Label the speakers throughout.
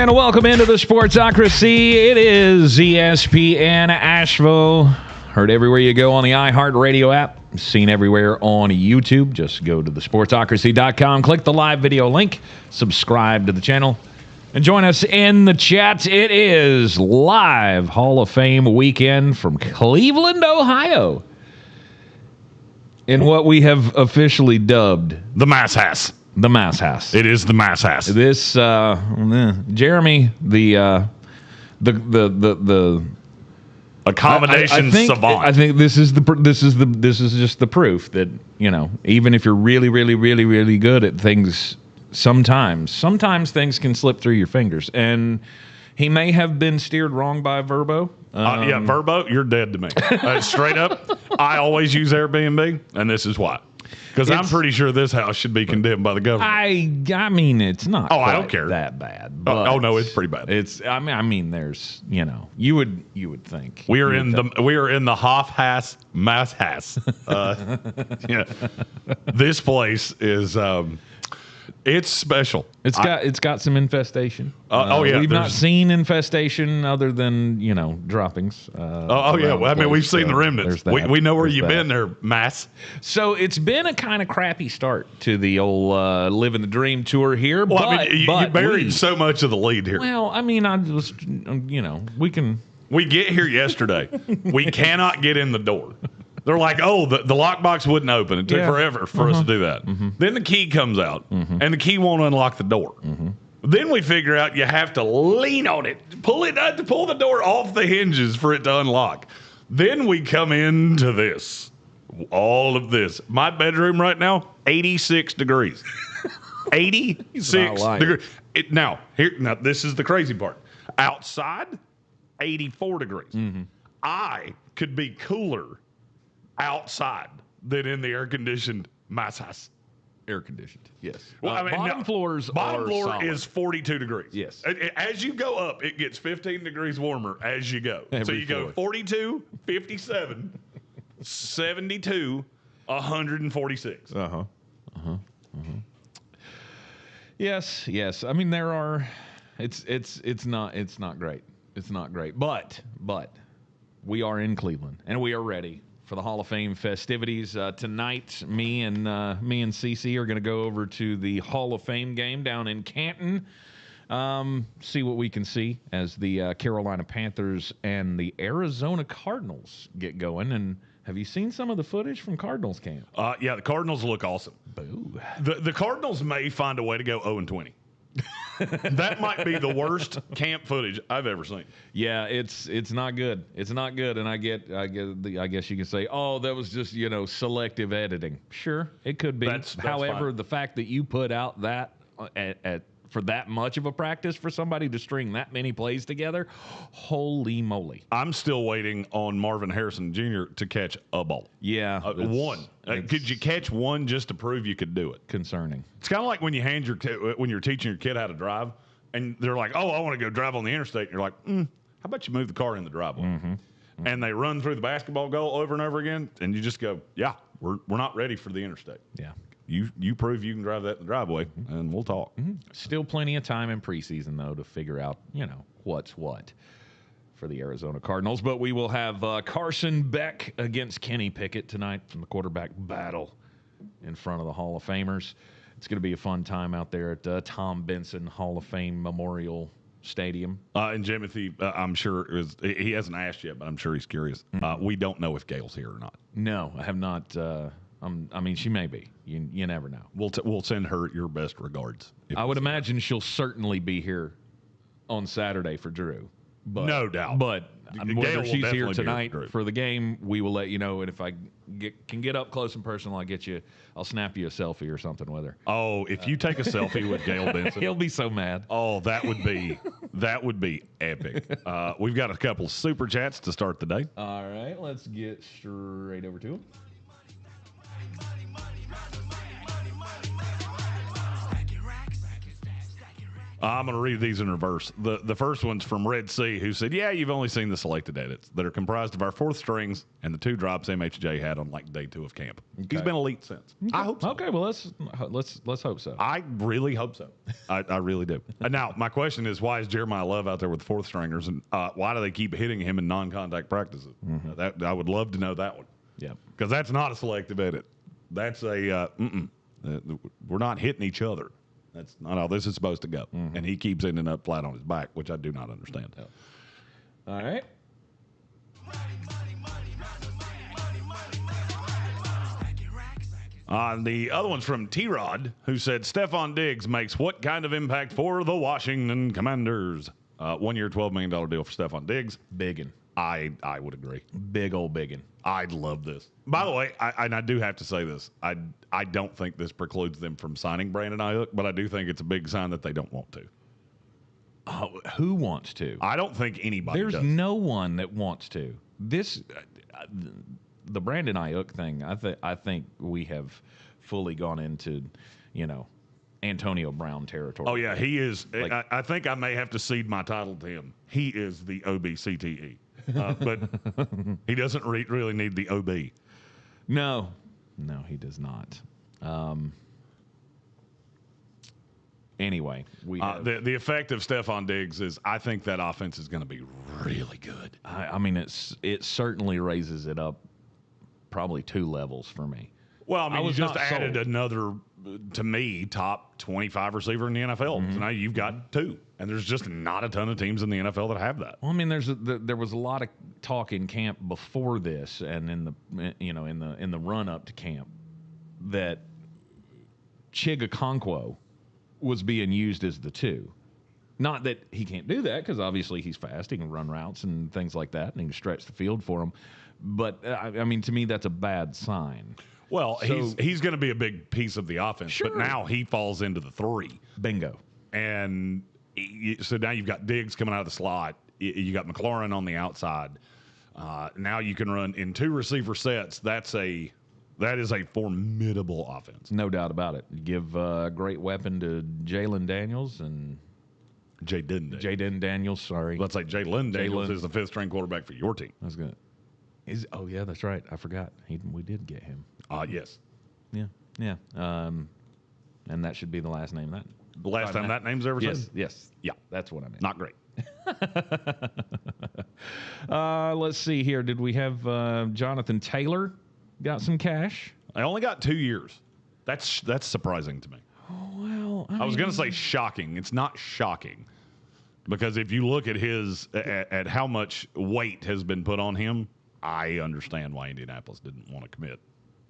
Speaker 1: And welcome into the Sportsocracy. It is ESPN Asheville. Heard everywhere you go on the iHeartRadio app. Seen everywhere on YouTube. Just go to thesportsocracy.com, click the live video link, subscribe to the channel, and join us in the chat. It is live Hall of Fame weekend from Cleveland, Ohio, in what we have officially dubbed
Speaker 2: the Mass House.
Speaker 1: The Mass House.
Speaker 2: It is the Mass House.
Speaker 1: This Jeremy, the
Speaker 2: accommodation savant.
Speaker 1: I think this is just the proof that, you know, even if you're really, really, really, really good at things, sometimes things can slip through your fingers. And he may have been steered wrong by Verbo.
Speaker 2: Yeah, Verbo, you're dead to me. Straight up, I always use Airbnb, and this is why. Because I'm pretty sure this house should be condemned by the government.
Speaker 1: I mean, it's not.
Speaker 2: I don't care
Speaker 1: that bad.
Speaker 2: Oh no, it's pretty bad.
Speaker 1: It's. I mean, there's. You know, you would think
Speaker 2: we are in the Hoff House Mass House. Yeah, this place is. It's special.
Speaker 1: It's got some infestation.
Speaker 2: Yeah,
Speaker 1: we've not seen infestation other than, you know, droppings.
Speaker 2: Yeah. Well, I mean, we've seen the remnants. We know where you've been there, Mass.
Speaker 1: So it's been a kind of crappy start to the old living the dream tour here.
Speaker 2: Well,
Speaker 1: but,
Speaker 2: I mean, you buried so much of the lead here.
Speaker 1: Well, I mean, I was, you know, we
Speaker 2: get here yesterday. We cannot get in the door. They're like, oh, the lockbox wouldn't open. It took forever for us to do that. Then the key comes out, and the key won't unlock the door. Then we figure out you have to lean on it, pull the door off the hinges for it to unlock. Then we come into this, all of this. My bedroom right now, 86 degrees. 86 degrees. Now, this is the crazy part. Outside, 84 degrees. I could be cooler outside than in the air-conditioned Mass House.
Speaker 1: Air-conditioned, yes.
Speaker 2: Well, I mean,
Speaker 1: bottom floor
Speaker 2: solid. Is 42 degrees.
Speaker 1: Yes.
Speaker 2: As you go up, it gets 15 degrees warmer as you go. So you go 42, 57, 72, 146.
Speaker 1: Yes. I mean, there are. It's not great. It's not great. But we are in Cleveland and we are ready for the Hall of Fame festivities. Tonight, me and CC are going to go over to the Hall of Fame game down in Canton. See what we can see as the Carolina Panthers and the Arizona Cardinals get going. And have you seen some of the footage from Cardinals camp?
Speaker 2: Yeah, the Cardinals look awesome.
Speaker 1: Boo.
Speaker 2: The Cardinals may find a way to go 0-20. That might be the worst camp footage I've ever seen.
Speaker 1: Yeah, it's not good. It's not good, and I guess you can say, oh, that was just, you know, selective editing. Sure, it could be. However, the fact that you put out that for that much of a practice for somebody to string that many plays together, holy moly!
Speaker 2: I'm still waiting on Marvin Harrison Jr. to catch a ball.
Speaker 1: Yeah,
Speaker 2: one. Could you catch one just to prove you could do it?
Speaker 1: Concerning.
Speaker 2: It's kind of like when you when you're teaching your kid how to drive, and they're like, "Oh, I want to go drive on the interstate." And you're like, "How about you move the car in the driveway?" And they run through the basketball goal over and over again, and you just go, "Yeah, we're not ready for the interstate."
Speaker 1: Yeah.
Speaker 2: You prove you can drive that in the driveway, and we'll talk.
Speaker 1: Still plenty of time in preseason, though, to figure out, you know, what's what for the Arizona Cardinals. But we will have Carson Beck against Kenny Pickett tonight from the quarterback battle in front of the Hall of Famers. It's going to be a fun time out there at Tom Benson Hall of Fame Memorial Stadium.
Speaker 2: And Jimothy, I'm sure, he hasn't asked yet, but I'm sure he's curious. We don't know if Gail's here or not.
Speaker 1: No, I have not. I mean, she may be. You never know.
Speaker 2: We'll send her your best regards.
Speaker 1: I would imagine she'll certainly be here on Saturday for Drew. But,
Speaker 2: no doubt.
Speaker 1: But whether she's here tonight
Speaker 2: here
Speaker 1: for the game, we will let you know. And if I can get up close and personal, I'll snap you a selfie or something with her.
Speaker 2: Oh, if you take a selfie with Gail Benson,
Speaker 1: he'll be so mad.
Speaker 2: Oh, that would be epic. We've got a couple super chats to start the day.
Speaker 1: All right, let's get straight over to them.
Speaker 2: I'm going to read these in reverse. The first one's from Red Sea, who said, yeah, you've only seen the selected edits that are comprised of our fourth strings and the 2 drops MHJ had on like day 2 of camp. Okay. He's been elite since. Okay. I hope so.
Speaker 1: Okay, well, let's hope so.
Speaker 2: I really hope so. I really do. Now, my question is, why is Jeremiah Love out there with 4th stringers, and why do they keep hitting him in non-contact practices? That I would love to know that one.
Speaker 1: Yeah.
Speaker 2: Because that's not a selective edit. That's a, we're not hitting each other. That's not how this is supposed to go. And he keeps ending up flat on his back, which I do not understand.
Speaker 1: Yep. All right.
Speaker 2: The other one's from T-Rod, who said, Stephon Diggs makes what kind of impact for the Washington Commanders? 1 year, $12 million deal for Stephon Diggs.
Speaker 1: Biggin.
Speaker 2: I would agree.
Speaker 1: Big old biggin.
Speaker 2: I'd love this. By the way, I do have to say this. I don't think this precludes them from signing Brandon Ayuk, but I do think it's a big sign that they don't want to.
Speaker 1: Oh, who wants to?
Speaker 2: I don't think anybody
Speaker 1: There's
Speaker 2: does.
Speaker 1: no one that wants to. This, the Brandon Ayuk thing, I think we have fully gone into, Antonio Brown territory.
Speaker 2: Oh, yeah, he is. I think I may have to cede my title to him. He is the OBCTE. But he doesn't really need the OB.
Speaker 1: No, he does not. Anyway, we have,
Speaker 2: the effect of Stephon Diggs is I think that offense is going to be really good.
Speaker 1: I mean, it certainly raises it up probably 2 levels for me.
Speaker 2: Well, I mean, you just added
Speaker 1: sold.
Speaker 2: another, to me, top 25 receiver in the NFL. So now you've got 2, and there's just not a ton of teams in the NFL that have that.
Speaker 1: Well, I mean, there was a lot of talk in camp before this, and in the run up to camp, that Chigakonkwo was being used as the 2. Not that he can't do that, because obviously he's fast. He can run routes and things like that, and he can stretch the field for him. But I mean, to me, that's a bad sign.
Speaker 2: Well, he's going to be a big piece of the offense,
Speaker 1: sure.
Speaker 2: But now he falls into the 3.
Speaker 1: Bingo.
Speaker 2: And so now you've got Diggs coming out of the slot. You got McLaurin on the outside. Now you can run in 2 receiver sets. That is a formidable offense.
Speaker 1: No doubt about it. You give a great weapon to Jalen Daniels and Jaden Daniels. Sorry,
Speaker 2: let's say Jalen Daniels is the 5th string quarterback for your team.
Speaker 1: That's good. Oh yeah, that's right. I forgot. We did get him.
Speaker 2: Yes.
Speaker 1: Yeah. And that should be the last name.
Speaker 2: The last time that name's ever said?
Speaker 1: Yes.
Speaker 2: Yeah.
Speaker 1: That's what I meant.
Speaker 2: Not great.
Speaker 1: Let's see here. Did we have Jonathan Taylor got some cash?
Speaker 2: I only got 2 years. That's surprising to me.
Speaker 1: Well,
Speaker 2: I was going to say shocking. It's not shocking. Because if you look at at how much weight has been put on him, I understand why Indianapolis didn't want to commit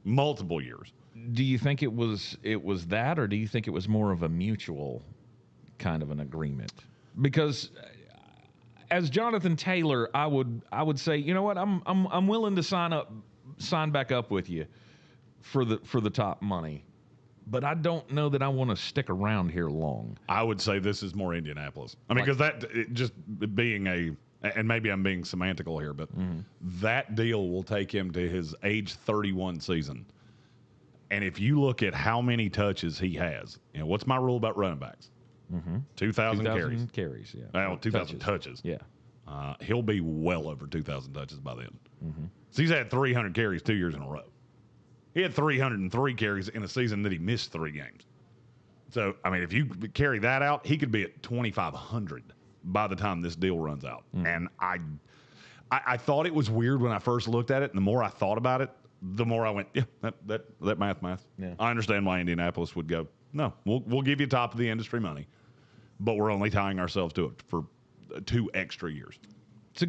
Speaker 2: multiple years.
Speaker 1: Do you think it was that, or do you think it was more of a mutual kind of an agreement? Because as Jonathan Taylor, I would say, you know what, I'm willing to sign back up with you for the top money, but I don't know that I want to stick around here long.
Speaker 2: I would say this is more Indianapolis. I mean, because just being and maybe I'm being semantical here, but that deal will take him to his age 31 season. And if you look at how many touches he has, what's my rule about running backs? 2,000 carries.
Speaker 1: Yeah.
Speaker 2: Well, 2,000 touches.
Speaker 1: Yeah.
Speaker 2: He'll be well over 2,000 touches by then. So he's had 300 carries 2 years in a row. He had 303 carries in a season that he missed 3 games. So, I mean, if you carry that out, he could be at 2,500 by the time this deal runs out. And I thought it was weird when I first looked at it, and the more I thought about it, the more I went, yeah, that math. Yeah. I understand why Indianapolis would go, no, we'll give you top of the industry money, but we're only tying ourselves to it for 2 extra years.
Speaker 1: It's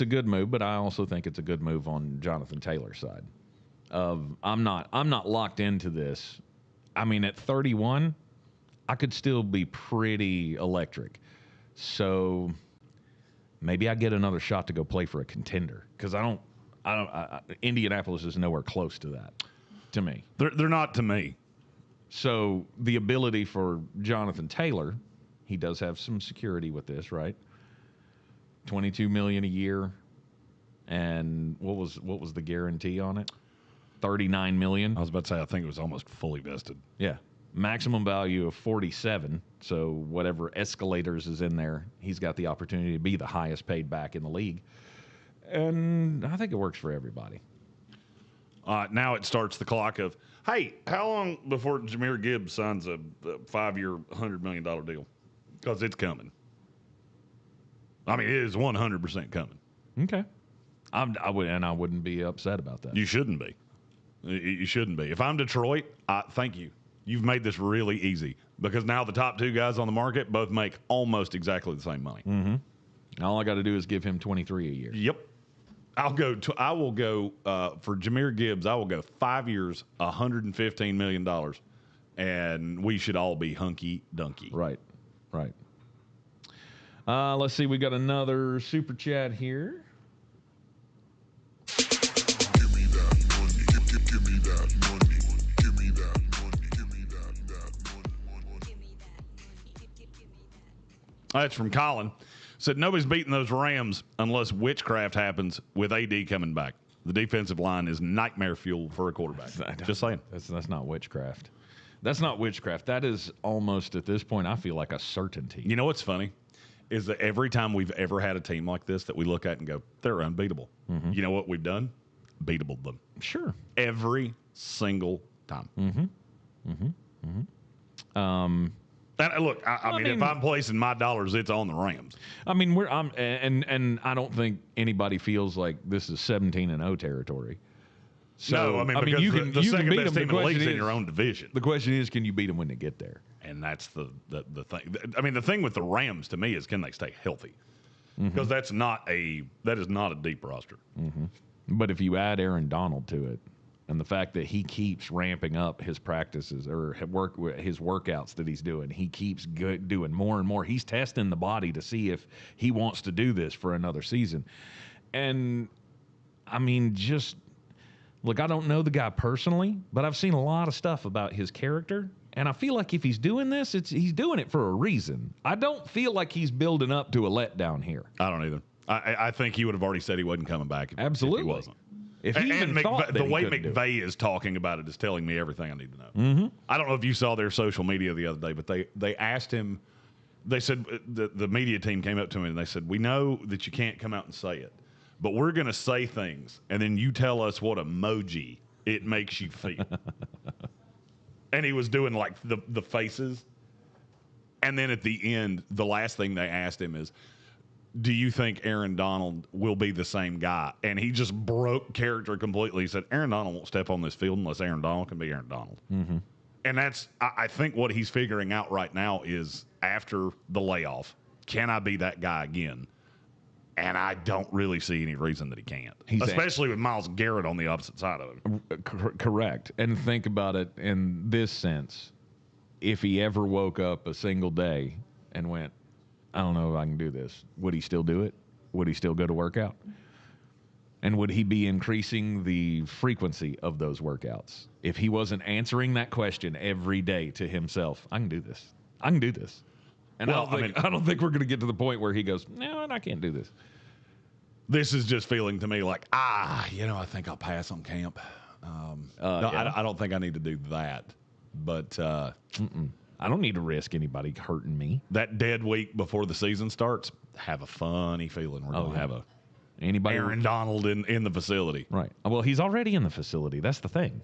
Speaker 1: a good move, but I also think it's a good move on Jonathan Taylor's side. I'm not locked into this. I mean, at 31, I could still be pretty electric. So maybe I get another shot to go play for a contender, because Indianapolis is nowhere close to that to me.
Speaker 2: They're not to me.
Speaker 1: So the ability for Jonathan Taylor, he does have some security with this, right? $22 million a year, and what was the guarantee on it? $39 million.
Speaker 2: I was about to say, I think it was almost fully vested.
Speaker 1: Yeah, maximum value of 47. So whatever escalators is in there, he's got the opportunity to be the highest paid back in the league. And I think it works for everybody.
Speaker 2: Now it starts the clock of, hey, how long before Jahmyr Gibbs signs a 5-year, $100 million deal? Because it's coming. I mean, it is 100% coming.
Speaker 1: Okay. I wouldn't be upset about that.
Speaker 2: You shouldn't be. You shouldn't be. If I'm Detroit, thank you. You've made this really easy because now the top two guys on the market both make almost exactly the same money.
Speaker 1: Mm-hmm. All I got to do is give him 23 a year.
Speaker 2: Yep. I will go for Jahmyr Gibbs. I will go 5 years, $115 million, and we should all be hunky dunky.
Speaker 1: Right. Let's see. We got another super chat here.
Speaker 3: Give me that money. Give me that money. Give me that money. Give me that money.
Speaker 2: That's from Colin. Said nobody's beating those Rams unless witchcraft happens with AD coming back. The defensive line is nightmare fuel for a quarterback. Just saying.
Speaker 1: That's not witchcraft. That's not witchcraft. That is almost, at this point, I feel like a certainty.
Speaker 2: You know what's funny? Is that every time we've ever had a team like this that we look at and go, they're unbeatable. Mm-hmm. You know what we've done? Beatable them.
Speaker 1: Sure.
Speaker 2: Every single time.
Speaker 1: Mm-hmm. Mm-hmm. Mm-hmm.
Speaker 2: And look, I mean, if I'm placing my dollars, it's on the Rams.
Speaker 1: I mean, and I don't think anybody feels like this is 17-0 territory. So,
Speaker 2: no, I mean, because
Speaker 1: you can
Speaker 2: the second
Speaker 1: beat
Speaker 2: best
Speaker 1: them.
Speaker 2: team in the league is in your own division.
Speaker 1: The question is, can you beat them when they get there?
Speaker 2: And that's the thing. I mean, the thing with the Rams to me is, can they stay healthy? Because that is not a deep roster.
Speaker 1: Mm-hmm. But if you add Aaron Donald to it, and the fact that he keeps ramping up his practices or his workouts that he's doing, he keeps doing more and more. He's testing the body to see if he wants to do this for another season. And I mean, just look, I don't know the guy personally, but I've seen a lot of stuff about his character. And I feel like if he's doing this, he's doing it for a reason. I don't feel like he's building up to a letdown here.
Speaker 2: I don't either. I think he would have already said he wasn't coming back if
Speaker 1: Absolutely.
Speaker 2: he wasn't.
Speaker 1: If he even thought that
Speaker 2: the way
Speaker 1: McVay
Speaker 2: is talking about it is telling me everything I need to know.
Speaker 1: Mm-hmm.
Speaker 2: I don't know if you saw their social media the other day, but they asked him. They said the media team came up to him and they said, "We know that you can't come out and say it, but we're going to say things, and then you tell us what emoji it makes you feel." And he was doing like the faces, and then at the end, the last thing they asked him is, do you think Aaron Donald will be the same guy? And he just broke character completely. He said, Aaron Donald won't step on this field unless Aaron Donald can be Aaron Donald. Mm-hmm. And that's, I think what he's figuring out right now is after the layoff, can I be that guy again? And I don't really see any reason that he can't, especially with Myles Garrett on the opposite side of him.
Speaker 1: Correct. And think about it in this sense. If he ever woke up a single day and went, I don't know if I can do this, would he still do it? Would he still go to work out? And would he be increasing the frequency of those workouts? If he wasn't answering that question every day to himself, I can do this. I can do this. And
Speaker 2: well,
Speaker 1: I don't think we're going to get to the point where he goes, no, I can't do this.
Speaker 2: This is just feeling to me like, I think I'll pass on camp. Yeah. I don't think I need to do that. But
Speaker 1: I don't need to risk anybody hurting me.
Speaker 2: That dead week before the season starts, have a funny feeling we're going to have Aaron Donald in the facility.
Speaker 1: Right. Well, he's already in the facility. That's the thing.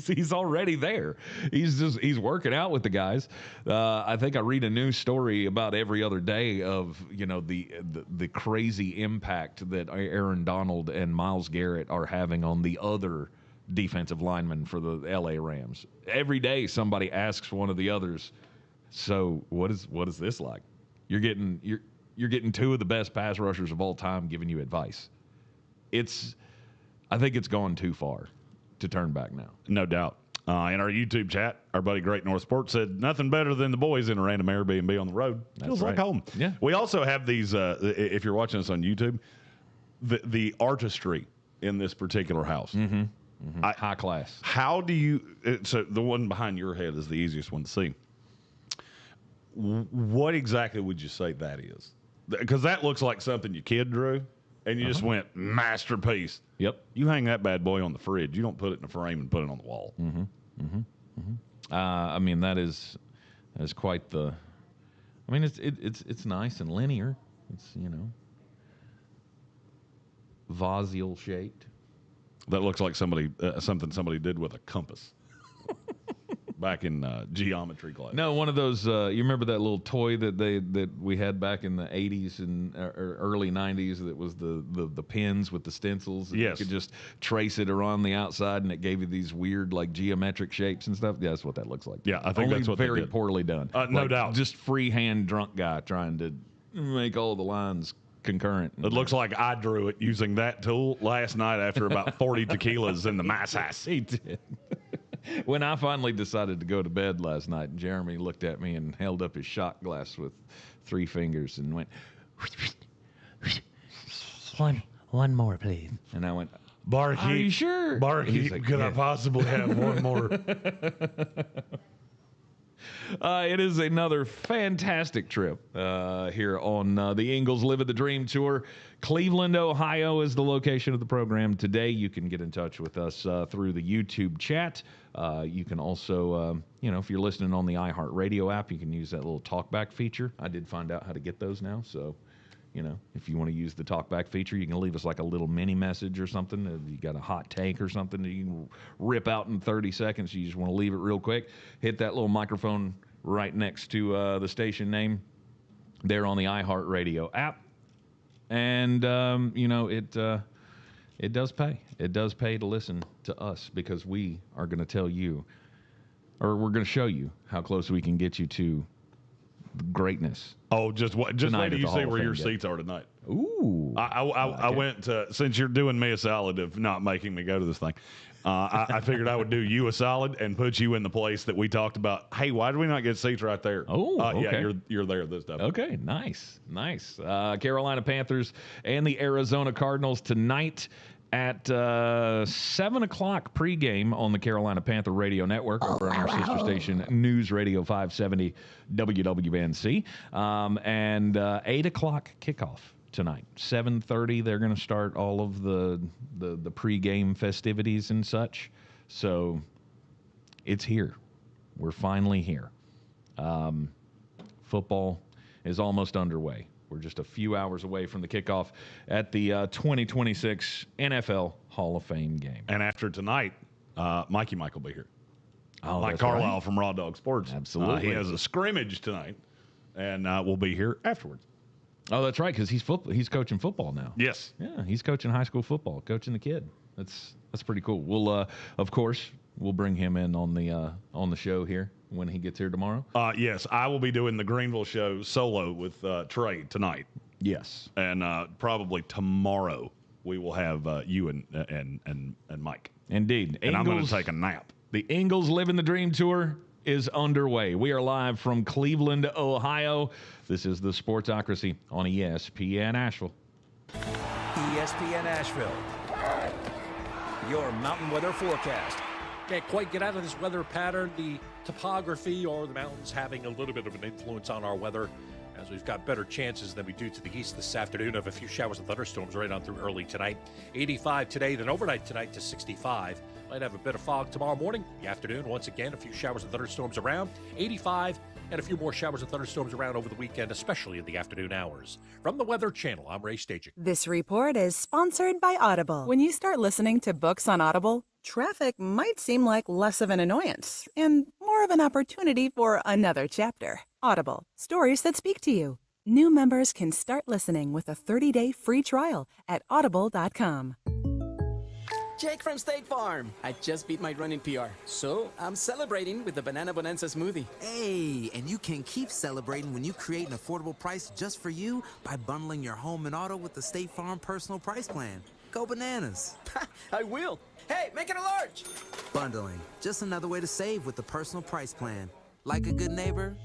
Speaker 1: He's already there. He's working out with the guys. I think I read a news story about every other day of the crazy impact that Aaron Donald and Myles Garrett are having on the other defensive lineman for the LA Rams. Every day somebody asks one of the others, so what is this like? You're getting two of the best pass rushers of all time giving you advice. I think it's gone too far to turn back now.
Speaker 2: No doubt. In our YouTube chat, our buddy Great North Sports said, nothing better than the boys in a random Airbnb on the road. Feels like home.
Speaker 1: Yeah.
Speaker 2: We also have these, if you're watching us on YouTube, the artistry in this particular house.
Speaker 1: Mm-hmm. Mm-hmm. High class.
Speaker 2: How do you? So the one behind your head is the easiest one to see. What exactly would you say that is? Because that looks like something your kid drew, and you just went masterpiece.
Speaker 1: Yep.
Speaker 2: You hang that bad boy on the fridge. You don't put it in a frame and put it on the wall.
Speaker 1: Mm-hmm. Mm-hmm. Mm-hmm. I mean, that is quite the. I mean, it's nice and linear. It's vasial shaped.
Speaker 2: That looks like something somebody did with a compass. Back in geometry class.
Speaker 1: No, one of those. You remember that little toy that we had back in the 80s and early 90s that was the pins with the stencils.
Speaker 2: Yes.
Speaker 1: You could just trace it around the outside, and it gave you these weird like geometric shapes and stuff. Yeah, that's what that looks like.
Speaker 2: Yeah, I think
Speaker 1: Only
Speaker 2: that's what they
Speaker 1: very
Speaker 2: did.
Speaker 1: poorly done.
Speaker 2: No doubt.
Speaker 1: Just freehand drunk guy trying to make all the lines concurrent.
Speaker 2: It looks like I drew it using that tool last night after about 40 tequilas in the mass house.
Speaker 1: He did. When I finally decided to go to bed last night, Jeremy looked at me and held up his shot glass with 3 fingers and went, one more, please. And I went,
Speaker 2: Barkeep,
Speaker 1: are you sure?
Speaker 2: Barkeep,
Speaker 1: Like,
Speaker 2: could I
Speaker 1: yeah.
Speaker 2: possibly have one more?
Speaker 1: It is another fantastic trip here on the Ingles Live the Dream Tour. Cleveland, Ohio is the location of the program today. You can get in touch with us through the YouTube chat. You can also, if you're listening on the iHeartRadio app, you can use that little talkback feature. I did find out how to get those now, so if you want to use the talkback feature, you can leave us like a little mini message or something. If you got a hot take or something that you can rip out in 30 seconds, you just want to leave it real quick, hit that little microphone right next to the station name there on the iHeartRadio app. And, it does pay. It does pay to listen to us because we are going to tell you, or we're going to show you how close we can get you to greatness.
Speaker 2: Oh, just wait till you see where your seats are tonight.
Speaker 1: Ooh.
Speaker 2: I went to, since you're doing me a solid of not making me go to this thing, I figured I would do you a solid and put you in the place that we talked about. Hey, why do we not get seats right there?
Speaker 1: Oh, okay.
Speaker 2: Yeah, you're there this time.
Speaker 1: Okay, nice. Carolina Panthers and the Arizona Cardinals tonight at 7 o'clock pregame on the Carolina Panther Radio Network over on our sister station, News Radio 570 WWNC. And 8 o'clock kickoff tonight. 7:30, they're going to start all of the pregame festivities and such. So it's here. We're finally here. Football is almost underway. We're just a few hours away from the kickoff at the 2026 NFL Hall of Fame game.
Speaker 2: And after tonight, Mike will be here.
Speaker 1: Oh,
Speaker 2: Mike
Speaker 1: that's
Speaker 2: Carlisle
Speaker 1: right.
Speaker 2: from Raw Dog Sports.
Speaker 1: Absolutely.
Speaker 2: He has a scrimmage tonight, and we'll be here afterwards.
Speaker 1: Oh, that's right, because he's coaching football now.
Speaker 2: Yes.
Speaker 1: Yeah, he's coaching high school football, coaching the kid. That's pretty cool. We'll of course we'll bring him in on the show here when he gets here tomorrow.
Speaker 2: Yes, I will be doing the Greenville show solo with Trey tonight.
Speaker 1: Yes,
Speaker 2: and probably tomorrow we will have you and Mike.
Speaker 1: Indeed.
Speaker 2: And I'm going to take a nap.
Speaker 1: The Ingles Living the Dream Tour is underway. We are live from Cleveland, Ohio. This is the Sportsocracy on ESPN Asheville.
Speaker 4: ESPN Asheville, your mountain weather forecast.
Speaker 5: Can't quite get out of this weather pattern. The topography or the mountains having a little bit of an influence on our weather, as we've got better chances than we do to the east this afternoon of a few showers and thunderstorms right on through early tonight. 85 today, then overnight tonight to 65. Might have a bit of fog tomorrow morning. The afternoon, once again, a few showers and thunderstorms around. 85 and a few more showers and thunderstorms around over the weekend, especially in the afternoon hours. From the Weather Channel, I'm Ray Staging.
Speaker 6: This report is sponsored by Audible. When you start listening to books on Audible, traffic might seem like less of an annoyance and more of an opportunity for another chapter. Audible, stories that speak to you. New members can start listening with a 30-day free trial at audible.com.
Speaker 7: Jake from State Farm. I just beat my running PR, so I'm celebrating with the Banana Bonanza smoothie.
Speaker 8: Hey, and you can keep celebrating when you create an affordable price just for you by bundling your home and auto with the State Farm Personal Price Plan. Go bananas.
Speaker 7: I will. Hey, make it a large.
Speaker 8: Bundling, just another way to save with the Personal Price Plan. Like a good neighbor,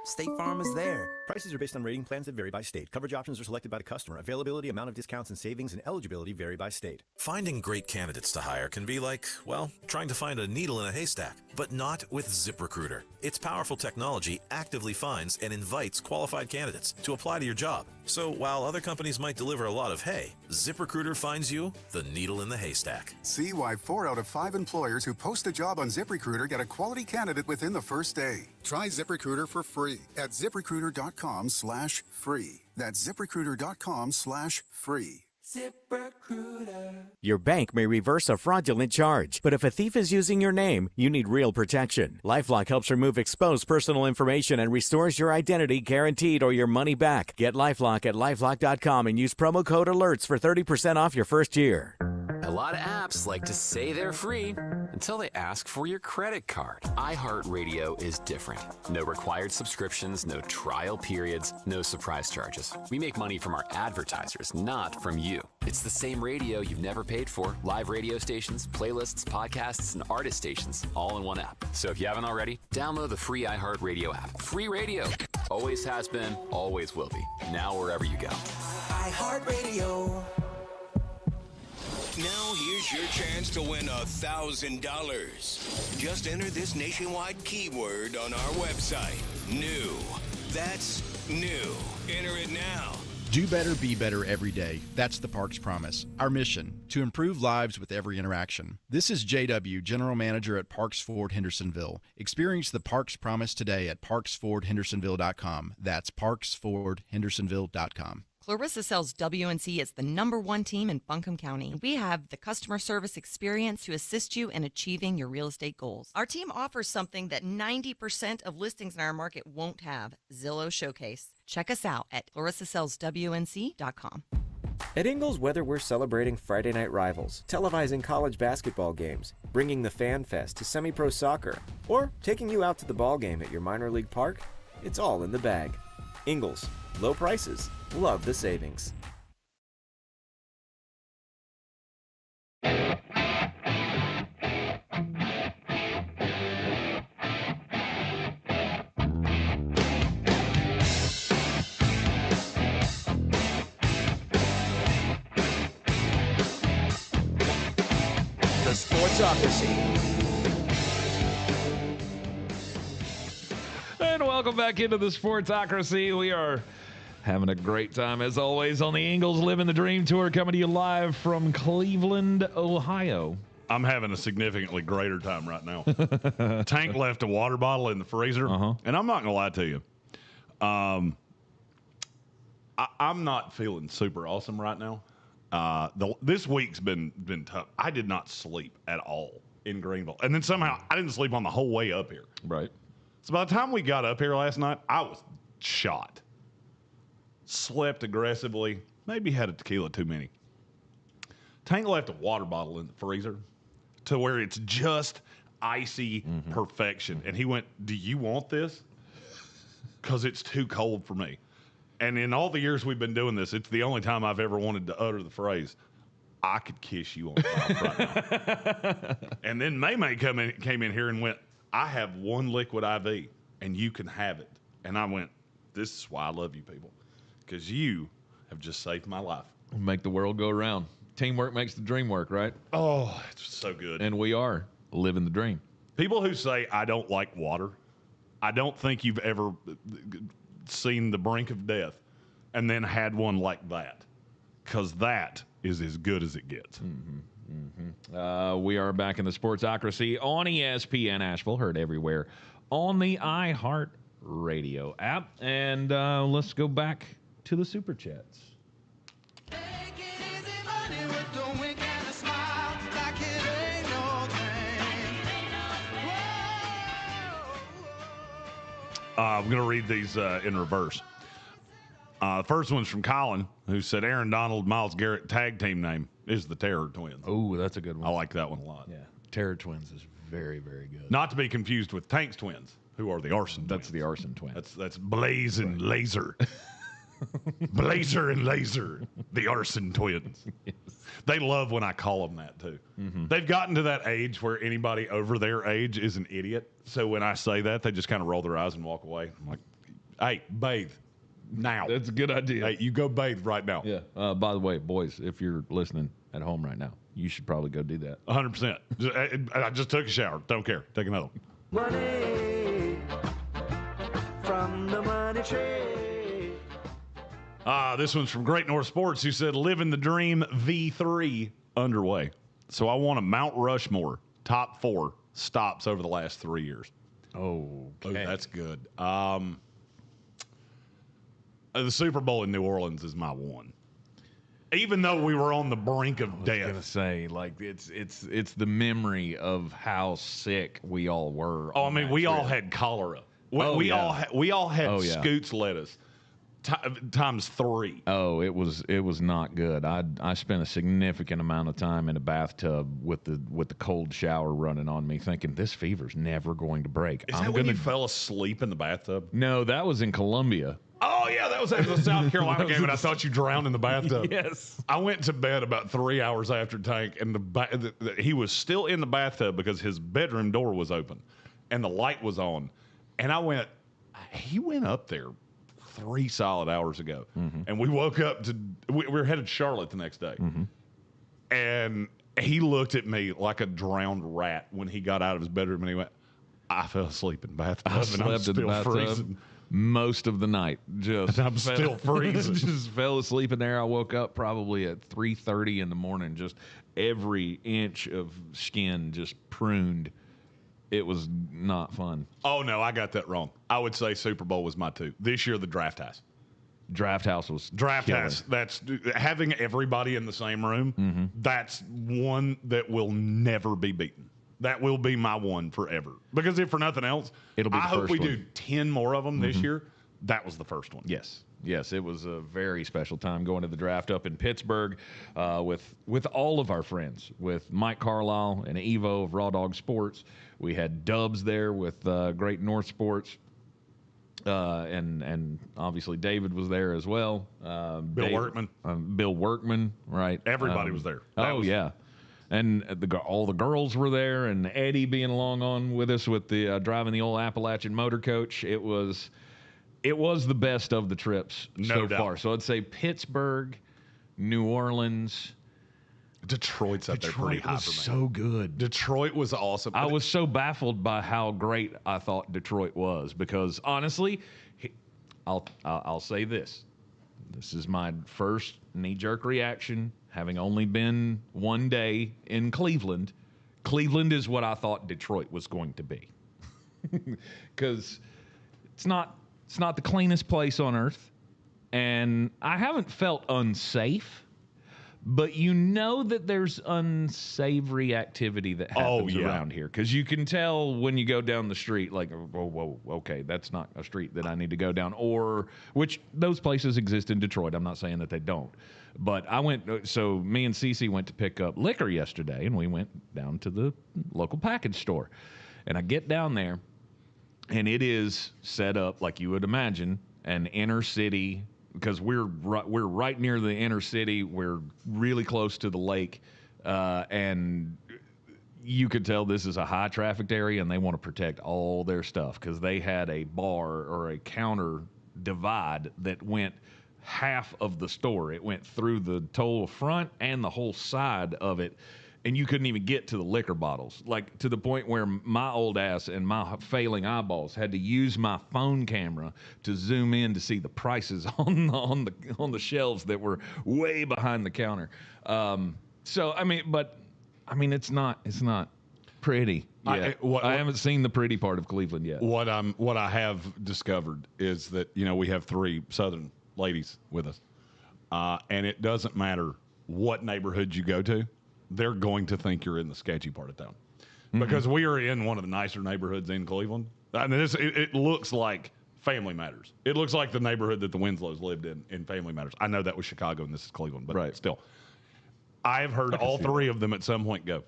Speaker 8: State Farm is there.
Speaker 9: Prices are based on rating plans that vary by state. Coverage options are selected by the customer. Availability, amount of discounts and savings, and eligibility vary by state.
Speaker 10: Finding great candidates to hire can be like, well, trying to find a needle in a haystack, but not with ZipRecruiter. Its powerful technology actively finds and invites qualified candidates to apply to your job. So while other companies might deliver a lot of hay, ZipRecruiter finds you the needle in the haystack.
Speaker 11: See why 4 out of 5 employers who post a job on ZipRecruiter get a quality candidate within the first day. Try ZipRecruiter for free at ZipRecruiter.com/free. That's ZipRecruiter.com/free.
Speaker 12: ZipRecruiter. Your bank may reverse a fraudulent charge, but if a thief is using your name, you need real protection. LifeLock helps remove exposed personal information and restores your identity guaranteed or your money back. Get LifeLock at LifeLock.com and use promo code ALERTS for 30% off your first year.
Speaker 13: A lot of apps like to say they're free until they ask for your credit card. iHeartRadio is different. No required subscriptions, no trial periods, no surprise charges. We make money from our advertisers, not from you. It's the same radio you've never paid for. Live radio stations, playlists, podcasts, and artist stations, all in one app. So if you haven't already, download the free iHeartRadio app. Free radio. Always has been, always will be. Now wherever you go.
Speaker 14: iHeartRadio. Now here's your chance to win $1,000. Just enter this nationwide keyword on our website. New. That's new. Enter it now.
Speaker 15: Do better, be better every day. That's the Parks Promise. Our mission, to improve lives with every interaction. This is JW, General Manager at Parks Ford Hendersonville. Experience the Parks Promise today at parksfordhendersonville.com. That's parksfordhendersonville.com.
Speaker 16: Clarissa sells WNC as the #1 team in Buncombe County. We have the customer service experience to assist you in achieving your real estate goals. Our team offers something that 90% of listings in our market won't have, Zillow Showcase. Check us out at clarissasellswnc.com.
Speaker 17: At Ingles Weather, we're celebrating Friday night rivals, televising college basketball games, bringing the Fan Fest to semi-pro soccer, or taking you out to the ball game at your minor league park. It's all in the bag. Ingles, low prices, love the savings.
Speaker 4: The Sportsocracy.
Speaker 1: And welcome back into the Sportsocracy. We are having a great time, as always, on the Ingles Living the Dream Tour, coming to you live from Cleveland, Ohio.
Speaker 2: I'm having a significantly greater time right now. Tank left a water bottle in the freezer, and I'm not going to lie to you. I'm not feeling super awesome right now. This week's been tough. I did not sleep at all in Greenville. And then somehow I didn't sleep on the whole way up here.
Speaker 1: Right.
Speaker 2: So by the time we got up here last night, I was shot. Slept aggressively. Maybe had a tequila too many. Tank left a water bottle in the freezer to where it's just icy perfection. And he went, "Do you want this? Because it's too cold for me." And in all the years we've been doing this, it's the only time I've ever wanted to utter the phrase, "I could kiss you on the mouth right now." And then May came in here and went, "I have one liquid IV, and you can have it." And I went, "This is why I love you people, because you have just saved my life."
Speaker 1: Make the world go round. Teamwork makes the dream work, right?
Speaker 2: Oh, it's so good.
Speaker 1: And we are living the dream.
Speaker 2: People who say, "I don't like water," I don't think you've ever seen the brink of death and then had one like that, because that is as good as it gets.
Speaker 1: We are back in the Sportsocracy on ESPN Asheville, heard everywhere on the iHeart Radio app. And let's go back to the Super Chats.
Speaker 2: I'm going to read these in reverse. The first one's from Colin, who said Aaron Donald, Myles Garrett tag team name is the Terror Twins.
Speaker 1: Oh, that's a good one.
Speaker 2: I like that one a lot.
Speaker 1: Yeah, Terror Twins is very, very good.
Speaker 2: Not to be confused with Tank's twins, who are the Arson twins.
Speaker 1: That's the Arson twins.
Speaker 2: That's Blaze and Laser. Blazer and Laser, the Arson twins. Yes. They love when I call them that, too. They've gotten to that age where anybody over their age is an idiot. So when I say that, they just kind of roll their eyes and walk away. I'm like, "Hey, bathe now."
Speaker 1: That's a good idea.
Speaker 2: Hey, you go bathe right now.
Speaker 1: Yeah. By the way, boys, if you're listening at home right now, you should probably go do that.
Speaker 2: 100%. I just took a shower. Don't care. Take another one.
Speaker 14: Money from the money tree.
Speaker 2: This one's from Great North Sports, who said, Living the Dream V3 underway. So I want a Mount Rushmore top 4 stops over the last 3 years.
Speaker 1: Oh,
Speaker 2: that's good. The Super Bowl in New Orleans is my one. Even though we were on the brink of death.
Speaker 1: I was gonna say, like, it's the memory of how sick we all were.
Speaker 2: Oh, I mean, we all had cholera. We all had Scoots lettuce times 3.
Speaker 1: Oh, it was not good. I spent a significant amount of time in a bathtub with the cold shower running on me, thinking this fever's never going to break.
Speaker 2: Is that when you fell asleep in the bathtub?
Speaker 1: No, that was in Columbia.
Speaker 2: Oh, yeah, that was after the South Carolina game, and I thought you drowned in the bathtub.
Speaker 1: Yes.
Speaker 2: I went to bed about 3 hours after Tank, and he was still in the bathtub because his bedroom door was open, and the light was on. And he went up there 3 solid hours ago, and we woke up we were headed to Charlotte the next day, and he looked at me like a drowned rat when he got out of his bedroom, and he went, I fell asleep in the bathtub, and I'm still freezing.
Speaker 1: Most of the night,
Speaker 2: I'm still freezing.
Speaker 1: Just fell asleep in there. I woke up probably at 3:30 in the morning. Just every inch of skin just pruned. It was not fun.
Speaker 2: Oh no, I got that wrong. I would say Super Bowl was my 2. This year, the Draft House.
Speaker 1: Draft House was
Speaker 2: Draft
Speaker 1: killer.
Speaker 2: House. That's having everybody in the same room. That's one that will never be beaten. That will be my one forever. Because if for nothing else,
Speaker 1: it'll be.
Speaker 2: I hope we do 10 more of them this year. That was the first one.
Speaker 1: Yes, it was a very special time going to the draft up in Pittsburgh with all of our friends, with Mike Carlisle and Evo of Raw Dog Sports. We had Dubs there with Great North Sports, and obviously David was there as well.
Speaker 2: Bill Workman.
Speaker 1: Bill Workman, right?
Speaker 2: Everybody was there.
Speaker 1: Yeah. And all the girls were there, and Eddie being along on with us with the driving the old Appalachian motor coach. It was the best of the trips so far. So I'd say Pittsburgh, New Orleans,
Speaker 2: Detroit's up there pretty high for me.
Speaker 1: So good.
Speaker 2: Detroit was awesome.
Speaker 1: I was so baffled by how great I thought Detroit was because honestly, I'll say this. This is my first knee-jerk reaction, having only been one day in Cleveland. Cleveland is what I thought Detroit was going to be. Because it's not the cleanest place on earth, and I haven't felt unsafe, but you know that there's unsavory activity that happens around here. Because you can tell when you go down the street, like, whoa, okay, that's not a street that I need to go down. Or, which those places exist in Detroit. I'm not saying that they don't. But so me and Cece went to pick up liquor yesterday, and we went down to the local package store. And I get down there, and it is set up like you would imagine, an inner city, because we're right near the inner city. We're really close to the lake, and you could tell this is a high trafficked area, and they want to protect all their stuff because they had a bar or a counter divide that went half of the store. It went through the total front and the whole side of it, and you couldn't even get to the liquor bottles, like to the point where my old ass and my failing eyeballs had to use my phone camera to zoom in to see the prices on the shelves that were way behind the counter. So I mean, it's not pretty. I haven't seen the pretty part of Cleveland yet.
Speaker 2: What I have discovered is that we have 3 Southern ladies with us, and it doesn't matter what neighborhood you go to. They're going to think you're in the sketchy part of town because we are in one of the nicer neighborhoods in Cleveland. I mean, it looks like Family Matters. It looks like the neighborhood that the Winslows lived in Family Matters. I know that was Chicago and this is Cleveland, but still. I've heard all 3 of them at some point go,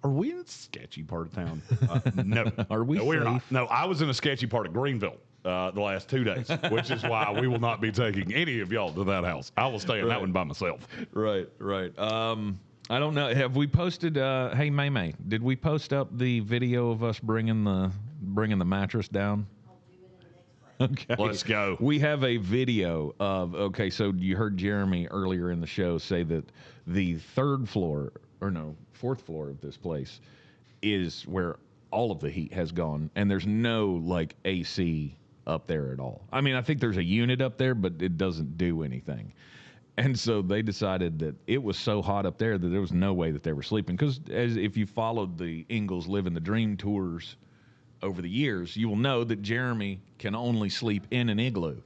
Speaker 2: are we in a sketchy part of town? No.
Speaker 1: Are we
Speaker 2: No, we're not. No, I was in a sketchy part of Greenville the last 2 days, which is why we will not be taking any of y'all to that house. I will stay in that one by myself.
Speaker 1: Right. I don't know. Have we posted? Hey, May, did we post up the video of us bringing the mattress down? Okay,
Speaker 2: let's go.
Speaker 1: We have a video of. Okay, so you heard Jeremy earlier in the show say that the 4th floor of this place is where all of the heat has gone, and there's no like AC up there at all. I mean, I think there's a unit up there, but it doesn't do anything. And so they decided that it was so hot up there that there was no way that they were sleeping. Because if you followed the Ingalls Living the Dream tours over the years, you will know that Jeremy can only sleep in an igloo.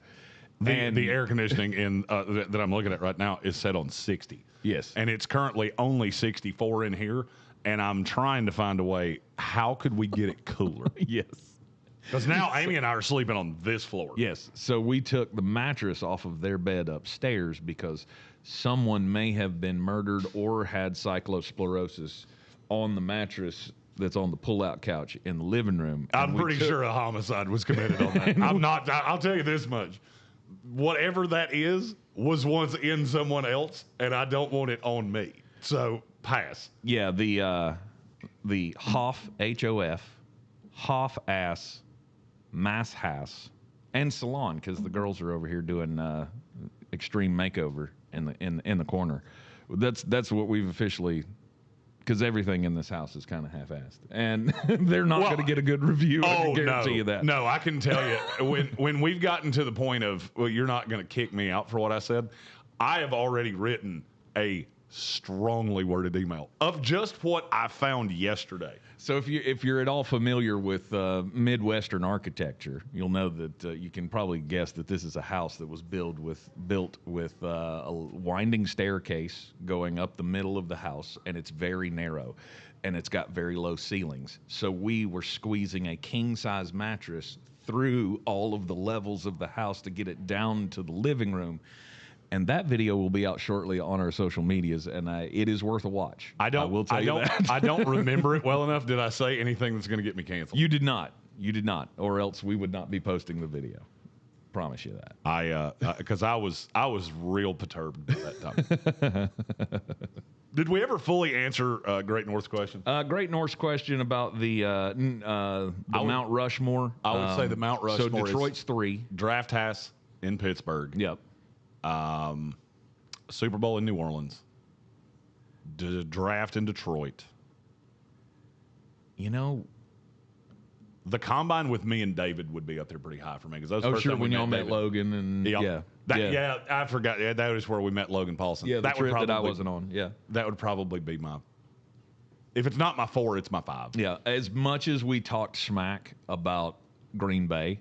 Speaker 2: The air conditioning that I'm looking at right now is set on 60.
Speaker 1: Yes.
Speaker 2: And it's currently only 64 in here. And I'm trying to find a way, how could we get it cooler?
Speaker 1: Yes.
Speaker 2: Because now Amy and I are sleeping on this floor.
Speaker 1: Yes. So we took the mattress off of their bed upstairs because someone may have been murdered or had cyclosclerosis on the mattress that's on the pull-out couch in the living room.
Speaker 2: I'm pretty sure a homicide was committed on that. I'm not. I'll tell you this much. Whatever that is was once in someone else, and I don't want it on me. So pass.
Speaker 1: Yeah, the Hoff, H-O-F, Hoff ass, Mass House, and Salon, because the girls are over here doing extreme makeover in the corner. That's what we've officially, because everything in this house is kind of half-assed, and they're not going to get a good review. I can guarantee you that.
Speaker 2: No, I can tell you when we've gotten to the point of, well, you're not going to kick me out for what I said. I have already written a strongly worded email of just what I found yesterday.
Speaker 1: So if you're at all familiar with Midwestern architecture, you'll know that you can probably guess that this is a house that was built with a winding staircase going up the middle of the house, and it's very narrow, and it's got very low ceilings. So we were squeezing a king-size mattress through all of the levels of the house to get it down to the living room. And that video will be out shortly on our social medias, and it is worth a watch. I will tell you that.
Speaker 2: I don't remember it well enough. Did I say anything that's going to get me canceled?
Speaker 1: You did not. You did not, or else we would not be posting the video. Promise you that.
Speaker 2: Because I was real perturbed at that time. Did we ever fully answer Great North's question?
Speaker 1: Great North's question about the Mount Rushmore.
Speaker 2: I would say the Mount Rushmore.
Speaker 1: So Detroit's 3.
Speaker 2: Draft House in Pittsburgh.
Speaker 1: Yep.
Speaker 2: Super Bowl in New Orleans. Draft in Detroit.
Speaker 1: You know,
Speaker 2: the combine with me and David would be up there pretty high for me, because
Speaker 1: sure, when y'all met Logan and
Speaker 2: I forgot. Yeah, that was where we met Logan Paulson.
Speaker 1: Yeah, the trip that I wasn't on. Yeah,
Speaker 2: that would probably be my. If it's not my 4, it's my 5.
Speaker 1: Yeah, as much as we talked smack about Green Bay.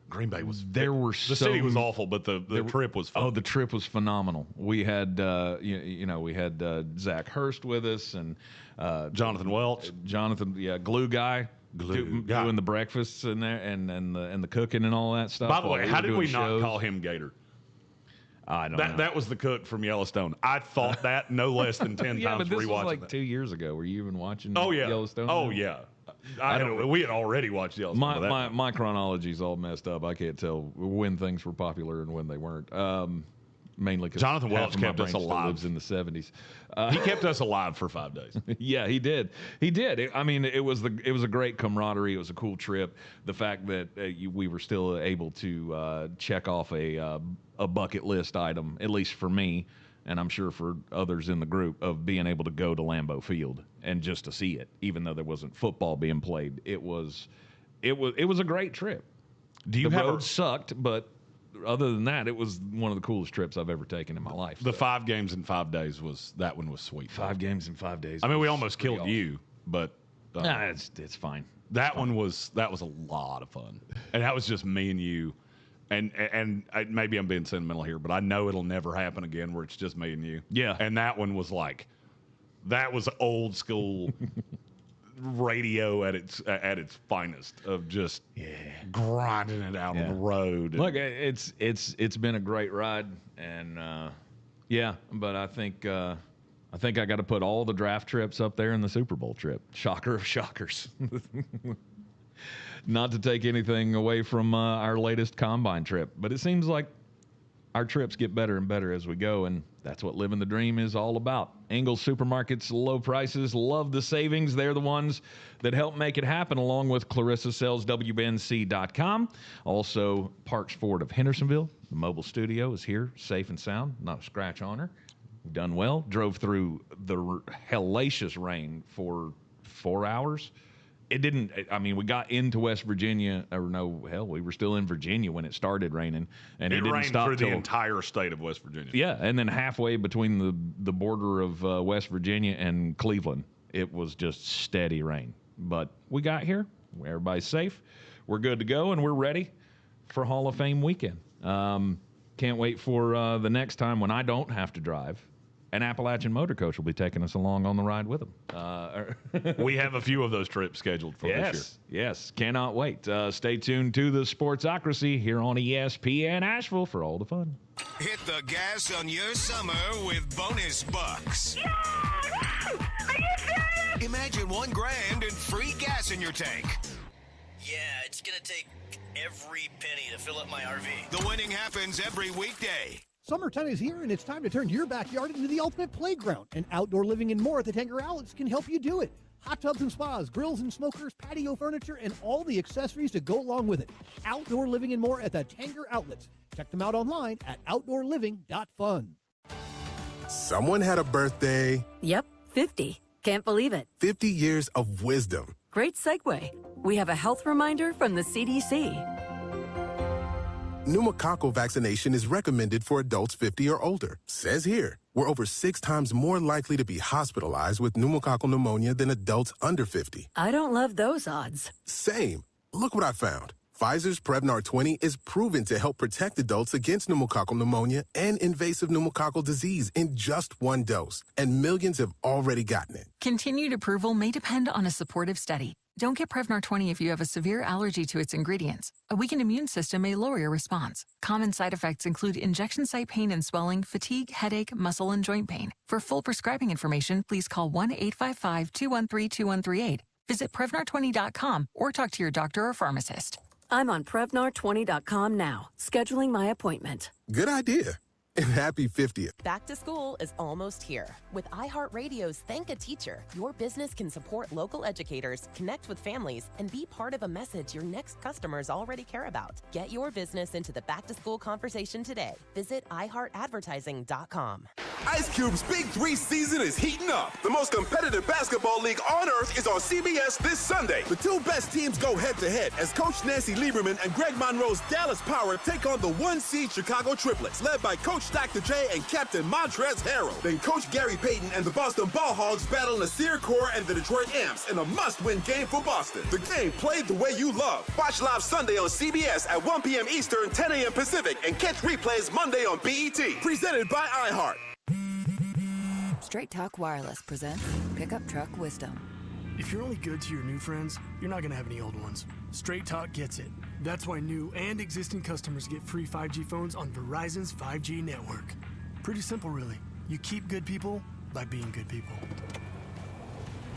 Speaker 2: Green Bay was.
Speaker 1: The
Speaker 2: city was awful, but the trip was fun.
Speaker 1: Oh, the trip was phenomenal. We had we had Zach Hurst with us and
Speaker 2: Jonathan Welch.
Speaker 1: Glue guy. Doing the breakfasts in there and the cooking and all that stuff.
Speaker 2: By the way, how did we not call him Gator?
Speaker 1: I don't know.
Speaker 2: That was the cook from Yellowstone. I thought that no less than 10
Speaker 1: yeah,
Speaker 2: times.
Speaker 1: But this
Speaker 2: rewatching
Speaker 1: was like
Speaker 2: that.
Speaker 1: 2 years ago. Were you even watching Yellowstone?
Speaker 2: Oh, yeah. We had already watched Yellowstone.
Speaker 1: My chronology's all messed up. I can't tell when things were popular and when they weren't. Mainly because
Speaker 2: Jonathan Welch kept us alive.
Speaker 1: Lives in the 70s.
Speaker 2: He kept us alive for 5 days.
Speaker 1: Yeah, he did. He did. It was a great camaraderie. It was a cool trip. The fact that we were still able to check off a bucket list item, at least for me, and I'm sure for others in the group, of being able to go to Lambeau Field and just to see it, even though there wasn't football being played. It was a great trip. The road sucked, but other than that, it was one of the coolest trips I've ever taken in my life.
Speaker 2: The 5 games in 5 days that one was sweet.
Speaker 1: 5 games in 5 days.
Speaker 2: I mean, we almost killed you, but
Speaker 1: it's fine.
Speaker 2: That was a lot of fun, and that was just me and you. And maybe I'm being sentimental here, but I know it'll never happen again where it's just me and you.
Speaker 1: Yeah.
Speaker 2: And that one was that was old school radio at its finest, of just grinding it out on the road.
Speaker 1: Look, it's been a great ride, and but I think I got to put all the draft trips up there in the Super Bowl trip. Shocker of shockers. Not to take anything away from our latest combine trip, but it seems like our trips get better and better as we go, and that's what living the dream is all about. Ingalls Supermarkets, low prices, love the savings. They're the ones that help make it happen, along with Clarissa sells WNC.com. Also, Parks Ford of Hendersonville. The mobile studio is here, safe and sound, not a scratch on her. We've done well. Drove through the hellacious rain for 4 hours it didn't. I mean, we got into West Virginia, or no, hell, we were still in Virginia when it started raining, and it didn't
Speaker 2: rained
Speaker 1: stop
Speaker 2: through the entire state of West Virginia.
Speaker 1: Yeah, and then halfway between the border of West Virginia and Cleveland, it was just steady rain. But we got here. Everybody's safe. We're good to go, and we're ready for Hall of Fame weekend. Can't wait for the next time when I don't have to drive. An Appalachian motor coach will be taking us along on the ride with him.
Speaker 2: We have a few of those trips scheduled for this year.
Speaker 1: Yes, cannot wait. Stay tuned to the Sportsocracy here on ESPN Asheville for all the fun.
Speaker 14: Hit the gas on your summer with bonus bucks. Imagine $1,000 and free gas in your tank.
Speaker 18: Yeah, it's gonna take every penny to fill up my RV.
Speaker 14: The winning happens every weekday.
Speaker 19: Summertime is here, and it's time to turn your backyard into the ultimate playground. And Outdoor Living and More at the Tanger Outlets can help you do it. Hot tubs and spas, grills and smokers, patio furniture, and all the accessories to go along with it. Outdoor Living and More at the Tanger Outlets. Check them out online at outdoorliving.fun.
Speaker 20: Someone had a birthday.
Speaker 21: Yep, 50. Can't believe it.
Speaker 20: 50 years of wisdom.
Speaker 21: Great segue. We have a health reminder from the CDC.
Speaker 20: Pneumococcal vaccination is recommended for adults 50 or older. Says here, we're over 6 times more likely to be hospitalized with pneumococcal pneumonia than adults under 50.
Speaker 21: I don't love those odds.
Speaker 20: Same. Look what I found. Pfizer's Prevnar 20 is proven to help protect adults against pneumococcal pneumonia and invasive pneumococcal disease in just 1 dose. And millions have already gotten it.
Speaker 22: Continued approval may depend on a supportive study. Don't get Prevnar 20 if you have a severe allergy to its ingredients. A weakened immune system may lower your response. Common side effects include injection site pain and swelling, fatigue, headache, muscle, and joint pain. For full prescribing information, please call 1-855-213-2138. Visit Prevnar20.com or talk to your doctor or pharmacist.
Speaker 21: I'm on Prevnar20.com now, scheduling my appointment.
Speaker 20: Good idea. And happy 50th.
Speaker 23: Back to school is almost here. With iHeartRadio's Thank a Teacher, your business can support local educators, connect with families, and be part of a message your next customers already care about. Get your business into the back to school conversation today. Visit iHeartAdvertising.com.
Speaker 24: Ice Cube's Big 3 season is heating up. The most competitive basketball league on earth is on CBS this Sunday. The 2 best teams go head-to-head as Coach Nancy Lieberman and Greg Monroe's Dallas Power take on the 1-seed Chicago Triplets, led by Coach Dr. J and Captain Montrezl Harrell. Then Coach Gary Payton and the Boston Ball Hogs battle Nasir Kaur and the Detroit Amps in a must-win game for Boston. The game played the way you love. Watch live Sunday on CBS at 1 p.m. Eastern, 10 a.m. Pacific, and catch replays Monday on BET. Presented by iHeart.
Speaker 25: Straight Talk Wireless presents Pickup Truck Wisdom.
Speaker 26: If you're only good to your new friends, you're not going to have any old ones. Straight Talk gets it. That's why new and existing customers get free 5G phones on Verizon's 5G network. Pretty simple, really. You keep good people by being good people.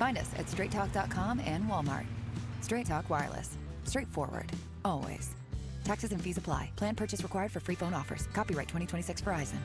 Speaker 25: Find us at straighttalk.com and Walmart. Straight Talk Wireless. Straightforward. Always. Taxes and fees apply. Plan purchase required for free phone offers. Copyright 2026 Verizon.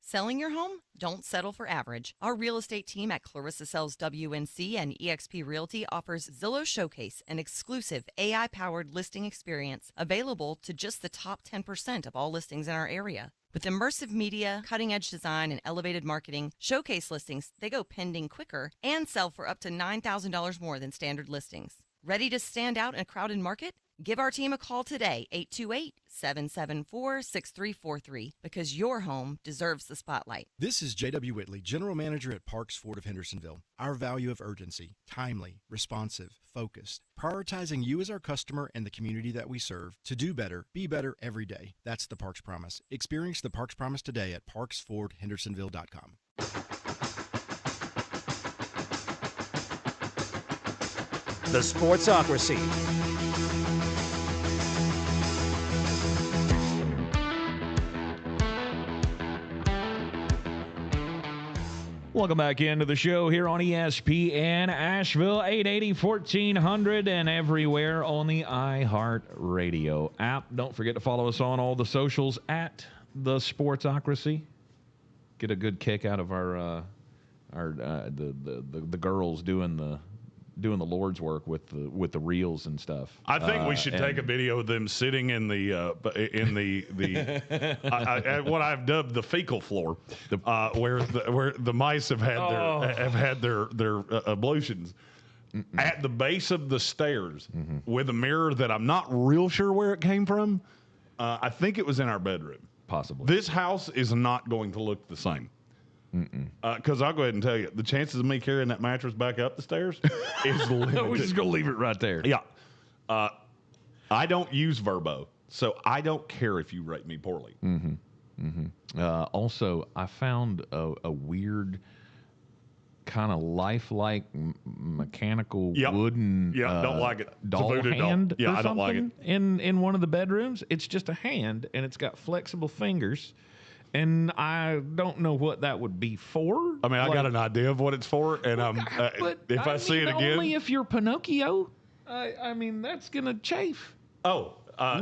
Speaker 16: Selling your home? Don't settle for average. Our real estate team at Clarissa Sells WNC and eXp Realty offers Zillow Showcase, an exclusive AI-powered listing experience available to just the top 10% of all listings in our area. With immersive media, cutting-edge design, and elevated marketing, Showcase listings, they go pending quicker and sell for up to $9,000 more than standard listings. Ready to stand out in a crowded market? Give our team a call today, 828-774-6343, because your home deserves the spotlight.
Speaker 15: This is J.W. Whitley, General Manager at Parks Ford of Hendersonville. Our value of urgency, timely, responsive, focused, prioritizing you as our customer and the community that we serve to do better, be better every day. That's the Parks Promise. Experience the Parks Promise today at parksfordhendersonville.com.
Speaker 4: The Sportsocracy.
Speaker 1: Welcome back into the show here on ESPN Asheville, 880-1400, and everywhere on the iHeart Radio app. Don't forget to follow us on all the socials at the Sportsocracy. Get a good kick out of the girls doing the Lord's work with the reels and stuff.
Speaker 2: I think we should take a video of them sitting in the what I've dubbed the fecal floor, where the mice have had their ablutions. at the base of the stairs with a mirror that I'm not real sure where it came from. I think it was in our bedroom.
Speaker 1: Possibly.
Speaker 2: This house is not going to look the same. Because I'll go ahead and tell you, the chances of me carrying that mattress back up the stairs is limited.
Speaker 1: We're just going to leave it right there.
Speaker 2: Yeah. I don't use Verbo, so I don't care if you rate me poorly.
Speaker 1: Also, I found a weird kind of lifelike mechanical wooden
Speaker 2: don't like it.
Speaker 1: doll
Speaker 2: It's a voodoo
Speaker 1: hand
Speaker 2: doll. Yeah,
Speaker 1: or
Speaker 2: I don't like
Speaker 1: something in one of the bedrooms. It's just a hand, and it's got flexible fingers. And I don't know what that would be for.
Speaker 2: I mean, I got an idea of what it's for, and if I see it again,
Speaker 1: only if you're Pinocchio. I mean, that's gonna chafe.
Speaker 2: Oh, I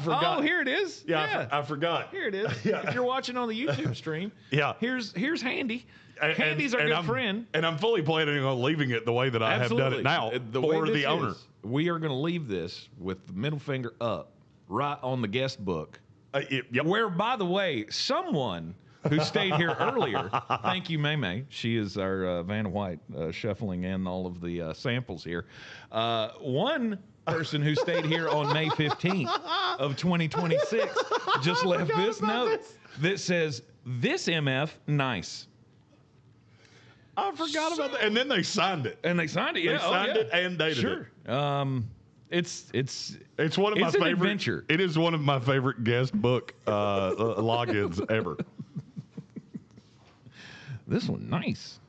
Speaker 2: forgot.
Speaker 1: Oh, here it is.
Speaker 2: Yeah. I forgot.
Speaker 1: Here it is. If you're watching on the YouTube stream, here's Handy. Handy's our good friend,
Speaker 2: and I'm fully planning on leaving it the way that I have done it now for the owner.
Speaker 1: We are going to leave this with the middle finger up, right on the guest book. Where, by the way, someone who stayed here earlier, thank you, May. She is our Vanna White shuffling in all of the samples here. One person who stayed here on May 15th of 2026 just left this note that says, "This MF, nice."
Speaker 2: I forgot about that. And then they signed it.
Speaker 1: And they signed it, yeah.
Speaker 2: They signed it and dated
Speaker 1: it.
Speaker 2: It's one of my favorite
Speaker 1: adventure.
Speaker 2: It is one of my favorite guest book logins ever.
Speaker 1: This one, nice.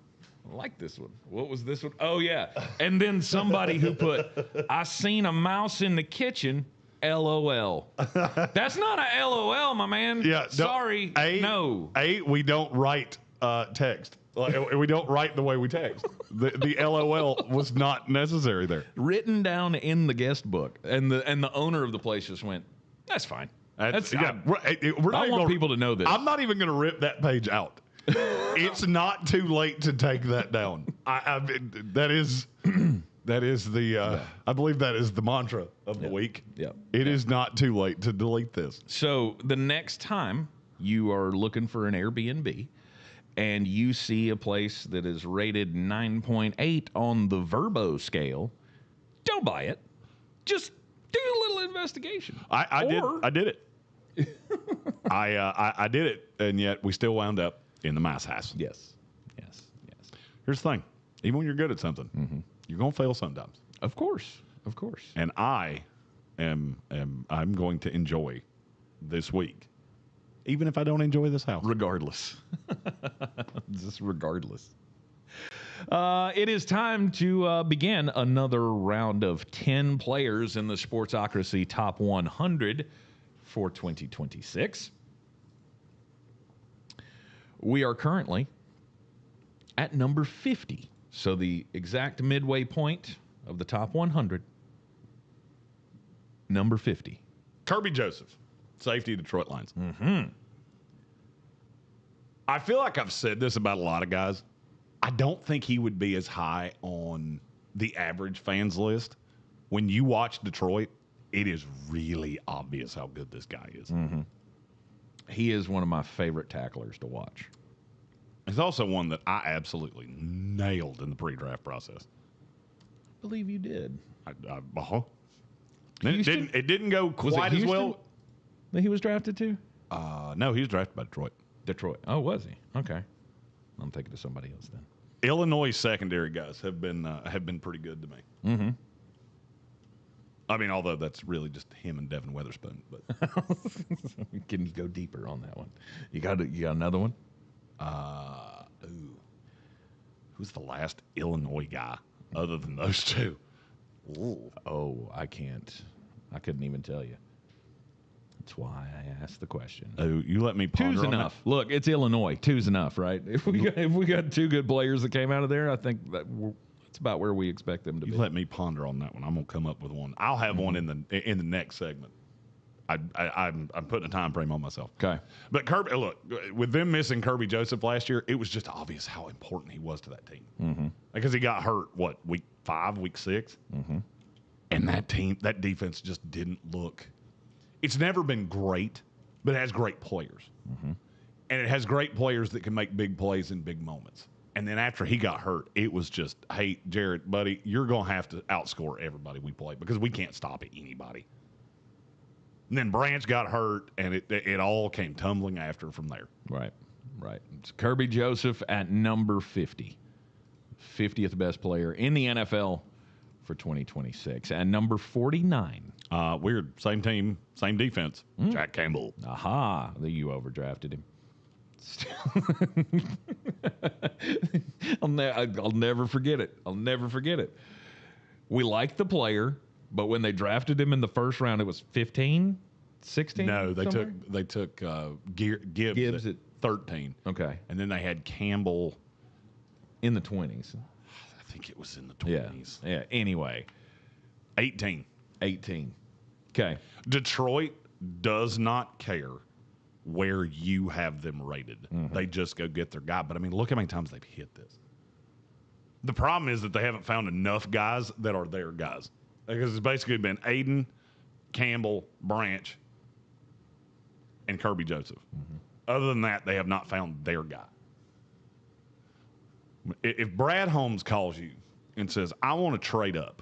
Speaker 1: I like this one. What was this one? Oh, yeah. And then somebody who put, "I seen a mouse in the kitchen, LOL." That's not a LOL, my man.
Speaker 2: Yeah.
Speaker 1: Sorry. No.
Speaker 2: We don't write text. We don't write the way we text. The LOL was not necessary there.
Speaker 1: Written down in the guest book, and the owner of the place just went, "That's fine." I want people to know this.
Speaker 2: I'm not even going to rip that page out. It's not too late to take that down. That is the I believe that is the mantra of the week.
Speaker 1: Yeah.
Speaker 2: It is not too late to delete this.
Speaker 1: So the next time you are looking for an Airbnb and you see a place that is rated 9.8 on the Verbo scale, don't buy it. Just do a little investigation.
Speaker 2: I did it. I did it, and yet we still wound up in the mouse house.
Speaker 1: Yes.
Speaker 2: Here's the thing: even when you're good at something, you're gonna fail sometimes.
Speaker 1: Of course.
Speaker 2: And I'm going to enjoy this week, even if I don't enjoy this house.
Speaker 1: Regardless. Just regardless. It is time to begin another round of 10 players in the Sportsocracy Top 100 for 2026. We are currently at number 50. So the exact midway point of the top 100, number 50.
Speaker 2: Kirby Joseph, safety, Detroit Lions. I feel like I've said this about a lot of guys. I don't think he would be as high on the average fans list. When you watch Detroit, it is really obvious how good this guy is.
Speaker 1: He is one of my favorite tacklers to watch.
Speaker 2: He's also one that I absolutely nailed in the pre-draft process.
Speaker 1: I believe you did.
Speaker 2: It didn't go quite as well.
Speaker 1: That he was drafted to?
Speaker 2: No, he was drafted by
Speaker 1: Detroit. Oh, was he? Okay. I'm thinking of somebody else then.
Speaker 2: Illinois secondary guys have been pretty good to me. I mean, although that's really just him and Devin Witherspoon. But
Speaker 1: can you go deeper on that one? You got another one?
Speaker 2: Who's the last Illinois guy other than those two?
Speaker 1: Ooh. Oh, I can't. I couldn't even tell you. That's why I asked the question.
Speaker 2: Oh, you let me ponder.
Speaker 1: Two's enough. Look, it's Illinois. Two's enough, right? If we got two good players that came out of there, I think that's about where we expect them to be.
Speaker 2: You let me ponder on that one. I'm gonna come up with one. I'll have one in the next segment. I'm putting a time frame on myself.
Speaker 1: Okay.
Speaker 2: But Kirby, look, with them missing Kirby Joseph last year, it was just obvious how important he was to that team. Because he got hurt, week 5, week 6? And that defense just didn't look. It's never been great, but it has great players. And it has great players that can make big plays in big moments. And then after he got hurt, it was just, hey, Jared, buddy, you're going to have to outscore everybody we play because we can't stop anybody. And then Branch got hurt, and it all came tumbling after from there.
Speaker 1: Right. It's Kirby Joseph at number 50. 50th best player in the NFL for 2026. And number 49.
Speaker 2: Weird. Same team, same defense. Jack Campbell.
Speaker 1: Aha. You overdrafted him. I'll never forget it. I'll never forget it. We liked the player, but when they drafted him in the first round, it was 15, 16?
Speaker 2: No, they took Gibbs at 13.
Speaker 1: Okay.
Speaker 2: And then they had Campbell
Speaker 1: in the 20s.
Speaker 2: I think it was in the 20s.
Speaker 1: Yeah. Anyway.
Speaker 2: 18.
Speaker 1: Okay.
Speaker 2: Detroit does not care where you have them rated. They just go get their guy. But, I mean, look how many times they've hit this. The problem is that they haven't found enough guys that are their guys. Because it's basically been Aiden, Campbell, Branch, and Kirby Joseph. Other than that, they have not found their guy. If Brad Holmes calls you and says, I want to trade up,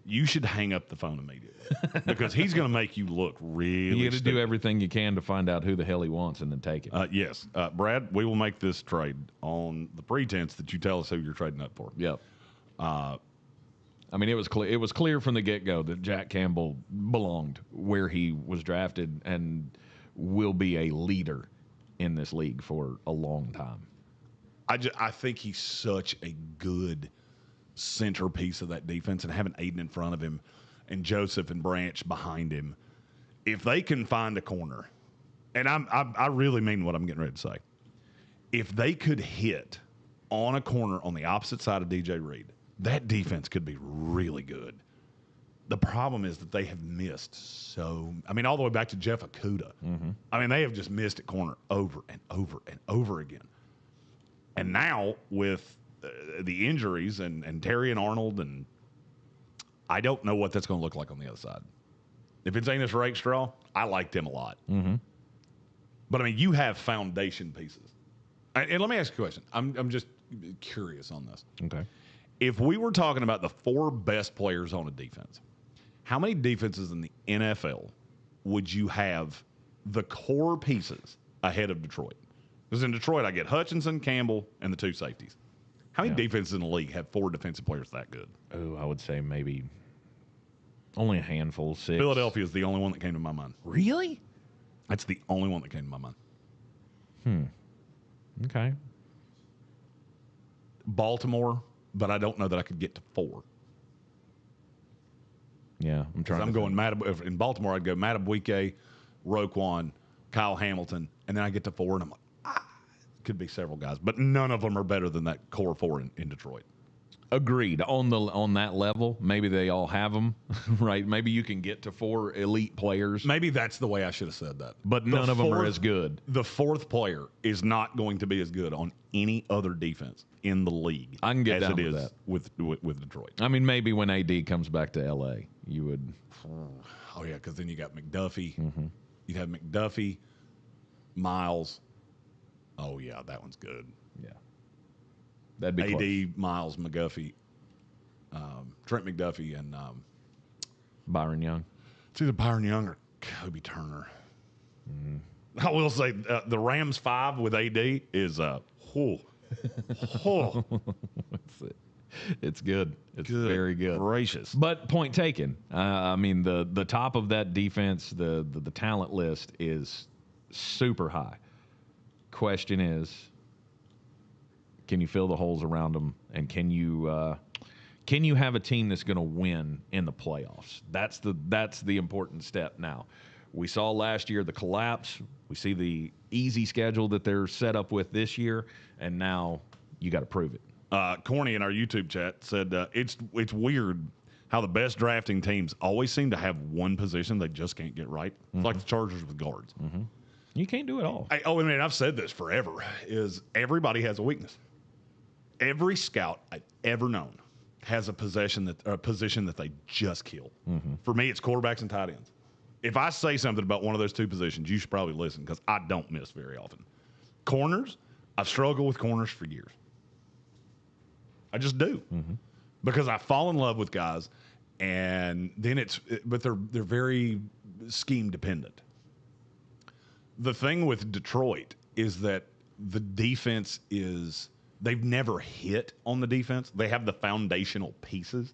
Speaker 2: you should hang up the phone immediately because he's going to make you look really
Speaker 1: You got to do everything you can to find out who the hell he wants and then take it.
Speaker 2: Yes. Brad, we will make this trade on the pretense that you tell us who you're trading up for.
Speaker 1: Yep. I mean, it was clear. It was clear from the get-go that Jack Campbell belonged where he was drafted and will be a leader in this league for a long time.
Speaker 2: I think he's such a good centerpiece of that defense, and having Aiden in front of him and Joseph and Branch behind him, if they can find a corner, and I really mean what I'm getting ready to say, if they could hit on a corner on the opposite side of DJ Reed, that defense could be really good. The problem is that they have missed all the way back to Jeff Okuda. I mean, they have just missed at corner over and over and over again. And now with the injuries and Terry and Arnold, and I don't know what that's going to look like on the other side. If it's Enos Rakestraw, I liked him a lot. But, I mean, you have foundation pieces. And let me ask you a question. I'm just curious on this.
Speaker 1: Okay.
Speaker 2: If we were talking about the 4 best players on a defense, how many defenses in the NFL would you have the core pieces ahead of Detroit? Because in Detroit, I get Hutchinson, Campbell, and the 2 safeties. How many defenses in the league have 4 defensive players that good?
Speaker 1: Oh, I would say maybe only a handful, 6.
Speaker 2: Philadelphia is the only one that came to my mind.
Speaker 1: Really?
Speaker 2: That's the only one that came to my mind.
Speaker 1: Okay.
Speaker 2: Baltimore, but I don't know that I could get to 4.
Speaker 1: Yeah, I'm trying.
Speaker 2: I'm going in Baltimore. I'd go Matabwike, Roquan, Kyle Hamilton, and then I get to 4, and I'm like, could be several guys, but none of them are better than that core 4 in Detroit.
Speaker 1: Agreed. On that level, maybe they all have them, right? Maybe you can get to 4 elite players.
Speaker 2: Maybe that's the way I should have said that.
Speaker 1: But none of them are as good.
Speaker 2: The 4th player is not going to be as good on any other defense in the league.
Speaker 1: I can get
Speaker 2: as
Speaker 1: down
Speaker 2: it
Speaker 1: with
Speaker 2: is
Speaker 1: that
Speaker 2: with Detroit.
Speaker 1: I mean, maybe when AD comes back to LA, you would.
Speaker 2: Oh yeah, because then you got McDuffie. You'd have McDuffie, Miles. Oh yeah, that one's good.
Speaker 1: Yeah, that'd be
Speaker 2: AD,
Speaker 1: close.
Speaker 2: Miles, McGuffey, Trent McDuffie, and
Speaker 1: Byron Young.
Speaker 2: It's either Byron Young or Kobe Turner. I will say the Rams 5 with AD is
Speaker 1: It's good. It's very good.
Speaker 2: Gracious.
Speaker 1: But point taken. I mean, the top of that defense, the talent list is super high. Question is, can you fill the holes around them, and can you have a team that's going to win in the playoffs? That's the important step now. We saw last year the collapse. We see the easy schedule that they're set up with this year, and now you got to prove it.
Speaker 2: Corny in our YouTube chat said it's weird how the best drafting teams always seem to have one position they just can't get right. It's like the Chargers with guards.
Speaker 1: You can't do it all.
Speaker 2: I've said this forever, is everybody has a weakness. Every scout I've ever known has a position that they just kill. For me, it's quarterbacks and tight ends. If I say something about one of those 2 positions, you should probably listen because I don't miss very often. Corners, I've struggled with corners for years. I just do. Because I fall in love with guys, and then but they're very scheme dependent. The thing with Detroit is that the defense they've never hit on the defense. They have the foundational pieces,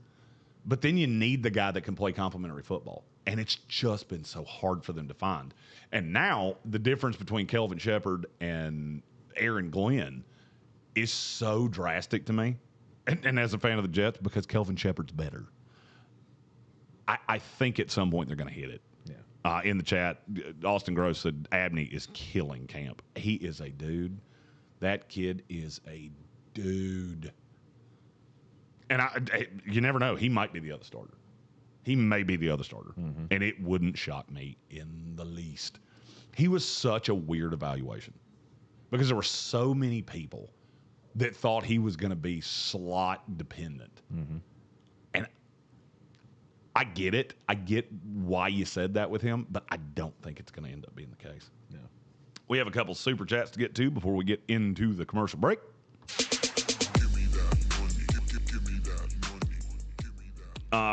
Speaker 2: but then you need the guy that can play complementary football. And it's just been so hard for them to find. And now the difference between Kelvin Shepherd and Aaron Glenn is so drastic to me. And as a fan of the Jets, because Kelvin Shepherd's better. I think at some point they're going to hit it. Yeah. In the chat, Austin Gross said Abney is killing camp. He is a dude. That kid is a dude. And you never know. He might be the other starter. He may be the other starter. And it wouldn't shock me in the least. He was such a weird evaluation because there were so many people that thought he was going to be slot dependent. And I get it. I get why you said that with him, but I don't think it's going to end up being the case. Yeah. We have a couple super chats to get to before we get into the commercial break.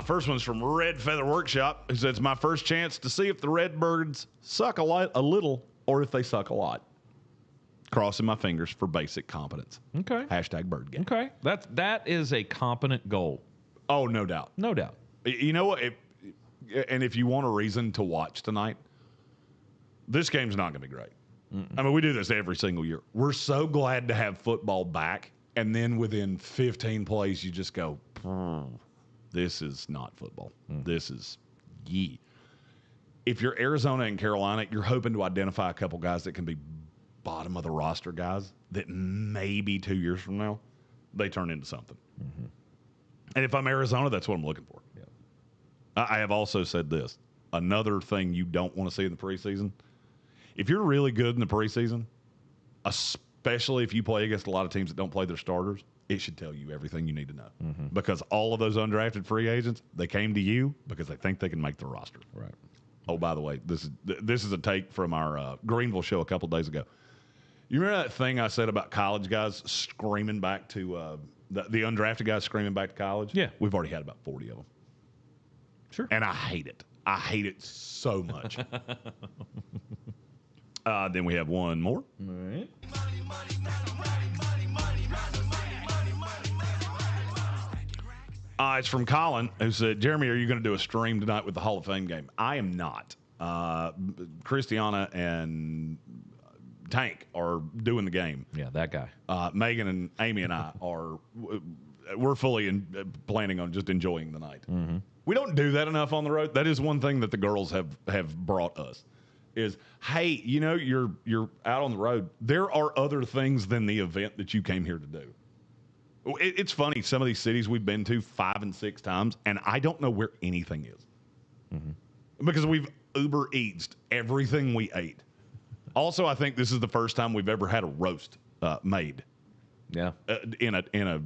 Speaker 2: First one's from Red Feather Workshop, who says, it's my first chance to see if the Redbirds suck a little or if they suck a lot. Crossing my fingers for basic competence.
Speaker 1: Okay.
Speaker 2: Hashtag bird game.
Speaker 1: Okay. That is a competent goal.
Speaker 2: Oh, no doubt.
Speaker 1: No doubt.
Speaker 2: You know what? If you want a reason to watch tonight, this game's not going to be great. I mean, we do this every single year. We're so glad to have football back, and then within 15 plays, you just go, this is not football. This is yee. If you're Arizona and Carolina, you're hoping to identify a couple guys that can be bottom of the roster guys that maybe 2 years from now they turn into something. And if I'm Arizona, that's what I'm looking for. I have also said this. Another thing you don't want to see in the preseason, if you're really good in the preseason, especially if you play against a lot of teams that don't play their starters, it should tell you everything you need to know. Because all of those undrafted free agents, they came to you because they think they can make the roster.
Speaker 1: Right.
Speaker 2: Oh, by the way, this is a take from our Greenville show a couple days ago. You remember that thing I said about college guys screaming back to the undrafted guys screaming back to college?
Speaker 1: Yeah.
Speaker 2: We've already had about 40 of them.
Speaker 1: Sure.
Speaker 2: And I hate it. I hate it so much. Then we have one more.
Speaker 1: All right.
Speaker 2: It's from Colin, who said, Jeremy, are you going to do a stream tonight with the Hall of Fame game? I am not. Christiana and Tank are doing the game.
Speaker 1: Yeah, that guy.
Speaker 2: Megan and Amy and I we're fully planning on just enjoying the night. We don't do that enough on the road. That is one thing that the girls have brought us is, hey, you're out on the road. There are other things than the event that you came here to do. It's funny. Some of these cities we've been to 5 and 6 times, and I don't know where anything is because we've Uber Eats'd everything we ate. Also, I think this is the first time we've ever had a roast made.
Speaker 1: Yeah,
Speaker 2: in a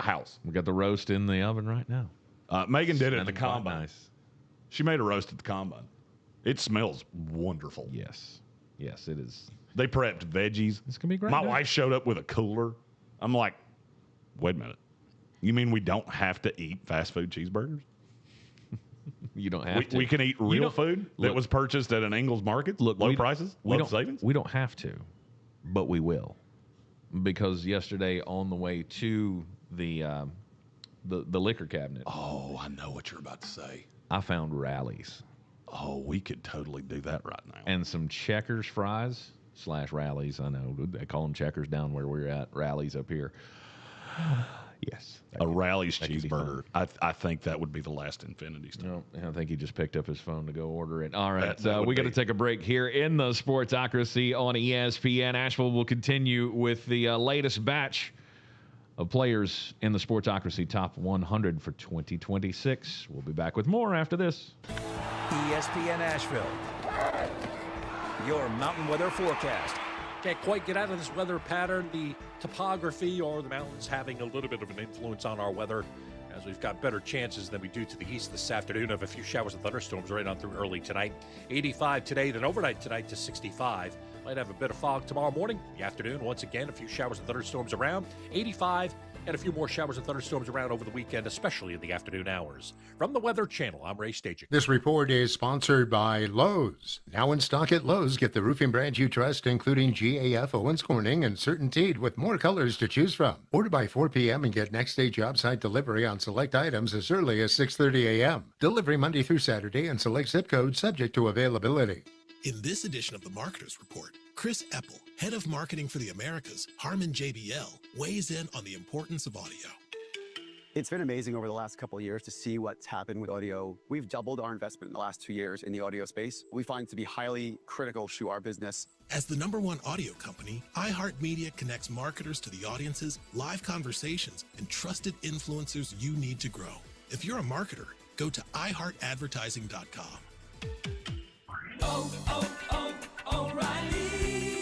Speaker 2: house.
Speaker 1: We got the roast in the oven right now.
Speaker 2: Megan did it at the combine.
Speaker 1: Nice.
Speaker 2: She made a roast at the combine. It smells wonderful.
Speaker 1: Yes, it is.
Speaker 2: They prepped veggies.
Speaker 1: It's gonna be great.
Speaker 2: My wife showed up with a cooler. I'm like, wait a minute. You mean we don't have to eat fast food cheeseburgers?
Speaker 1: You don't have to.
Speaker 2: We can eat real food that was purchased at an Ingles Market, low prices, low savings?
Speaker 1: We don't have to, but we will. Because yesterday on the way to the liquor cabinet.
Speaker 2: Oh, I know what you're about to say.
Speaker 1: I found Rallies.
Speaker 2: Oh, we could totally do that right now.
Speaker 1: And some Checkers fries / Rallies. I know they call them Checkers down where we're at. Rallies up here. Yes.
Speaker 2: A Rallies cheeseburger. I think that would be the last Infinity Stone.
Speaker 1: No, I think he just picked up his phone to go order it. All right. We got to take a break here in the Sportsocracy on ESPN. Asheville will continue with the latest batch of players in the Sportsocracy Top 100 for 2026. We'll be back with more after this.
Speaker 4: ESPN Asheville, your mountain weather forecast.
Speaker 3: Can't quite get out of this weather pattern. The topography or the mountains having a little bit of an influence on our weather, as we've got better chances than we do to the east this afternoon of a few showers and thunderstorms right on through early tonight. 85 today, then overnight tonight to 65. Might have a bit of fog tomorrow morning. The afternoon, once again, a few showers and thunderstorms around. 85 and a few more showers and thunderstorms around over the weekend, especially in the afternoon hours. From the Weather Channel, I'm Ray Staging.
Speaker 5: This report is sponsored by Lowe's. Now in stock at Lowe's, get the roofing brand you trust, including GAF, Owens Corning, and CertainTeed, with more colors to choose from. Order by 4 p.m. and get next-day job site delivery on select items as early as 6:30 a.m. Delivery Monday through Saturday and select zip codes subject to availability.
Speaker 6: In this edition of the Marketers Report, Chris Eppel, head of marketing for the Americas, Harman JBL, weighs in on the importance of audio.
Speaker 7: It's been amazing over the last couple of years to see what's happened with audio. We've doubled our investment in the last 2 years in the audio space. We find it to be highly critical to our business.
Speaker 6: As the #1 audio company, iHeartMedia connects marketers to the audiences, live conversations, and trusted influencers you need to grow. If you're a marketer, go to iHeartAdvertising.com.
Speaker 8: O'Reilly.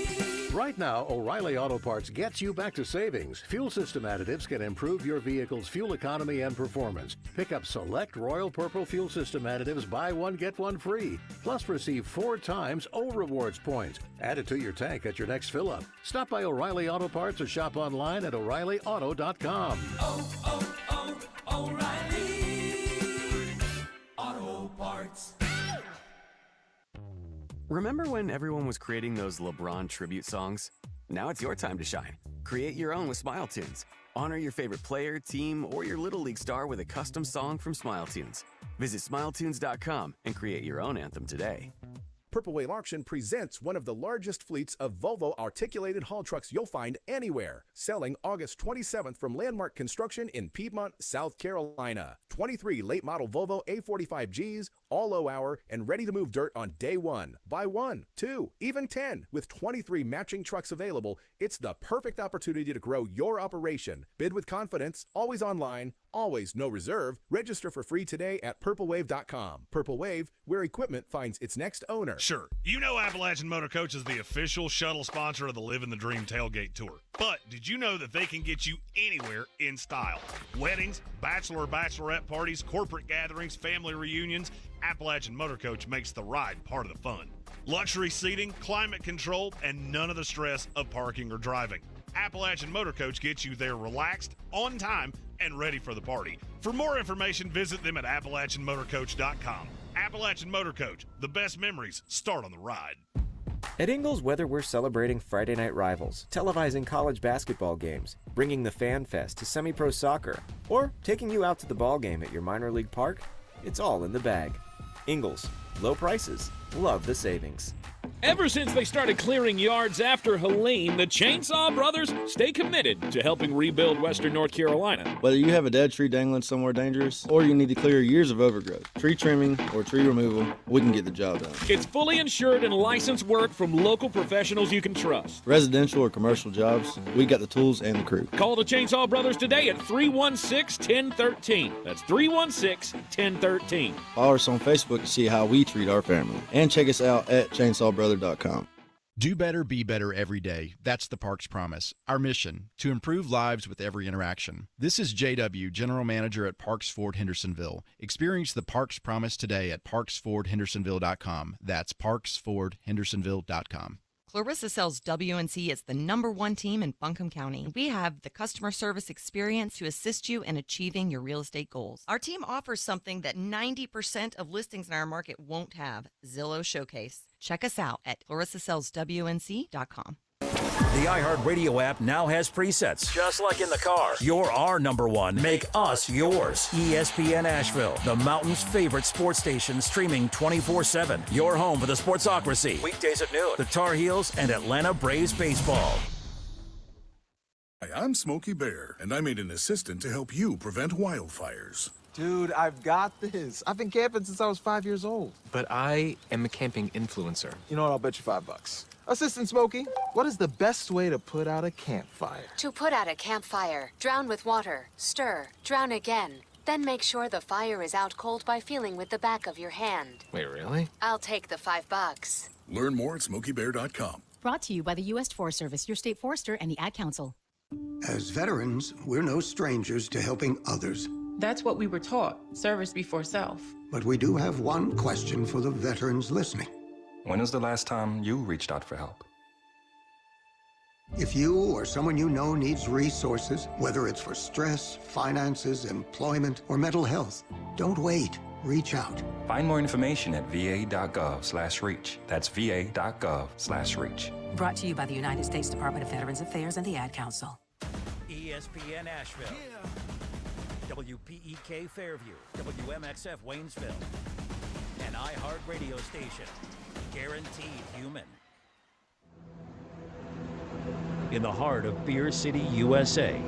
Speaker 8: Right now, O'Reilly Auto Parts gets you back to savings. Fuel system additives can improve your vehicle's fuel economy and performance. Pick up select Royal Purple fuel system additives, buy one, get one free. Plus receive 4 times O Rewards points. Add it to your tank at your next fill-up. Stop by O'Reilly Auto Parts or shop online at O'ReillyAuto.com.
Speaker 4: O'Reilly Auto Parts.
Speaker 9: Remember when everyone was creating those LeBron tribute songs? Now it's your time to shine. Create your own with Smile Tunes. Honor your favorite player, team, or your Little League star with a custom song from Smile Tunes. Visit SmileTunes.com and create your own anthem today.
Speaker 10: Purple Wave Auction presents one of the largest fleets of Volvo articulated haul trucks you'll find anywhere. Selling August 27th from Landmark Construction in Piedmont, South Carolina. 23 late model Volvo A45Gs, all low hour and ready to move dirt on day one. Buy 1, 2, even 10 with 23 matching trucks available. It's the perfect opportunity to grow your operation. Bid with confidence, always online, always no reserve. Register for free today at purplewave.com. Purple Wave, where equipment finds its next owner.
Speaker 2: Sure, you know Appalachian Motor Coach is the official shuttle sponsor of the Living the Dream Tailgate Tour. But did you know that they can get you anywhere in style? Weddings, bachelorette parties, corporate gatherings, family reunions, Appalachian Motor Coach makes the ride part of the fun. Luxury seating, climate control, and none of the stress of parking or driving. Appalachian Motor Coach gets you there relaxed, on time, and ready for the party. For more information, visit them at AppalachianMotorCoach.com. Appalachian Motor Coach, the best memories start on the ride.
Speaker 17: At Ingles, whether we're celebrating Friday night rivals, televising college basketball games, bringing the Fan Fest to semi-pro soccer, or taking you out to the ball game at your minor league park, it's all in the bag. Ingles, low prices, love the savings.
Speaker 27: Ever since they started clearing yards after Helene, the Chainsaw Brothers stay committed to helping rebuild Western North Carolina.
Speaker 28: Whether you have a dead tree dangling somewhere dangerous, or you need to clear years of overgrowth, tree trimming, or tree removal, we can get the job done.
Speaker 27: It's fully insured and licensed work from local professionals you can trust.
Speaker 28: Residential or commercial jobs, we got the tools and the crew.
Speaker 27: Call the Chainsaw Brothers today at 316-1013. That's 316-1013.
Speaker 28: Follow us on Facebook to see how we treat our family. And check us out at chainsawbrother.com.
Speaker 15: Do better, be better every day. That's the Parks Promise. Our mission, to improve lives with every interaction. This is JW, General Manager at Parks Ford Hendersonville. Experience the Parks Promise today at parksfordhendersonville.com. That's parksfordhendersonville.com.
Speaker 16: Clarissa sells WNC as the #1 team in Buncombe County. We have the customer service experience to assist you in achieving your real estate goals. Our team offers something that 90% of listings in our market won't have: Zillow Showcase. Check us out at clarissasellswnc.com.
Speaker 4: The iHeartRadio app now has presets. Just like in the car. You're our #1. Make us yours. ESPN Asheville, the mountain's favorite sports station, streaming 24/7. Your home for the Sportsocracy. Weekdays at noon. The Tar Heels and Atlanta Braves baseball.
Speaker 29: Hi, I'm Smokey Bear, and I made an assistant to help you prevent wildfires.
Speaker 30: Dude, I've got this. I've been camping since I was 5 years old.
Speaker 31: But I am a camping influencer.
Speaker 30: You know what? I'll bet you $5. Assistant Smokey, what is the best way to put out a campfire?
Speaker 32: To put out a campfire, drown with water, stir, drown again. Then make sure the fire is out cold by feeling with the back of your hand.
Speaker 31: Wait, really?
Speaker 32: I'll take the $5.
Speaker 29: Learn more at SmokeyBear.com.
Speaker 33: Brought to you by the U.S. Forest Service, your state forester, and the Ad Council.
Speaker 34: As veterans, we're no strangers to helping others.
Speaker 35: That's what we were taught, service before self.
Speaker 34: But we do have one question for the veterans listening.
Speaker 36: When was the last time you reached out for help?
Speaker 34: If you or someone you know needs resources, whether it's for stress, finances, employment, or mental health, don't wait. Reach out.
Speaker 1: Find more information at va.gov/reach. That's va.gov/reach.
Speaker 33: Brought to you by the United States Department of Veterans Affairs and the Ad Council.
Speaker 4: ESPN Asheville. WPEK Fairview. WMXF Waynesville. An iHeart radio station. Guaranteed human. In the heart of Beer City, USA.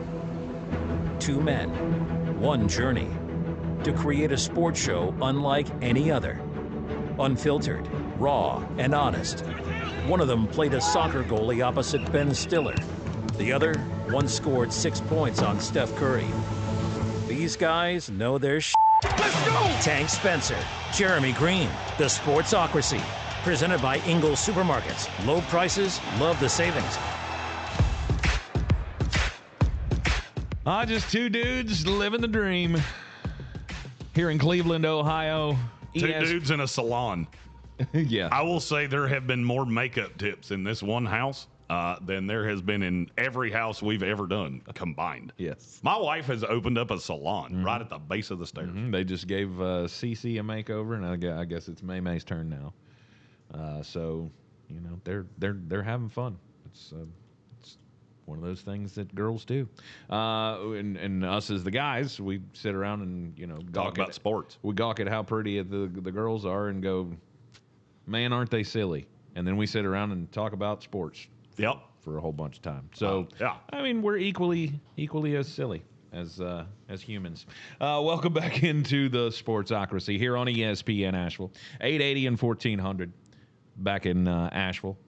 Speaker 4: Two men, one journey. To create a sports show unlike any other. Unfiltered, raw, and honest. One of them played a soccer goalie opposite Ben Stiller. The other once scored 6 points on Steph Curry. These guys know their shit. Let's go! Tank Spencer, Jeremy Greene, the Sportsocracy. Presented by Ingles Supermarkets. Low prices, love the savings.
Speaker 3: Just two dudes living the dream. Here in Cleveland, Ohio.
Speaker 2: Two dudes in a salon.
Speaker 3: Yeah.
Speaker 2: I will say there have been more makeup tips in this one house than there has been in every house we've ever done combined.
Speaker 3: Yes.
Speaker 2: My wife has opened up a salon right at the base of the stairs.
Speaker 3: They just gave Cece a makeover, and I guess it's May's turn now. So, you know, they're having fun. It's one of those things that girls do. And us as the guys, we sit around and, you know,
Speaker 2: talk about sports.
Speaker 3: We gawk at how pretty the girls are and go, man, aren't they silly? And then we sit around and talk about sports.
Speaker 2: Yep.
Speaker 3: For a whole bunch of time. So,
Speaker 2: yeah.
Speaker 3: I mean, we're equally as silly as humans. Welcome back into the Sportsocracy here on ESPN Asheville. 880 and 1400 back in Asheville.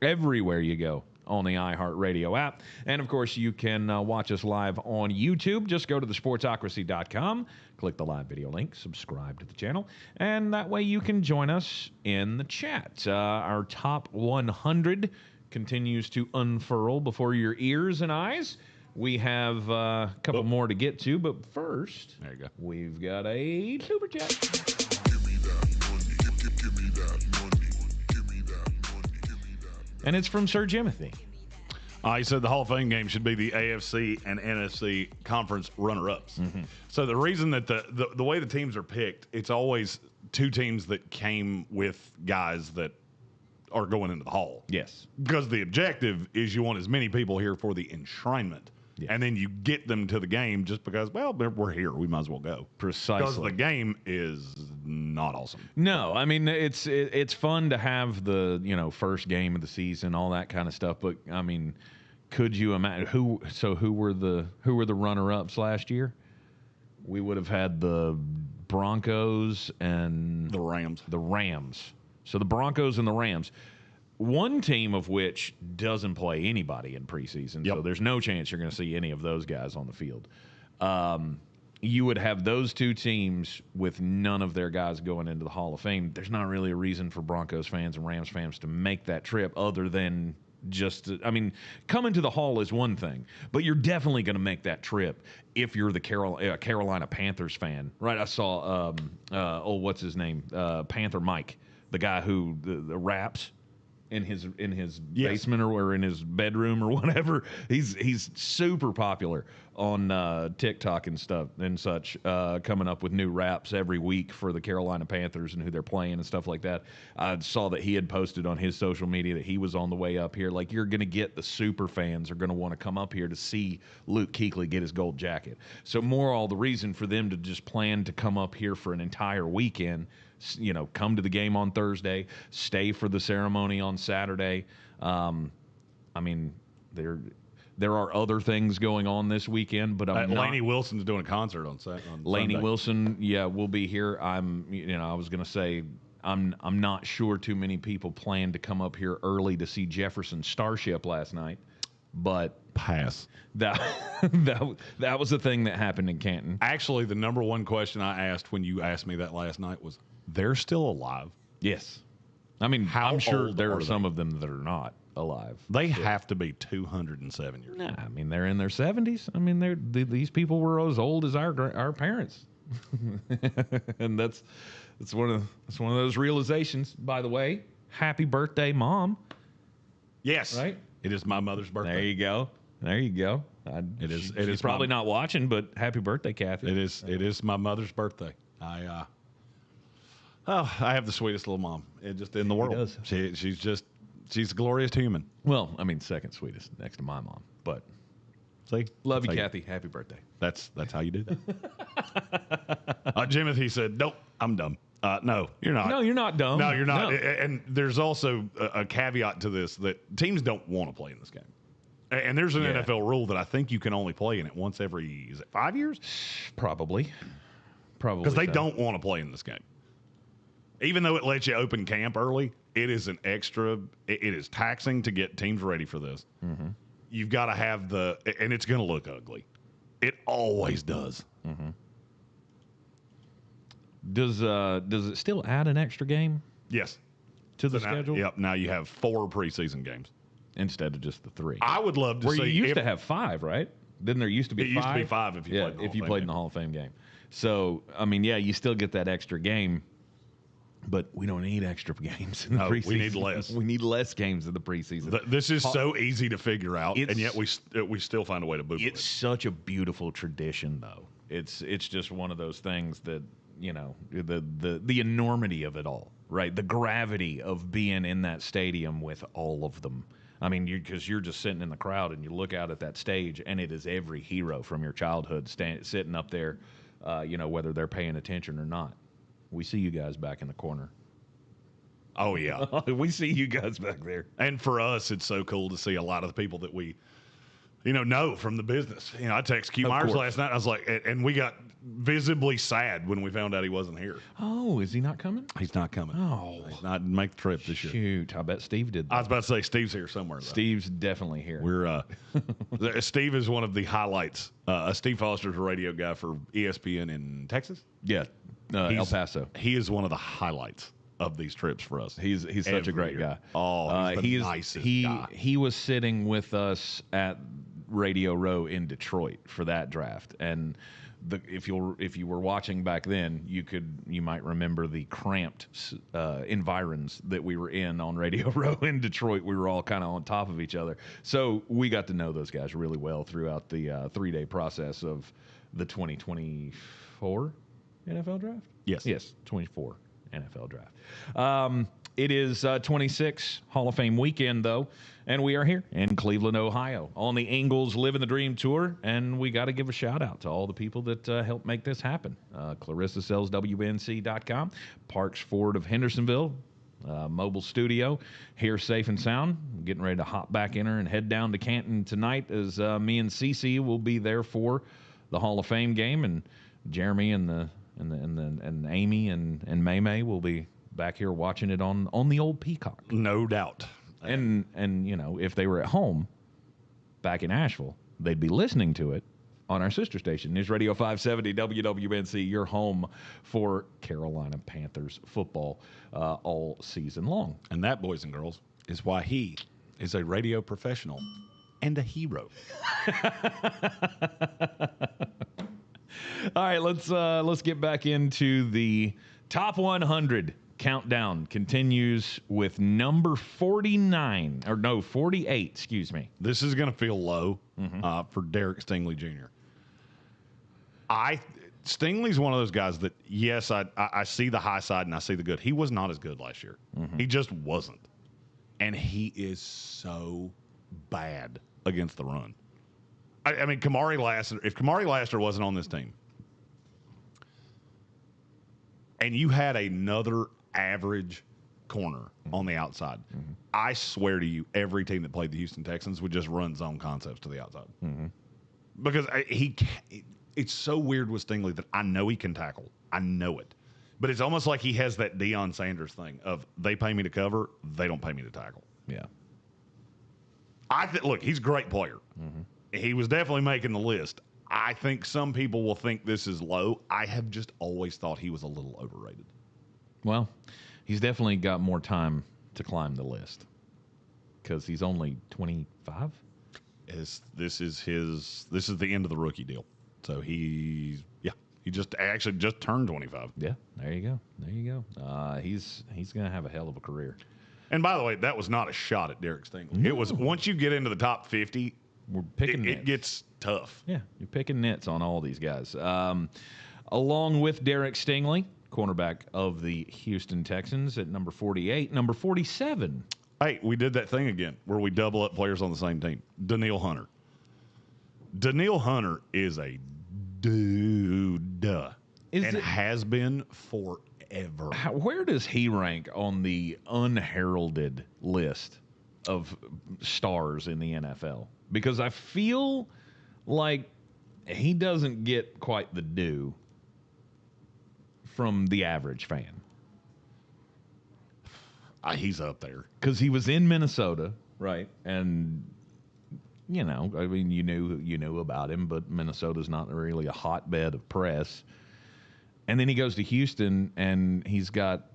Speaker 3: Everywhere you go on the iHeartRadio app. And, of course, you can watch us live on YouTube. Just go to thesportsocracy.com, click the live video link, subscribe to the channel, and that way you can join us in the chat. Our top 100 continues to unfurl before your ears and eyes. We have a couple more to get to, but first,
Speaker 2: there you go.
Speaker 3: We've got a super chat. And it's from Sir Jimothy.
Speaker 2: He said the Hall of Fame game should be the AFC and NFC conference runner-ups. So the reason that the way the teams are picked, it's always two teams that came with guys that are going into the Hall.
Speaker 3: Yes.
Speaker 2: Because the objective is you want as many people here for the enshrinement.
Speaker 3: Yes.
Speaker 2: And then you get them to the game just because, well, we're here. We might as well go.
Speaker 3: Precisely.
Speaker 2: Because the game is not awesome.
Speaker 3: No, I mean, it's fun to have the, you know, first game of the season, all that kind of stuff. But, I mean, could you imagine who were the runner-ups last year? We would have had the Broncos and
Speaker 2: the Rams.
Speaker 3: The Rams. So the Broncos and the Rams. One team of which doesn't play anybody in preseason, so there's no chance you're going to see any of those guys on the field. You would have those two teams with none of their guys going into the Hall of Fame. There's not really a reason for Broncos fans and Rams fans to make that trip other than just, I mean, coming to the Hall is one thing, but you're definitely going to make that trip if you're the Carolina Panthers fan, right? I saw, what's his name? Panther Mike, the guy who the raps in his basement or in his bedroom or whatever. He's super popular on TikTok and stuff and such, coming up with new raps every week for the Carolina Panthers and who they're playing and stuff like that. I saw that he had posted on his social media that he was on the way up here. Like, you're going to get the super fans are going to want to come up here to see Luke Kuechly get his gold jacket. So more all the reason for them to just plan to come up here for an entire weekend. You know, come to the game on Thursday, stay for the ceremony on Saturday. I mean, there are other things going on this weekend, but
Speaker 2: Lainey Wilson's doing a concert on
Speaker 3: Lainey
Speaker 2: Sunday.
Speaker 3: Wilson, will be here. I was going to say I'm not sure too many people planned to come up here early to see Jefferson Starship last night, but
Speaker 2: pass.
Speaker 3: That was the thing that happened in Canton.
Speaker 2: Actually, the number one question I asked when you asked me that last night was, they're still alive?
Speaker 3: Yes. I mean, I'm sure there are some of them that are not alive.
Speaker 2: They have to be 207 years old.
Speaker 3: I mean, they're in their 70s. I mean, these people were as old as our parents. And that's one of those realizations. By the way, happy birthday, Mom.
Speaker 2: Yes.
Speaker 3: Right?
Speaker 2: It is my mother's birthday.
Speaker 3: There you go. There you go. She's probably not watching, but happy birthday, Kathy.
Speaker 2: It is my mother's birthday. I have the sweetest little mom in the world.
Speaker 3: Does.
Speaker 2: She's a glorious human.
Speaker 3: Well, I mean, second sweetest next to my mom, but
Speaker 2: see,
Speaker 3: love you, Kathy. Happy birthday.
Speaker 2: That's how you do that. Jimothy said, "Nope, I'm dumb." No, you're not.
Speaker 3: No, you're not dumb.
Speaker 2: No, you're not.
Speaker 3: No.
Speaker 2: And there's also a caveat to this that teams don't want to play in this game. And there's an NFL rule that I think you can only play in it once every, is it 5 years?
Speaker 3: Probably.
Speaker 2: Because they don't want to play in this game. Even though it lets you open camp early, it is an extra, it is taxing to get teams ready for this.
Speaker 3: Mm-hmm.
Speaker 2: You've got to have and it's going to look ugly. It always does.
Speaker 3: Mm-hmm. Does it still add an extra game?
Speaker 2: Yes.
Speaker 3: To the schedule?
Speaker 2: Yep. Now you have 4 preseason games.
Speaker 3: Instead of just the 3.
Speaker 2: I would love to see.
Speaker 3: Where you used to have 5, right? Didn't there used to be 5?
Speaker 2: It used to be 5 if you played in the Hall of Fame
Speaker 3: in the Hall of Fame game. So, I mean, yeah, you still get that extra game, but we don't need extra games in the preseason.
Speaker 2: We need less.
Speaker 3: We need less games in the preseason.
Speaker 2: This is so easy to figure out, and yet we still find a way to boot it.
Speaker 3: It's such a beautiful tradition, though. It's just one of those things that, you know, the enormity of it all, right? The gravity of being in that stadium with all of them. I mean, because you're just sitting in the crowd and you look out at that stage, and it is every hero from your childhood sitting up there, you know, whether they're paying attention or not. We see you guys back in the corner.
Speaker 2: Oh, yeah.
Speaker 3: We see you guys back there.
Speaker 2: And for us, it's so cool to see a lot of the people that we, know from the business. I texted Q Myers last night. I was like, and we got visibly sad when we found out he wasn't here.
Speaker 3: Oh, is he not coming?
Speaker 2: He's not coming.
Speaker 3: Oh.
Speaker 2: He's not make the trip this year.
Speaker 3: Shoot, I bet Steve did that.
Speaker 2: I was about to say Steve's here somewhere, though.
Speaker 3: Steve's definitely here.
Speaker 2: We're Steve is one of the highlights. Steve Foster's a radio guy for ESPN in Texas.
Speaker 3: Yeah, El Paso.
Speaker 2: He is one of the highlights of these trips for us.
Speaker 3: He's such a great guy.
Speaker 2: Oh, he's the nicest guy.
Speaker 3: He was sitting with us at Radio Row in Detroit for that draft, and if you were watching back then, you might remember the cramped environs that we were in on Radio Row in Detroit. We were all kind of on top of each other, so we got to know those guys really well throughout the 3-day process of the 2024 NFL draft. Yes, 24 NFL draft. It is 26 Hall of Fame weekend, though, and we are here in Cleveland, Ohio, on the Ingles Living the Dream Tour, and we got to give a shout-out to all the people that helped make this happen. Clarissa sells WNC.com, Parks Ford of Hendersonville, mobile studio, here safe and sound. I'm getting ready to hop back in her and head down to Canton tonight as me and Cece will be there for the Hall of Fame game, and Jeremy and Amy and May will be back here watching it on the old Peacock.
Speaker 2: No doubt.
Speaker 3: And if they were at home back in Asheville, they'd be listening to it on our sister station, News Radio 570 WWNC, your home for Carolina Panthers football all season long.
Speaker 2: And that, boys and girls, is why he is a radio professional and a hero.
Speaker 3: All right, let's get back into the top 100 countdown. Continues with number 48, excuse me.
Speaker 2: This is going to feel low for Derek Stingley Jr. Stingley's one of those guys that, yes, I see the high side and I see the good. He was not as good last year. He just wasn't. And he is so bad against the run. I mean, if Kamari Lassiter wasn't on this team, and you had another average corner on the outside, I swear to you, every team that played the Houston Texans would just run zone concepts to the outside. Because it's so weird with Stingley that I know he can tackle. I know it. But it's almost like he has that Deion Sanders thing of they pay me to cover, they don't pay me to tackle.
Speaker 3: Yeah.
Speaker 2: Look, he's a great player. He was definitely making the list. I think some people will think this is low. I have just always thought he was a little overrated.
Speaker 3: Well, he's definitely got more time to climb the list because he's only 25.
Speaker 2: This is the end of the rookie deal. So he just turned 25.
Speaker 3: Yeah, there you go. He's going to have a hell of a career.
Speaker 2: And by the way, that was not a shot at Derek Stingley. No. It was once you get into the top 50,
Speaker 3: we're picking
Speaker 2: it gets tough.
Speaker 3: Yeah, you're picking nits on all these guys. Along with Derek Stingley, cornerback of the Houston Texans at number 48, number 47.
Speaker 2: Hey, we did that thing again where we double up players on the same team. Danielle Hunter. Danielle Hunter is a dude. Has been forever.
Speaker 3: Where does he rank on the unheralded list of stars in the NFL? Because I feel like he doesn't get quite the due from the average fan.
Speaker 2: He's up there.
Speaker 3: Because he was in Minnesota, right? And, you know, I mean, you knew about him, but Minnesota's not really a hotbed of press. And then he goes to Houston, and he's got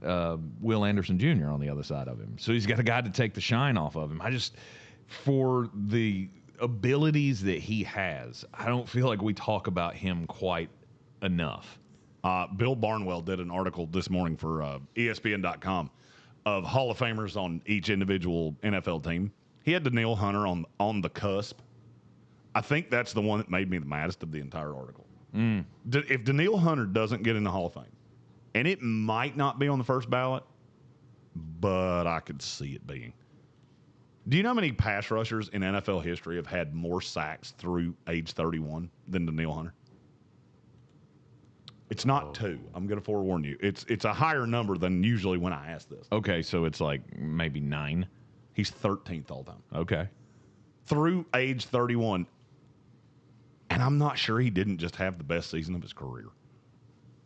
Speaker 3: Will Anderson Jr. on the other side of him. So he's got a guy to take the shine off of him. For the abilities that he has, I don't feel like we talk about him quite enough.
Speaker 2: Bill Barnwell did an article this morning for ESPN.com of Hall of Famers on each individual NFL team. He had Danielle Hunter on the cusp. I think that's the one that made me the maddest of the entire article. If Danielle Hunter doesn't get in the Hall of Fame, and it might not be on the first ballot, but I could see it being. Do you know how many pass rushers in NFL history have had more sacks through age 31 than Danielle Hunter? It's not 2. I'm going to forewarn you. It's a higher number than usually when I ask this.
Speaker 3: Okay, so it's like maybe 9.
Speaker 2: He's 13th all time.
Speaker 3: Okay.
Speaker 2: Through age 31. And I'm not sure he didn't just have the best season of his career.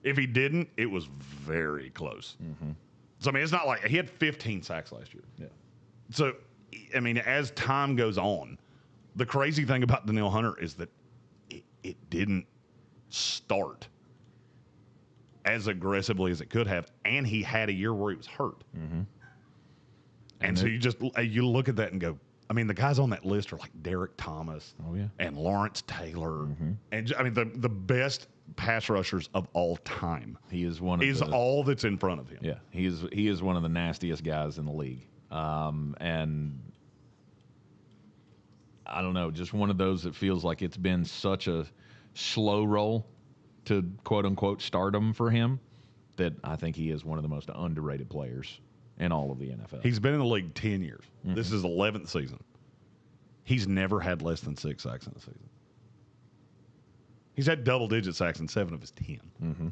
Speaker 2: If he didn't, it was very close.
Speaker 3: Mm-hmm.
Speaker 2: So, I mean, it's not like he had 15 sacks last year.
Speaker 3: Yeah.
Speaker 2: So, I mean, as time goes on, the crazy thing about Danielle Hunter is that it didn't start as aggressively as it could have, and he had a year where he was hurt.
Speaker 3: Mm-hmm.
Speaker 2: And so you look at that and go, I mean, the guys on that list are like Derek Thomas and Lawrence Taylor.
Speaker 3: Mm-hmm.
Speaker 2: And I mean, the best pass rushers of all time.
Speaker 3: He is one of
Speaker 2: all that's in front of him.
Speaker 3: Yeah, he is one of the nastiest guys in the league. And I don't know, just one of those that feels like it's been such a slow roll to quote-unquote stardom for him that I think he is one of the most underrated players in all of the NFL.
Speaker 2: He's been in the league 10 years.
Speaker 3: Mm-hmm.
Speaker 2: This is 11th season. He's never had less than 6 sacks in a season. He's had double-digit sacks in 7 of his 10.
Speaker 3: Mm-hmm.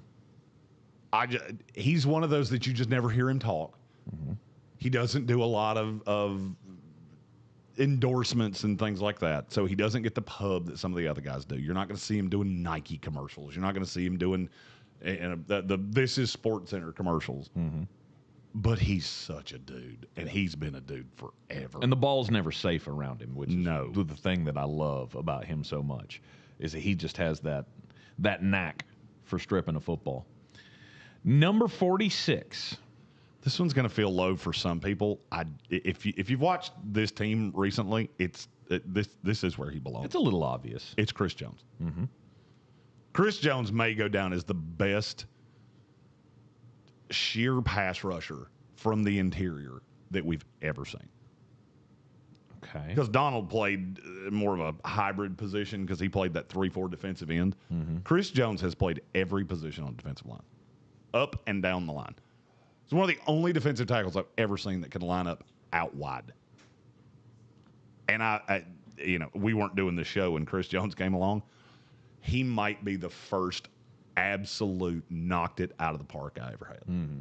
Speaker 2: He's one of those that you just never hear him talk.
Speaker 3: Mm-hmm.
Speaker 2: He doesn't do a lot of endorsements and things like that, so he doesn't get the pub that some of the other guys do. You're not going to see him doing Nike commercials. You're not going to see him doing the This Is Sports Center commercials.
Speaker 3: Mm-hmm.
Speaker 2: But he's such a dude, and he's been a dude forever.
Speaker 3: And the ball's never safe around him, which is
Speaker 2: the
Speaker 3: thing that I love about him so much, is that he just has that knack for stripping a football. Number 46.
Speaker 2: This one's going to feel low for some people. If you've watched this team recently, this is where he belongs.
Speaker 3: It's a little obvious.
Speaker 2: It's Chris Jones.
Speaker 3: Mm-hmm.
Speaker 2: Chris Jones may go down as the best sheer pass rusher from the interior that we've ever seen.
Speaker 3: Okay.
Speaker 2: Because Donald played more of a hybrid position because he played that 3-4 defensive end.
Speaker 3: Mm-hmm.
Speaker 2: Chris Jones has played every position on the defensive line, up and down the line. He's one of the only defensive tackles I've ever seen that can line up out wide. And we weren't doing the show when Chris Jones came along. He might be the first absolute knocked it out of the park I ever had.
Speaker 3: Mm-hmm.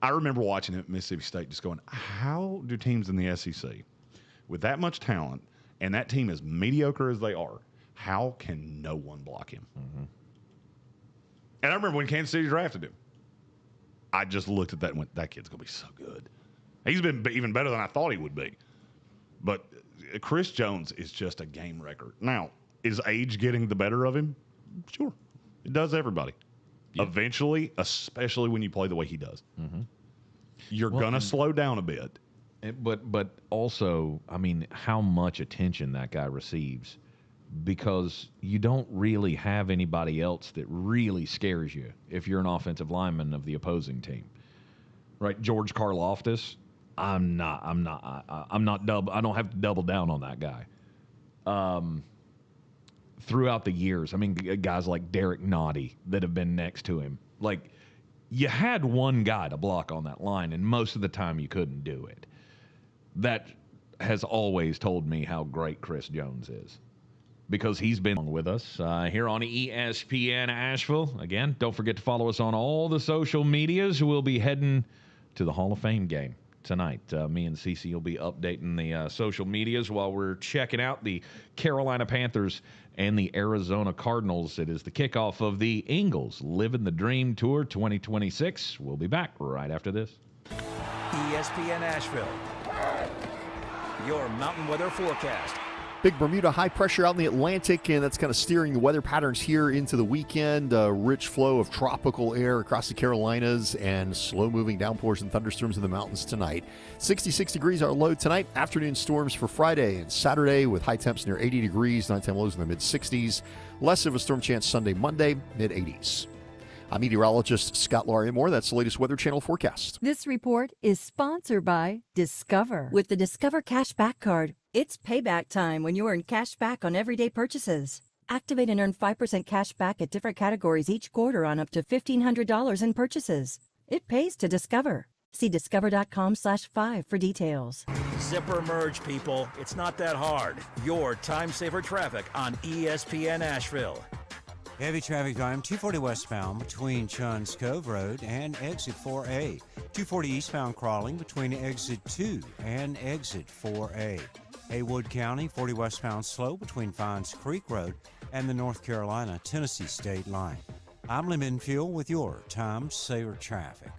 Speaker 2: I remember watching him at Mississippi State just going, how do teams in the SEC with that much talent and that team as mediocre as they are, how can no one block him?
Speaker 3: Mm-hmm.
Speaker 2: And I remember when Kansas City drafted him, I just looked at that and went, that kid's going to be so good. He's been even better than I thought he would be. But Chris Jones is just a game wrecker. Now, is age getting the better of him? Sure. It does everybody. Yeah. Eventually, especially when you play the way he does.
Speaker 3: Mm-hmm.
Speaker 2: You're going to slow down a bit.
Speaker 3: But also, I mean, how much attention that guy receives, because you don't really have anybody else that really scares you if you're an offensive lineman of the opposing team. Right? George Karlaftis, I'm not double. I don't have to double down on that guy. Throughout the years, I mean, guys like Derek Noddy that have been next to him, like you had one guy to block on that line, and most of the time you couldn't do it. That has always told me how great Chris Jones is, because he's been with us here on ESPN Asheville. Again, don't forget to follow us on all the social medias. We'll be heading to the Hall of Fame game tonight. Me and Cece will be updating the social medias while we're checking out the Carolina Panthers and the Arizona Cardinals. It is the kickoff of the Ingles Living the Dream Tour 2026. We'll be back right after this.
Speaker 4: ESPN Asheville, your mountain weather forecast.
Speaker 5: Big Bermuda high pressure out in the Atlantic, and that's kind of steering the weather patterns here into the weekend. A rich flow of tropical air across the Carolinas and slow-moving downpours and thunderstorms in the mountains tonight. 66 degrees our low tonight. Afternoon storms for Friday and Saturday with high temps near 80 degrees. Nighttime lows in the mid-60s. Less of a storm chance Sunday, Monday, mid-80s. I'm meteorologist Scott Larimore. That's the latest Weather Channel forecast.
Speaker 7: This report is sponsored by Discover. With the Discover Cashback Card, it's payback time when you earn cash back on everyday purchases. Activate and earn 5% cash back at different categories each quarter on up to $1,500 in purchases. It pays to Discover. See discover.com/5 for details.
Speaker 4: Zipper merge, people. It's not that hard. Your time saver traffic on ESPN Asheville.
Speaker 11: Heavy traffic time, 240 westbound between Chuns Cove Road and exit 4A. 240 eastbound crawling between exit 2 and exit 4A. Haywood County, 40 westbound slow between Fines Creek Road and the North Carolina-Tennessee state line. I'm Lee Minfield with your time saver traffic.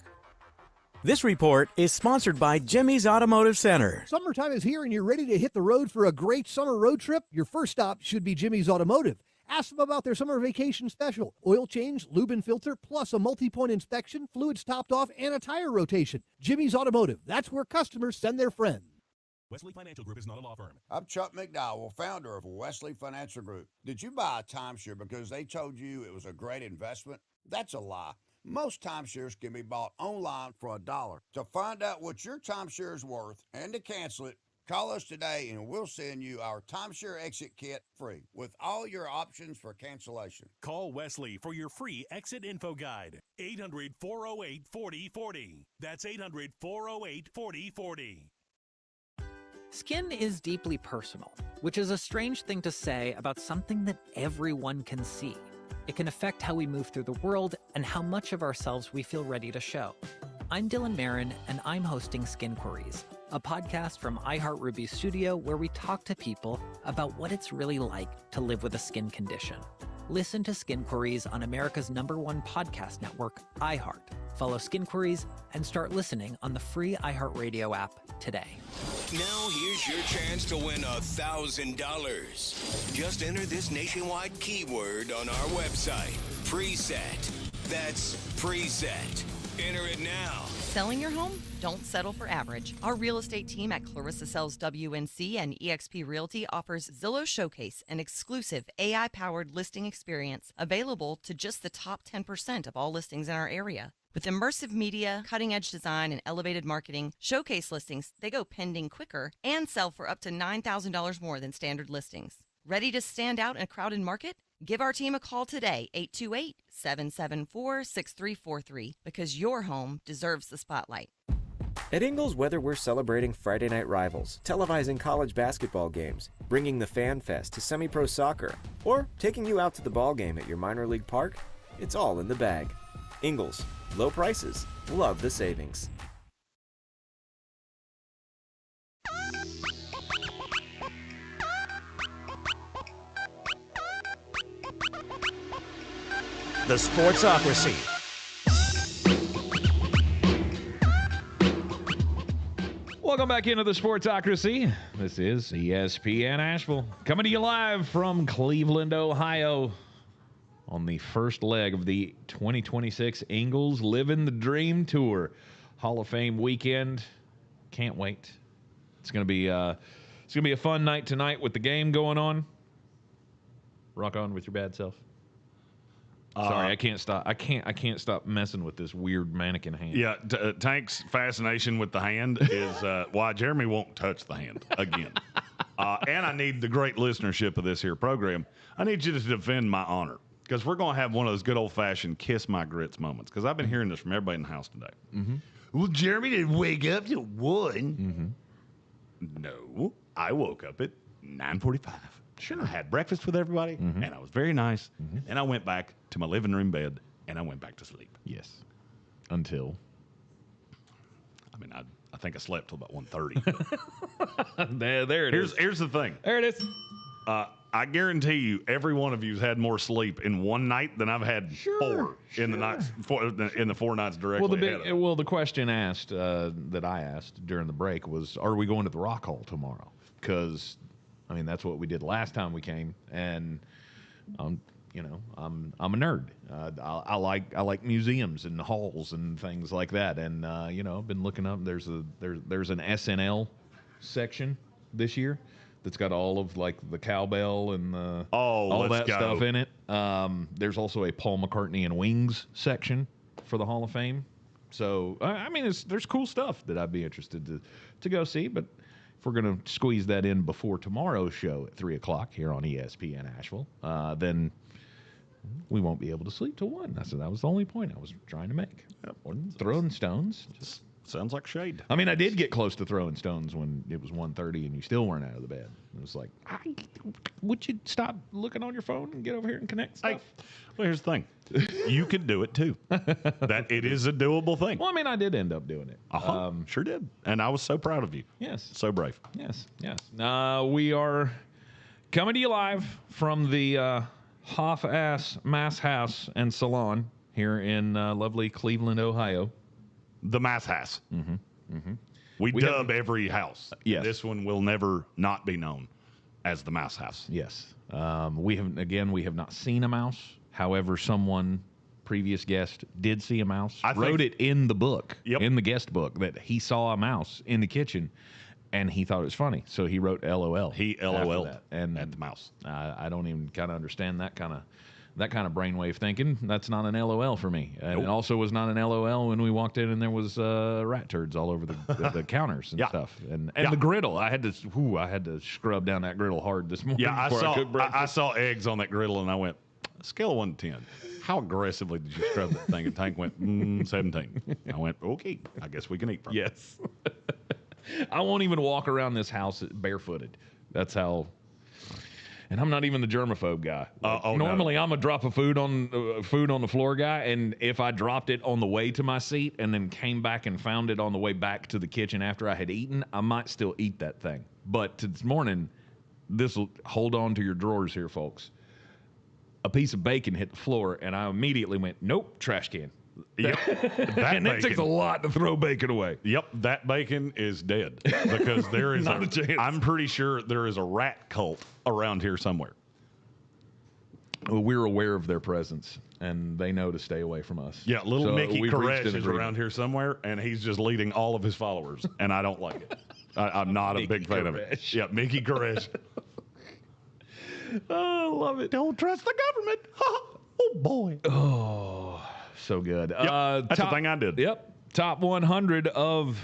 Speaker 12: This report is sponsored by Jimmy's Automotive Center.
Speaker 13: Summertime is here and you're ready to hit the road for a great summer road trip? Your first stop should be Jimmy's Automotive. Ask them about their summer vacation special. Oil change, lube and filter, plus a multi-point inspection, fluids topped off, and a tire rotation. Jimmy's Automotive. That's where customers send their friends.
Speaker 14: Wesley Financial Group is not a law firm.
Speaker 18: I'm Chuck McDowell, founder of Wesley Financial Group. Did you buy a timeshare because they told you it was a great investment? That's a lie. Most timeshares can be bought online for $1. To find out what your timeshare is worth and to cancel it, call us today and we'll send you our timeshare exit kit free with all your options for cancellation.
Speaker 14: Call Wesley for your free exit info guide. 800-408-4040. That's 800-408-4040.
Speaker 19: Skin is deeply personal, which is a strange thing to say about something that everyone can see. It can affect how we move through the world and how much of ourselves we feel ready to show. I'm Dylan Marin, and I'm hosting Skin Queries, a podcast from iHeartRuby Studio where we talk to people about what it's really like to live with a skin condition. Listen to Skin Queries on America's #1 podcast network, iHeart. Follow Skin Queries and start listening on the free iHeartRadio app today.
Speaker 20: Now here's your chance to win $1,000. Just enter this nationwide keyword on our website, preset. That's preset. Enter it now.
Speaker 16: Selling your home? Don't settle for average. Our real estate team at Clarissa Sells WNC and eXp Realty offers Zillow Showcase, an exclusive AI-powered listing experience available to just the top 10% of all listings in our area. With immersive media, cutting-edge design, and elevated marketing, Showcase listings, they go pending quicker and sell for up to $9,000 more than standard listings. Ready to stand out in a crowded market? Give our team a call today, 828-774-6343, because your home deserves the spotlight.
Speaker 17: At Ingles, whether we're celebrating Friday night rivals, televising college basketball games, bringing the Fan Fest to semi-pro soccer, or taking you out to the ball game at your minor league park, it's all in the bag. Ingles, low prices, love the savings.
Speaker 4: The Sportsocracy.
Speaker 3: Welcome back into the Sportsocracy. This is ESPN Asheville, coming to you live from Cleveland, Ohio, on the first leg of the 2026 Ingles Living the Dream Tour Hall of Fame weekend. Can't wait. It's gonna be a fun night tonight with the game going on. Rock on with your bad self. Sorry, I can't stop. I can't stop messing with this weird mannequin hand.
Speaker 2: Yeah, Tank's fascination with the hand is why Jeremy won't touch the hand again. And I need the great listenership of this here program. I need you to defend my honor because we're going to have one of those good old-fashioned kiss my grits moments because I've been hearing this from everybody in the house today.
Speaker 3: Mm-hmm.
Speaker 2: Well, Jeremy didn't wake up till 1. Mm-hmm. No, I woke up at 9:45. Sure. I had breakfast with everybody, and I was very nice. And I went back to my living room bed, and I went back to sleep.
Speaker 3: Yes. Until?
Speaker 2: I mean, I think I slept till about 1:30.
Speaker 3: there it is.
Speaker 2: Here's the thing.
Speaker 3: There it is.
Speaker 2: I guarantee you, every one of you's had more sleep in one night than I've had in the nights in the 4 nights directly.
Speaker 3: Well, the question asked that I asked during the break was, "Are we going to the Rock Hall tomorrow?" Because I mean, that's what we did last time we came, and I'm a nerd. I like museums and halls and things like that, and I've been looking up. There's an SNL section this year that's got all of like the cowbell and all that stuff in it. There's also a Paul McCartney and Wings section for the Hall of Fame. So I mean, there's cool stuff that I'd be interested to go see, but. If we're going to squeeze that in before tomorrow's show at 3 o'clock here on ESPN Asheville, then we won't be able to sleep till 1. I said that was the only point I was trying to make. Yep. Throwing stones. Just
Speaker 2: sounds like shade.
Speaker 3: I mean, I did get close to throwing stones when it was 1:30 and you still weren't out of the bed. It was like, would you stop looking on your phone and get over here and connect stuff?
Speaker 2: Well, here's the thing. You could do it too. That it is a doable thing.
Speaker 3: Well, I mean, I did end up doing it.
Speaker 2: Sure did. And I was so proud of you.
Speaker 3: Yes.
Speaker 2: So brave.
Speaker 3: Yes. We are coming to you live from the Half-Ass Mass House and Salon here in lovely Cleveland, Ohio.
Speaker 2: The Mass House. We dub every house.
Speaker 3: Yes.
Speaker 2: This one will never not be known as the Mouse House.
Speaker 3: Yes. We have not seen a mouse. However, previous guest, did see a mouse. I wrote it in the book, in the guest book, that he saw a mouse in the kitchen, and he thought it was funny. So he wrote LOL.
Speaker 2: He LOL'd at the mouse.
Speaker 3: I don't even kind of understand that kind of brainwave thinking. That's not an LOL for me. And it also was not an LOL when we walked in and there was rat turds all over the counters and stuff. And the griddle. I had to scrub down that griddle hard this morning.
Speaker 2: Yeah, I saw eggs on that griddle and I went, scale of 1 to 10. How aggressively did you scrub that thing? And Tank went, 17. I went, okay, I guess we can eat from it.
Speaker 3: Yes. I won't even walk around this house barefooted. That's how. And I'm not even the germaphobe guy. Normally, I'm a drop of food on the floor guy, and if I dropped it on the way to my seat and then came back and found it on the way back to the kitchen after I had eaten, I might still eat that thing. But this morning, this will hold on to your drawers here, folks. A piece of bacon hit the floor, and I immediately went, nope, trash can.
Speaker 2: Yep.
Speaker 3: And it takes a lot to throw bacon away.
Speaker 2: Yep, that bacon is dead because there is
Speaker 3: Not a chance.
Speaker 2: I'm pretty sure there is a rat cult around here somewhere.
Speaker 3: Well, we're aware of their presence, and they know to stay away from us.
Speaker 2: Yeah, little Mickey Koresh is around here somewhere, and he's just leading all of his followers, and I don't like it. I'm not a big fan of it. Yeah, Mickey Koresh.
Speaker 3: Oh, I love it.
Speaker 2: Don't trust the government. Oh, boy.
Speaker 3: Oh, so good.
Speaker 2: Yep, that's the thing I did.
Speaker 3: Yep. Top 100 of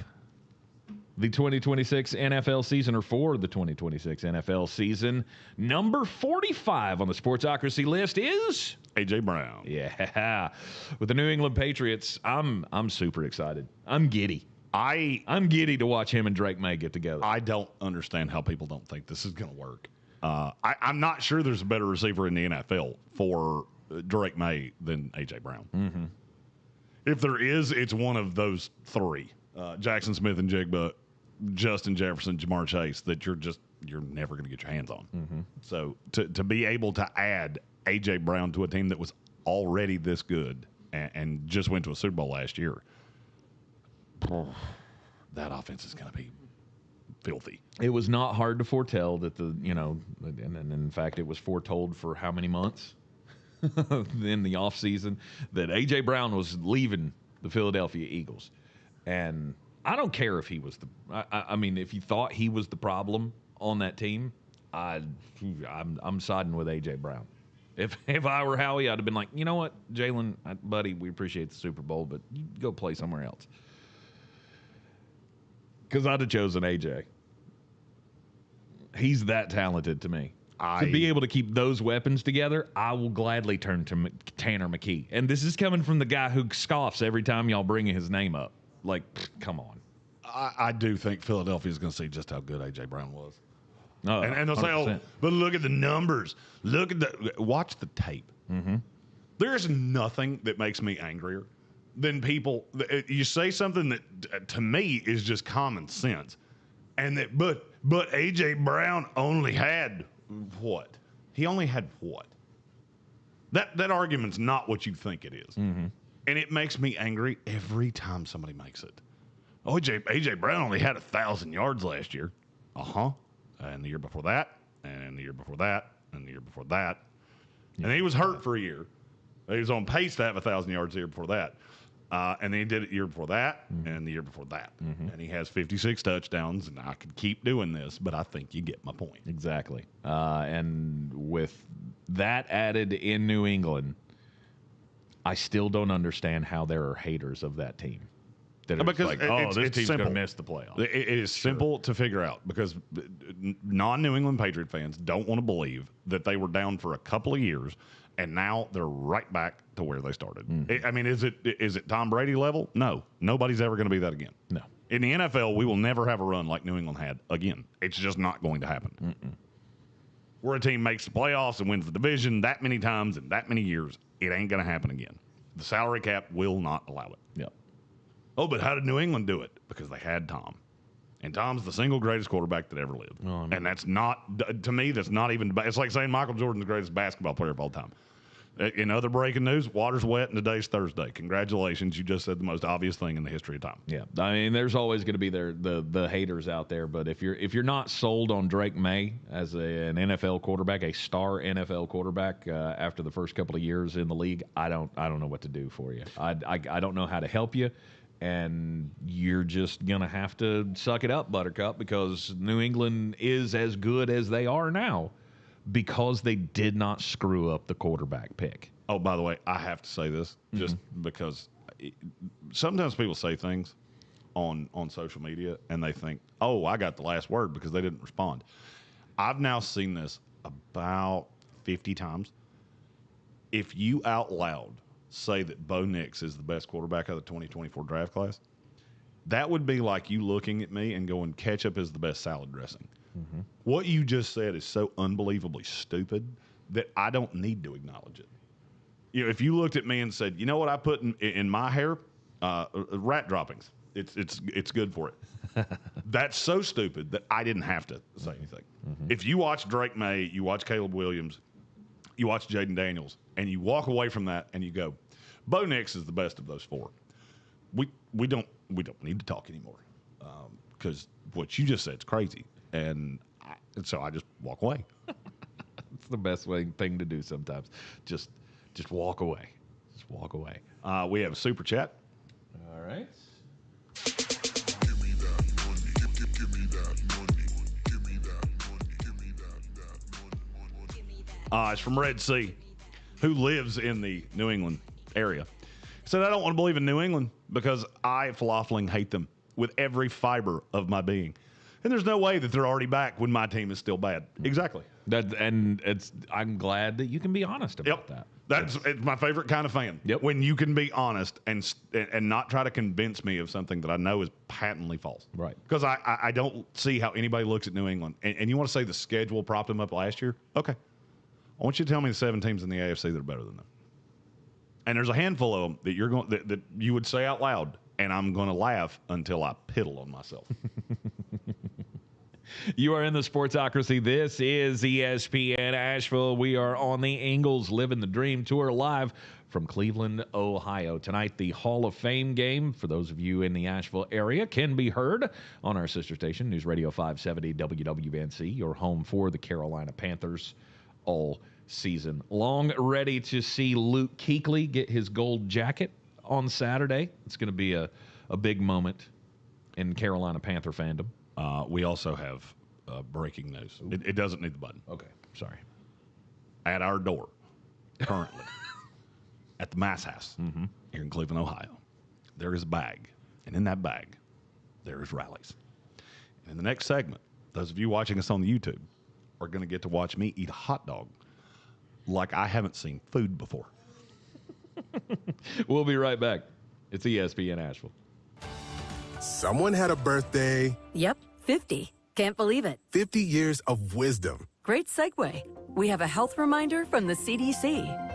Speaker 3: the 2026 NFL season, or for the 2026 NFL season. Number 45 on the Sportsocracy list is
Speaker 2: A.J. Brown.
Speaker 3: Yeah. With the New England Patriots, I'm super excited. I'm giddy. I'm giddy to watch him and Drake May get together.
Speaker 2: I don't understand how people don't think this is going to work. I'm not sure there's a better receiver in the NFL for Drake May than A.J. Brown.
Speaker 3: Mm-hmm.
Speaker 2: If there is, it's one of those 3. Jackson Smith and Jigba, Justin Jefferson, Jamar Chase, that you're never going to get your hands on.
Speaker 3: Mm-hmm.
Speaker 2: So to be able to add A.J. Brown to a team that was already this good and just went to a Super Bowl last year, that offense is going to be filthy.
Speaker 3: It was not hard to foretell that and in fact, it was foretold for how many months in the offseason that A.J. Brown was leaving the Philadelphia Eagles. And I don't care if he was I mean, if you thought he was the problem on that team, I'm siding with A.J. Brown. If I were Howie, I'd have been like, you know what, Jalen, buddy, we appreciate the Super Bowl, but you go play somewhere else. Because I'd have chosen AJ. He's that talented to me. To be able to keep those weapons together, I will gladly turn to Tanner McKee. And this is coming from the guy who scoffs every time y'all bring his name up. Like, come on.
Speaker 2: I do think Philadelphia's going to see just how good A.J. Brown was.
Speaker 3: Oh,
Speaker 2: and they'll say,
Speaker 3: 100%.
Speaker 2: but look at the numbers. Watch the tape.
Speaker 3: Mm-hmm.
Speaker 2: There's nothing that makes me angrier than people. You say something that to me is just common sense. And that, but A.J. Brown only had what? He only had what? That argument's not what you think it is.
Speaker 3: Mm-hmm.
Speaker 2: And it makes me angry every time somebody makes it. Oh, A.J. Brown only had 1,000 yards last year. Uh-huh. And the year before that, and the year before that, and the year before that. And he was hurt for a year. He was on pace to have 1,000 yards the year before that. And then he did it the year before that, and the year before that.
Speaker 3: Mm-hmm.
Speaker 2: And he has 56 touchdowns, and I could keep doing this, but I think you get my point.
Speaker 3: Exactly. And with that added in New England, I still don't understand how there are haters of that team. That
Speaker 2: Because
Speaker 3: like, this team's going to miss the playoffs.
Speaker 2: It is simple to figure out because non-New England Patriot fans don't want to believe that they were down for a couple of years and now they're right back to where they started.
Speaker 3: Mm-hmm.
Speaker 2: I mean, is it Tom Brady level? No. Nobody's ever going to be that again.
Speaker 3: No.
Speaker 2: In the NFL, we will never have a run like New England had again. It's just not going to happen.
Speaker 3: Mm-mm.
Speaker 2: Where a team makes the playoffs and wins the division that many times in that many years, it ain't going to happen again. The salary cap will not allow it.
Speaker 3: Yep.
Speaker 2: Oh, but how did New England do it? Because they had Tom. And Tom's the single greatest quarterback that ever lived.
Speaker 3: Oh,
Speaker 2: and that's not, to me, that's not even, it's like saying Michael Jordan's the greatest basketball player of all time. In other breaking news, water's wet and today's Thursday. Congratulations. You just said the most obvious thing in the history of time.
Speaker 3: Yeah. I mean, there's always going to be the haters out there, but if you're not sold on Drake May as an NFL quarterback, a star NFL quarterback after the first couple of years in the league, I don't know what to do for you. I don't know how to help you. And you're just going to have to suck it up, Buttercup, because New England is as good as they are now because they did not screw up the quarterback pick.
Speaker 2: Oh, by the way, I have to say this just because sometimes people say things on social media and they think, oh, I got the last word because they didn't respond. I've now seen this about 50 times. If you out loud say that Bo Nix is the best quarterback of the 2024 draft class, that would be like you looking at me and going, ketchup is the best salad dressing.
Speaker 3: Mm-hmm.
Speaker 2: What you just said is so unbelievably stupid that I don't need to acknowledge it. You know, if you looked at me and said, you know what I put in my hair? Rat droppings. It's good for it. That's so stupid that I didn't have to say anything.
Speaker 3: Mm-hmm.
Speaker 2: If you watch Drake May, you watch Caleb Williams, you watch Jaden Daniels, and you walk away from that and you go, Bo Nix is the best of those four. We don't need to talk anymore because what you just said is crazy, and so I just walk away.
Speaker 3: It's the best thing to do sometimes. Just walk away. Just walk away.
Speaker 2: We have a super chat.
Speaker 3: All right.
Speaker 2: It's from Red Sea, who lives in the New England area. He said, I don't want to believe in New England because I, falafeling, hate them with every fiber of my being. And there's no way that they're already back when my team is still bad. Exactly.
Speaker 3: I'm glad that you can be honest about that.
Speaker 2: It's my favorite kind of fan.
Speaker 3: Yep.
Speaker 2: When you can be honest and not try to convince me of something that I know is patently false.
Speaker 3: Right.
Speaker 2: Because I don't see how anybody looks at New England. And you want to say the schedule propped them up last year? Okay. I want you to tell me the 7 teams in the AFC that are better than them. And there's a handful of them that you would say out loud, and I'm going to laugh until I piddle on myself.
Speaker 3: You are in the Sportsocracy. This is ESPN Asheville. We are on the Ingles Living the Dream Tour live from Cleveland, Ohio. Tonight, the Hall of Fame game, for those of you in the Asheville area, can be heard on our sister station, News Radio 570 WWNC, your home for the Carolina Panthers all season long. Ready to see Luke Kuechly get his gold jacket on Saturday. It's going to be a big moment in Carolina Panther fandom.
Speaker 2: We also have breaking news. It doesn't need the button.
Speaker 3: Okay, sorry.
Speaker 2: At our door, currently at the Mass House here in Cleveland, Ohio. There is a bag, and in that bag, there is Rally's. And in the next segment, those of you watching us on the YouTube are going to get to watch me eat a hot dog like I haven't seen food before.
Speaker 3: We'll be right back. It's ESPN Asheville.
Speaker 6: Someone had a birthday.
Speaker 8: Yep, 50. Can't believe it.
Speaker 6: 50 years of wisdom.
Speaker 8: Great segue. We have a health reminder from the CDC.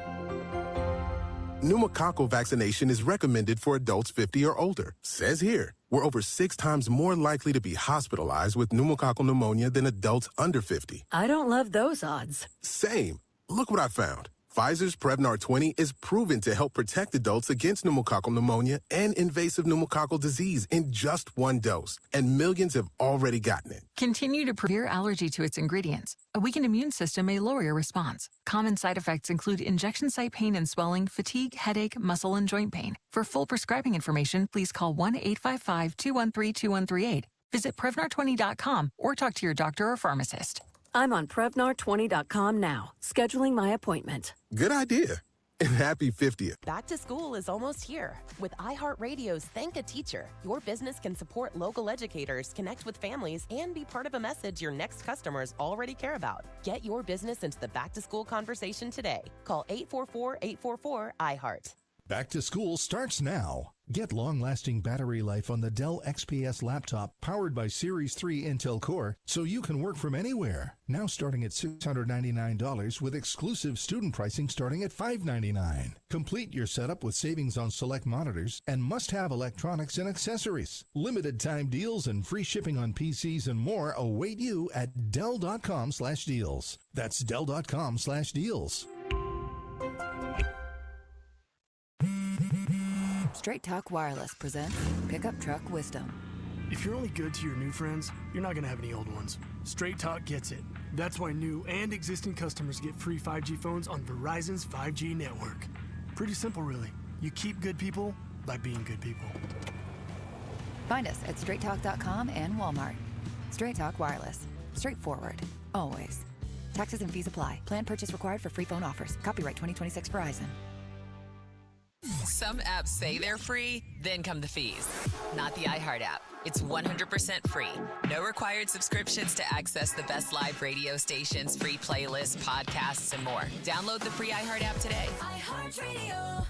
Speaker 6: Pneumococcal vaccination is recommended for adults 50 or older. Says here, we're over 6 times more likely to be hospitalized with pneumococcal pneumonia than adults under 50.
Speaker 8: I don't love those odds.
Speaker 6: Same. Look what I found. Pfizer's Prevnar 20 is proven to help protect adults against pneumococcal pneumonia and invasive pneumococcal disease in just 1 dose, and millions have already gotten it.
Speaker 9: Continue to prevent allergy to its ingredients. A weakened immune system may lower your response. Common side effects include injection site pain and swelling, fatigue, headache, muscle, and joint pain. For full prescribing information, please call 1-855-213-2138. Visit Prevnar20.com or talk to your doctor or pharmacist.
Speaker 8: I'm on Prevnar20.com now, scheduling my appointment.
Speaker 6: Good idea. And happy 50th.
Speaker 10: Back to school is almost here. With iHeartRadio's Thank a Teacher, your business can support local educators, connect with families, and be part of a message your next customers already care about. Get your business into the back-to-school conversation today. Call 844-844-iHeart.
Speaker 15: Back to school starts now. Get long-lasting battery life on the Dell XPS laptop powered by Series 3 Intel Core so you can work from anywhere. Now starting at $699 with exclusive student pricing starting at $599. Complete your setup with savings on select monitors and must-have electronics and accessories. Limited time deals and free shipping on PCs and more await you at Dell.com/deals. That's Dell.com/deals.
Speaker 21: Straight Talk Wireless presents Pickup Truck Wisdom.
Speaker 22: If you're only good to your new friends, you're not going to have any old ones. Straight Talk gets it. That's why new and existing customers get free 5G phones on Verizon's 5G network. Pretty simple, really. You keep good people by being good people.
Speaker 21: Find us at straighttalk.com and Walmart. Straight Talk Wireless. Straightforward. Always. Taxes and fees apply. Plan purchase required for free phone offers. Copyright 2026 Verizon.
Speaker 23: Some apps say they're free, then come the fees. Not the iHeart app. It's 100% free. No required subscriptions to access the best live radio stations, free playlists, podcasts, and more. Download the free iHeart app today.
Speaker 22: iHeartRadio.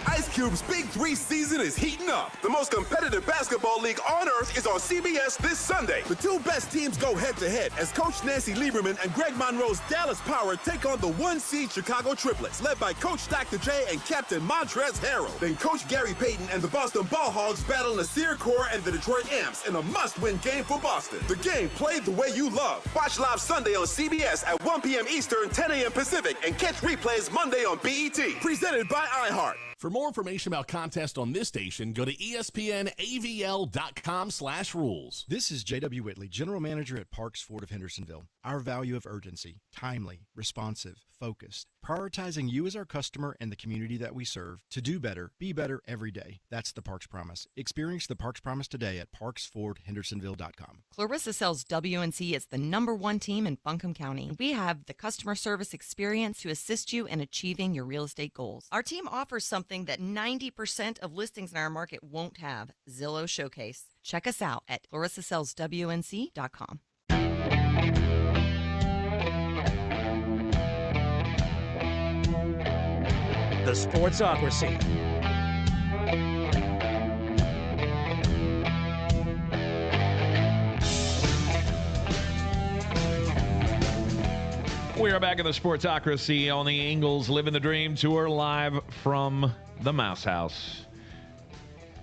Speaker 24: Ice Cube's Big 3 season is heating up. The most competitive basketball league on earth is on CBS this Sunday. The 2 best teams go head-to-head as Coach Nancy Lieberman and Greg Monroe's Dallas Power take on the 1-seed Chicago Triplets, led by Coach Dr. J and Captain Montrezl Harrell. Then Coach Gary Payton and the Boston Ball Hogs battle Nasir Kaur and the Detroit Amps in a must-win game for Boston. The game played the way you love. Watch live Sunday on CBS at 1 p.m. Eastern, 10 a.m. Pacific, and catch replays Monday on BET. Presented by iHeart.
Speaker 25: For more information about contests on this station, go to espnavl.com/rules.
Speaker 26: This is J.W. Whitley, General Manager at Parks Ford of Hendersonville. Our value of urgency, timely, responsive, focused, prioritizing you as our customer and the community that we serve to do better, be better every day. That's the Parks Promise. Experience the Parks Promise today at parksfordhendersonville.com.
Speaker 16: Clarissa sells WNC as the #1 team in Buncombe County. We have the customer service experience to assist you in achieving your real estate goals. Our team offers something that 90% of listings in our market won't have: Zillow Showcase. Check us out at clarissasellswnc.com.
Speaker 27: The Sportsocracy.
Speaker 3: We are back in the Sportsocracy on the Ingles Living the Dream Tour, live from the Mouse House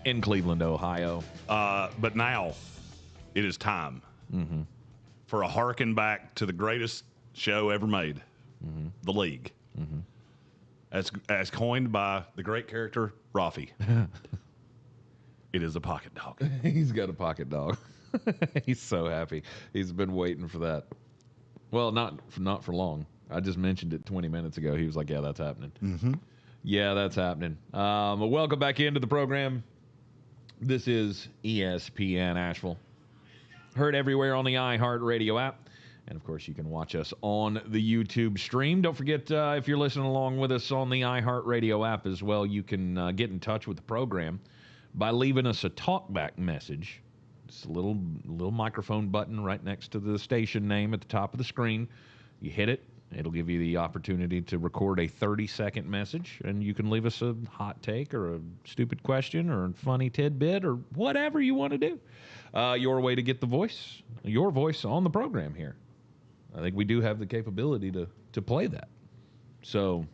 Speaker 3: in Cleveland, Ohio.
Speaker 2: But now it is time for a harken back to the greatest show ever made, The League. As coined by the great character Rafi. It is a pocket dog.
Speaker 3: He's got a pocket dog. He's so happy. He's been waiting for that. Well, not for long. I just mentioned it 20 minutes ago. He was like, yeah, that's happening. Yeah, that's happening. Well, welcome back into the program. This is ESPN Asheville. Heard everywhere on the iHeartRadio app And, of course, you can watch us on the YouTube stream. Don't forget, if you're listening along with us on the iHeartRadio app as well, you can get in touch with the program by leaving us a talkback message. It's a little microphone button right next to the station name at the top of the screen. You hit it. It'll give you the opportunity to record a 30-second message, and you can leave us a hot take or a stupid question or a funny tidbit or whatever you want to do. Your way to get your voice on the program here. I think we do have the capability to play that. So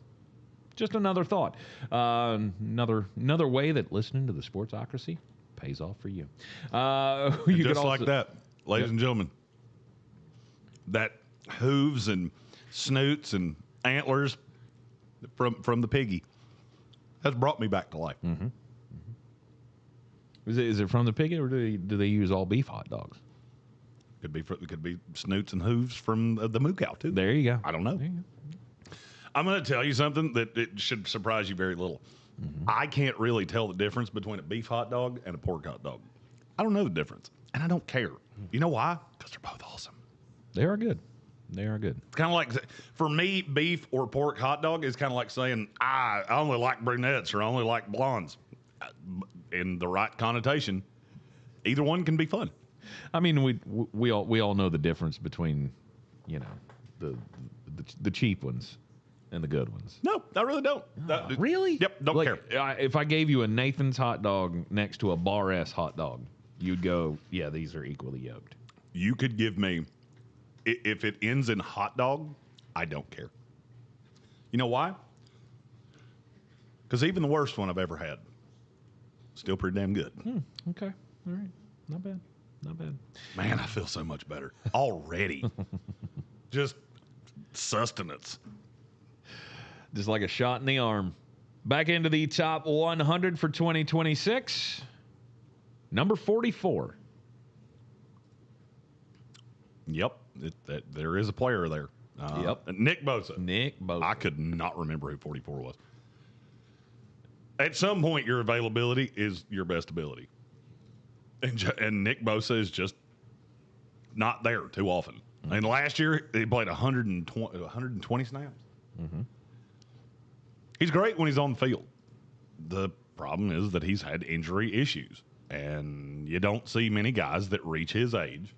Speaker 3: just another thought. Another way that listening to the Sportsocracy pays off for you. You
Speaker 2: just like that, ladies and gentlemen, that hooves and snoots and antlers from the piggy has brought me back to life.
Speaker 3: Mm-hmm. Is it from the piggy, or do they use all beef hot dogs?
Speaker 2: Could be snoots and hooves from the moo cow too.
Speaker 3: There you go.
Speaker 2: I don't know. I'm going to tell you something that it should surprise you very little. Mm-hmm. I can't really tell the difference between a beef hot dog and a pork hot dog. I don't know the difference, and I don't care. You know why? Because they're both awesome.
Speaker 3: They are good. They are good.
Speaker 2: It's kind of like, for me, beef or pork hot dog is kind of like saying, I only like brunettes or I only like blondes. In the right connotation, either one can be fun.
Speaker 3: I mean, we all know the difference between, the cheap ones and the good ones.
Speaker 2: No, I really don't.
Speaker 3: Really?
Speaker 2: Yep, don't care.
Speaker 3: If I gave you a Nathan's hot dog next to a Bar S hot dog, you'd go, yeah, these are equally yoked.
Speaker 2: You could give me, if it ends in hot dog, I don't care. You know why? Because even the worst one I've ever had, still pretty damn good.
Speaker 3: Okay. All right. Not bad. Not bad.
Speaker 2: Man, I feel so much better already. Just sustenance.
Speaker 3: Just like a shot in the arm. Back into the top 100 for 2026. Number 44.
Speaker 2: Yep. There is a player there.
Speaker 3: Yep.
Speaker 2: Nick Bosa.
Speaker 3: Nick Bosa.
Speaker 2: I could not remember who 44 was. At some point, your availability is your best ability. And Nick Bosa is just not there too often. Mm-hmm. And last year, he played 120 snaps.
Speaker 3: Mm-hmm.
Speaker 2: He's great when he's on the field. The problem is that he's had injury issues. And you don't see many guys that reach his age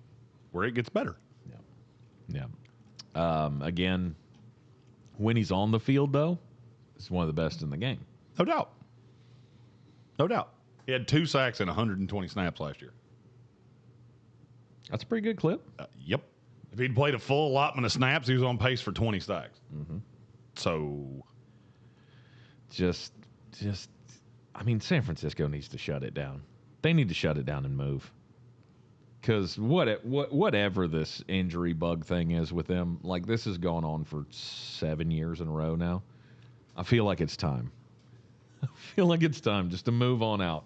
Speaker 2: where it gets better.
Speaker 3: Yeah. Again, when he's on the field, though, it's one of the best in the game.
Speaker 2: No doubt. No doubt. He had 2 sacks and 120 snaps last year.
Speaker 3: That's a pretty good clip.
Speaker 2: Yep. If he'd played a full allotment of snaps, he was on pace for 20 sacks.
Speaker 3: Mm-hmm.
Speaker 2: So,
Speaker 3: just, I mean, San Francisco needs to shut it down. They need to shut it down and move. Because whatever this injury bug thing is with them, like, this has gone on for 7 years in a row now. I feel like it's time. I feel like it's time just to move on out.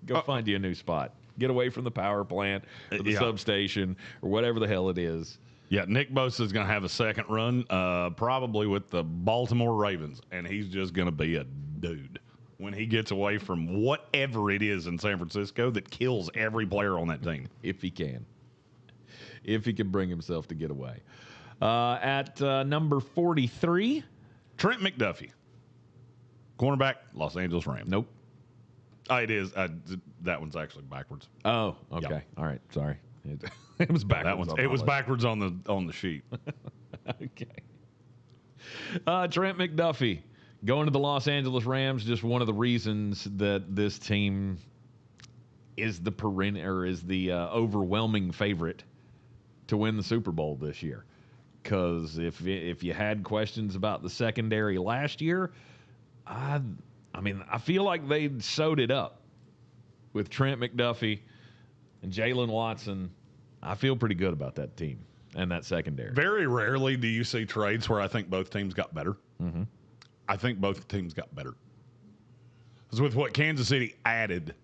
Speaker 3: Go find you a new spot. Get away from the power plant or the substation or whatever the hell it is.
Speaker 2: Yeah, Nick Bosa is going to have a second run, probably with the Baltimore Ravens, and he's just going to be a dude when he gets away from whatever it is in San Francisco that kills every player on that team.
Speaker 3: If he can. If he can bring himself to get away. At number 43,
Speaker 2: Trent McDuffie. Cornerback, Los Angeles Rams.
Speaker 3: Nope.
Speaker 2: It is. That one's actually backwards.
Speaker 3: Oh, okay. Yep. All right. Sorry. It was backwards.
Speaker 2: It was backwards on the sheet.
Speaker 3: Okay. Trent McDuffie going to the Los Angeles Rams. Just one of the reasons that this team is the overwhelming favorite to win the Super Bowl this year. Because if you had questions about the secondary last year, I feel like they sewed it up with Trent McDuffie and Jalen Watson. I feel pretty good about that team and that secondary.
Speaker 2: Very rarely do you see trades where I think both teams got better.
Speaker 3: Mm-hmm.
Speaker 2: I think both teams got better. Because with what Kansas City added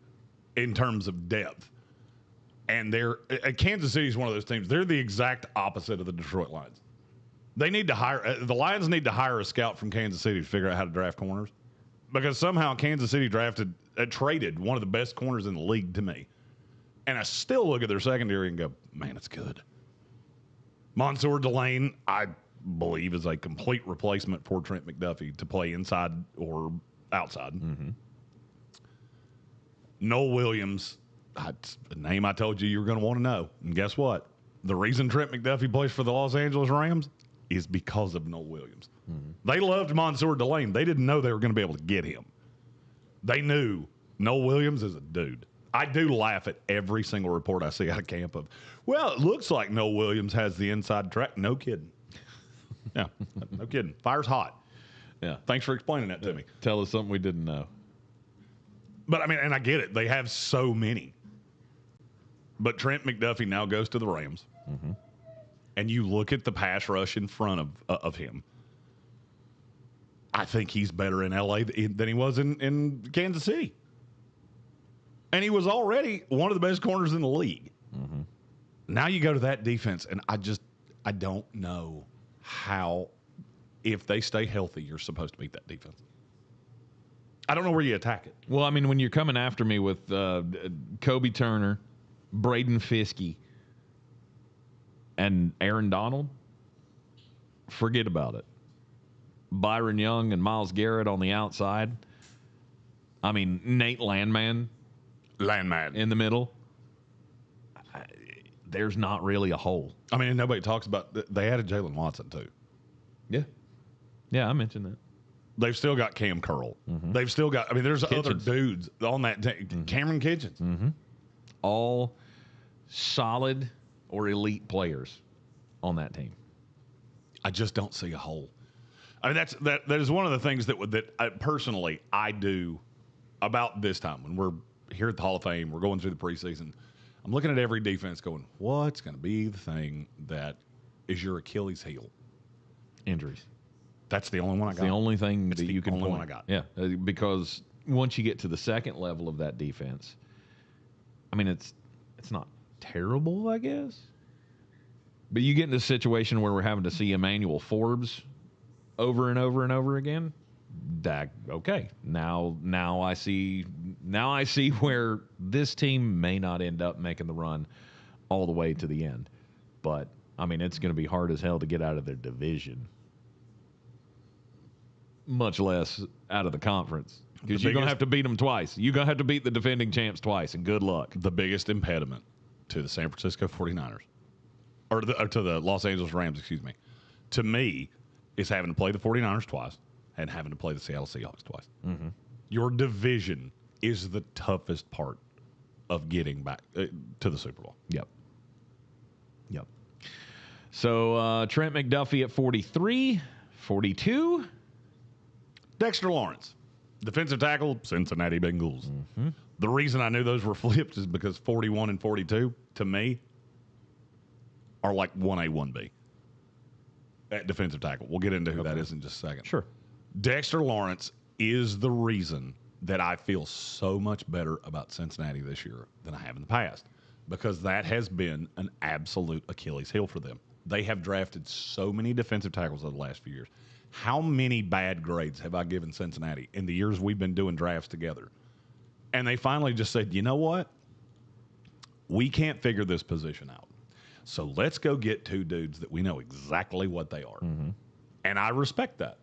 Speaker 2: in terms of depth, and Kansas City is one of those teams, they're the exact opposite of the Detroit Lions. They need to hire the Lions need to hire a scout from Kansas City to figure out how to draft corners, because somehow Kansas City traded one of the best corners in the league to me, and I still look at their secondary and go, man, it's good. Mansour Delane, I believe, is a complete replacement for Trent McDuffie to play inside or outside.
Speaker 3: Mm-hmm.
Speaker 2: Noel Williams, that's a name I told you were going to want to know. And guess what? The reason Trent McDuffie plays for the Los Angeles Rams is because of Noel Williams.
Speaker 3: Mm-hmm.
Speaker 2: They loved Mansour Delane. They didn't know they were going to be able to get him. They knew Noel Williams is a dude. I do laugh at every single report I see out of camp of, well, it looks like Noel Williams has the inside track. No kidding. Yeah, no kidding. Fire's hot.
Speaker 3: Yeah.
Speaker 2: Thanks for explaining that to me.
Speaker 3: Tell us something we didn't know.
Speaker 2: But, I mean, and I get it. They have so many. But Trent McDuffie now goes to the Rams.
Speaker 3: Mm-hmm.
Speaker 2: And you look at the pass rush in front of him. I think he's better in L.A. than he was in Kansas City. And he was already one of the best corners in the league.
Speaker 3: Mm-hmm.
Speaker 2: Now you go to that defense, and I don't know how, if they stay healthy, you're supposed to beat that defense. I don't know where you attack it.
Speaker 3: Well, I mean, when you're coming after me with Kobe Turner, Braden Fiskey, and Aaron Donald, forget about it. Byron Young and Myles Garrett on the outside. I mean, Nate Landman in the middle. There's not really a hole.
Speaker 2: I mean, nobody talks about they added Jalen Watson too.
Speaker 3: Yeah, I mentioned that.
Speaker 2: They've still got Cam Curl.
Speaker 3: Mm-hmm.
Speaker 2: They've still got. I mean, there's
Speaker 3: Kitchens.
Speaker 2: other dudes on that team.
Speaker 3: Mm-hmm.
Speaker 2: Cameron Kitchens.
Speaker 3: Mm-hmm. All solid or elite players on that team.
Speaker 2: I just don't see a hole. I mean, that is one of the things that I, personally I do about this time when we're here at the Hall of Fame. We're going through the preseason. I'm looking at every defense going, what's going to be the thing that is your Achilles heel?
Speaker 3: Injuries.
Speaker 2: That's the only one I got.
Speaker 3: The only thing that you can
Speaker 2: only
Speaker 3: point.
Speaker 2: one I got.
Speaker 3: Yeah, because once you get to the second level of that defense, I mean, it's not terrible, I guess. But you get in a situation where we're having to see Emmanuel Forbes over and over and over again. Okay, now I see where this team may not end up making the run all the way to the end. But I mean, it's going to be hard as hell to get out of their division, much less out of the conference, because you're going to have to beat them twice. You're going to have to beat the defending champs twice, and good luck.
Speaker 2: The biggest impediment to the San Francisco 49ers, or to the Los Angeles Rams, excuse me, to me, is having to play the 49ers twice and having to play the Seattle Seahawks twice.
Speaker 3: Mm-hmm.
Speaker 2: Your division is the toughest part of getting back to the Super Bowl.
Speaker 3: Yep. So Trent McDuffie at 43, 42.
Speaker 2: Dexter Lawrence, defensive tackle, Cincinnati Bengals.
Speaker 3: Mm-hmm.
Speaker 2: The reason I knew those were flipped is because 41 and 42, to me, are like 1A, 1B at defensive tackle. We'll get into who that is in just a second.
Speaker 3: Sure.
Speaker 2: Dexter Lawrence is the reason that I feel so much better about Cincinnati this year than I have in the past, because that has been an absolute Achilles heel for them. They have drafted so many defensive tackles over the last few years. How many bad grades have I given Cincinnati in the years we've been doing drafts together? And they finally just said, you know what? We can't figure this position out. So let's go get two dudes that we know exactly what they are.
Speaker 3: Mm-hmm.
Speaker 2: And I respect that.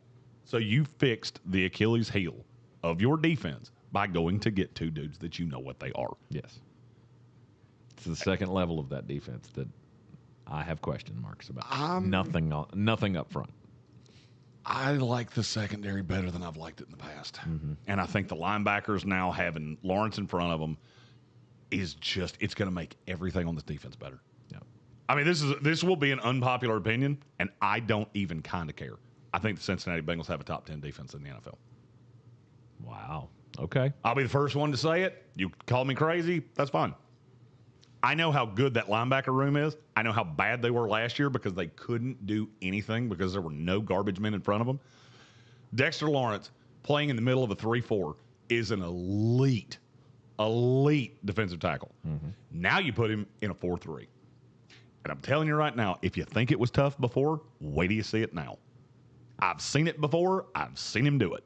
Speaker 2: So you fixed the Achilles heel of your defense by going to get two dudes that you know what they are.
Speaker 3: Yes. It's the second level of that defense that I have question marks about. Nothing up front.
Speaker 2: I like the secondary better than I've liked it in the past.
Speaker 3: Mm-hmm.
Speaker 2: And I think the linebackers now having Lawrence in front of them is just, it's going to make everything on this defense better.
Speaker 3: Yep.
Speaker 2: I mean, this will be an unpopular opinion, and I don't even kind of care. I think the Cincinnati Bengals have a top 10 defense in the NFL.
Speaker 3: Wow. Okay.
Speaker 2: I'll be the first one to say it. You call me crazy, that's fine. I know how good that linebacker room is. I know how bad they were last year because they couldn't do anything because there were no garbage men in front of them. Dexter Lawrence playing in the middle of a 3-4 is an elite defensive tackle.
Speaker 3: Mm-hmm.
Speaker 2: Now you put him in a 4-3. And I'm telling you right now, if you think it was tough before, wait till you see it now. I've seen it before. I've seen him do it.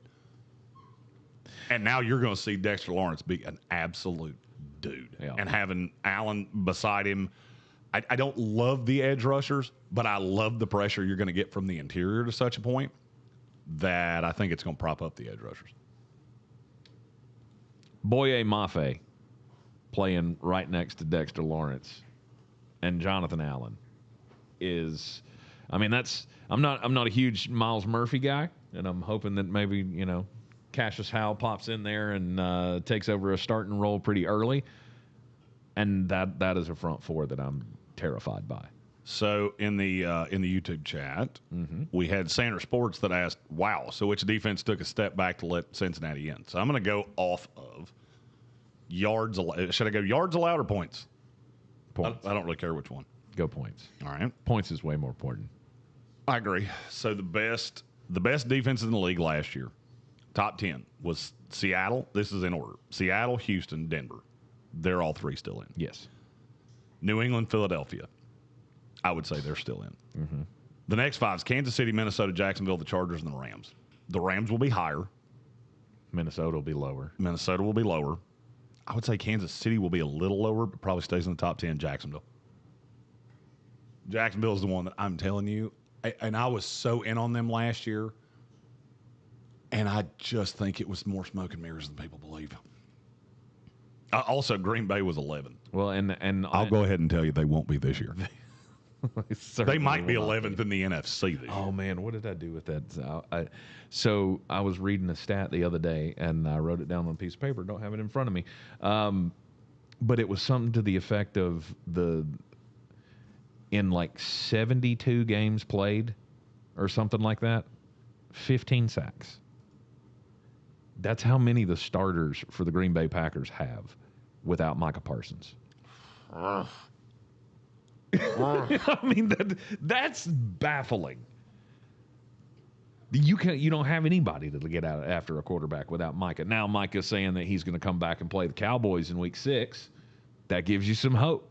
Speaker 2: And now you're going to see Dexter Lawrence be an absolute dude.
Speaker 3: Yeah.
Speaker 2: And having Allen beside him, I don't love the edge rushers, but I love the pressure you're going to get from the interior to such a point that I think it's going to prop up the edge rushers.
Speaker 3: Boye Mafe playing right next to Dexter Lawrence and Jonathan Allen is, I mean, that's, I'm not a huge Miles Murphy guy, and I'm hoping that maybe, you know, Cassius Howell pops in there and takes over a starting role pretty early. And that is a front four that I'm terrified by.
Speaker 2: So in the YouTube chat, we had Sanders Sports that asked, wow, so which defense took a step back to let Cincinnati in? So I'm going to go off of yards. Should I go yards allowed or points?
Speaker 3: Points.
Speaker 2: I don't really care which one.
Speaker 3: Go points.
Speaker 2: All right.
Speaker 3: Points is way more important.
Speaker 2: I agree. So the best defense in the league last year, top 10, was Seattle. This is in order. Seattle, Houston, Denver. They're all three still in.
Speaker 3: Yes.
Speaker 2: New England, Philadelphia. I would say they're still in.
Speaker 3: Mm-hmm.
Speaker 2: The next five is Kansas City, Minnesota, Jacksonville, the Chargers, and the Rams. The Rams will be higher.
Speaker 3: Minnesota will be lower.
Speaker 2: Minnesota will be lower. I would say Kansas City will be a little lower, but probably stays in the top 10. Jacksonville. Jacksonville is the one that I'm telling you. And I was so in on them last year. And I just think it was more smoke and mirrors than people believe. Also, Green Bay was 11.
Speaker 3: Well, and
Speaker 2: I'll go ahead and tell you they won't be this year. They might be
Speaker 3: will
Speaker 2: 11th in the NFC this year.
Speaker 3: Oh, man, what did I do with that? So I was reading a stat the other day, and I wrote it down on a piece of paper. Don't have it in front of me. But it was something to the effect of in like 72 games played or something like that, 15 sacks. That's how many the starters for the Green Bay Packers have without Micah Parsons. I mean, that's baffling. You don't have anybody to get out after a quarterback without Micah. Now Micah's saying that he's going to come back and play the Cowboys in Week 6. That gives you some hope.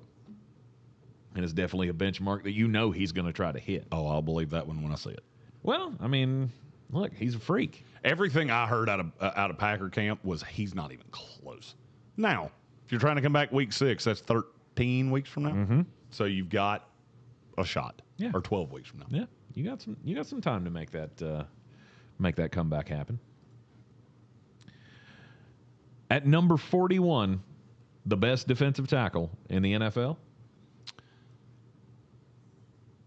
Speaker 3: And it's definitely a benchmark that you know he's going to try to hit.
Speaker 2: Oh, I'll believe that one when I see it.
Speaker 3: Well, I mean, look, he's a freak.
Speaker 2: Everything I heard out of Packer camp was he's not even close. Now, if you're trying to come back Week 6, that's 13 weeks from now.
Speaker 3: Mm-hmm.
Speaker 2: So you've got a shot.
Speaker 3: Yeah.
Speaker 2: Or 12 weeks from now.
Speaker 3: Yeah, you got some time to make that comeback happen. At number 41, the best defensive tackle in the NFL.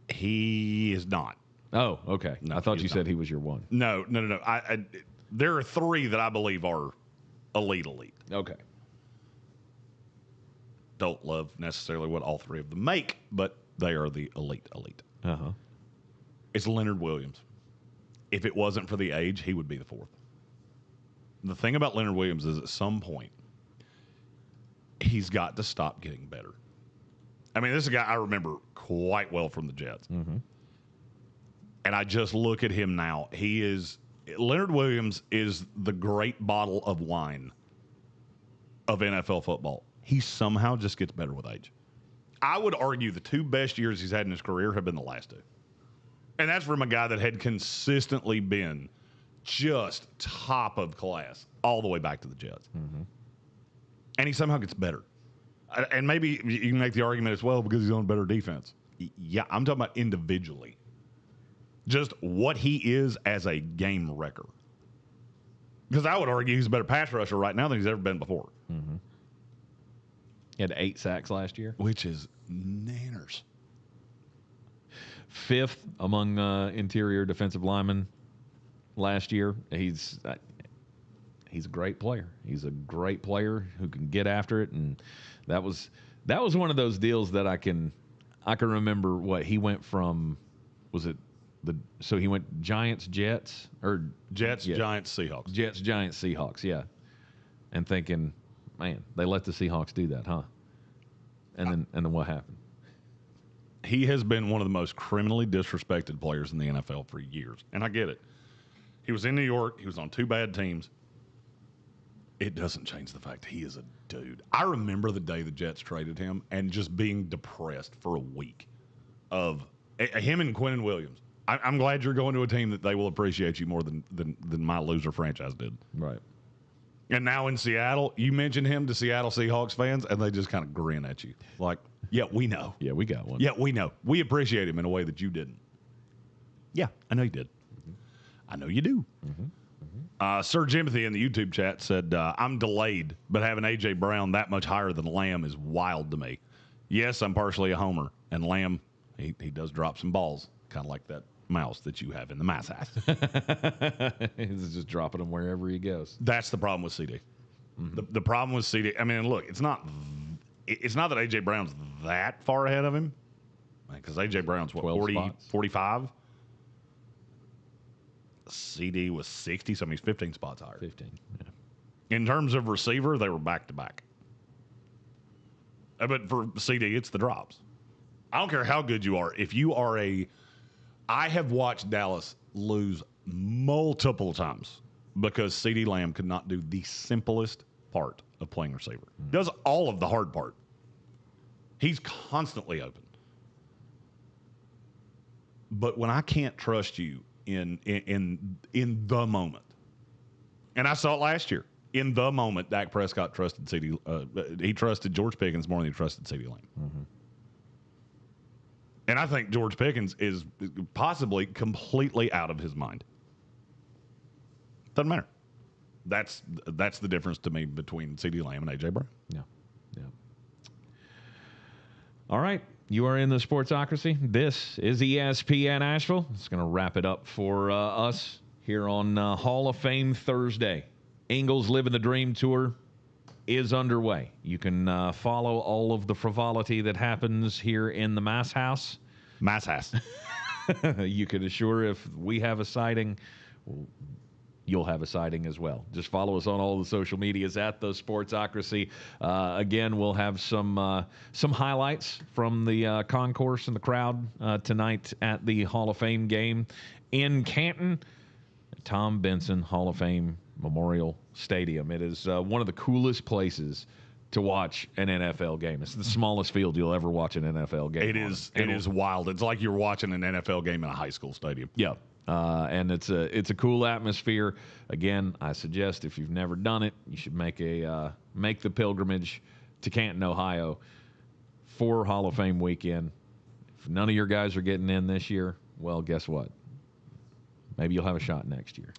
Speaker 2: He is not.
Speaker 3: Oh, okay.
Speaker 2: No,
Speaker 3: I thought you said he was your one.
Speaker 2: No. There are three that I believe are elite.
Speaker 3: Okay.
Speaker 2: Don't love necessarily what all three of them make, but they are the elite.
Speaker 3: Uh-huh.
Speaker 2: It's Leonard Williams. If it wasn't for the age, he would be the fourth. The thing about Leonard Williams is at some point, he's got to stop getting better. I mean, this is a guy I remember quite well from the Jets.
Speaker 3: Mm-hmm.
Speaker 2: And I just look at him now. Leonard Williams is the great bottle of wine of NFL football. He somehow just gets better with age. I would argue the two best years he's had in his career have been the last two. And that's from a guy that had consistently been just top of class all the way back to the Jets.
Speaker 3: Mm-hmm.
Speaker 2: And he somehow gets better. And maybe you can make the argument as well because he's on a better defense. Yeah, I'm talking about individually. Just what he is as a game wrecker. Because I would argue he's a better pass rusher right now than he's ever been before.
Speaker 3: Mm-hmm. He had 8 sacks last year.
Speaker 2: Which is nanners.
Speaker 3: 5th among interior defensive linemen last year. He's a great player. He's a great player who can get after it, and that was one of those deals that I can remember. What he went from, was it so he went Giants, Jets, or
Speaker 2: Jets, Giants, Seahawks.
Speaker 3: Jets, Giants, Seahawks, yeah. And thinking, man, they let the Seahawks do that, huh? And then what happened?
Speaker 2: He has been one of the most criminally disrespected players in the NFL for years. And I get it. He was in New York. He was on 2 bad teams. It doesn't change the fact he is a dude. I remember the day the Jets traded him and just being depressed for a week of him and Quinnen Williams. I'm glad you're going to a team that they will appreciate you more than my loser franchise did.
Speaker 3: Right.
Speaker 2: And now in Seattle, you mention him to Seattle Seahawks fans, and they just kind of grin at you. Like, yeah, we know.
Speaker 3: Yeah, we got one.
Speaker 2: Yeah, we know. We appreciate him in a way that you didn't. Yeah, I know you did. I know you do. Sir Jimothy in the YouTube chat said, I'm delayed, but having A.J. Brown that much higher than Lamb is wild to me. Yes, I'm partially a homer, and Lamb, he does drop some balls, kind of like that mouse that you have in the mouse house.
Speaker 3: He's just dropping them wherever he goes.
Speaker 2: That's the problem with CD. The problem with CD, I mean, look, it's not that A.J. Brown's that far ahead of him, because A.J. Brown's, what, 40, 45? CD was 60, so he's 15 spots higher.
Speaker 3: 15, yeah.
Speaker 2: In terms of receiver, they were back-to-back. But for CD, it's the drops. I don't care how good you are. If you are I have watched Dallas lose multiple times because CD Lamb could not do the simplest part of playing receiver. Does all of the hard part. He's constantly open. But when I can't trust you in the moment, and I saw it last year, in the moment, Dak Prescott trusted CD. He trusted George Pickens more than he trusted CD Lamb. And I think George Pickens is possibly completely out of his mind. Doesn't matter. That's the difference to me between CD Lamb and A.J. Brown.
Speaker 3: Yeah. All right. You are in the Sportsocracy. This is ESPN Asheville. It's going to wrap it up for us here on Hall of Fame Thursday. Ingles Living the Dream Tour is underway. You can follow all of the frivolity that happens here in the Mass House.
Speaker 2: Mass House.
Speaker 3: You can assure if we have a sighting, you'll have a sighting as well. Just follow us on all the social medias at the Sportsocracy. Again, we'll have some highlights from the concourse and the crowd tonight at the Hall of Fame game in Canton. Tom Benson Hall of Fame Memorial Stadium. It is one of the coolest places to watch an NFL game. It's the smallest field you'll ever watch an NFL game.
Speaker 2: It is wild. It's like you're watching an NFL game in a high school stadium.
Speaker 3: Yeah. And it's a cool atmosphere. Again, I suggest if you've never done it, you should make the pilgrimage to Canton, Ohio for Hall of Fame weekend. If none of your guys are getting in this year, well, guess what? Maybe you'll have a shot next year.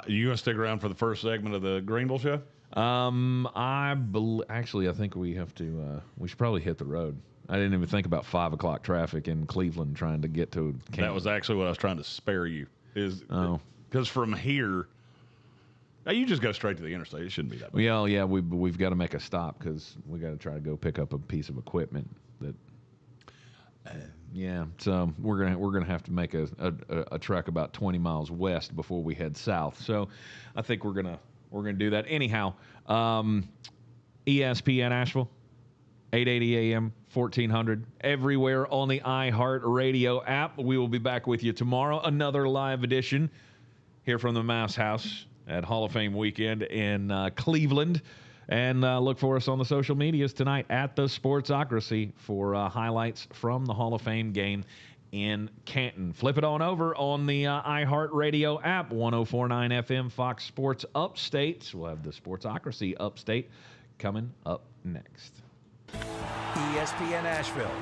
Speaker 2: You going to stick around for the first segment of the Greenville show?
Speaker 3: Actually, I think we have to. We should probably hit the road. I didn't even think about 5 o'clock traffic in Cleveland trying to get to Canton.
Speaker 2: That was actually what I was trying to spare you. Because from here, you just go straight to the interstate. It shouldn't be that bad.
Speaker 3: Well, yeah, we've got to make a stop because we got to try to go pick up a piece of equipment that. So we're gonna have to make a trek about 20 miles west before we head south. So I think we're gonna do that anyhow. ESPN Asheville, 880 AM, 1400, everywhere on the iHeartRadio app. We will be back with you tomorrow. Another live edition here from the Mouse House at Hall of Fame weekend in Cleveland. And look for us on the social medias tonight at the Sportsocracy for highlights from the Hall of Fame game in Canton. Flip it on over on the iHeartRadio app, 104.9 FM, Fox Sports Upstate. We'll have the Sportsocracy Upstate coming up next.
Speaker 4: ESPN Asheville,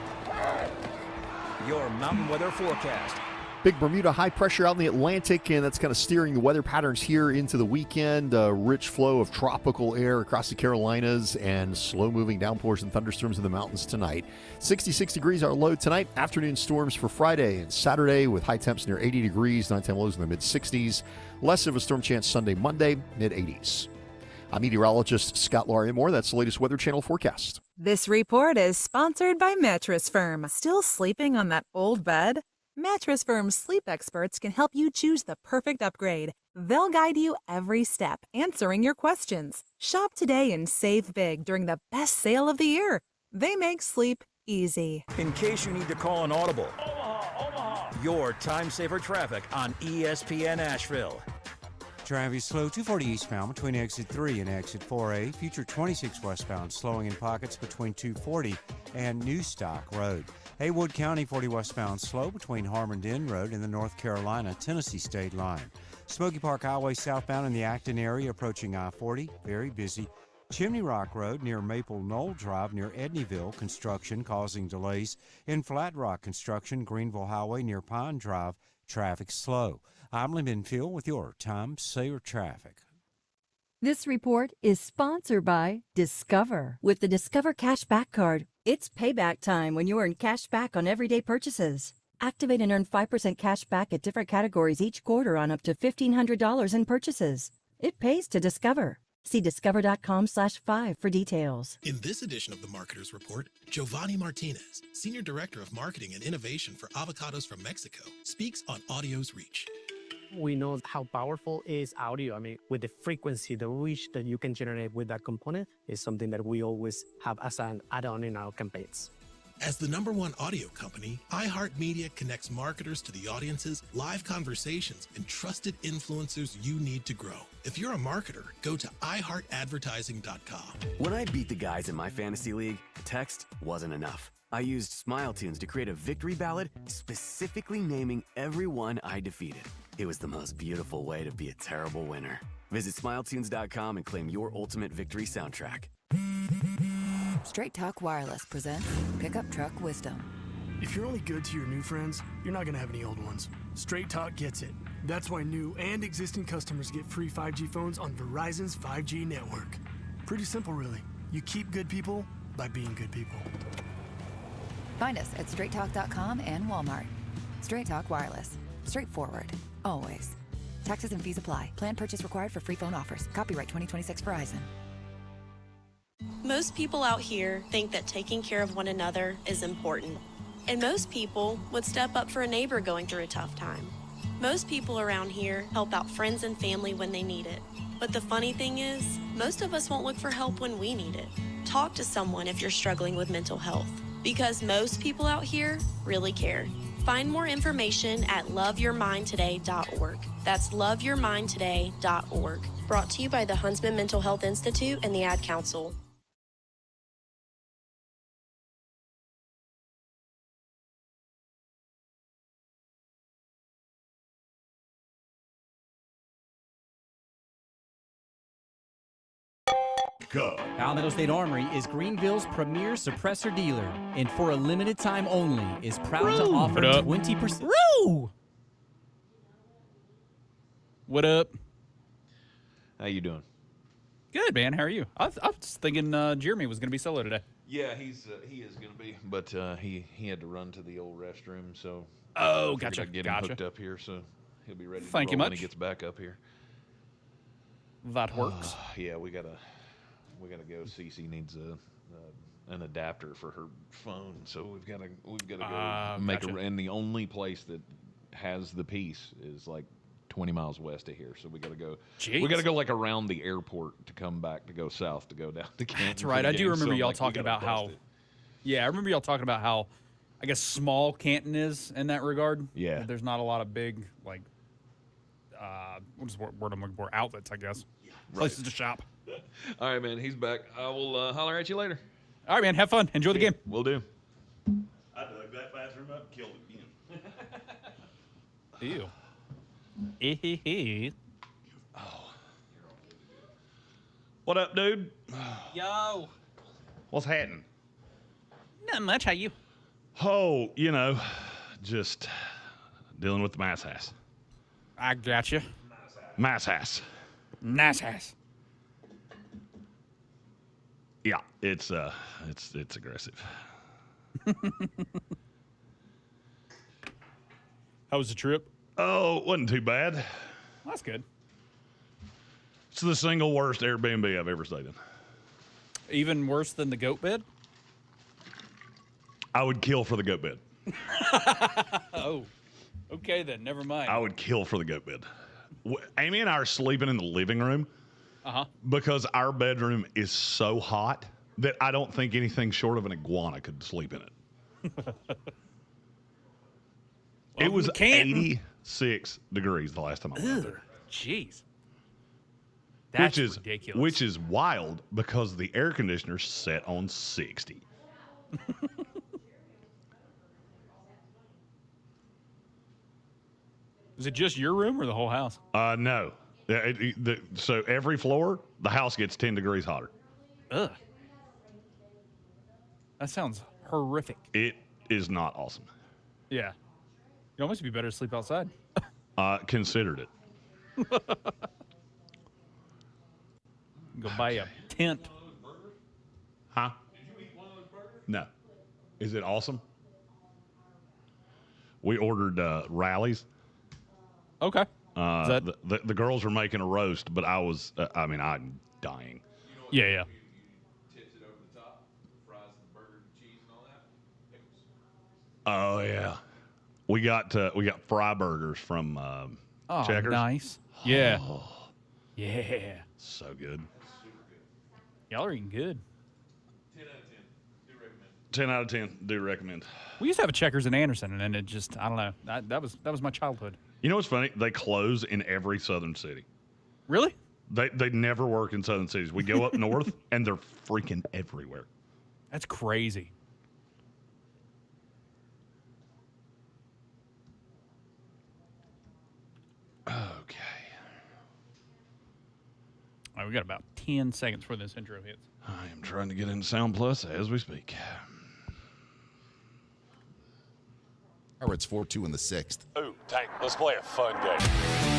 Speaker 4: your mountain weather forecast.
Speaker 1: Big Bermuda high pressure out in the Atlantic, and that's kind of steering the weather patterns here into the weekend. A rich flow of tropical air across the Carolinas and slow-moving downpours and thunderstorms in the mountains tonight. 66 degrees our low tonight. Afternoon storms for Friday and Saturday with high temps near 80 degrees, nighttime lows in the mid-60s. Less of a storm chance Sunday, Monday, mid-80s. I'm meteorologist Scott Larimore. That's the latest Weather Channel forecast.
Speaker 5: This report is sponsored by Mattress Firm. Still sleeping on that old bed? Mattress Firm's sleep experts can help you choose the perfect upgrade. They'll guide you every step, answering your questions. Shop today and save big during the best sale of the year. They make sleep easy.
Speaker 4: In case you need to call an audible, your time-saver traffic on ESPN Asheville.
Speaker 7: Traffic slow 240 eastbound between exit 3 and exit 4A. Future 26 westbound slowing in pockets between 240 and New Stock Road. Haywood County 40 westbound slow between Harmon Den Road and the North Carolina-Tennessee state line. Smoky Park Highway southbound in the Acton area approaching I-40, very busy. Chimney Rock Road near Maple Knoll Drive near Edneyville, construction causing delays. In Flat Rock construction, Greenville Highway near Pine Drive, traffic slow. I'm Lee Minfield with your Time Saver Traffic.
Speaker 11: This report is sponsored by Discover. With the Discover Cashback Card, it's payback time when you earn cash back on everyday purchases. Activate and earn 5% cash back at different categories each quarter on up to $1,500 in purchases. It pays to Discover. See discover.com/5 for details.
Speaker 12: In this edition of the Marketer's Report, Giovanni Martinez, Senior Director of Marketing and Innovation for Avocados from Mexico, speaks on audio's reach.
Speaker 13: We know how powerful is audio. I mean, with the frequency, the reach that you can generate with that component is something that we always have as an add-on in our campaigns.
Speaker 12: As the #1 audio company, iHeartMedia connects marketers to the audiences, live conversations, and trusted influencers you need to grow. If you're a marketer, go to iHeartAdvertising.com.
Speaker 14: When I beat the guys in my fantasy league, text wasn't enough. I used Smile Tunes to create a victory ballad specifically naming everyone I defeated. It was the most beautiful way to be a terrible winner. Visit SmileTunes.com and claim your ultimate victory soundtrack.
Speaker 21: Straight Talk Wireless presents Pickup Truck Wisdom.
Speaker 22: If you're only good to your new friends, you're not going to have any old ones. Straight Talk gets it. That's why new and existing customers get free 5G phones on Verizon's 5G network. Pretty simple, really. You keep good people by being good people.
Speaker 21: Find us at straighttalk.com and Walmart. Straight Talk Wireless. Straightforward. Always. Taxes and fees apply. Plan purchase required for free phone offers. Copyright 2026 Verizon.
Speaker 18: Most people out here think that taking care of one another is important. And most people would step up for a neighbor going through a tough time. Most people around here help out friends and family when they need it. But the funny thing is, most of us won't look for help when we need it. Talk to someone if you're struggling with mental health, because most people out here really care. Find more information at loveyourmindtoday.org. That's loveyourmindtoday.org. Brought to you by the Huntsman Mental Health Institute and the Ad Council.
Speaker 19: Go. Palmetto State Armory is Greenville's premier suppressor dealer, and for a limited time only is proud to offer 20%.
Speaker 20: Roo! What up?
Speaker 3: How you doing?
Speaker 20: Good, man. How are you? I was thinking Jeremy was going to be solo today.
Speaker 3: Yeah, he is going to be, but he had to run to the old restroom, so
Speaker 20: Gotcha.
Speaker 3: I'd get him hooked up here, so he'll be ready.
Speaker 20: Thank
Speaker 3: to
Speaker 20: you
Speaker 3: roll
Speaker 20: much.
Speaker 3: when he gets back up here.
Speaker 20: That works.
Speaker 3: Yeah, we gotta go. Cece needs an adapter for her phone, so we've got to go make
Speaker 20: gotcha.
Speaker 3: and the only place that has the piece is like 20 miles west of here, so we got to go.
Speaker 20: Jeez.
Speaker 3: We got to go like around the airport to come back to go south to go down to Canton.
Speaker 20: That's right. I do remember y'all talking about how.
Speaker 3: It.
Speaker 20: Yeah, I remember y'all talking about how, I guess, small Canton is in that regard.
Speaker 3: Yeah.
Speaker 20: There's not a lot of big like. What is the word I'm looking for? Outlets, I guess. Places to shop.
Speaker 3: All right, man. He's back. I will holler at you later.
Speaker 20: All right, man. Have fun. Enjoy the game.
Speaker 3: We'll do.
Speaker 2: I dug that bathroom up, killed it again.
Speaker 20: Ew.
Speaker 2: What up, dude?
Speaker 20: Yo.
Speaker 2: What's happening?
Speaker 20: Not much. How you?
Speaker 2: Oh, just dealing with the mass ass.
Speaker 20: I got you.
Speaker 2: Mass ass.
Speaker 20: Nice ass.
Speaker 2: Yeah, it's aggressive.
Speaker 20: How was the trip?
Speaker 2: Oh, it wasn't too bad.
Speaker 20: That's good.
Speaker 2: It's the single worst Airbnb I've ever stayed in.
Speaker 20: Even worse than the goat bed?
Speaker 2: I would kill for the goat bed.
Speaker 20: Oh, okay then. Never mind.
Speaker 2: I would kill for the goat bed. Amy and I are sleeping in the living room because our bedroom is so hot that I don't think anything short of an iguana could sleep in it. It was 86 degrees the last time I went there.
Speaker 20: Jeez. That's ridiculous.
Speaker 2: Which is wild because the air conditioner's set on 60.
Speaker 20: Is it just your room or the whole house?
Speaker 2: No. So every floor, the house gets 10 degrees hotter.
Speaker 20: Ugh. That sounds horrific.
Speaker 2: It is not awesome.
Speaker 20: Yeah. You'd almost be better to sleep outside.
Speaker 2: Considered it.
Speaker 20: Go buy a tent.
Speaker 2: Huh? No. Is it awesome? We ordered rallies.
Speaker 20: Okay.
Speaker 2: The girls were making a roast, but I was, I'm dying.
Speaker 20: Yeah.
Speaker 2: Oh yeah, we got fry burgers from Checkers.
Speaker 20: Nice. Yeah.
Speaker 2: Oh,
Speaker 20: yeah.
Speaker 2: So good.
Speaker 20: Y'all are eating good.
Speaker 2: 10 out of 10. Do recommend.
Speaker 20: We used to have a Checkers in Anderson, and then it just, I don't know. That was my childhood.
Speaker 2: You know what's funny? They close in every southern city.
Speaker 20: Really?
Speaker 2: They never work in southern cities. We go up north, and they're freaking everywhere.
Speaker 20: That's crazy.
Speaker 2: Okay.
Speaker 20: All right, we got about 10 seconds before this intro hits.
Speaker 2: I am trying to get into Sound Plus as we speak.
Speaker 6: Pirates 4-2 in the sixth.
Speaker 8: Ooh, Tank, let's play a fun game.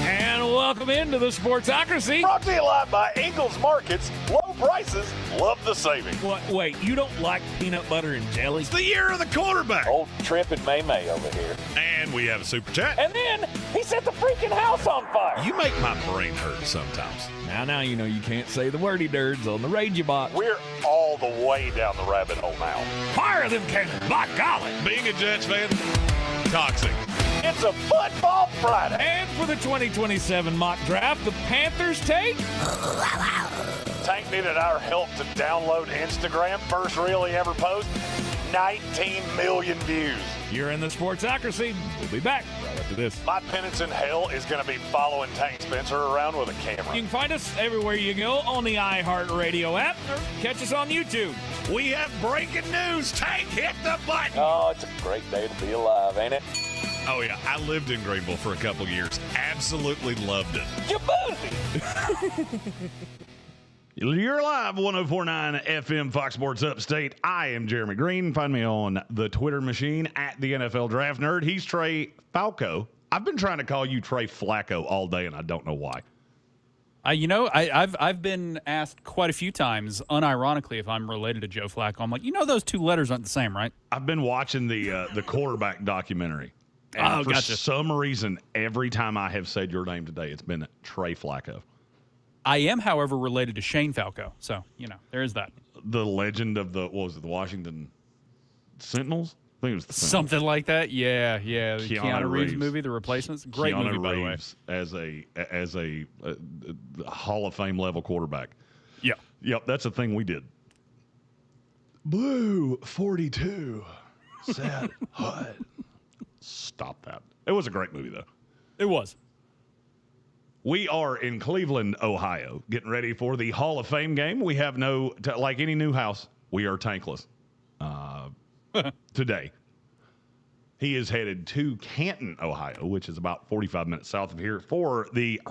Speaker 3: And welcome into the Sportsocracy.
Speaker 8: Brought to you live by Ingles Markets. Low prices, love the savings.
Speaker 3: What? Wait, you don't like peanut butter and jelly?
Speaker 8: It's the year of the quarterback. Old Trip and May over here.
Speaker 2: And we have a super chat.
Speaker 8: And then he set the freaking house on fire.
Speaker 2: You make my brain hurt sometimes.
Speaker 3: Now, you know you can't say the wordy dirds on the Ragey Box.
Speaker 8: We're all the way down the rabbit hole now.
Speaker 3: Fire them cannons, by golly.
Speaker 2: Being a Jets fan, toxic.
Speaker 8: It's a football Friday.
Speaker 3: And for the 2027 mock draft, the Panthers take...
Speaker 8: Tank needed our help to download Instagram. First reel he ever posted. 19 million views.
Speaker 3: You're in the Sportsocracy. We'll be back right after this.
Speaker 8: My penance in hell is going to be following Tank Spencer around with a camera.
Speaker 3: You can find us everywhere you go on the iHeartRadio app or catch us on YouTube.
Speaker 2: We have breaking news. Tank, hit the button.
Speaker 8: Oh, it's a great day to be alive, ain't it?
Speaker 2: Oh, yeah. I lived in Greenville for a couple years. Absolutely loved it.
Speaker 8: You boozy.
Speaker 2: You're live, 104.9 FM Fox Sports Upstate. I am Jeremy Greene. Find me on the Twitter machine at the NFL Draft Nerd. He's Trey Falco. I've been trying to call you Trey Flacco all day, and I don't know why.
Speaker 20: I've been asked quite a few times, unironically, if I'm related to Joe Flacco. I'm like, those two letters aren't the same, right?
Speaker 2: I've been watching the quarterback documentary. And for some reason, every time I have said your name today, it's been Trey Flacco.
Speaker 20: I am, however, related to Shane Falco. So, there is that.
Speaker 2: The legend of the Washington Sentinels? I think it was the Sentinels.
Speaker 20: Something like that. Yeah. The Keanu Reeves movie, The Replacements. Great movie, by the way.
Speaker 2: As a Hall of Fame level quarterback.
Speaker 20: Yeah.
Speaker 2: Yep, that's a thing we did. Blue 42. Sad HUD. Stop that. It was a great movie, though.
Speaker 20: It was.
Speaker 2: We are in Cleveland, Ohio, getting ready for the Hall of Fame game. We have like any new house, we are tankless today. He is headed to Canton, Ohio, which is about 45 minutes south of here, for the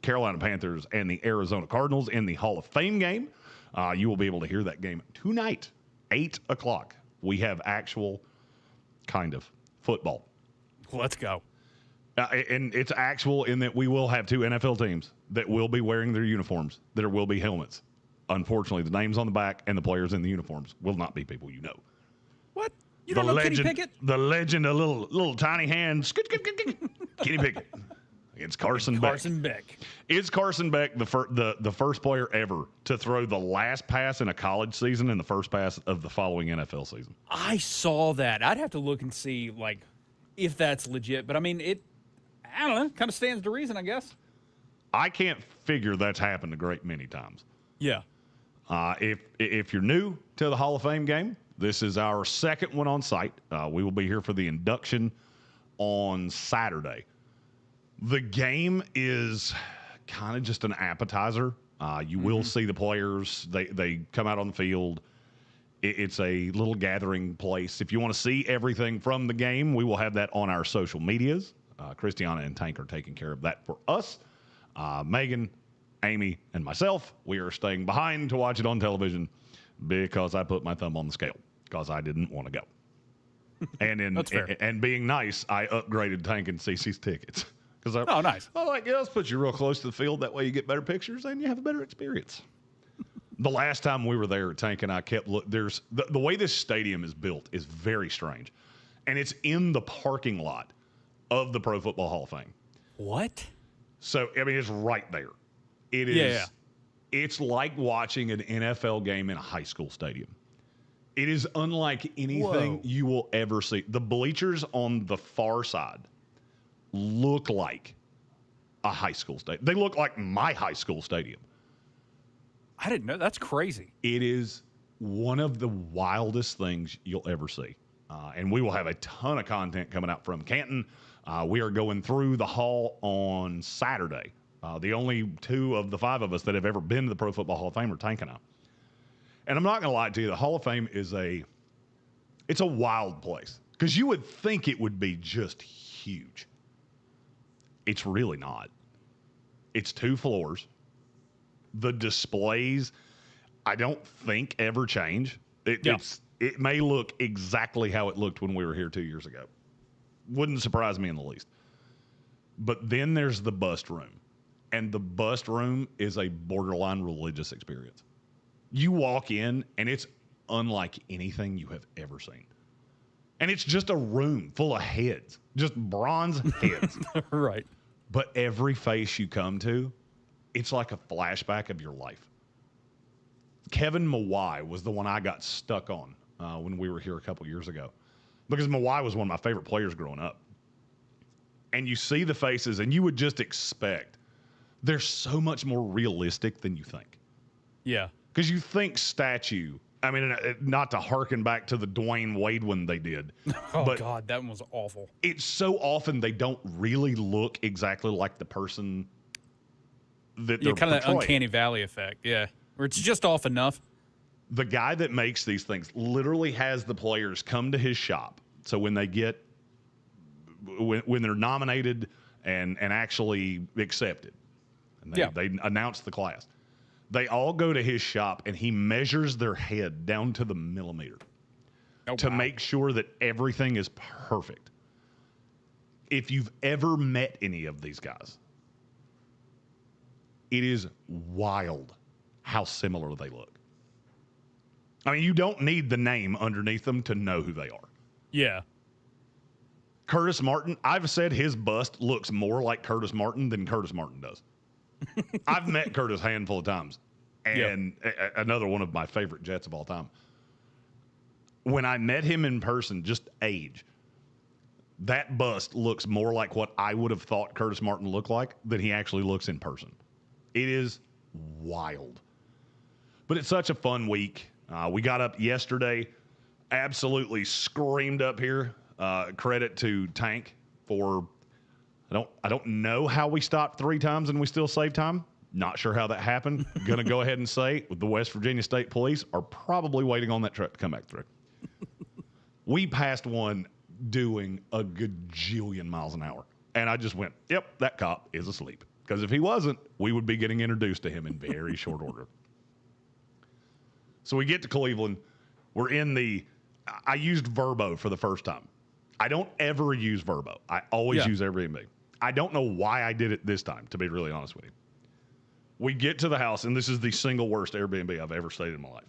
Speaker 2: Carolina Panthers and the Arizona Cardinals in the Hall of Fame game. You will be able to hear that game tonight, 8 o'clock. We have actual kind of football.
Speaker 20: Let's go.
Speaker 2: And it's actual in that we will have two NFL teams that will be wearing their uniforms. There will be helmets. Unfortunately, the names on the back and the players in the uniforms will not be people you know.
Speaker 20: What? You don't know Kenny Pickett?
Speaker 2: The legend, a little tiny hand, Kenny Pickett against Carson
Speaker 20: Beck.
Speaker 2: Is Carson Beck the first player ever to throw the last pass in a college season and the first pass of the following NFL season?
Speaker 20: I saw that. I'd have to look and see if that's legit. But I mean, I don't know. Kind of stands to reason, I guess.
Speaker 2: I can't figure that's happened a great many times.
Speaker 20: Yeah.
Speaker 2: If you're new to the Hall of Fame game, this is our second one on site. We will be here for the induction on Saturday. The game is kind of just an appetizer. You will see the players. They come out on the field. It's a little gathering place. If you want to see everything from the game, we will have that on our social medias. Christiana and Tank are taking care of that for us. Megan, Amy, and myself, we are staying behind to watch it on television because I put my thumb on the scale because I didn't want to go. And being nice, I upgraded Tank and Cece's tickets.
Speaker 20: Nice.
Speaker 2: Oh, like, yeah, let's put you real close to the field. That way you get better pictures and you have a better experience. The last time we were there, Tank and I kept there's the way this stadium is built is very strange. And it's in the parking lot of the Pro Football Hall of Fame.
Speaker 20: What?
Speaker 2: So, I mean, it's right there. It is.
Speaker 20: Yeah.
Speaker 2: It's like watching an NFL game in a high school stadium. It is unlike anything you will ever see. The bleachers on the far side look like a high school stadium. They look like my high school stadium.
Speaker 20: I didn't know. That's crazy.
Speaker 2: It is one of the wildest things you'll ever see. And we will have a ton of content coming out from Canton. We are going through the hall on Saturday. The only 2 of the 5 of us that have ever been to the Pro Football Hall of Fame are Tank and I. And I'm not going to lie to you, the Hall of Fame is it's a wild place because you would think it would be just huge. It's really not. It's 2 floors. The displays, I don't think ever change. It may look exactly how it looked when we were here 2 years ago. Wouldn't surprise me in the least. But then there's the bust room. And the bust room is a borderline religious experience. You walk in, and it's unlike anything you have ever seen. And it's just a room full of heads, just bronze heads.
Speaker 20: Right.
Speaker 2: But every face you come to, it's like a flashback of your life. Kevin Mawai was the one I got stuck on when we were here a couple years ago. Because Mawai was one of my favorite players growing up. And you see the faces, and you would just expect they're so much more realistic than you think.
Speaker 20: Yeah.
Speaker 2: Because you think statue, I mean, not to harken back to the Dwayne Wade one they did.
Speaker 20: But God, that one was awful.
Speaker 2: It's so often they don't really look exactly like the person that they're
Speaker 20: kind of that
Speaker 2: portraying.
Speaker 20: uncanny valley effect, yeah. Where it's just off enough.
Speaker 2: The guy that makes these things literally has the players come to his shop. So when they when they're nominated and actually accepted, and they announce the class, they all go to his shop and he measures their head down to the millimeter to make sure that everything is perfect. If you've ever met any of these guys, it is wild how similar they look. I mean, you don't need the name underneath them to know who they are.
Speaker 20: Yeah.
Speaker 2: Curtis Martin, I've said his bust looks more like Curtis Martin than Curtis Martin does. I've met Curtis a handful of times, and another one of my favorite Jets of all time. When I met him in person, just age, that bust looks more like what I would have thought Curtis Martin looked like than he actually looks in person. It is wild. But it's such a fun week. We got up yesterday, absolutely screamed up here. Credit to Tank for I don't know how we stopped 3 times and we still saved time. Not sure how that happened. Going to go ahead and say the West Virginia State Police are probably waiting on that truck to come back through. We passed one doing a gajillion miles an hour. And I just went, yep, that cop is asleep. Because if he wasn't, we would be getting introduced to him in very short order. So we get to Cleveland. We're in I used Verbo for the first time. I don't ever use Verbo. I always use Airbnb. I don't know why I did it this time, to be really honest with you. We get to the house, and this is the single worst Airbnb I've ever stayed in my life.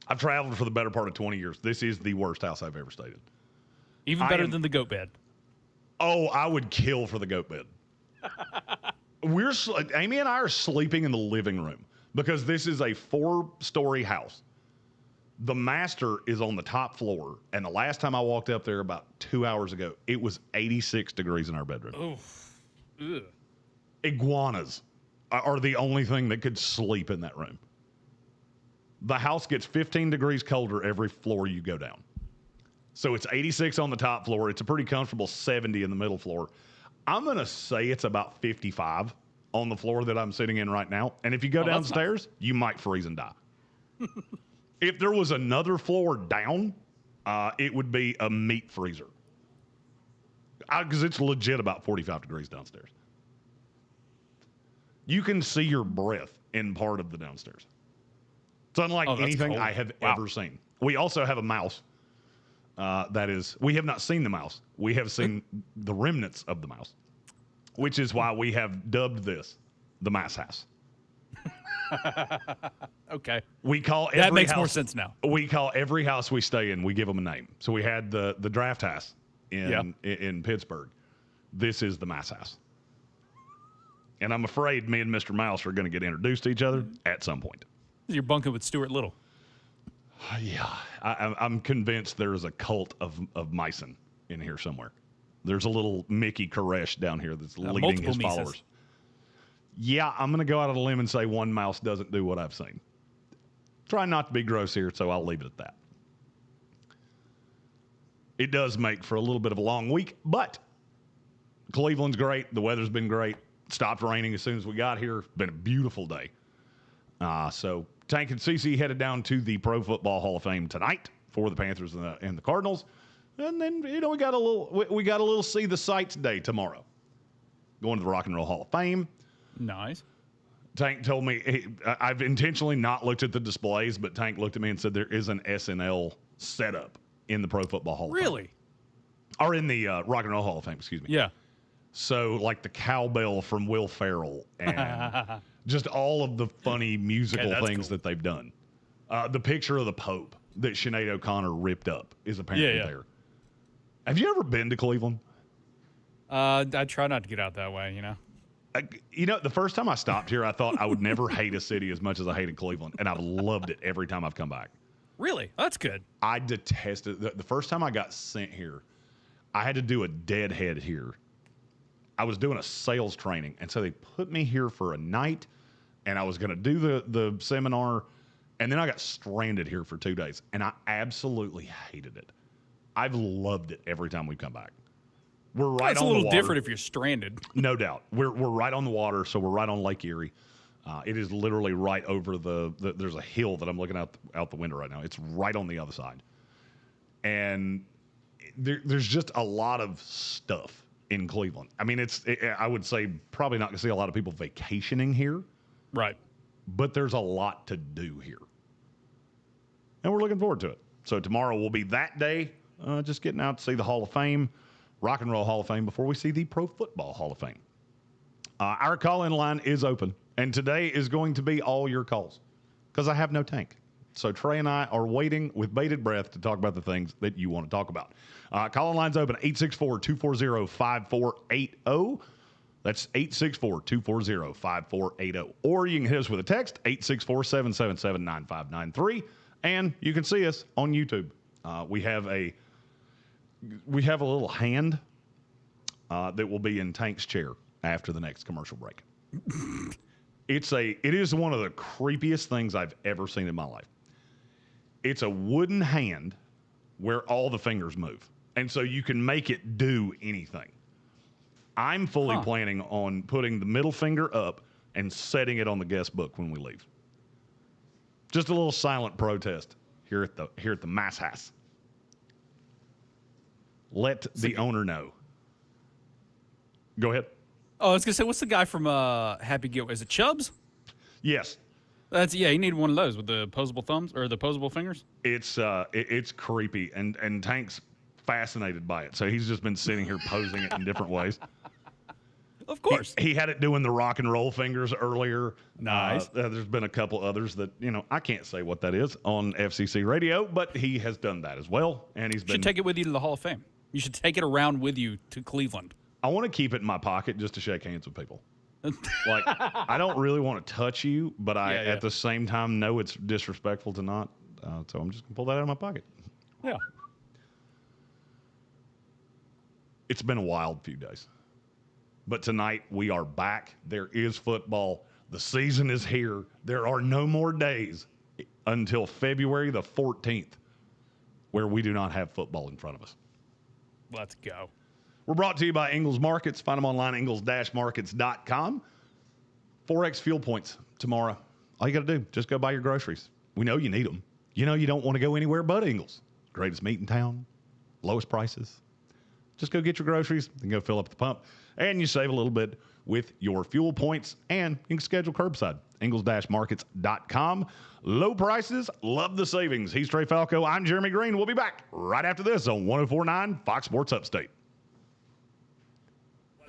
Speaker 2: I've traveled for the better part of 20 years. This is the worst house I've ever stayed in.
Speaker 20: Even better than the goat bed.
Speaker 2: Oh, I would kill for the goat bed. Amy and I are sleeping in the living room because this is a 4-story house. The master is on the top floor, and the last time I walked up there about 2 hours ago, it was 86 degrees in our bedroom.
Speaker 20: Oof. Ugh.
Speaker 2: Iguanas are the only thing that could sleep in that room. The house gets 15 degrees colder every floor you go down. So it's 86 on the top floor. It's a pretty comfortable 70 in the middle floor. I'm going to say it's about 55 on the floor that I'm sitting in right now. And if you go downstairs, you might freeze and die. If there was another floor down, it would be a meat freezer. Because it's legit about 45 degrees downstairs. You can see your breath in part of the downstairs. It's unlike anything I have ever seen. We also have a mouse. We have not seen the mouse. We have seen the remnants of the mouse, which is why we have dubbed this the Mouse House.
Speaker 20: Okay.
Speaker 2: We call every
Speaker 20: that makes
Speaker 2: house,
Speaker 20: more sense now.
Speaker 2: We call every house we stay in, we give them a name. So we had the Draft House in Pittsburgh. This is the Mouse House. And I'm afraid me and Mr. Mouse are going to get introduced to each other at some point.
Speaker 20: You're bunking with Stuart Little.
Speaker 2: Yeah. I'm convinced there is a cult of Meissen in here somewhere. There's a little Mickey Koresh down here that's leading his followers.
Speaker 20: Mises.
Speaker 2: Yeah, I'm going to go out on a limb and say one mouse doesn't do what I've seen. Try not to be gross here, so I'll leave it at that. It does make for a little bit of a long week, but Cleveland's great. The weather's been great. It stopped raining as soon as we got here. It's been a beautiful day. So Tank and Cece headed down to the Pro Football Hall of Fame tonight for the Panthers and the Cardinals. And then, we got a little see the sights day tomorrow. Going to the Rock and Roll Hall of Fame.
Speaker 20: Nice.
Speaker 2: Tank told me, I've intentionally not looked at the displays, but Tank looked at me and said there is an SNL setup in the Pro Football Hall of Fame.
Speaker 20: Really?
Speaker 2: Or in the Rock and Roll Hall of Fame, excuse me.
Speaker 20: Yeah.
Speaker 2: So, like the cowbell from Will Ferrell and just all of the funny musical things that they've done. The picture of the Pope that Sinead O'Connor ripped up is apparently there. Have you ever been to Cleveland?
Speaker 20: I try not to get out that way,
Speaker 2: The first time I stopped here, I thought I would never hate a city as much as I hated Cleveland, and I've loved it every time I've come back.
Speaker 20: Really? That's good.
Speaker 2: I detested it. The first time I got sent here, I had to do a deadhead here. I was doing a sales training, and so they put me here for a night, and I was going to do the seminar, and then I got stranded here for 2 days, and I absolutely hated it. I've loved it every time we've come back. We're right on the water.
Speaker 20: It's a little different if you're stranded.
Speaker 2: No doubt. We're right on the water, so we're right on Lake Erie. It is literally right over there's a hill that I'm looking out the window right now. It's right on the other side. And there's just a lot of stuff in Cleveland. I mean, I would say probably not going to see a lot of people vacationing here.
Speaker 20: Right.
Speaker 2: But there's a lot to do here. And we're looking forward to it. So tomorrow will be that day, just getting out to see the Hall of Fame, Rock and Roll Hall of Fame, before we see the Pro Football Hall of Fame. Our call-in line is open, and today is going to be all your calls because I have no Tank. So Trey and I are waiting with bated breath to talk about the things that you want to talk about. Call-in line's open, 864-240-5480. That's 864-240-5480. Or you can hit us with a text, 864-777-9593. And you can see us on YouTube. We have a little hand that will be in Tank's chair after the next commercial break. It is one of the creepiest things I've ever seen in my life. It's a wooden hand where all the fingers move. And so you can make it do anything. I'm fully planning on putting the middle finger up and setting it on the guest book when we leave. Just a little silent protest here at the Mass House. Let the owner know. Go ahead.
Speaker 20: Oh, I was gonna say, what's the guy from Happy Gilmore? Is it Chubbs?
Speaker 2: Yes.
Speaker 20: You need one of those with the opposable thumbs or the opposable fingers.
Speaker 2: It's creepy, and Tank's fascinated by it. So he's just been sitting here posing it in different ways.
Speaker 20: Of course.
Speaker 2: He had it doing the rock and roll fingers earlier.
Speaker 20: Nice.
Speaker 2: There's been a couple others that, I can't say what that is on FCC radio, but he has done that as well. And
Speaker 20: You should take it with you to the Hall of Fame. You should take it around with you to Cleveland.
Speaker 2: I want to keep it in my pocket just to shake hands with people. Like, I don't really want to touch you, but at the same time know it's disrespectful to not. So I'm just going to pull that out of my pocket.
Speaker 20: Yeah.
Speaker 2: It's been a wild few days. But tonight we are back. There is football. The season is here. There are no more days until February the 14th where we do not have football in front of us.
Speaker 20: Let's go.
Speaker 2: We're brought to you by Ingles Markets. Find them online at ingles-markets.com. 4X fuel points tomorrow. All you got to do, just go buy your groceries. We know you need them. You know you don't want to go anywhere but Ingles. Greatest meat in town, lowest prices. Just go get your groceries and go fill up the pump. And you save a little bit with your fuel points, and you can schedule curbside. Ingles-markets.com. Low prices, love the savings. He's Trey Falco. I'm Jeremy Greene. We'll be back right after this on 104.9 Fox Sports Upstate.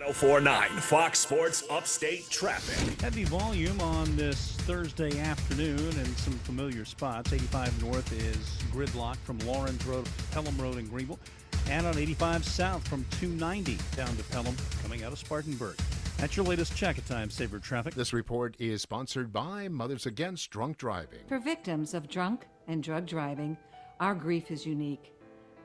Speaker 4: 104.9 Fox Sports Upstate traffic.
Speaker 9: Heavy volume on this Thursday afternoon and some familiar spots. 85 north is gridlock from Lawrence Road to Pelham Road in Greenville. And on 85 south from 290 down to Pelham coming out of Spartanburg. That's your latest check of time saver traffic.
Speaker 10: This report is sponsored by Mothers Against Drunk Driving.
Speaker 15: For victims of drunk and drug driving, our grief is unique.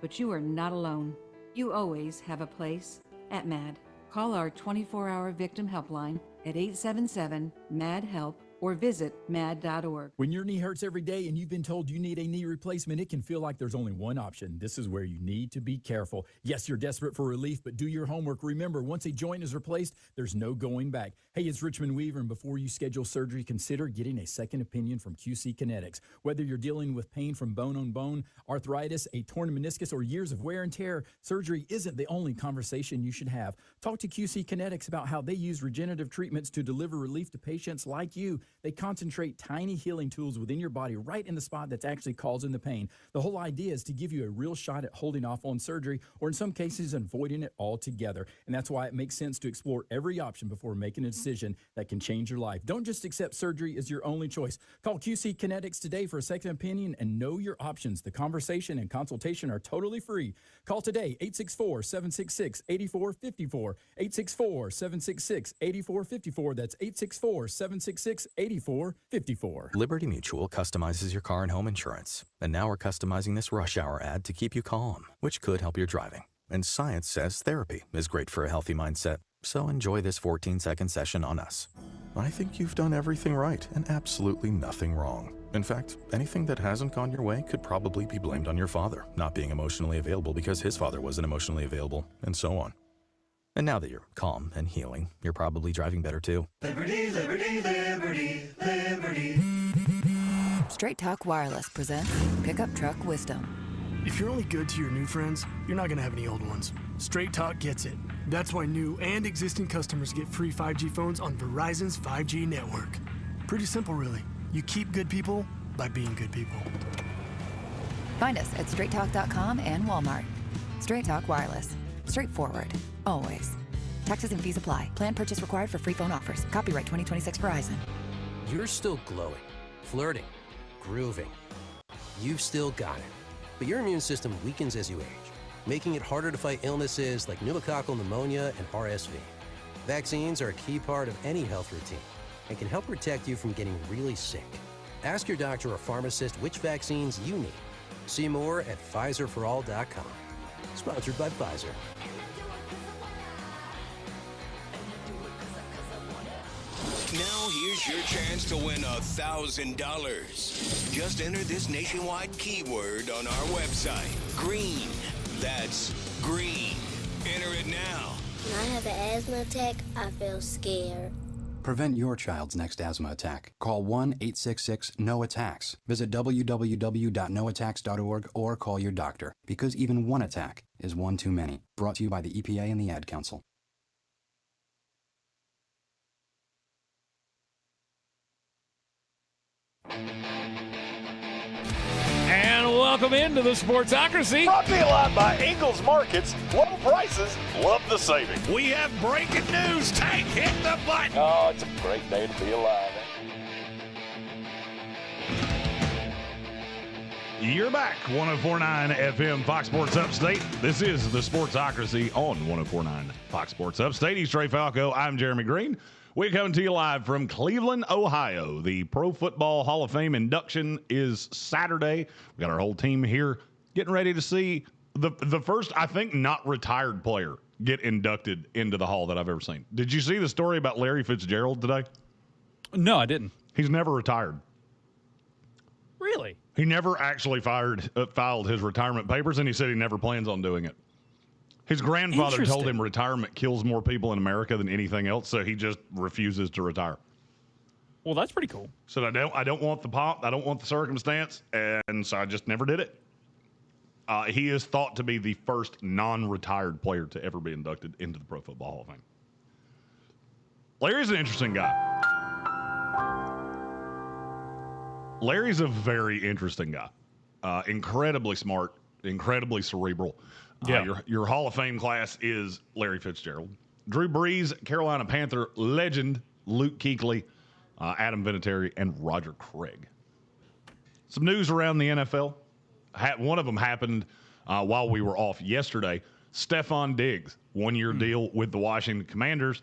Speaker 15: But you are not alone. You always have a place at MAD. Call our 24-hour victim helpline at 877-MAD-HELP or visit mad.org.
Speaker 17: When your knee hurts every day and you've been told you need a knee replacement, it can feel like there's only one option. This is where you need to be careful. Yes, you're desperate for relief, but do your homework. Remember, once a joint is replaced, there's no going back. Hey, it's Richmond Weaver, and before you schedule surgery, consider getting a second opinion from QC Kinetics. Whether you're dealing with pain from bone on bone, arthritis, a torn meniscus, or years of wear and tear, surgery isn't the only conversation you should have. Talk to QC Kinetics about how they use regenerative treatments to deliver relief to patients like you. They concentrate tiny healing tools within your body right in the spot that's actually causing the pain. The whole idea is to give you a real shot at holding off on surgery, or in some cases avoiding it altogether. And that's why it makes sense to explore every option before making a decision that can change your life. Don't just accept surgery as your only choice. Call QC Kinetics today for a second opinion and know your options. The conversation and consultation are totally free. Call today, 864-766-8454, 864-766-8454. That's 864-766-8454.
Speaker 23: Liberty Mutual customizes your car and home insurance. And now we're customizing this rush hour ad to keep you calm, which could help your driving. And science says therapy is great for a healthy mindset. So enjoy this 14-second session on us. I think you've done everything right and absolutely nothing wrong. In fact, anything that hasn't gone your way could probably be blamed on your father not being emotionally available because his father wasn't emotionally available, and so on. And now that you're calm and healing, you're probably driving better too.
Speaker 21: Liberty, liberty, liberty, liberty. Straight Talk Wireless presents Pickup Truck Wisdom.
Speaker 22: If you're only good to your new friends, you're not going to have any old ones. Straight Talk gets it. That's why new and existing customers get free 5G phones on Verizon's 5G network. Pretty simple, really. You keep good people by being good people.
Speaker 21: Find us at straighttalk.com and Walmart. Straight Talk Wireless. Straightforward. Always. Taxes and fees apply. Plan purchase required for free phone offers. Copyright 2026 Verizon.
Speaker 24: You're still glowing, flirting, grooving. You've still got it. But your immune system weakens as you age, making it harder to fight illnesses like pneumococcal pneumonia and RSV. Vaccines are a key part of any health routine and can help protect you from getting really sick. Ask your doctor or pharmacist which vaccines you need. See more at PfizerForAll.com. Sponsored by Pfizer.
Speaker 25: Now here's your chance to win $1,000. Just enter this nationwide keyword on our website. Greene. That's green. Enter it now.
Speaker 28: When I have an asthma attack, I feel scared.
Speaker 29: Prevent your child's next asthma attack. Call 1-866-NO-ATTACKS. Visit www.noattacks.org or call your doctor, because even one attack is one too many. Brought to you by the EPA and the Ad Council.
Speaker 3: And welcome into the Sportsocracy.
Speaker 8: Brought to you live by Ingles Markets. Low prices, love the savings.
Speaker 25: We have breaking news. Tank, hit the button.
Speaker 8: Oh, it's a great day to be alive.
Speaker 2: You're back. 104.9 FM Fox Sports Upstate. This is the Sportsocracy on 104.9 Fox Sports Upstate. He's Trey Falco. I'm Jeremy Greene. We're coming to you live from Cleveland, Ohio. The Pro Football Hall of Fame induction is Saturday. We got our whole team here getting ready to see the first, I think, not retired player get inducted into the Hall that I've ever seen. Did you see the story about Larry Fitzgerald today?
Speaker 20: No, I didn't.
Speaker 2: He's never retired.
Speaker 20: Really?
Speaker 2: He never actually filed his retirement papers, and he said he never plans on doing it. His grandfather told him retirement kills more people in America than anything else, so he just refuses to retire.
Speaker 20: Well, that's pretty cool.
Speaker 2: So I don't want the pomp, I don't want the circumstance, and so I just never did it. He is thought to be the first non-retired player to ever be inducted into the Pro Football Hall of Fame. Larry's an interesting guy. Larry's a very interesting guy. Incredibly smart, incredibly cerebral. Your Hall of Fame class is Larry Fitzgerald. Drew Brees, Carolina Panther legend, Luke Kuechly, Adam Vinatieri, and Roger Craig. Some news around the NFL. One of them happened while we were off yesterday. Stephon Diggs, 1-year deal with the Washington Commanders.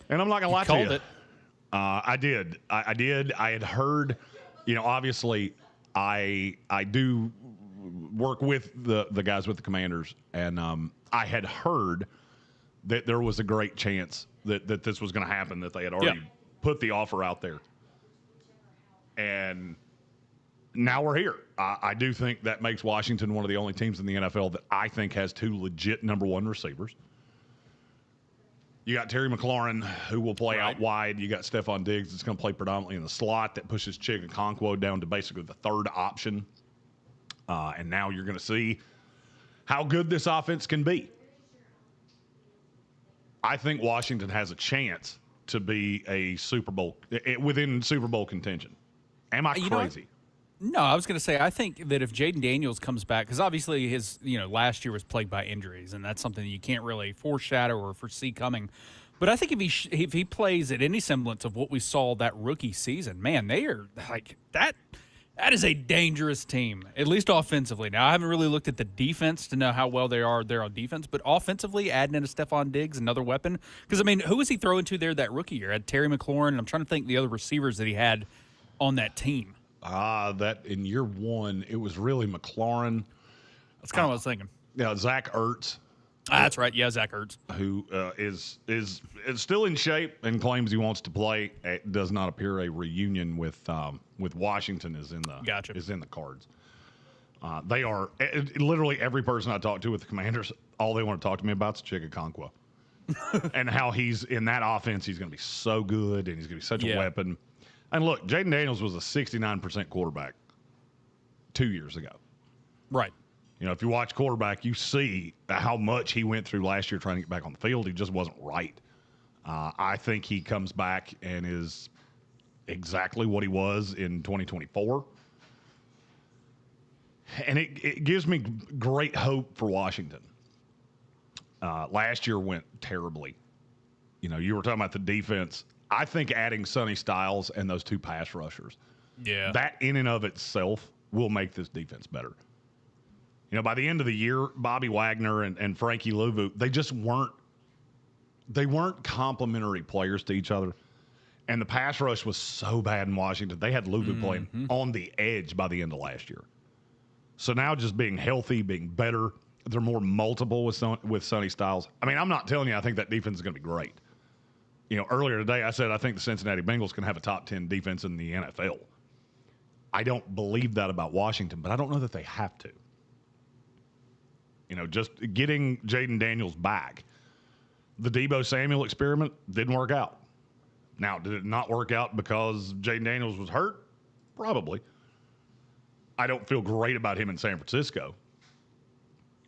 Speaker 2: And I'm not going to lie to you. I did. I did. I had heard, obviously I do work with the guys with the Commanders, and I had heard that there was a great chance that this was going to happen, that they had already put the offer out there. And now we're here. I do think that makes Washington one of the only teams in the NFL that I think has 2 legit number 1 receivers. You got Terry McLaurin, who will play out wide. You got Stephon Diggs that's going to play predominantly in the slot. That pushes Okonkwo down to basically the third option. And now you're going to see how good this offense can be. I think Washington has a chance to be a Super Bowl, within Super Bowl contention. Am I crazy?
Speaker 20: No, I was going to say, I think that if Jaden Daniels comes back, because obviously his, last year was plagued by injuries, and that's something that you can't really foreshadow or foresee coming. But I think if he plays at any semblance of what we saw that rookie season, man, they are like that. That is a dangerous team, at least offensively. Now, I haven't really looked at the defense to know how well they are there on defense, but offensively, adding in a Stephon Diggs, another weapon. Because, who was he throwing to there that rookie year? Had Terry McLaurin, and I'm trying to think the other receivers that he had on that team.
Speaker 2: That in year 1, it was really McLaurin.
Speaker 20: That's kind of what I was thinking.
Speaker 2: Yeah, Zach Ertz.
Speaker 20: That's right. Yeah, Zach Ertz.
Speaker 2: Who is still in shape and claims he wants to play. It does not appear a reunion with Washington is in the cards. They are literally every person I talk to with the Commanders. All they want to talk to me about is Okonkwo and how he's in that offense. He's going to be so good and he's going to be such a weapon. And look, Jaden Daniels was a 69% quarterback 2 years ago.
Speaker 20: Right.
Speaker 2: If you watch quarterback, you see how much he went through last year trying to get back on the field. He just wasn't right. I think he comes back and is exactly what he was in 2024. And it gives me great hope for Washington. Last year went terribly. You were talking about the defense. I think adding Sonny Styles and those 2 pass rushers, that in and of itself will make this defense better. By the end of the year, Bobby Wagner and Frankie Louvu, they weren't complementary players to each other. And the pass rush was so bad in Washington. They had Louvu playing on the edge by the end of last year. So now just being healthy, being better, they're more multiple with Sonny Styles. I'm not telling you I think that defense is going to be great. Earlier today I said I think the Cincinnati Bengals can have a top 10 defense in the NFL. I don't believe that about Washington, but I don't know that they have to. Just getting Jaden Daniels back. The Deebo Samuel experiment didn't work out. Now, did it not work out because Jaden Daniels was hurt? Probably. I don't feel great about him in San Francisco.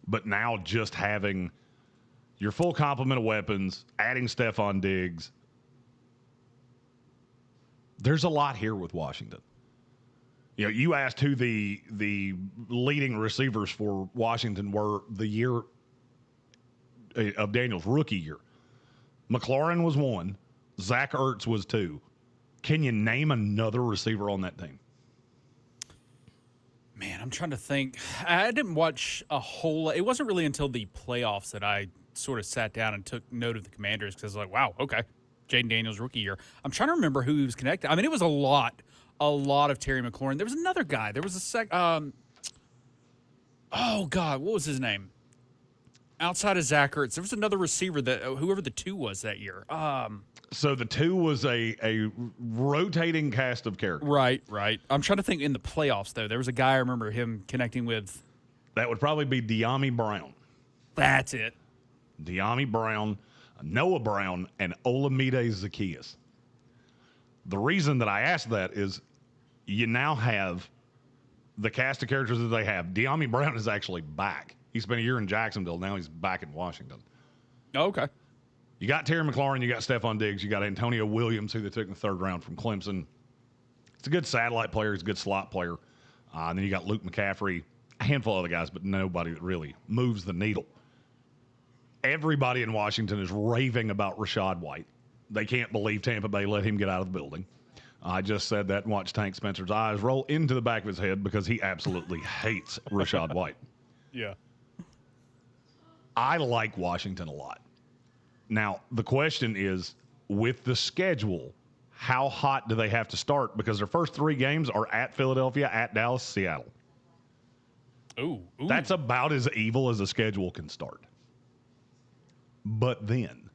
Speaker 2: But now just having your full complement of weapons, adding Stephon Diggs, there's a lot here with Washington. You asked who the leading receivers for Washington were the year of Daniels' rookie year. McLaurin was 1. Zach Ertz was 2. Can you name another receiver on that team?
Speaker 20: Man, I'm trying to think. I didn't watch a whole lot. It wasn't really until the playoffs that I sort of sat down and took note of the Commanders because I was like, wow, okay. Jaden Daniels' rookie year. I'm trying to remember who he was connected. It was a lot of Terry McLaurin. There was another guy. There was a oh, God, what was his name? Outside of Zach Ertz, there was another receiver that whoever the 2 was that year.
Speaker 2: So the 2 was a rotating cast of characters.
Speaker 20: Right. I'm trying to think in the playoffs, though. There was a guy I remember him connecting with.
Speaker 2: That would probably be De'Ami Brown.
Speaker 20: That's it.
Speaker 2: De'Ami Brown, Noah Brown, and Olamide Zaccheaus. The reason that I asked that is you now have the cast of characters that they have. De'Ami Brown is actually back. He spent a year in Jacksonville. Now he's back in Washington.
Speaker 20: Oh, okay.
Speaker 2: You got Terry McLaurin. You got Stephon Diggs. You got Antonio Williams, who they took in the 3rd round from Clemson. It's a good satellite player. He's a good slot player. And then you got Luke McCaffrey, a handful of other guys, but nobody that really moves the needle. Everybody in Washington is raving about Rachaad White. They can't believe Tampa Bay let him get out of the building. I just said that and watched Tank Spencer's eyes roll into the back of his head because he absolutely hates Rachaad White.
Speaker 20: Yeah.
Speaker 2: I like Washington a lot. Now, the question is, with the schedule, how hot do they have to start? Because their first 3 games are at Philadelphia, at Dallas, Seattle.
Speaker 20: Ooh.
Speaker 2: That's about as evil as a schedule can start. But then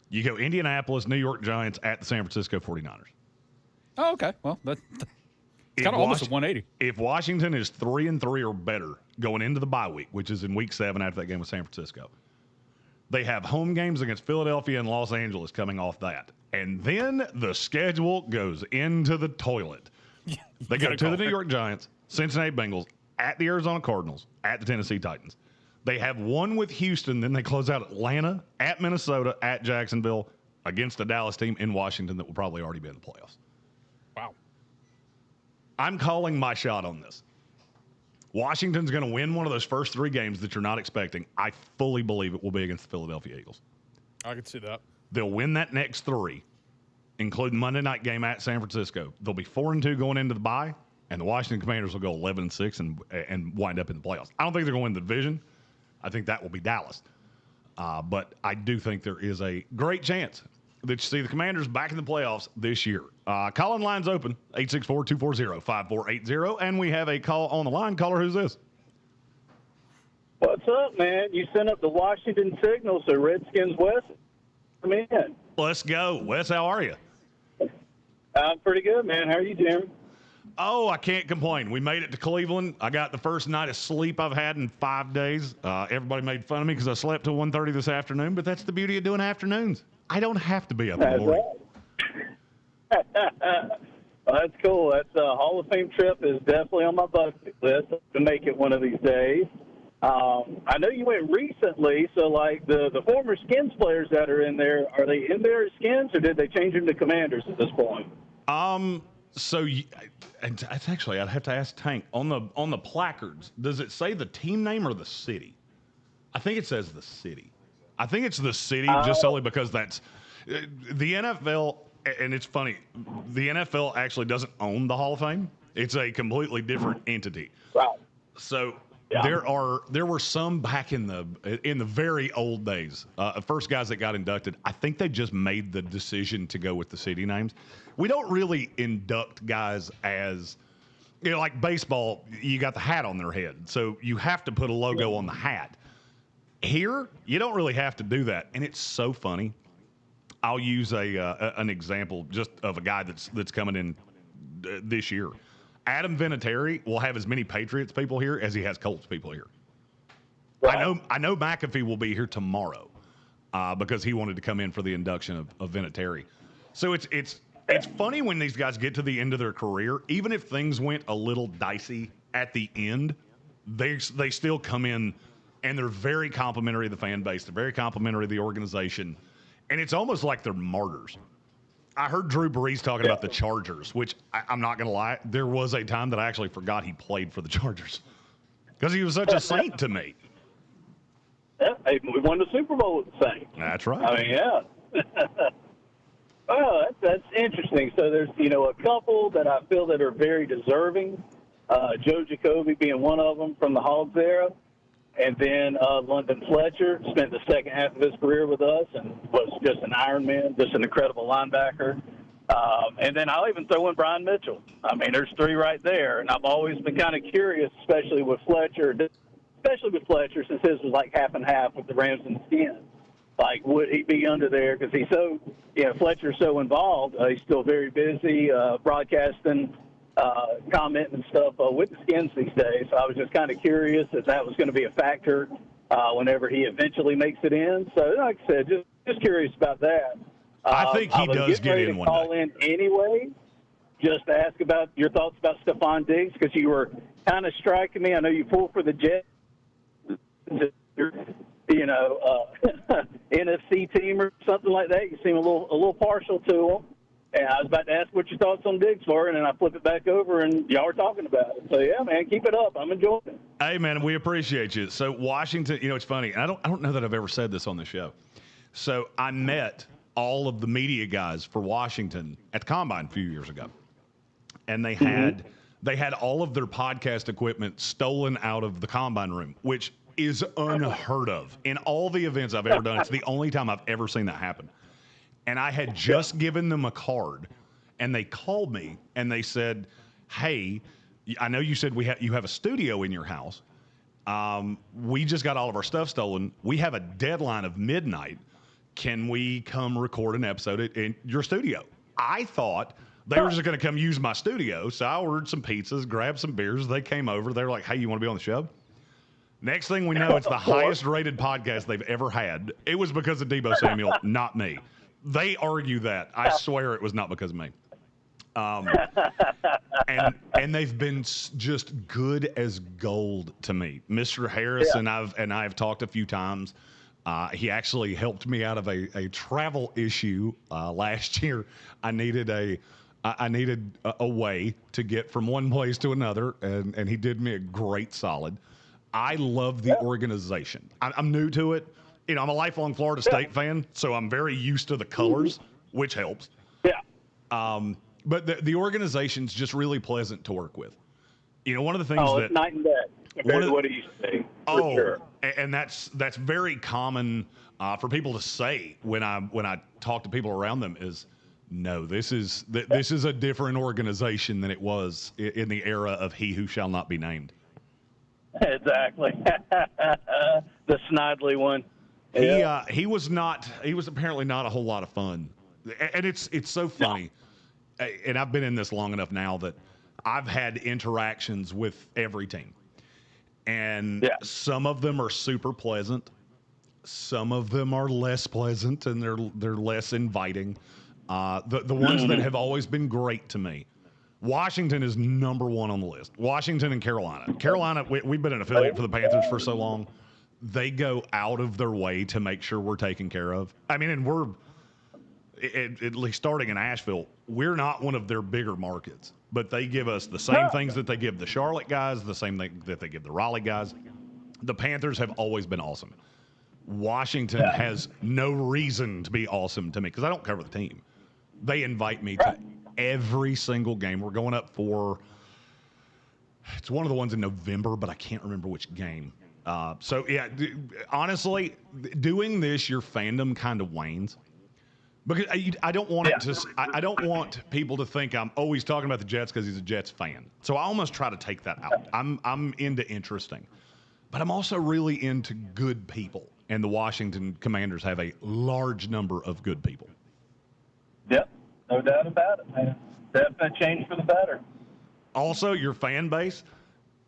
Speaker 2: you go Indianapolis, New York Giants at the San Francisco 49ers.
Speaker 20: Oh, okay. Well, that's kind of almost a 180.
Speaker 2: If Washington is 3-3 or better going into the bye week, which is in week 7 after that game with San Francisco, they have home games against Philadelphia and Los Angeles coming off that. And then the schedule goes into the toilet. They go to the New York Giants, Cincinnati Bengals, at the Arizona Cardinals, at the Tennessee Titans. They have one with Houston, then they close out Atlanta, at Minnesota, at Jacksonville, against a Dallas team in Washington that will probably already be in the playoffs.
Speaker 20: Wow.
Speaker 2: I'm calling my shot on this. Washington's going to win one of those first 3 games that you're not expecting. I fully believe it will be against the Philadelphia Eagles.
Speaker 20: I can see that.
Speaker 2: They'll win that next 3, including Monday night game at San Francisco. They'll be 4-2 going into the bye, and the Washington Commanders will go 11-6 and wind up in the playoffs. I don't think they're going to win the division. I think that will be Dallas. But I do think there is a great chance that you see the Commanders back in the playoffs this year. Call-in line's open, 864-240-5480, and we have a call on the line. Caller, who's this?
Speaker 1: What's up, man? You sent up the Washington signal, so Redskins West, come in.
Speaker 2: Let's go. Wes, how are you?
Speaker 1: I'm pretty good, man. How are you, Jeremy?
Speaker 2: Oh, I can't complain. We made it to Cleveland. I got the first night of sleep I've had in 5 days. Everybody made fun of me because I slept till 1:30 this afternoon, but that's the beauty of doing afternoons. I don't have to be up in the morning.
Speaker 1: Right. Well, that's cool. That's a Hall of Fame trip is definitely on my bucket list to make it one of these days. I know you went recently, so like the former Skins players that are in there, are they in there as Skins or did they change them to Commanders at this point?
Speaker 2: So and it's actually, I'd have to ask Tank on the placards. Does it say the team name or the city? I think it says the city. I think it's the city just solely because that's the NFL. And it's funny, the NFL actually doesn't own the Hall of Fame. It's a completely different entity.
Speaker 1: Wow.
Speaker 2: So there were some back in the very old days. First guys that got inducted, I think they just made the decision to go with the city names. We don't really induct guys as, like baseball, you got the hat on their head. So you have to put a logo on the hat. Here, you don't really have to do that. And it's so funny. I'll use an example just of a guy that's coming in this year. Adam Vinatieri will have as many Patriots people here as he has Colts people here. Right. I know McAfee will be here tomorrow because he wanted to come in for the induction of Vinatieri. So it's funny when these guys get to the end of their career, even if things went a little dicey at the end, they still come in and they're very complimentary of the fan base. They're very complimentary of the organization. And it's almost like they're martyrs. I heard Drew Brees talking about the Chargers, which I'm not going to lie. There was a time that I actually forgot he played for the Chargers because he was such a saint to me.
Speaker 1: Yeah, hey, we won the Super Bowl with the Saints.
Speaker 2: That's right.
Speaker 1: I mean, yeah. Well, that's interesting. So there's, a couple that I feel that are very deserving. Joe Jacoby being one of them from the Hogs era. And then London Fletcher spent the second half of his career with us and was just an Iron Man, just an incredible linebacker. And then I'll even throw in Brian Mitchell. I mean, there's 3 right there. And I've always been kind of curious, especially with Fletcher, since his was like half and half with the Rams and the Skins. Like, would he be under there? Because he's so, Fletcher's so involved. He's still very busy broadcasting, commenting and stuff with the Skins these days. So I was just kind of curious if that was going to be a factor whenever he eventually makes it in. So, like I said, just curious about that.
Speaker 2: I think he does get in one
Speaker 1: call
Speaker 2: day.
Speaker 1: In anyway. just to ask about your thoughts about Stephon Diggs, because you were kind of striking me. I know you pull for the Jets, NFC team or something like that. You seem a little partial to them. And I was about to ask what your thoughts on Diggs were, and then I flip it back over, and y'all were talking about it. So, yeah, man, keep it up. I'm enjoying it.
Speaker 2: Hey, man, we appreciate you. So, Washington, it's funny. And I don't know that I've ever said this on the show. So, I met all of the media guys for Washington at the Combine a few years ago. And they had all of their podcast equipment stolen out of the Combine room, which is unheard of. In all the events I've ever done, it's the only time I've ever seen that happen. And I had just given them a card, and they called me, and they said, hey, I know you said you have a studio in your house. We just got all of our stuff stolen. We have a deadline of midnight. Can we come record an episode in your studio? I thought they were just going to come use my studio, so I ordered some pizzas, grabbed some beers. They came over. They were like, hey, you want to be on the show? Next thing we know, it's the highest-rated podcast they've ever had. It was because of Deebo Samuel, not me. They argue that. I swear it was not because of me. And they've been just good as gold to me. Mr. Harris and I have talked a few times. He actually helped me out of a travel issue last year. I needed a way to get from one place to another, and he did me a great solid. I love the organization. I'm new to it. I'm a lifelong Florida State fan, so I'm very used to the colors, which helps.
Speaker 1: Yeah.
Speaker 2: But the organization's just really pleasant to work with. One of the things
Speaker 1: it's night and day compared to what it used to be. Sure.
Speaker 2: And that's very common for people to say when I talk to people around them is, no, this is a different organization than it was in the era of he who shall not be named.
Speaker 1: Exactly. The Snidely one.
Speaker 2: He was apparently not a whole lot of fun. And it's so funny. No. And I've been in this long enough now that I've had interactions with every team. And some of them are super pleasant. Some of them are less pleasant, and they're less inviting. The ones that have always been great to me. Washington is number one on the list. Washington and Carolina. Carolina, we've been an affiliate for the Panthers for so long. They go out of their way to make sure we're taken care of. I mean, and we're, at least starting in Asheville, we're not one of their bigger markets. But they give us the same things that they give the Charlotte guys, the same thing that they give the Raleigh guys. The Panthers have always been awesome. Washington has no reason to be awesome to me because I don't cover the team. They invite me to every single game. We're going up for, it's one of the ones in November, but I can't remember which game. So, yeah, honestly, doing this, your fandom kind of wanes. Because I don't want it to. I don't want people to think I'm always talking about the Jets because he's a Jets fan. So I almost try to take that out. I'm into interesting, but I'm also really into good people, and the Washington Commanders have a large number of good people.
Speaker 1: Yep, no doubt about it, man. Definitely change for the better.
Speaker 2: Also, your fan base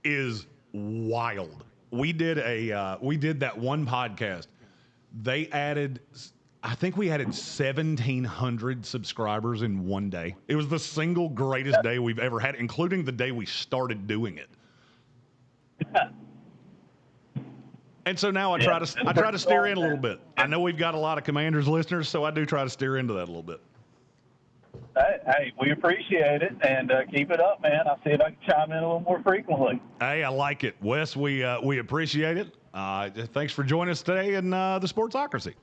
Speaker 2: is wild. We did that one podcast. They added. I think we added 1,700 subscribers in one day. It was the single greatest day we've ever had, including the day we started doing it. And so now I try to steer in a little bit. I know we've got a lot of Commanders listeners, so I do try to steer into that a little bit.
Speaker 1: Hey, we appreciate it, and keep it up, man. I'll see if I can chime in a little more frequently.
Speaker 2: Hey, I like it. Wes, we appreciate it. Thanks for joining us today in the Sportsocracy.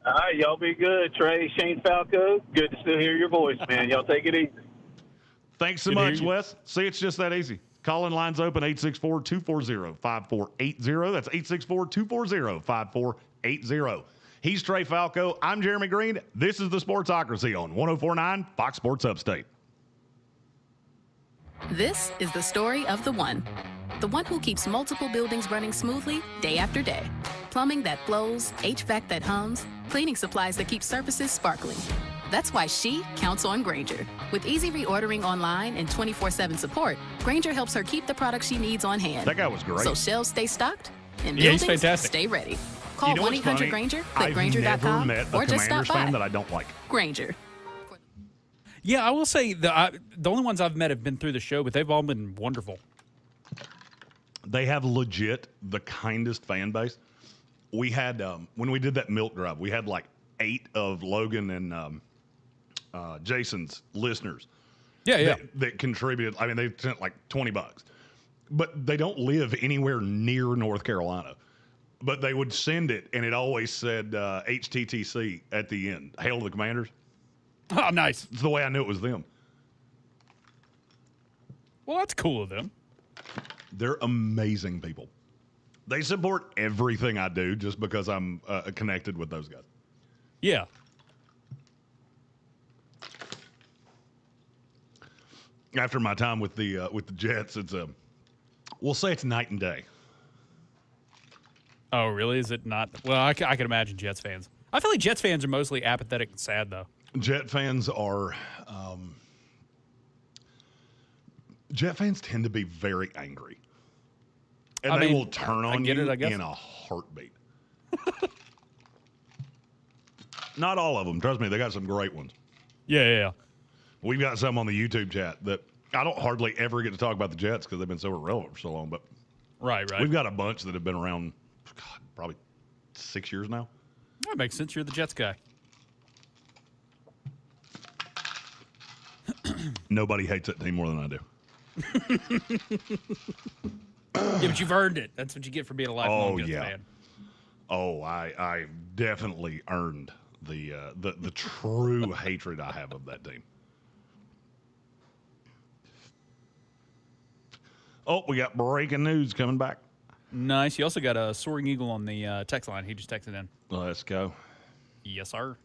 Speaker 1: All right, y'all be good. Trey, Shane Falco, good to still hear your voice, man. Y'all take it easy.
Speaker 2: Thanks so much, Wes. See, it's just that easy. Call-in lines open, 864-240-5480. That's 864-240-5480. He's Trey Falco. I'm Jeremy Greene. This is the Sportsocracy on 104.9 Fox Sports Upstate.
Speaker 5: This is the story of the one who keeps multiple buildings running smoothly day after day. Plumbing that flows, HVAC that hums, cleaning supplies that keep surfaces sparkling. That's why she counts on Grainger. With easy reordering online and 24/7 support, Grainger helps her keep the products she needs on hand.
Speaker 2: That guy was great.
Speaker 5: So shelves stay stocked and
Speaker 20: he's
Speaker 5: buildings
Speaker 20: fantastic.
Speaker 5: stay ready. Call 1-800-GRAINGER, click Grainger.com,
Speaker 2: I've never met a
Speaker 5: or just stop
Speaker 2: Commanders fan
Speaker 5: by.
Speaker 2: that I don't like.
Speaker 5: Grainger.
Speaker 20: Yeah, I will say the only ones I've met have been through the show, but they've all been wonderful.
Speaker 2: They have legit the kindest fan base. We had, when we did that milk drive, we had like 8 of Logan and Jason's listeners.
Speaker 20: Yeah.
Speaker 2: That contributed. I mean, they sent like $20, but they don't live anywhere near North Carolina. But they would send it, and it always said HTTC at the end. Hail to the Commanders.
Speaker 20: Oh, nice.
Speaker 2: It's the way I knew it was them.
Speaker 20: Well, that's cool of them.
Speaker 2: They're amazing people. They support everything I do just because I'm connected with those guys.
Speaker 20: Yeah.
Speaker 2: After my time with the Jets, it's we'll say it's night and day.
Speaker 20: Oh, really? Is it not? Well, I can imagine Jets fans. I feel like Jets fans are mostly apathetic and sad, though.
Speaker 2: Jet fans are. Jet fans tend to be very angry, and they will turn on you in a heartbeat. Not all of them. Trust me, they got some great ones.
Speaker 20: Yeah.
Speaker 2: We've got some on the YouTube chat that I don't hardly ever get to talk about the Jets because they've been so irrelevant for so long. But
Speaker 20: right.
Speaker 2: We've got a bunch that have been around, probably 6 years now.
Speaker 20: That makes sense. You're the Jets guy.
Speaker 2: Nobody hates that team more than I do.
Speaker 20: Yeah, but you've earned it. That's what you get for being a lifelong Jets fan.
Speaker 2: Oh, I definitely earned the true hatred I have of that team. Oh, we got breaking news coming back.
Speaker 20: Nice. You also got a Soaring Eagle on the text line. He just texted in.
Speaker 2: Let's go.
Speaker 20: Yes, sir.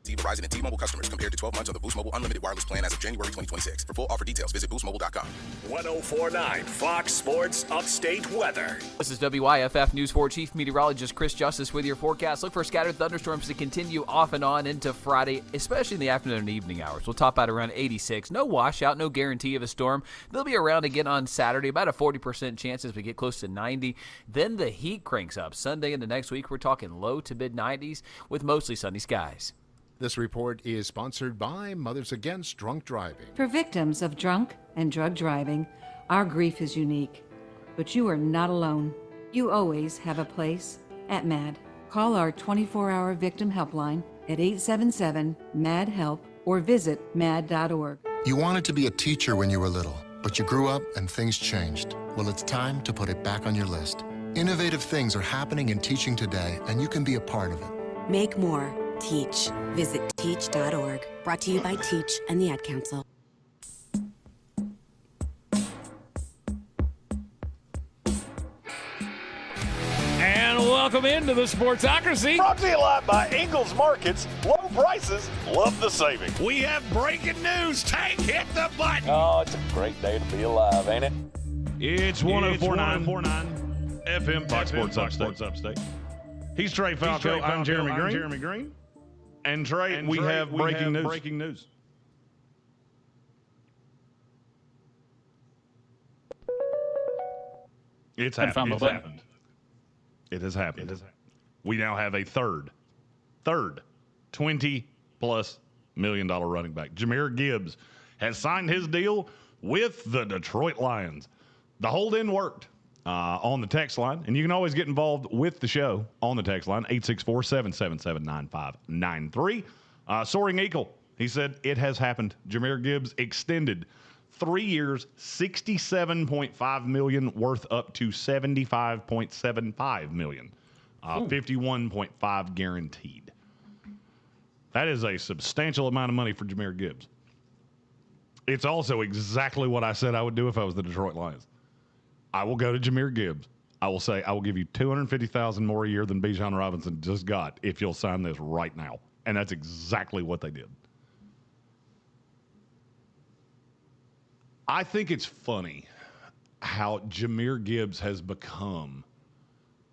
Speaker 6: Verizon and T-Mobile customers compared to 12 months on the Boost Mobile Unlimited Wireless plan as of January 2026. For full offer details, visit boostmobile.com.
Speaker 7: 1049 Fox Sports Upstate weather.
Speaker 11: This is WYFF News 4 Chief Meteorologist Chris Justice with your forecast. Look for scattered thunderstorms to continue off and on into Friday, especially in the afternoon and evening hours. We'll top out around 86. No washout, no guarantee of a storm. They'll be around again on Saturday, about a 40% chance as we get close to 90. Then the heat cranks up. Sunday into next week, we're talking low to mid-90s with mostly sunny skies.
Speaker 10: This report is sponsored by Mothers Against Drunk Driving.
Speaker 15: For victims of drunk and drug driving, our grief is unique. But you are not alone. You always have a place at MAD. Call our 24-hour victim helpline at 877-MAD-HELP or visit mad.org.
Speaker 12: You wanted to be a teacher when you were little, but you grew up and things changed. Well, it's time to put it back on your list. Innovative things are happening in teaching today, and you can be a part of it.
Speaker 13: Make more. Teach. Visit teach.org. Brought to you by Teach and the Ad Council.
Speaker 3: And welcome into the Sportsocracy.
Speaker 8: Brought to you live by Ingles Markets. Low prices, love the savings.
Speaker 7: We have breaking news. Tank, hit the button.
Speaker 8: Oh, it's a great day to be alive, ain't it?
Speaker 2: It's 1049 FM Fox Sports Upstate. He's Trey Falco. I'm Jeremy Greene. And Trey, we have breaking news. It's happened. It has happened. We now have a third $20+ million running back. Jahmyr Gibbs has signed his deal with the Detroit Lions. The hold-in worked. On the text line, and you can always get involved with the show on the text line, 864-777-9593. Soaring Eagle, he said, it has happened. Jahmyr Gibbs extended 3 years, $67.5 million worth up to $75.75 million, 51.5 guaranteed. That is a substantial amount of money for Jahmyr Gibbs. It's also exactly what I said I would do if I was the Detroit Lions. I will go to Jahmyr Gibbs. I will say, I will give you $250,000 more a year than Bijan Robinson just got if you'll sign this right now. And that's exactly what they did. I think it's funny how Jahmyr Gibbs has become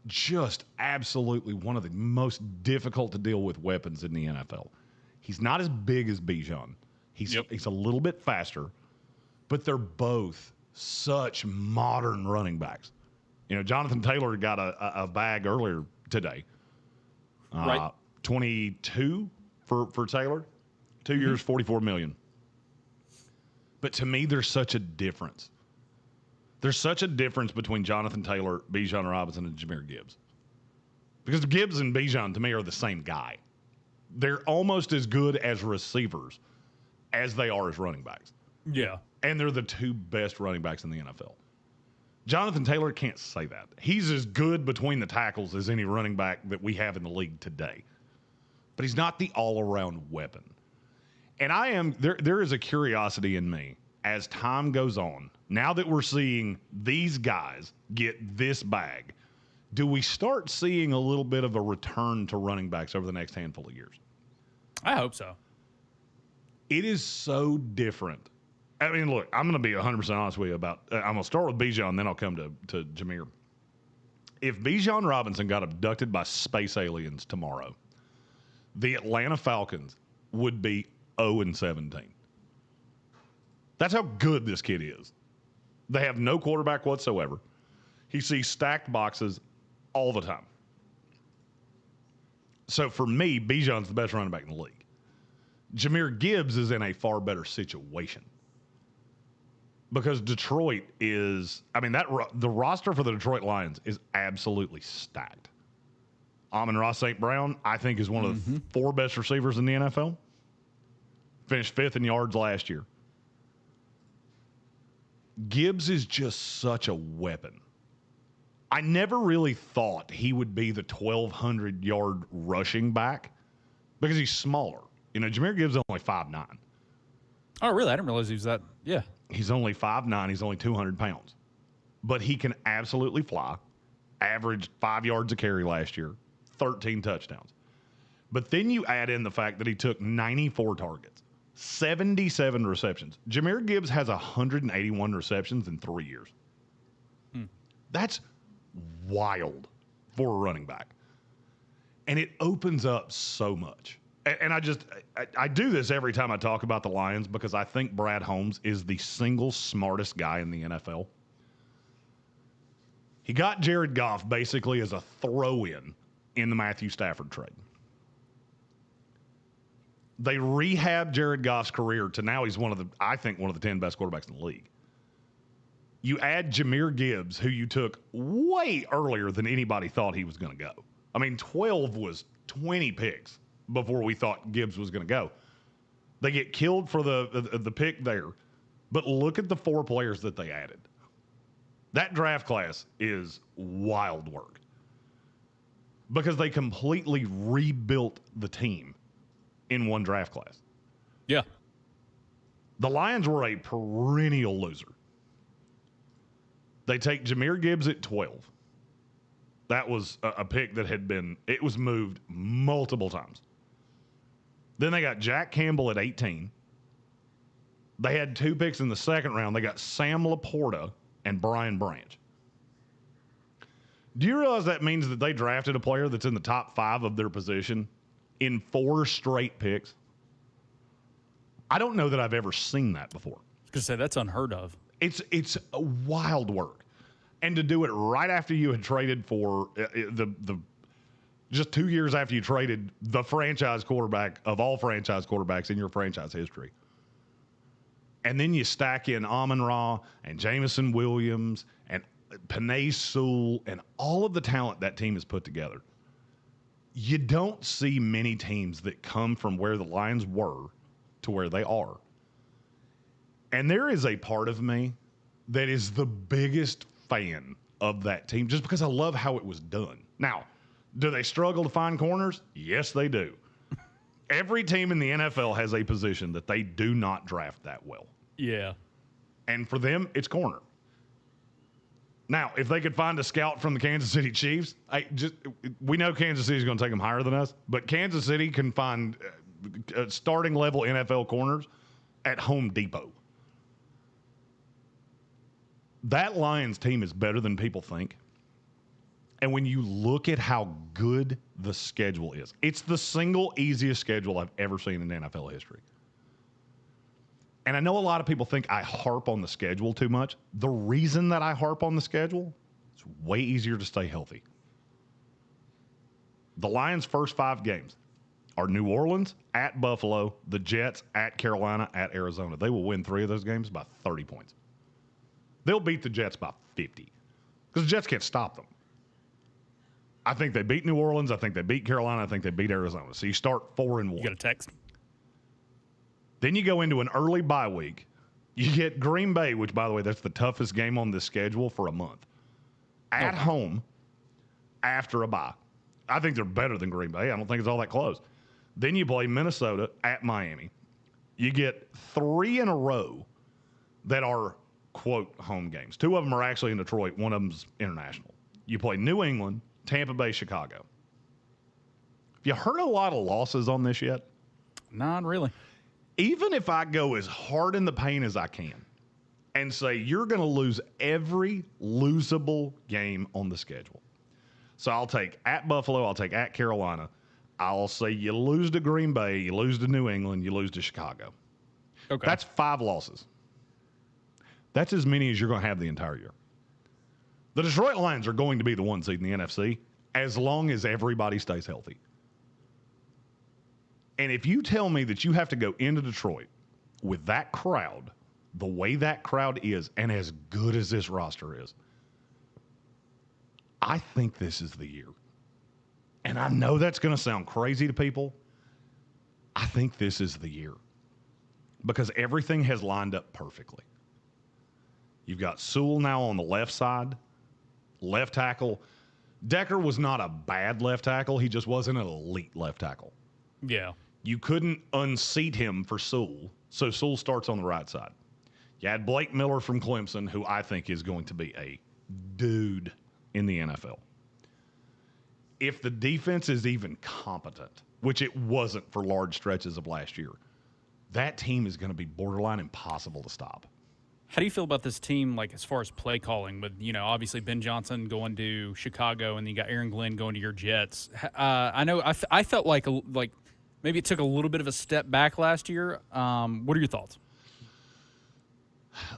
Speaker 2: just absolutely one of the most difficult to deal with weapons in the NFL. He's not as big as Bijan. He's a little bit faster, but they're both such modern running backs. You know, Jonathan Taylor got a bag earlier today.
Speaker 20: Right.
Speaker 2: 22 for Taylor. 2 years, $44 million. But to me, there's such a difference. There's such a difference between Jonathan Taylor, Bijan Robinson, and Jahmyr Gibbs. Because Gibbs and Bijan, to me, are the same guy. They're almost as good as receivers as they are as running backs.
Speaker 20: Yeah.
Speaker 2: And they're the two best running backs in the NFL. Jonathan Taylor can't say that. He's as good between the tackles as any running back that we have in the league today. But he's not the all-around weapon. And there is a curiosity in me as time goes on. Now that we're seeing these guys get this bag, do we start seeing a little bit of a return to running backs over the next handful of years?
Speaker 20: I hope so.
Speaker 2: It is so different. I mean, look, I'm going to be 100% honest with you about I'm going to start with Bijan, then I'll come to Jahmyr. If Bijan Robinson got abducted by space aliens tomorrow, the Atlanta Falcons would be 0-17. That's how good this kid is. They have no quarterback whatsoever. He sees stacked boxes all the time. So for me, Bijan's the best running back in the league. Jahmyr Gibbs is in a far better situation. Because Detroit is, I mean, the roster for the Detroit Lions is absolutely stacked. Amon-Ra St. Brown, I think, is one of the 4 best receivers in the NFL. Finished 5th in yards last year. Gibbs is just such a weapon. I never really thought he would be the 1,200-yard rushing back because he's smaller. You know, Jahmyr Gibbs is only 5'9".
Speaker 20: Oh, really? I didn't realize he was that. Yeah.
Speaker 2: He's only 5'9". He's only 200 pounds. But he can absolutely fly. Averaged 5 yards a carry last year. 13 touchdowns. But then you add in the fact that he took 94 targets. 77 receptions. Jahmyr Gibbs has 181 receptions in 3 years. That's wild for a running back. And it opens up so much. And I do this every time I talk about the Lions because I think Brad Holmes is the single smartest guy in the NFL. He got Jared Goff basically as a throw-in the Matthew Stafford trade. They rehabbed Jared Goff's career to now he's one of the 10 best quarterbacks in the league. You add Jahmyr Gibbs, who you took way earlier than anybody thought he was going to go. I mean, 12 was 20 picks before we thought Gibbs was going to go. They get killed for the pick there. But look at the 4 players that they added. That draft class is wild work. Because they completely rebuilt the team in one draft class.
Speaker 20: Yeah.
Speaker 2: The Lions were a perennial loser. They take Jahmyr Gibbs at 12. That was a pick that it was moved multiple times. Then they got Jack Campbell at 18. They had 2 picks in the second round. They got Sam Laporta and Brian Branch. Do you realize that means that they drafted a player that's in the top 5 of their position in 4 straight picks? I don't know that I've ever seen that before.
Speaker 20: I was going to say, that's unheard of.
Speaker 2: It's a wild work. And to do it right after you had traded for just 2 years after you traded the franchise quarterback of all franchise quarterbacks in your franchise history. And then you stack in Amon-Ra and Jameson Williams and Penei Sewell and all of the talent that team has put together. You don't see many teams that come from where the Lions were to where they are. And there is a part of me that is the biggest fan of that team just because I love how it was done. Now, do they struggle to find corners? Yes, they do. Every team in the NFL has a position that they do not draft that well.
Speaker 20: Yeah.
Speaker 2: And for them, it's corner. Now, if they could find a scout from the Kansas City Chiefs, we know Kansas City is going to take them higher than us, but Kansas City can find starting level NFL corners at Home Depot. That Lions team is better than people think. And when you look at how good the schedule is, it's the single easiest schedule I've ever seen in NFL history. And I know a lot of people think I harp on the schedule too much. The reason that I harp on the schedule, it's way easier to stay healthy. The Lions' first 5 games, are New Orleans, at Buffalo, the Jets, at Carolina, at Arizona. They will win 3 of those games by 30 points. They'll beat the Jets by 50 because the Jets can't stop them. I think they beat New Orleans. I think they beat Carolina. I think they beat Arizona. So you start 4-1.
Speaker 20: You got a text.
Speaker 2: Then you go into an early bye week. You get Green Bay, which, by the way, that's the toughest game on this schedule for a month. At home after a bye. I think they're better than Green Bay. I don't think it's all that close. Then you play Minnesota at Miami. You get 3 in a row that are, quote, home games. 2 of them are actually in Detroit. 1 of them's international. You play New England, Tampa Bay, Chicago. Have you heard a lot of losses on this yet?
Speaker 20: Not really.
Speaker 2: Even if I go as hard in the paint as I can and say you're going to lose every losable game on the schedule. So I'll take at Buffalo, I'll take at Carolina. I'll say you lose to Green Bay, you lose to New England, you lose to Chicago.
Speaker 20: Okay.
Speaker 2: That's 5 losses. That's as many as you're going to have the entire year. The Detroit Lions are going to be the 1 seed in the NFC as long as everybody stays healthy. And if you tell me that you have to go into Detroit with that crowd, the way that crowd is, and as good as this roster is, I think this is the year. And I know that's going to sound crazy to people. I think this is the year because everything has lined up perfectly. You've got Sewell now on the left side, left tackle. Decker was not a bad left tackle. He just wasn't an elite left tackle.
Speaker 20: Yeah.
Speaker 2: You couldn't unseat him for Sewell, so Sewell starts on the right side. You had Blake Miller from Clemson, who I think is going to be a dude in the NFL. If the defense is even competent, which it wasn't for large stretches of last year, that team is going to be borderline impossible to stop.
Speaker 20: How do you feel about this team, like as far as play calling? With obviously Ben Johnson going to Chicago, and then you got Aaron Glenn going to your Jets. I know I felt like maybe it took a little bit of a step back last year. What are your thoughts?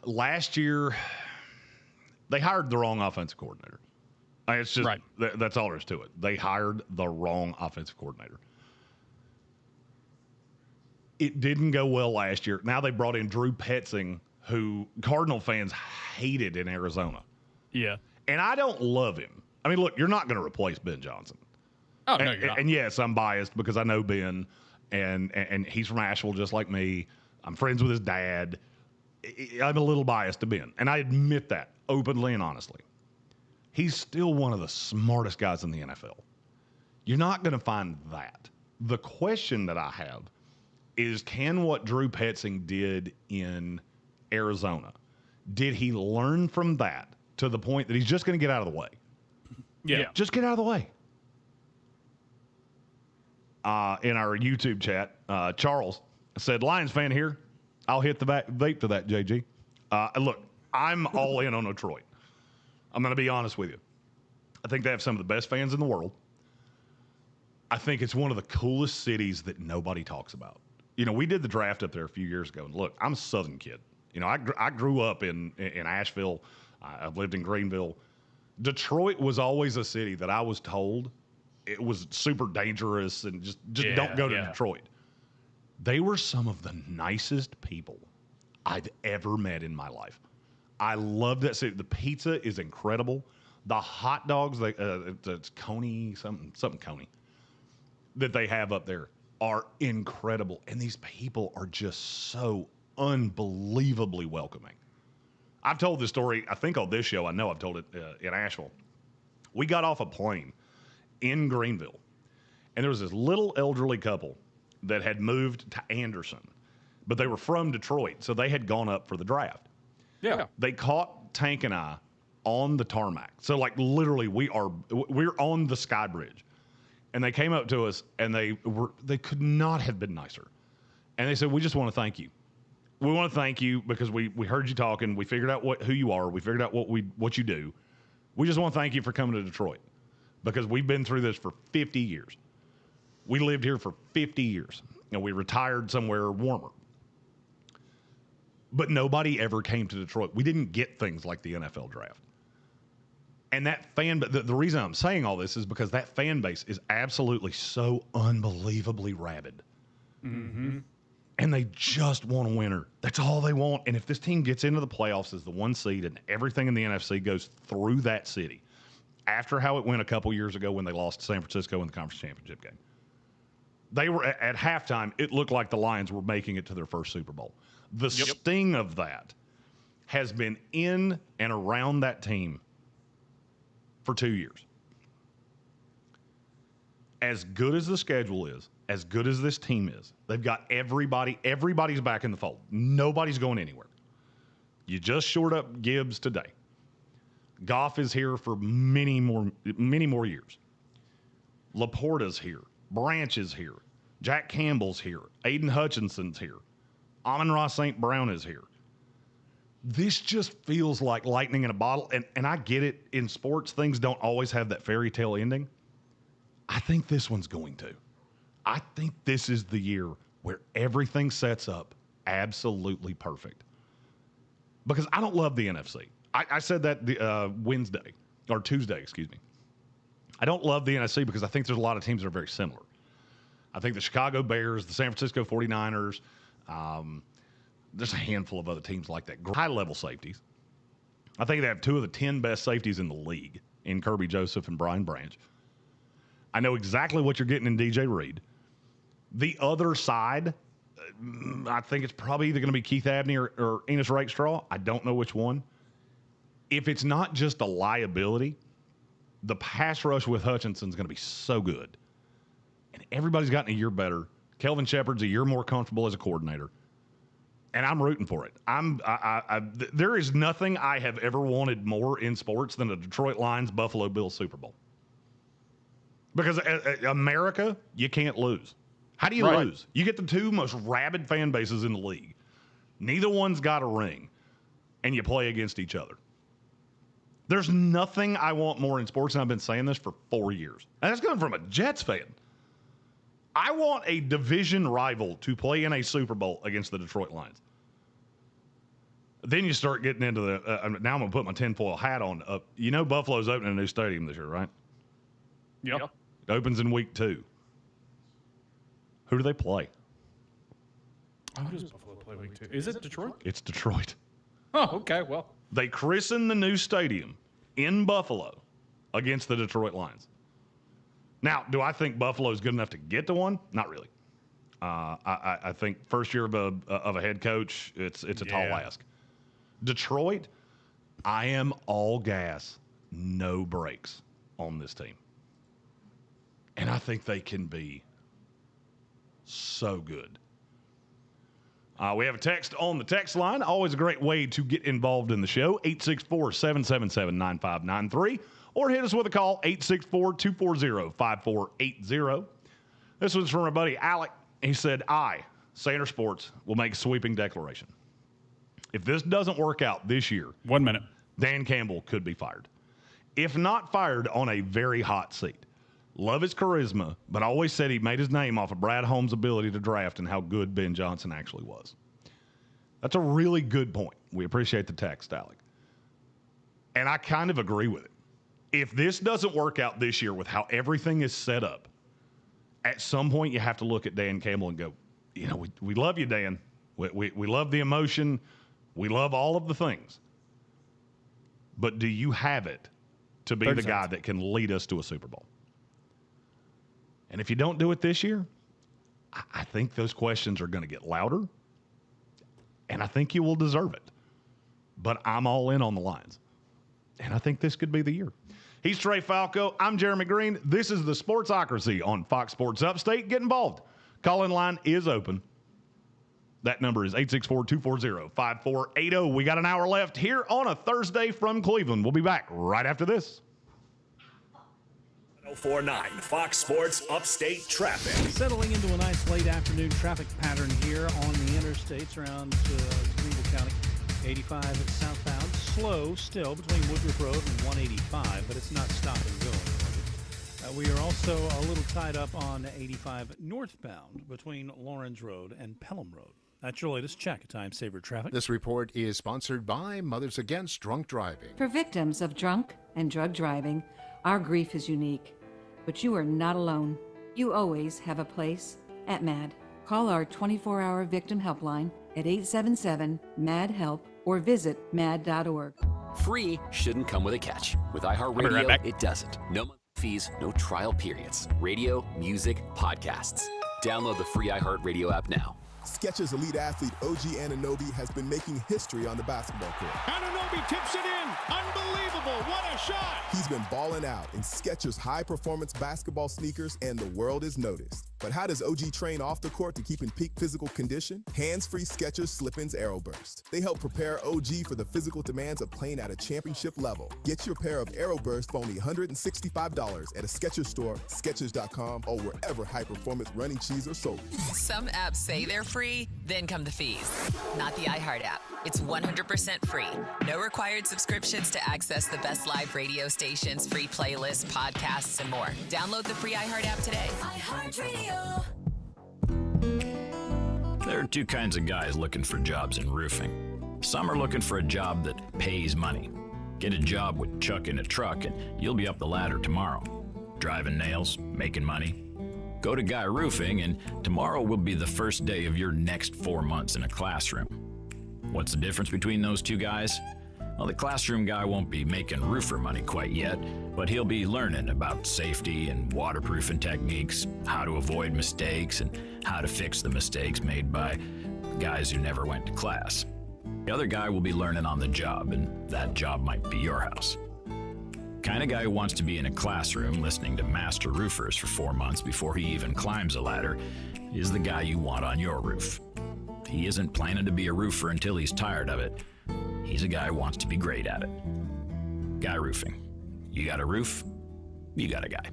Speaker 2: Last year, they hired the wrong offensive coordinator. It's just
Speaker 20: right.
Speaker 2: That's all there is to it. They hired the wrong offensive coordinator. It didn't go well last year. Now they brought in Drew Petzing, who Cardinal fans hated in Arizona.
Speaker 20: Yeah.
Speaker 2: And I don't love him. I mean, look, you're not going to replace Ben Johnson.
Speaker 20: Oh, no, you're not.
Speaker 2: And yes, I'm biased because I know Ben, and he's from Asheville just like me. I'm friends with his dad. I'm a little biased to Ben, and I admit that openly and honestly. He's still one of the smartest guys in the NFL. You're not going to find that. The question that I have is, can what Drew Petzing did in Arizona, did he learn from that to the point that he's just going to get out of the way?
Speaker 20: Yeah.
Speaker 2: Just get out of the way. In our YouTube chat, Charles said, Lions fan here. I'll hit the vape to that, JG. Look, I'm all in on Detroit. I'm going to be honest with you. I think they have some of the best fans in the world. I think it's one of the coolest cities that nobody talks about. We did the draft up there a few years ago, and look, I'm a Southern kid. I grew up in Asheville. I've lived in Greenville. Detroit was always a city that I was told it was super dangerous and just don't go to Detroit. They were some of the nicest people I've ever met in my life. I love that city. The pizza is incredible. The hot dogs, it's Coney, something Coney, that they have up there are incredible. And these people are just so unbelievably welcoming. I've told this story, I think on this show. I know I've told it in Asheville. We got off a plane in Greenville, and there was this little elderly couple that had moved to Anderson, but they were from Detroit, so they had gone up for the draft.
Speaker 20: Yeah.
Speaker 2: They caught Tank and I on the tarmac. So, like, literally, we're on the Sky Bridge. And they came up to us, and they could not have been nicer. And they said, we just want to thank you. We want to thank you because we heard you talking. We figured out who you are. We figured out what you do. We just want to thank you for coming to Detroit because we've been through this for 50 years. We lived here for 50 years, and we retired somewhere warmer. But nobody ever came to Detroit. We didn't get things like the NFL draft. And that fan, but the reason I'm saying all this is because that fan base is absolutely so unbelievably rabid.
Speaker 20: Mm-hmm.
Speaker 2: And they just want a winner. That's all they want. And if this team gets into the playoffs as the 1 seed and everything in the NFC goes through that city, after how it went a couple years ago when they lost to San Francisco in the conference championship game, they were at halftime, it looked like the Lions were making it to their first Super Bowl. The sting of that has been in and around that team for 2 years. As good as the schedule is, as good as this team is, they've got everybody's back in the fold. Nobody's going anywhere. You just shored up Gibbs today. Goff is here for many more years. Laporta's here. Branch is here. Jack Campbell's here. Aiden Hutchinson's here. Amon-Ra St. Brown is here. This just feels like lightning in a bottle. And I get it. In sports, things don't always have that fairy tale ending. I think this one's going to. I think this is the year where everything sets up absolutely perfect. Because I don't love the NFC. I said that Tuesday, excuse me. I don't love the NFC because I think there's a lot of teams that are very similar. I think the Chicago Bears, the San Francisco 49ers, there's a handful of other teams like that. High-level safeties. I think they have 2 of the 10 best safeties in the league in Kirby Joseph and Brian Branch. I know exactly what you're getting in DJ Reed. The other side, I think it's probably either going to be Keith Abney or Enos Rakestraw. I don't know which one. If it's not just a liability, the pass rush with Hutchinson's going to be so good. And everybody's gotten a year better. Kelvin Shepard's a year more comfortable as a coordinator. And I'm rooting for it. There is nothing I have ever wanted more in sports than a Detroit Lions Buffalo Bills Super Bowl. Because America, you can't lose. How do you lose? You get the 2 most rabid fan bases in the league. Neither one's got a ring. And you play against each other. There's nothing I want more in sports, and I've been saying this for 4 years. And that's coming from a Jets fan. I want a division rival to play in a Super Bowl against the Detroit Lions. Then you start getting into the now I'm going to put my tinfoil hat on. You know Buffalo's opening a new stadium this year, right?
Speaker 20: Yep.
Speaker 2: It opens in week 2. Who do they play?
Speaker 20: Who does Buffalo play week 2? Is it Detroit?
Speaker 2: It's Detroit.
Speaker 20: Oh, okay. Well,
Speaker 2: they christen the new stadium in Buffalo against the Detroit Lions. Now, do I think Buffalo is good enough to get to one? Not really. I think first year of a head coach, it's a tall ask. Detroit, I am all gas, no brakes on this team. And I think they can be so good. We have a text on the text line. Always a great way to get involved in the show. 864-777-9593. Or hit us with a call, 864-240-5480. This was from our buddy Alec. He said, Sanders Sports, will make a sweeping declaration. If this doesn't work out this year,
Speaker 20: 1 minute,
Speaker 2: Dan Campbell could be fired. If not fired, on a very hot seat. Love his charisma, but I always said he made his name off of Brad Holmes' ability to draft and how good Ben Johnson actually was. That's a really good point. We appreciate the text, Alec. And I kind of agree with it. If this doesn't work out this year with how everything is set up, at some point you have to look at Dan Campbell and go, we love you, Dan. We love the emotion. We love all of the things. But do you have it to be the guy that can lead us to a Super Bowl? And if you don't do it this year, I think those questions are going to get louder, and I think you will deserve it. But I'm all in on the Lions, and I think this could be the year. He's Trey Falco. I'm Jeremy Greene. This is the Sportsocracy on Fox Sports Upstate. Get involved. Call-in line is open. That number is 864-240-5480. We got an hour left here on a Thursday from Cleveland. We'll be back right after this.
Speaker 7: 1049 Fox Sports Upstate traffic.
Speaker 4: Settling into a nice late afternoon traffic pattern here on the interstates around Greenville County. 85 southbound. Slow still between Woodruff Road and 185, but it's not stop and go. We are also a little tied up on 85 northbound between Lawrence Road and Pelham Road. That's your latest check of Time Saver Traffic.
Speaker 10: This report is sponsored by Mothers Against Drunk Driving.
Speaker 15: For victims of drunk and drug driving, our grief is unique. But you are not alone. You always have a place at MAD. Call our 24-hour victim helpline at 877-MAD-HELP or visit mad.org.
Speaker 9: Free shouldn't come with a catch. With iHeartRadio, it doesn't. No monthly fees, no trial periods. Radio, music, podcasts. Download the free iHeartRadio app now.
Speaker 14: Skechers elite athlete OG Anunoby has been making history on the basketball court.
Speaker 16: Anunoby tips it in. Unbelievable. What a shot.
Speaker 14: He's been balling out in Skechers high-performance basketball sneakers, and the world is noticed. But how does OG train off the court to keep in peak physical condition? Hands-free Skechers Slip-ins Aeroburst. They help prepare OG for the physical demands of playing at a championship level. Get your pair of Aeroburst for only $165 at a Skechers store, Skechers.com, or wherever high-performance running shoes are sold.
Speaker 17: Some apps say they're free, then come the fees. Not the iHeart app. It's 100% free. No required subscriptions to access the best live radio stations, free playlists, podcasts, and more. Download the free iHeart app today.
Speaker 18: iHeartRadio. There are two kinds of guys looking for jobs in roofing. Some are looking for a job that pays money. Get a job with Chuck in a truck and you'll be up the ladder tomorrow. Driving nails, making money. Go to Guy Roofing and tomorrow will be the first day of your next 4 months in a classroom. What's the difference between those two guys? Well, the classroom guy won't be making roofer money quite yet, but he'll be learning about safety and waterproofing techniques, how to avoid mistakes, and how to fix the mistakes made by guys who never went to class. The other guy will be learning on the job, and that job might be your house. Kind of guy who wants to be in a classroom listening to master roofers for 4 months before he even climbs a ladder is the guy you want on your roof. He isn't planning to be a roofer until he's tired of it. He's a guy who wants to be great at it. Guy Roofing. You got a roof, you got a guy.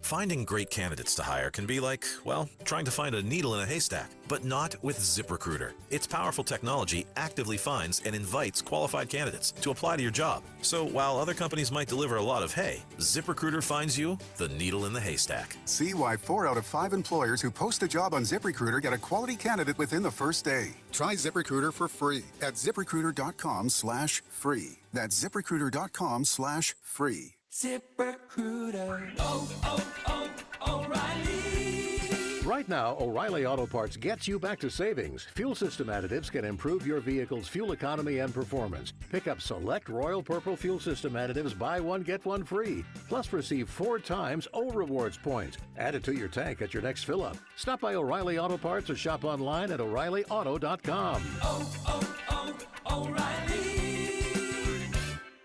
Speaker 19: Finding great candidates to hire can be like, well, trying to find a needle in a haystack, but not with ZipRecruiter. Its powerful technology actively finds and invites qualified candidates to apply to your job. So while other companies might deliver a lot of hay, ZipRecruiter finds you the needle in the haystack.
Speaker 23: See why 4 out of 5 employers who post a job on ZipRecruiter get a quality candidate within the first day. Try ZipRecruiter for free at ZipRecruiter.com/free. That's ZipRecruiter.com/free.
Speaker 16: ZipRecruiter. O'Reilly.
Speaker 26: Right now, O'Reilly Auto Parts gets you back to savings. Fuel system additives can improve your vehicle's fuel economy and performance. Pick up select Royal Purple fuel system additives, buy one, get one free. Plus receive 4 times O Rewards points. Add it to your tank at your next fill-up. Stop by O'Reilly Auto Parts or shop online at O'ReillyAuto.com.
Speaker 16: O'Reilly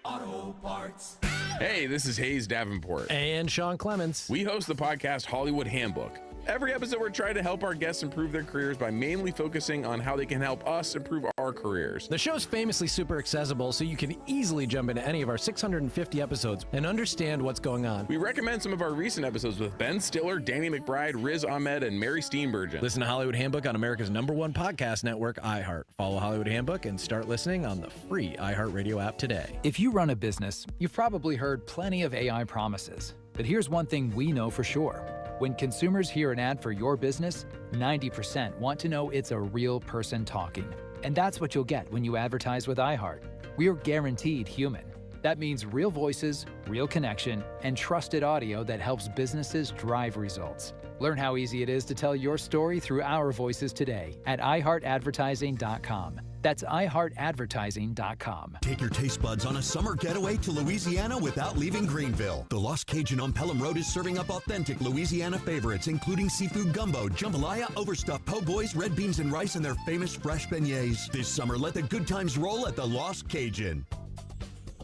Speaker 16: Auto Parts.
Speaker 27: Hey, this is Hayes Davenport.
Speaker 30: And Sean Clements.
Speaker 27: We host the podcast Hollywood Handbook. Every episode, we're trying to help our guests improve their careers by mainly focusing on how they can help us improve our careers.
Speaker 30: The show's famously super accessible, so you can easily jump into any of our 650 episodes and understand what's going on.
Speaker 27: We recommend some of our recent episodes with Ben Stiller, Danny McBride, Riz Ahmed, and Mary Steenburgen.
Speaker 30: Listen to Hollywood Handbook on America's #1 podcast network, iHeart. Follow Hollywood Handbook and start listening on the free iHeartRadio app today.
Speaker 31: If you run a business, you've probably heard plenty of AI promises. But here's one thing we know for sure. When consumers hear an ad for your business, 90% want to know it's a real person talking. And that's what you'll get when you advertise with iHeart. We're guaranteed human. That means real voices, real connection, and trusted audio that helps businesses drive results. Learn how easy it is to tell your story through our voices today at iHeartAdvertising.com. That's iHeartAdvertising.com.
Speaker 32: Take your taste buds on a summer getaway to Louisiana without leaving Greenville. The Lost Cajun on Pelham Road is serving up authentic Louisiana favorites, including seafood gumbo, jambalaya, overstuffed po' boys, red beans and rice, and their famous fresh beignets. This summer, let the good times roll at the Lost Cajun.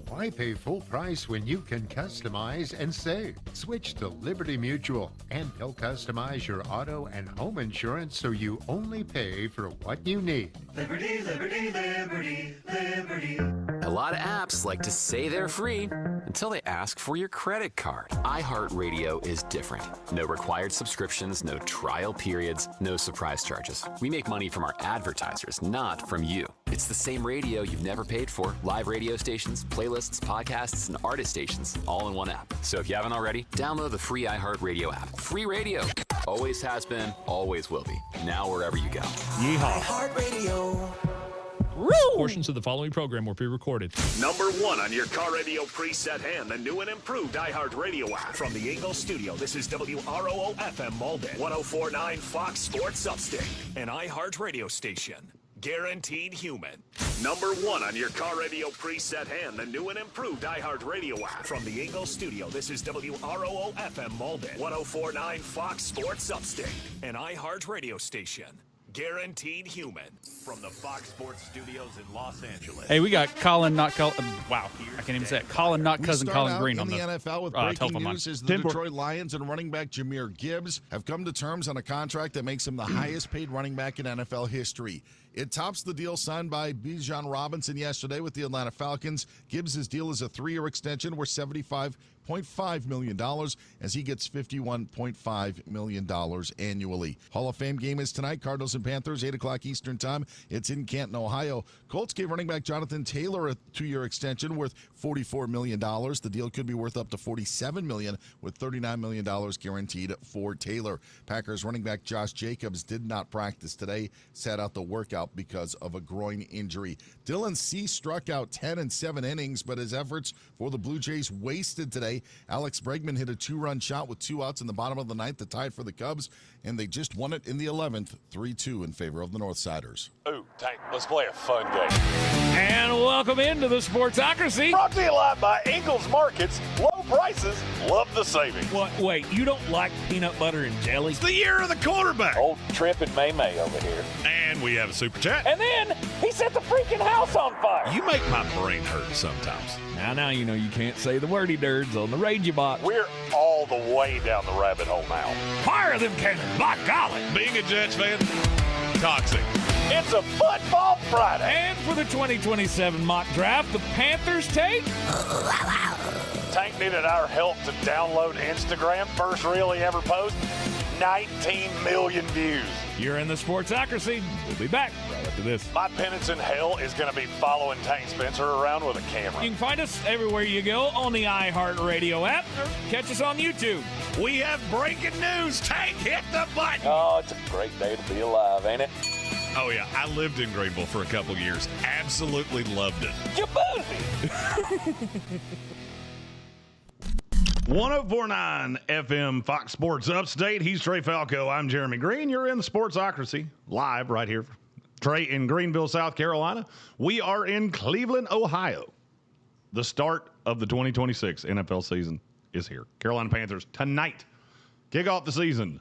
Speaker 10: Why pay full price when you can customize and save? Switch to Liberty Mutual, and they'll customize your auto and home insurance so you only pay for what you need.
Speaker 16: Liberty, liberty, liberty, liberty.
Speaker 9: A lot of apps like to say they're free until they ask for your credit card. iHeartRadio is different. No required subscriptions, no trial periods, no surprise charges. We make money from our advertisers, not from you. It's the same radio you've never paid for. Live radio stations, playlists, podcasts, and artist stations, all in one app. So if you haven't already, download the free iHeartRadio app. Free radio. Always has been, always will be. Now wherever you go.
Speaker 3: Yeehaw.
Speaker 1: iHeartRadio.
Speaker 5: Portions of the following program were pre-recorded.
Speaker 7: Number 1 on your car radio preset and the new and improved iHeartRadio app. From the Eagle Studio, this is WROO FM Malden, 104.9 Fox Sports Upstate, an iHeartRadio station. Guaranteed human. Number 1 on your car radio preset and the new and improved iHeartRadio app. From the Eagle Studio, this is WROO FM Malden, 104.9 Fox Sports Upstate, an iHeartRadio station. Guaranteed human. From the Fox Sports Studios in Los Angeles.
Speaker 20: Hey, we got Colin, not Colin. Wow, I can't even say it. Colin, not cousin Colin Greene on
Speaker 6: the NFL with breaking news is the Detroit Lions and running back Jahmyr Gibbs have come to terms on a contract that makes him the highest paid running back in NFL history. It tops the deal signed by Bijan Robinson yesterday with the Atlanta Falcons. Gibbs' deal is a 3-year extension worth $75.5 million as he gets $51.5 million annually. Hall of Fame game is tonight. Cardinals and Panthers, 8 o'clock Eastern time. It's in Canton, Ohio. Colts gave running back Jonathan Taylor a 2-year extension worth $44 million. The deal could be worth up to $47 million with $39 million guaranteed for Taylor. Packers running back Josh Jacobs did not practice today, sat out the workout because of a groin injury. Dylan Cease struck out 10 and 7 innings, but his efforts for the Blue Jays wasted today. Alex Bregman hit a 2-run shot with 2 outs in the bottom of the 9th to tie it for the Cubs, and they just won it in the 11th, 3-2 in favor of the Northsiders.
Speaker 8: Ooh, Tank, let's play a fun game.
Speaker 3: And welcome into the Sportsocracy.
Speaker 8: Brought to you live by Ingles Markets. Low prices, love the savings.
Speaker 3: What? Wait, you don't like peanut butter and jelly?
Speaker 8: It's the year of the quarterback. Old Trip and May over here.
Speaker 2: And we have a super chat.
Speaker 8: And then he set the freaking house on fire.
Speaker 2: You make my brain hurt sometimes.
Speaker 3: Now you know you can't say the wordy dirds on the Radio Box.
Speaker 8: We're all the way down the rabbit hole now.
Speaker 3: Fire them cannons, by golly.
Speaker 2: Being a Jets fan, toxic.
Speaker 8: It's a football Friday.
Speaker 3: And for the 2027 mock draft, the Panthers take...
Speaker 8: Tank needed our help to download Instagram. First reel he ever posted. 19 million views.
Speaker 3: You're in the Sportsocracy. We'll be back right after this.
Speaker 8: My penance in hell is going to be following Tank Spencer around with a camera.
Speaker 3: You can find us everywhere you go on the iHeartRadio app or catch us on YouTube.
Speaker 8: We have breaking news. Tank, hit the button. Oh, it's a great day to be alive, ain't it?
Speaker 2: Oh, yeah. I lived in Greenville for a couple years. Absolutely loved it.
Speaker 8: You boozy.
Speaker 2: 104.9 FM Fox Sports Upstate. He's Trey Falco. I'm Jeremy Greene. You're in the Sportsocracy live right here. Trey in Greenville, South Carolina. We are in Cleveland, Ohio. The start of the 2026 NFL season is here. Carolina Panthers tonight kick off the season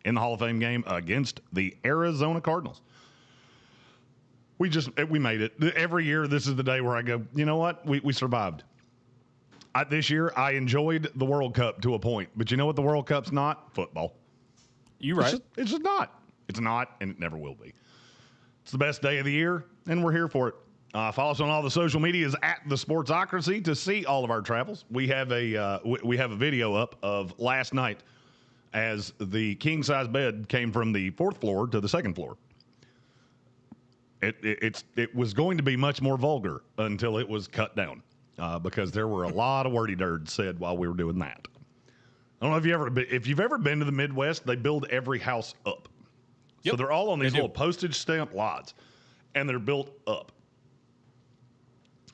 Speaker 2: in the Hall of Fame game against the Arizona Cardinals. We made it. Every year, this is the day where I go, you know what? We survived. This year, I enjoyed the World Cup to a point. But you know what the World Cup's not? Football.
Speaker 20: You're right.
Speaker 2: It's just not. It's not, and it never will be. It's the best day of the year, and we're here for it. Follow us on all the social medias at the Sportsocracy to see all of our travels. We have a video up of last night as the king-size bed came from the 4th floor to the 2nd floor. It was going to be much more vulgar until it was cut down. Because there were a lot of wordy dirds said while we were doing that. I don't know if you've ever been to the Midwest, they build every house up. Yep. So they're all on these little postage stamp lots, and they're built up.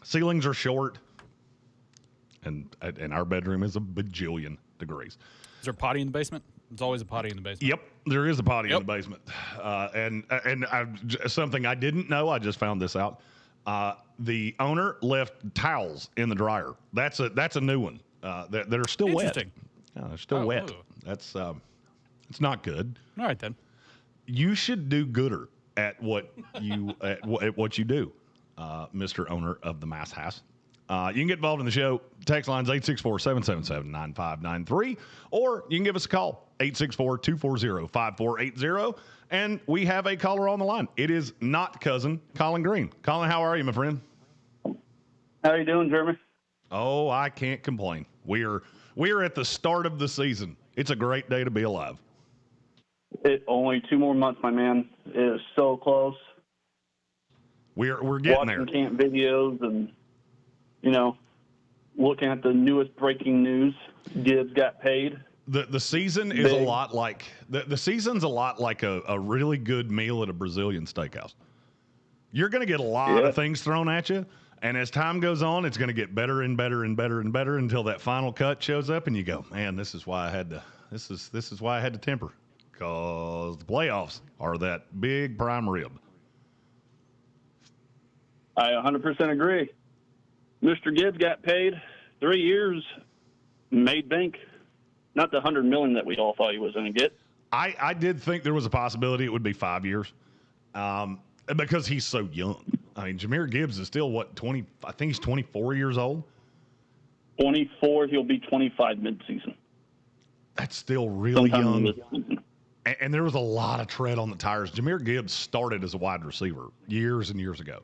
Speaker 2: Ceilings are short, and our bedroom is a bajillion degrees.
Speaker 20: Is there a potty in the basement? There's always a potty in the basement.
Speaker 2: Yep, there is a potty in the basement. Something I didn't know, I just found this out. The owner left towels in the dryer. That's a new one. That are still wet. They're still wet. That's it's not good.
Speaker 20: All right then.
Speaker 2: You should do gooder at what you at what you do, Mr. Owner of the Mass House. You can get involved in the show. Text lines 864-777-9593, or you can give us a call 864-240-5480. And we have a caller on the line. It is not cousin Colin Greene. Colin, how are you, my friend?
Speaker 11: How you doing, Jeremy?
Speaker 2: Oh, I can't complain. We're at the start of the season. It's a great day to be alive.
Speaker 11: Only 2 more months, my man. It is so close.
Speaker 2: We're getting there.
Speaker 11: Watching camp videos and looking at the newest breaking news. Gibbs got paid.
Speaker 2: The season is a lot like the season's a lot like a really good meal at a Brazilian steakhouse. You're going to get a lot of things thrown at you, and as time goes on, it's going to get better and better and better and better until that final cut shows up, and you go, man, this is why I had to. This is why I had to temper, because the playoffs are that big prime rib.
Speaker 11: I 100% agree. Mr. Gibbs got paid 3 years, made bank. Not the $100 million that we all thought he was going to get.
Speaker 2: I did think there was a possibility it would be 5 years, because he's so young. I mean, Jahmyr Gibbs is still 20? I think he's 24 years old.
Speaker 11: 24. He'll be 25 midseason.
Speaker 2: That's still really young. And there was a lot of tread on the tires. Jahmyr Gibbs started as a wide receiver years and years ago.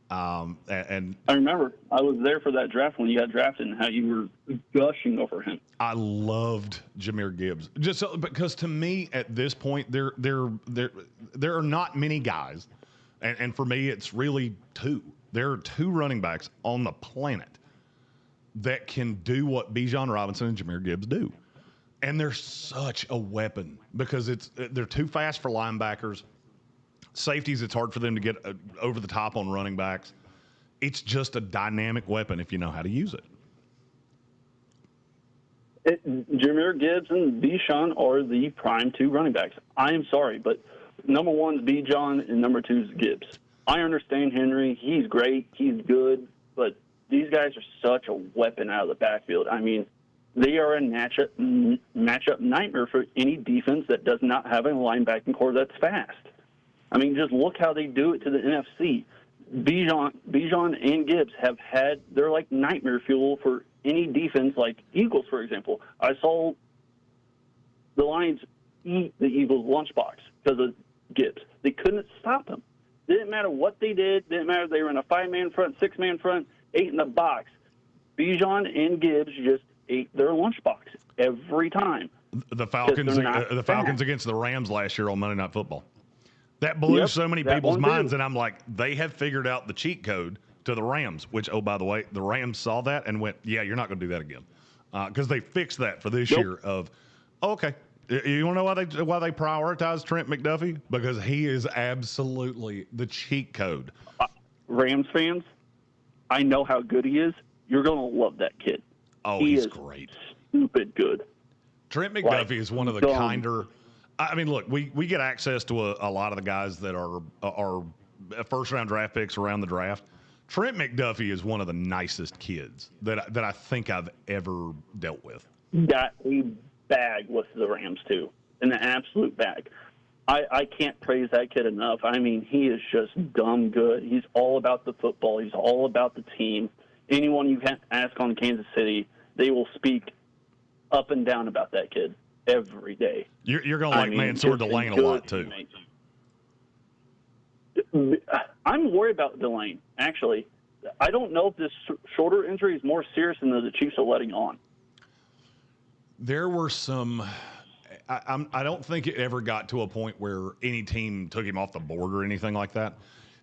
Speaker 2: And
Speaker 11: I remember I was there for that draft when you got drafted and how you were gushing over him.
Speaker 2: I loved Jahmyr Gibbs just because to me at this point there are not many guys, and for me it's really two. There are two running backs on the planet that can do what Bijan Robinson and Jahmyr Gibbs do, and they're such a weapon because they're too fast for linebackers. Safeties, it's hard for them to get over the top on running backs. It's just a dynamic weapon if you know how to use it.
Speaker 11: Jahmyr Gibbs and Bijan are the prime two running backs. I am sorry, but number one is Bijan and number two is Gibbs. I understand Henry. He's great. He's good. But these guys are such a weapon out of the backfield. I mean, they are a matchup nightmare for any defense that does not have a linebacking core that's fast. I mean, just look how they do it to the NFC. Bijan and Gibbs they're like nightmare fuel for any defense like Eagles, for example. I saw the Lions eat the Eagles' lunchbox because of Gibbs. They couldn't stop him. Didn't matter what they did. Didn't matter if they were in a 5-man front, 6-man front, 8 in the box. Bijan and Gibbs just ate their lunchbox every time.
Speaker 2: The Falcons against the Rams last year on Monday Night Football. That blew so many people's minds, and I'm like, they have figured out the cheat code to the Rams, which, oh, by the way, the Rams saw that and went, yeah, you're not going to do that again. Because they fixed that for this year of, okay, you want to know why they prioritize Trent McDuffie? Because he is absolutely the cheat code.
Speaker 11: Rams fans, I know how good he is. You're going to love that kid.
Speaker 2: Oh, he's great.
Speaker 11: Stupid good.
Speaker 2: Trent McDuffie is one of the kinder. I mean, look, we get access to a lot of the guys that are first-round draft picks around the draft. Trent McDuffie is one of the nicest kids that I think I've ever dealt with.
Speaker 11: Got a bag with the Rams, too, an absolute bag. I can't praise that kid enough. I mean, he is just dumb good. He's all about the football. He's all about the team. Anyone you can ask on Kansas City, they will speak up and down about that kid every day.
Speaker 2: You're going to like Mansour Delane a lot, too.
Speaker 11: I'm worried about Delane, actually. I don't know if this shoulder injury is more serious than the Chiefs are letting on.
Speaker 2: There were some – I don't think it ever got to a point where any team took him off the board or anything like that.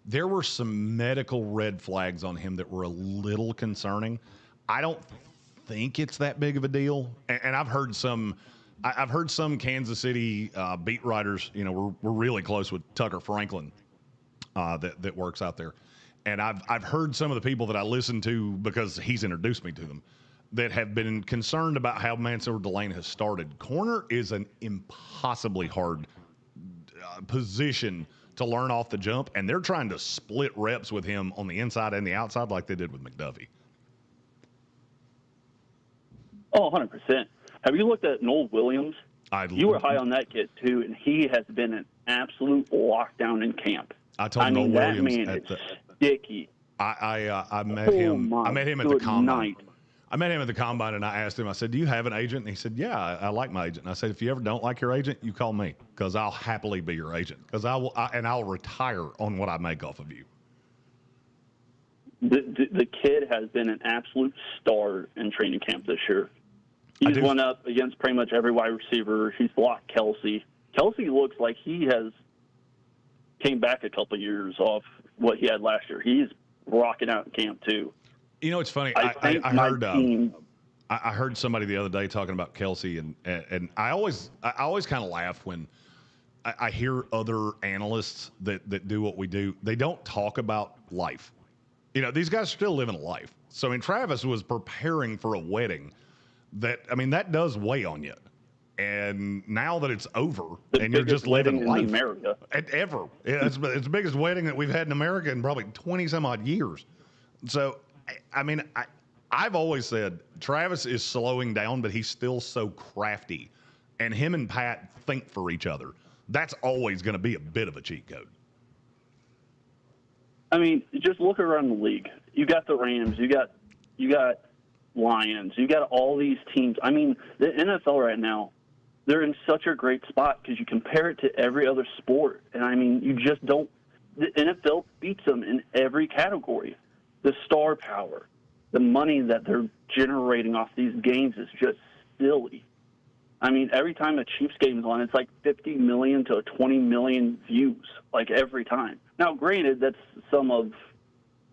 Speaker 2: There were some medical red flags on him that were a little concerning. I don't think it's that big of a deal. And I've heard some Kansas City beat writers. You know, we're really close with Tucker Franklin that works out there, and I've heard some of the people that I listen to because he's introduced me to them that have been concerned about how Mansour Delane has started. Corner is an impossibly hard position to learn off the jump, and they're trying to split reps with him on the inside and the outside like they did with McDuffie.
Speaker 11: Oh, 100%. Have you looked at Noel Williams? You were high on that kid, too, and he has been an absolute lockdown in camp.
Speaker 2: I told Noel Williams
Speaker 11: that man is sticky.
Speaker 2: I met him. I met him at the combine. I met him at the combine, and I asked him, I said, do you have an agent? And he said, yeah, I like my agent. And I said, if you ever don't like your agent, you call me, because I'll happily be your agent, because I'll retire on what I make off of you.
Speaker 11: The kid has been an absolute star in training camp this year. He's went up against pretty much every wide receiver. He's blocked Kelsey. Kelsey looks like he has came back a couple of years off what he had last year. He's rocking out in camp, too.
Speaker 2: You know, it's funny.
Speaker 11: I
Speaker 2: I heard somebody the other day talking about Kelsey, and I always kind of laugh when I hear other analysts that do what we do. They don't talk about life. These guys are still living a life. So, Travis was preparing for a wedding that does weigh on you. And now that it's over and you're just living life.
Speaker 11: In America.
Speaker 2: Ever. Yeah, it's the biggest wedding that we've had in America in probably 20 some odd years. So, I've always said Travis is slowing down, but he's still so crafty. And him and Pat think for each other. That's always going to be a bit of a cheat code.
Speaker 11: Just look around the league. You got the Rams. You got Lions. You got all these teams. The NFL right now, they're in such a great spot because you compare it to every other sport. And, you just don't – the NFL beats them in every category. The star power, the money that they're generating off these games is just silly. Every time a Chiefs game is on, it's like 50 million to 20 million views, like every time. Now, granted, that's some of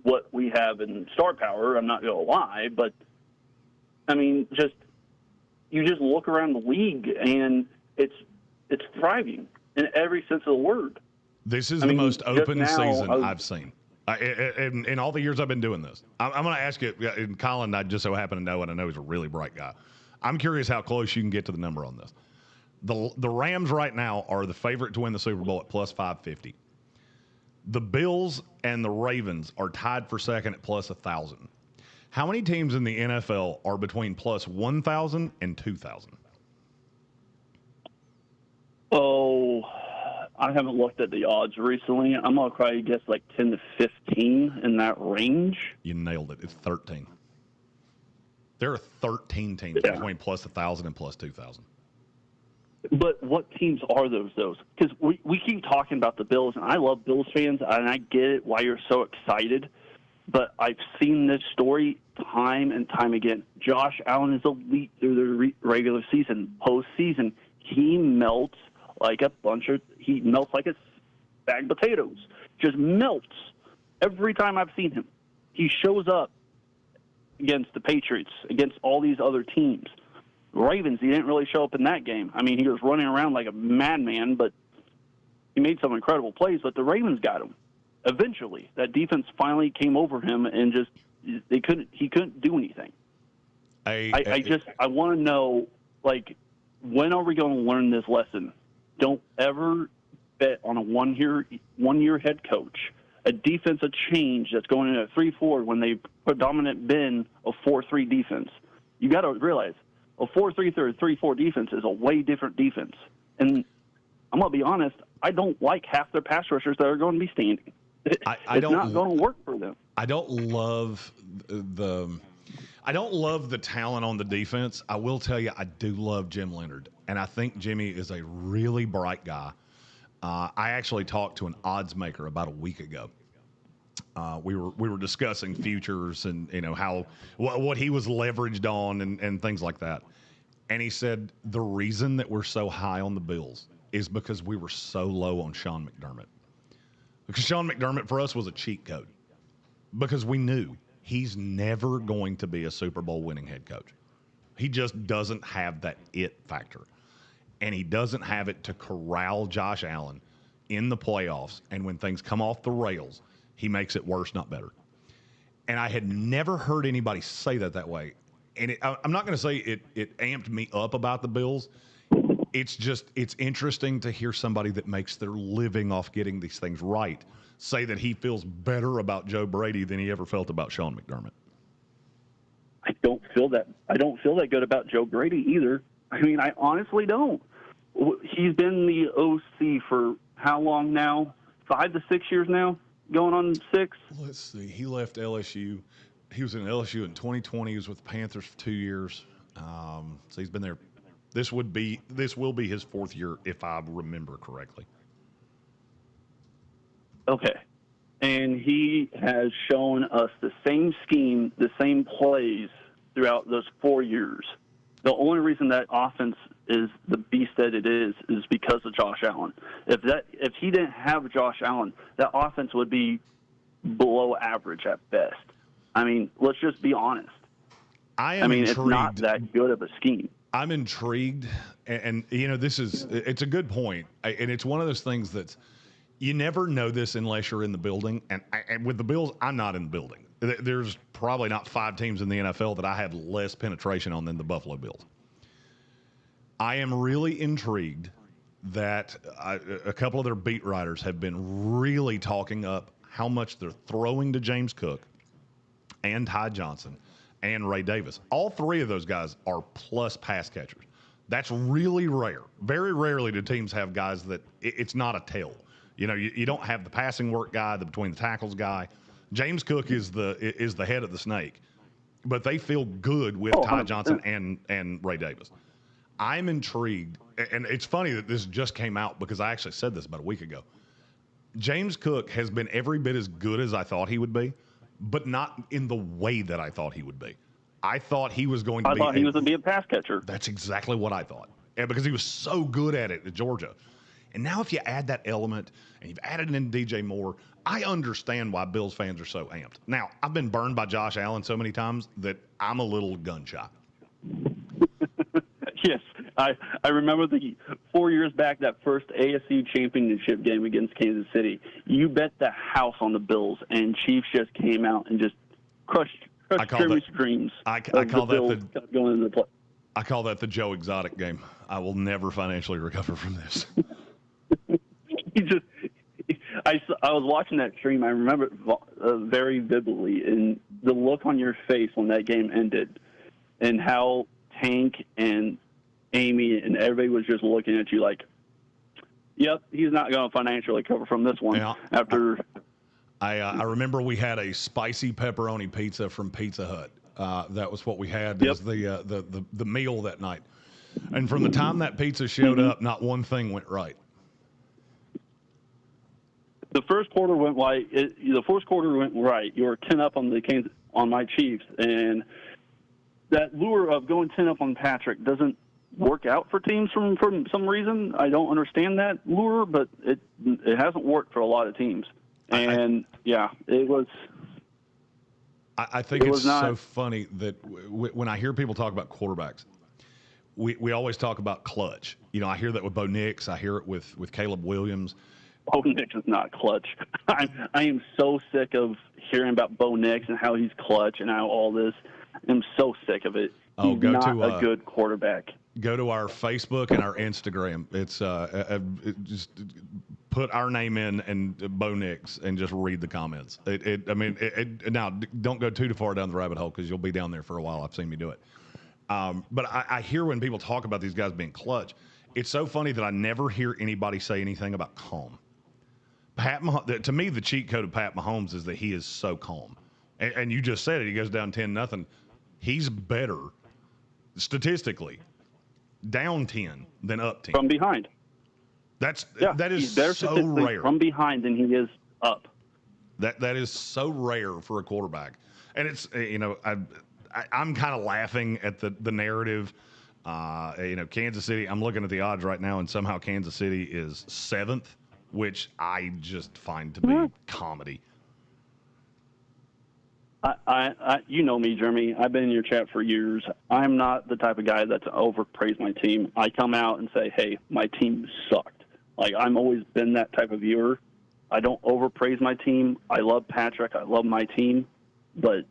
Speaker 11: what we have in star power. I'm not going to lie, but you just look around the league and it's thriving in every sense of the word.
Speaker 2: This is the most open season I've seen. In all the years I've been doing this. I'm going to ask you, and Colin, I just so happen to know, and I know he's a really bright guy. I'm curious how close you can get to the number on this. The Rams right now are the favorite to win the Super Bowl at plus 550. The Bills and the Ravens are tied for second at plus 1,000. How many teams in the NFL are between plus 1,000 and 2,000?
Speaker 11: Oh, I haven't looked at the odds recently. I'm going to probably guess like 10 to 15 in that range.
Speaker 2: You nailed it. It's 13. There are 13 teams between plus 1,000 and plus 2,000.
Speaker 11: But what teams are those? Because we keep talking about the Bills, and I love Bills fans, and I get it why you're so excited. But I've seen this story time and time again. Josh Allen is elite through the regular season. Postseason, he melts like a bag of potatoes. Just melts every time I've seen him. He shows up against the Patriots, against all these other teams. Ravens, he didn't really show up in that game. He was running around like a madman, but he made some incredible plays, but the Ravens got him. Eventually, that defense finally came over him and he couldn't do anything. I want to know, when are we going to learn this lesson? Don't ever bet on a one-year head coach. A defensive change that's going into a 3-4 when they've predominant been a 4-3 defense. You got to realize a 4-3 or a 3-4 defense is a way different defense. And I'm going to be honest, I don't like half their pass rushers that are going to be standing. It's not going to work for them.
Speaker 2: I don't love the talent on the defense. I will tell you, I do love Jim Leonard, and I think Jimmy is a really bright guy. I actually talked to an odds maker about a week ago. We were discussing futures and what he was leveraged on and things like that. And he said the reason that we're so high on the Bills is because we were so low on Sean McDermott. Because Sean McDermott for us was a cheat code. Because we knew he's never going to be a Super Bowl winning head coach. He just doesn't have that it factor. And he doesn't have it to corral Josh Allen in the playoffs. And when things come off the rails, he makes it worse, not better. And I had never heard anybody say that way. And I'm not going to say it amped me up about the Bills. It's interesting to hear somebody that makes their living off getting these things right say that he feels better about Joe Brady than he ever felt about Sean McDermott.
Speaker 11: I don't feel that good about Joe Brady either. I honestly don't. He's been the OC for how long now? 5 to 6 years now? Going on 6?
Speaker 2: Let's see. He left LSU. He was in LSU in 2020. He was with the Panthers for 2 years. So he's been there. This will be his 4th year, if I remember correctly.
Speaker 11: Okay. And he has shown us the same scheme, the same plays throughout those 4 years. The only reason that offense is the beast that it is because of Josh Allen. If he didn't have Josh Allen, that offense would be below average at best. Let's just be honest.
Speaker 2: I mean,
Speaker 11: it's not that good of a scheme.
Speaker 2: I'm intrigued, and it's a good point, and it's one of those things that's you never know this unless you're in the building. And with the Bills, I'm not in the building. There's probably not 5 teams in the NFL that I have less penetration on than the Buffalo Bills. I am really intrigued that a couple of their beat writers have been really talking up how much they're throwing to James Cook and Ty Johnson and Ray Davis. All 3 of those guys are plus pass catchers. That's really rare. Very rarely do teams have guys that it's not a tell. You don't have the passing work guy, the between the tackles guy. James Cook is the head of the snake, but they feel good with Ty Johnson and Ray Davis. I'm intrigued, and it's funny that this just came out because I actually said this about a week ago. James Cook has been every bit as good as I thought he would be, but not in the way that I thought he would be. I thought he was going to be.
Speaker 11: I thought he was going to be a pass catcher.
Speaker 2: That's exactly what I thought, and because he was so good at it at Georgia. And now if you add that element and you've added in DJ Moore, I understand why Bills fans are so amped. Now, I've been burned by Josh Allen so many times that I'm a little gun shy.
Speaker 11: Yes, I remember 4 years back, that first AFC championship game against Kansas City. You bet the house on the Bills, and Chiefs just came out and just crushed Jimmy's dreams.
Speaker 2: I call that
Speaker 11: going into the play.
Speaker 2: I call that the Joe Exotic game. I will never financially recover from this.
Speaker 11: I was watching that stream. I remember it very vividly, and the look on your face when that game ended, and how Tank and Amy and everybody was just looking at you like, "Yep, he's not going to financially recover from this one." Yeah, after
Speaker 2: I remember we had a spicy pepperoni pizza from Pizza Hut. That was what we had as the meal that night. And from the time that pizza showed up, not one thing went right.
Speaker 11: The first quarter went right. The fourth quarter went right. You were 10 up on my Chiefs, and that lure of going 10 up on Patrick doesn't work out for teams from some reason. I don't understand that lure, but it hasn't worked for a lot of teams. And it was.
Speaker 2: I think it's so funny that when I hear people talk about quarterbacks, we always talk about clutch. I hear that with Bo Nix. I hear it with Caleb Williams.
Speaker 11: Bo Nix is not clutch. I am so sick of hearing about Bo Nix and how he's clutch and how all this. I'm so sick of it. He's not a good quarterback.
Speaker 2: Go to our Facebook and our Instagram. It's just put our name in and Bo Nix and just read the comments. Now don't go too far down the rabbit hole because you'll be down there for a while. I've seen me do it. But I hear when people talk about these guys being clutch, it's so funny that I never hear anybody say anything about calm. To me, the cheat code of Pat Mahomes is that he is so calm. And you just said it. He goes down 10-0. He's better statistically down 10 than up 10
Speaker 11: from behind.
Speaker 2: That is so rare
Speaker 11: from behind than he is up.
Speaker 2: That is so rare for a quarterback. And it's I'm kind of laughing at the narrative. Kansas City. I'm looking at the odds right now, and somehow Kansas City is 7th, which I just find to be comedy.
Speaker 11: You know me, Jeremy. I've been in your chat for years. I'm not the type of guy that's overpraise my team. I come out and say, "Hey, my team sucked." Like I'm always been that type of viewer. I don't overpraise my team. I love Patrick. I love my team, but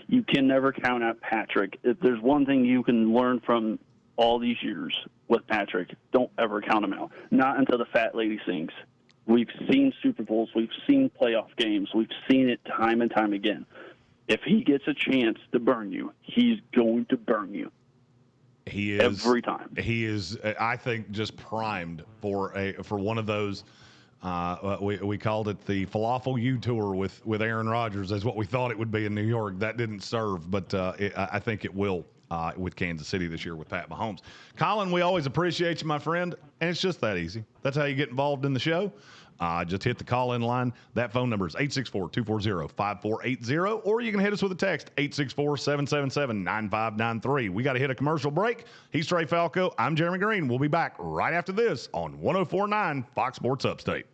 Speaker 11: you can never count out Patrick. If there's one thing you can learn from all these years with Patrick, don't ever count him out. Not until the fat lady sings. We've seen Super Bowls. We've seen playoff games. We've seen it time and time again. If he gets a chance to burn you, he's going to burn you.
Speaker 2: He is
Speaker 11: every time.
Speaker 2: He is, I think, just primed for one of those. We called it the Falafel U Tour with Aaron Rodgers, as what we thought it would be in New York. That didn't serve, but I think it will with Kansas City this year with Pat Mahomes. Colin, we always appreciate you, my friend, and it's just that easy. That's how you get involved in the show. Just hit the call-in line. That phone number is 864-240-5480, or you can hit us with a text, 864-777-9593. We got to hit a commercial break. He's Trey Falco. I'm Jeremy Greene. We'll be back right after this on 104.9 Fox Sports Upstate.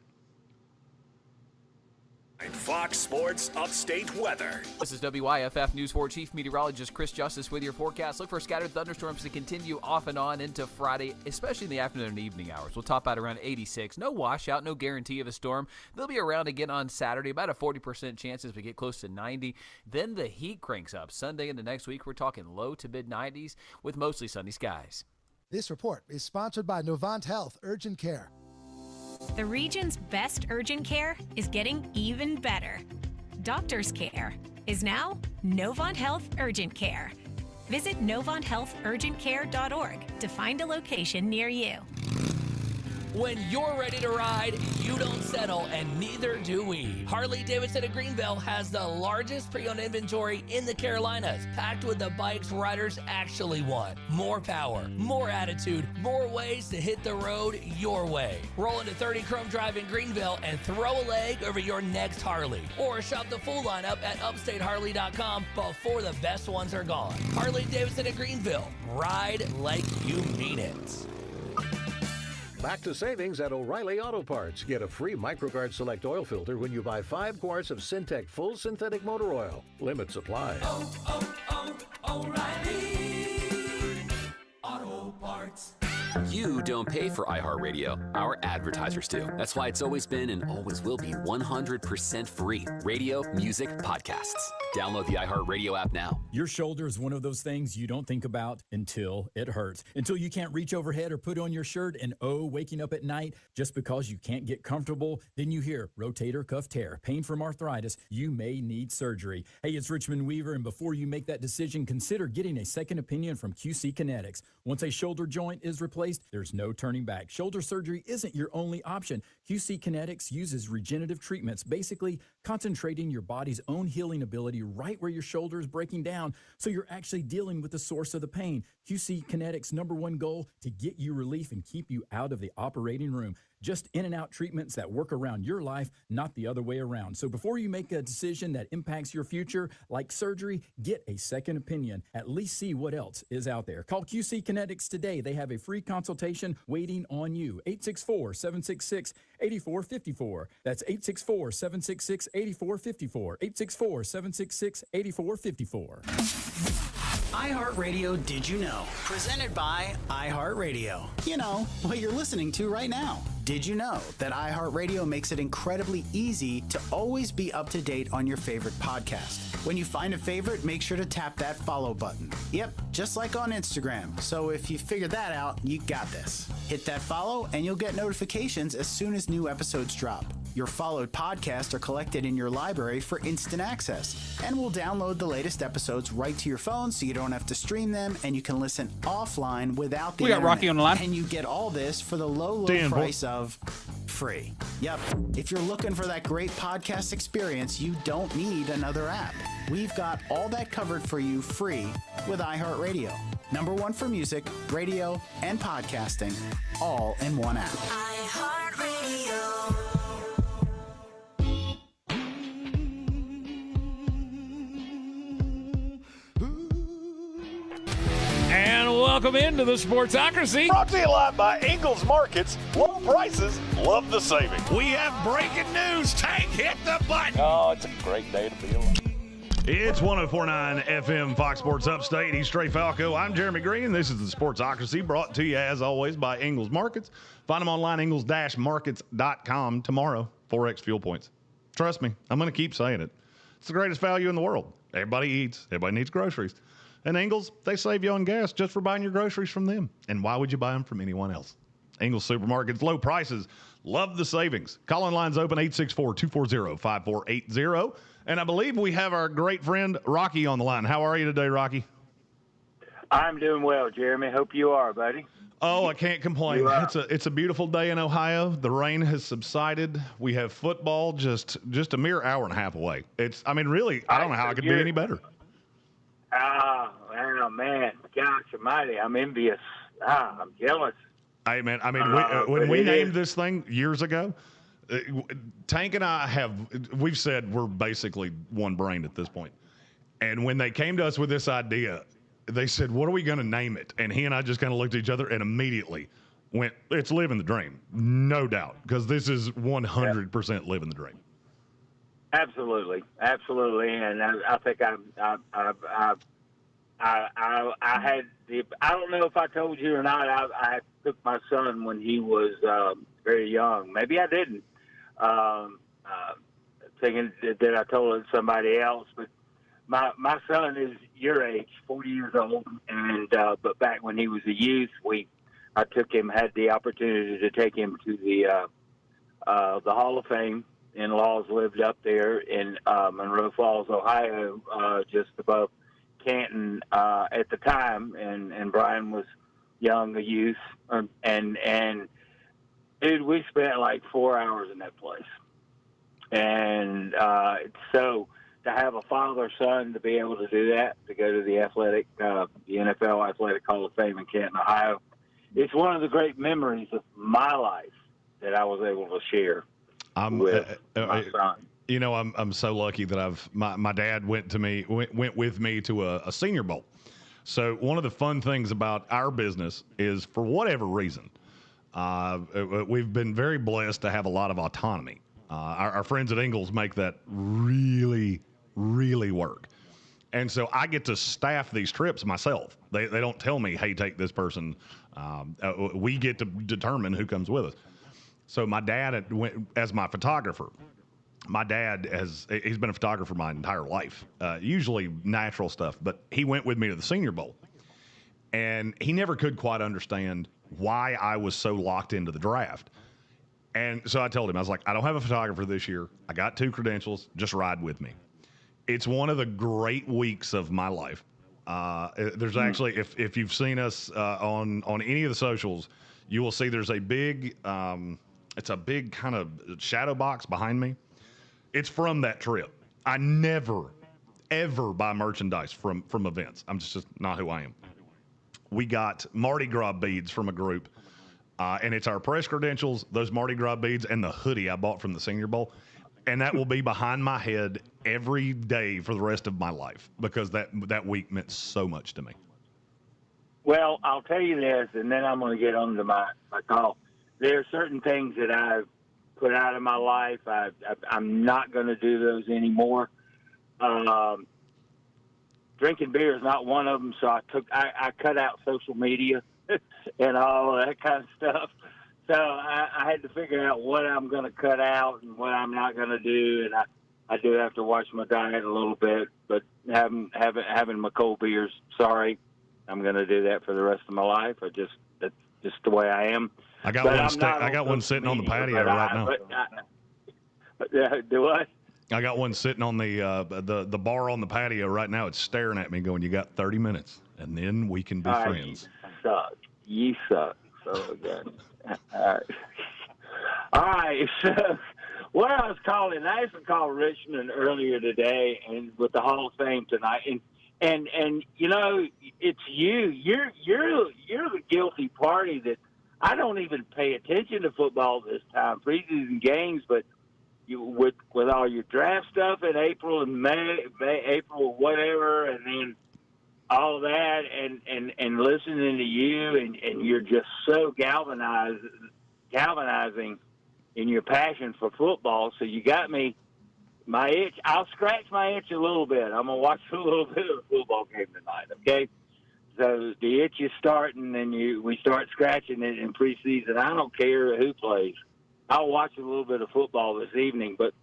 Speaker 7: Fox Sports Upstate weather.
Speaker 1: This is WIFF News 4 Chief Meteorologist Chris Justice with your forecast. Look for scattered thunderstorms to continue off and on into Friday, especially in the afternoon and evening hours. We'll top out around 86. No washout, no guarantee of a storm. They'll be around again on Saturday, about a 40% chance as we get close to 90. Then the heat cranks up. Sunday into next week, we're talking low to mid-90s with mostly sunny skies.
Speaker 4: This report is sponsored by Novant Health Urgent Care.
Speaker 12: The region's best urgent care is getting even better. Doctor's care is now Novant Health Urgent Care. Visit NovantHealthUrgentCare.org to find a location near you.
Speaker 13: When you're ready to ride, you don't settle, and neither do we. Harley-Davidson of Greenville has the largest pre-owned inventory in the Carolinas, packed with the bikes riders actually want. More power, more attitude, more ways to hit the road your way. Roll into 30 Chrome Drive in Greenville and throw a leg over your next Harley. Or shop the full lineup at UpstateHarley.com before the best ones are gone. Harley-Davidson of Greenville. Ride like you mean it.
Speaker 26: Back to savings at O'Reilly Auto Parts. Get a free MicroGuard Select oil filter when you buy 5 quarts of Syntec Full Synthetic Motor Oil. Limit supply.
Speaker 13: O'Reilly Auto Parts.
Speaker 9: You don't pay for iHeartRadio. Our advertisers do. That's why it's always been and always will be 100% free. Radio, music, podcasts. Download the iHeartRadio app now.
Speaker 14: Your shoulder is one of those things you don't think about until it hurts. Until you can't reach overhead or put on your shirt and waking up at night just because you can't get comfortable. Then you hear rotator cuff tear, pain from arthritis. You may need surgery. Hey, it's Richmond Weaver, and before you make that decision, consider getting a second opinion from QC Kinetics. Once a shoulder joint is replaced, there's no turning back. Shoulder surgery isn't your only option. QC Kinetics uses regenerative treatments, basically concentrating your body's own healing ability right where your shoulder is breaking down, so you're actually dealing with the source of the pain. QC Kinetics' #1 goal, to get you relief and keep you out of the operating room. Just in and out treatments that work around your life, not the other way around. So before you make a decision that impacts your future, like surgery, get a second opinion. At least see what else is out there. Call QC Kinetics today. They have a free consultation waiting on you. 864-766-8454. That's 864-766-8454. 864-766-8454.
Speaker 15: iHeartRadio Did You Know? Presented by iHeartRadio. You know, what you're listening to right now. Did you know that iHeartRadio makes it incredibly easy to always be up to date on your favorite podcast? When you find a favorite, make sure to tap that follow button. Yep, just like on Instagram. So if you figured that out, you got this. Hit that follow and you'll get notifications as soon as new episodes drop. Your followed podcasts are collected in your library for instant access, and we'll download the latest episodes right to your phone so you don't have to stream them, and you can listen offline without the internet.
Speaker 20: We got Rocky on the line.
Speaker 15: And you get all this for the low price of free. Yep. If you're looking for that great podcast experience, you don't need another app. We've got all that covered for you free with iHeartRadio. #1 for music, radio, and podcasting, all in one app.
Speaker 13: iHeartRadio.
Speaker 3: And welcome into the Sportsocracy.
Speaker 8: Brought to you live by Ingles Markets. Low prices, love the savings.
Speaker 2: We have breaking news. Tank, hit the button.
Speaker 8: Oh, it's a great day to be alive.
Speaker 2: It's 104.9 FM Fox Sports Upstate. He's Trey Falco. I'm Jeremy Greene. This is the Sportsocracy, brought to you, as always, by Ingles Markets. Find them online, ingles-markets.com. Tomorrow, 4X fuel points. Trust me, I'm going to keep saying it. It's the greatest value in the world. Everybody eats. Everybody needs groceries. And Ingles, they save you on gas just for buying your groceries from them. And why would you buy them from anyone else? Ingles Supermarkets, low prices, love the savings. Call-in lines open 864-240-5480. And I believe we have our great friend Rocky on the line. How are you today, Rocky?
Speaker 21: I'm doing well, Jeremy. Hope you are, buddy.
Speaker 2: Oh, I can't complain. It's a beautiful day in Ohio. The rain has subsided. We have football just a mere hour and a half away. I don't know how it could be any better.
Speaker 21: Oh, man. Gosh almighty. I'm envious. I'm jealous.
Speaker 2: Hey, man, when we named this thing years ago, Tank and I we've said we're basically one brain at this point. And when they came to us with this idea, they said, what are we going to name it? And he and I just kind of looked at each other and immediately went, it's living the dream. No doubt. Because this is 100% living the dream.
Speaker 21: Absolutely, and I think I had the. I don't know if I told you or not. I took my son when he was very young. Maybe I didn't. Thinking that I told somebody else, but my son is your age, 40 years old, and but back when he was a youth, I had the opportunity to take him to the Hall of Fame. In-laws lived up there in Monroe Falls, Ohio, just above Canton at the time, and Brian was young, a youth, and dude, we spent like 4 hours in that place, and so to have a father-son to be able to do that, to go to the NFL Athletic Hall of Fame in Canton, Ohio, it's one of the great memories of my life that I was able to share. With my son.
Speaker 2: You know, I'm so lucky that my dad went with me to a Senior Bowl. So one of the fun things about our business is, for whatever reason, we've been very blessed to have a lot of autonomy. Our friends at Ingalls make that really, really work. And so I get to staff these trips myself. They don't tell me, hey, take this person. We get to determine who comes with us. So my dad went as my photographer. My dad he's been a photographer my entire life, usually natural stuff, but he went with me to the Senior Bowl. And he never could quite understand why I was so locked into the draft. And so I told him, I was like, I don't have a photographer this year. I got 2 credentials. Just ride with me. It's one of the great weeks of my life. There's actually, if you've seen us on any of the socials, you will see there's a big, it's a big kind of shadow box behind me. It's from that trip. I never, ever buy merchandise from events. I'm just not who I am. We got Mardi Gras beads from a group, and it's our press credentials, those Mardi Gras beads, and the hoodie I bought from the Senior Bowl. And that will be behind my head every day for the rest of my life, because that week meant so much to me.
Speaker 21: Well, I'll tell you this, and then I'm going to get on to my call. There are certain things that I've put out of my life. I'm not going to do those anymore. Drinking beer is not one of them, so I cut out social media and all that kind of stuff. So I had to figure out what I'm going to cut out and what I'm not going to do, and I do have to watch my diet a little bit. But having my cold beers, sorry, I'm going to do that for the rest of my life. That's just the way I am.
Speaker 2: I got one sitting on the patio right now.
Speaker 21: Do what?
Speaker 2: I got one sitting on the bar on the patio right now. It's staring at me, going, "You got 30 minutes, and then we can be friends."
Speaker 21: You suck. So good. All right. So what I was calling, I actually called Richmond earlier today, and with the Hall of Fame tonight, and you know, it's you. You're the guilty party that I don't even pay attention to football this time, preseason games, but you with all your draft stuff in April and May, April, whatever, and then all that, and listening to you, and you're just so galvanizing in your passion for football. So you got me, my itch. I'll scratch my itch a little bit. I'm gonna watch a little bit of the football game tonight. Okay. So the itch is starting, and we start scratching it in preseason. I don't care who plays. I'll watch a little bit of football this evening, but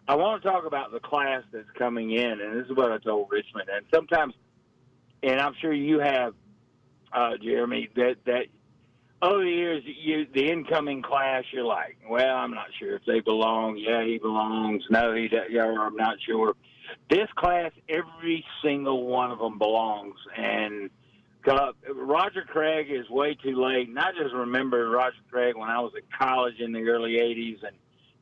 Speaker 21: I want to talk about the class that's coming in, and this is what I told Richmond. And sometimes, and I'm sure you have, Jeremy, that over the years, the incoming class, you're like, well, I'm not sure if they belong. Yeah, he belongs. No, he doesn't. Yeah, I'm not sure. This class, every single one of them belongs, and Roger Craig is way too late. And I just remember Roger Craig when I was at college in the early 80s, and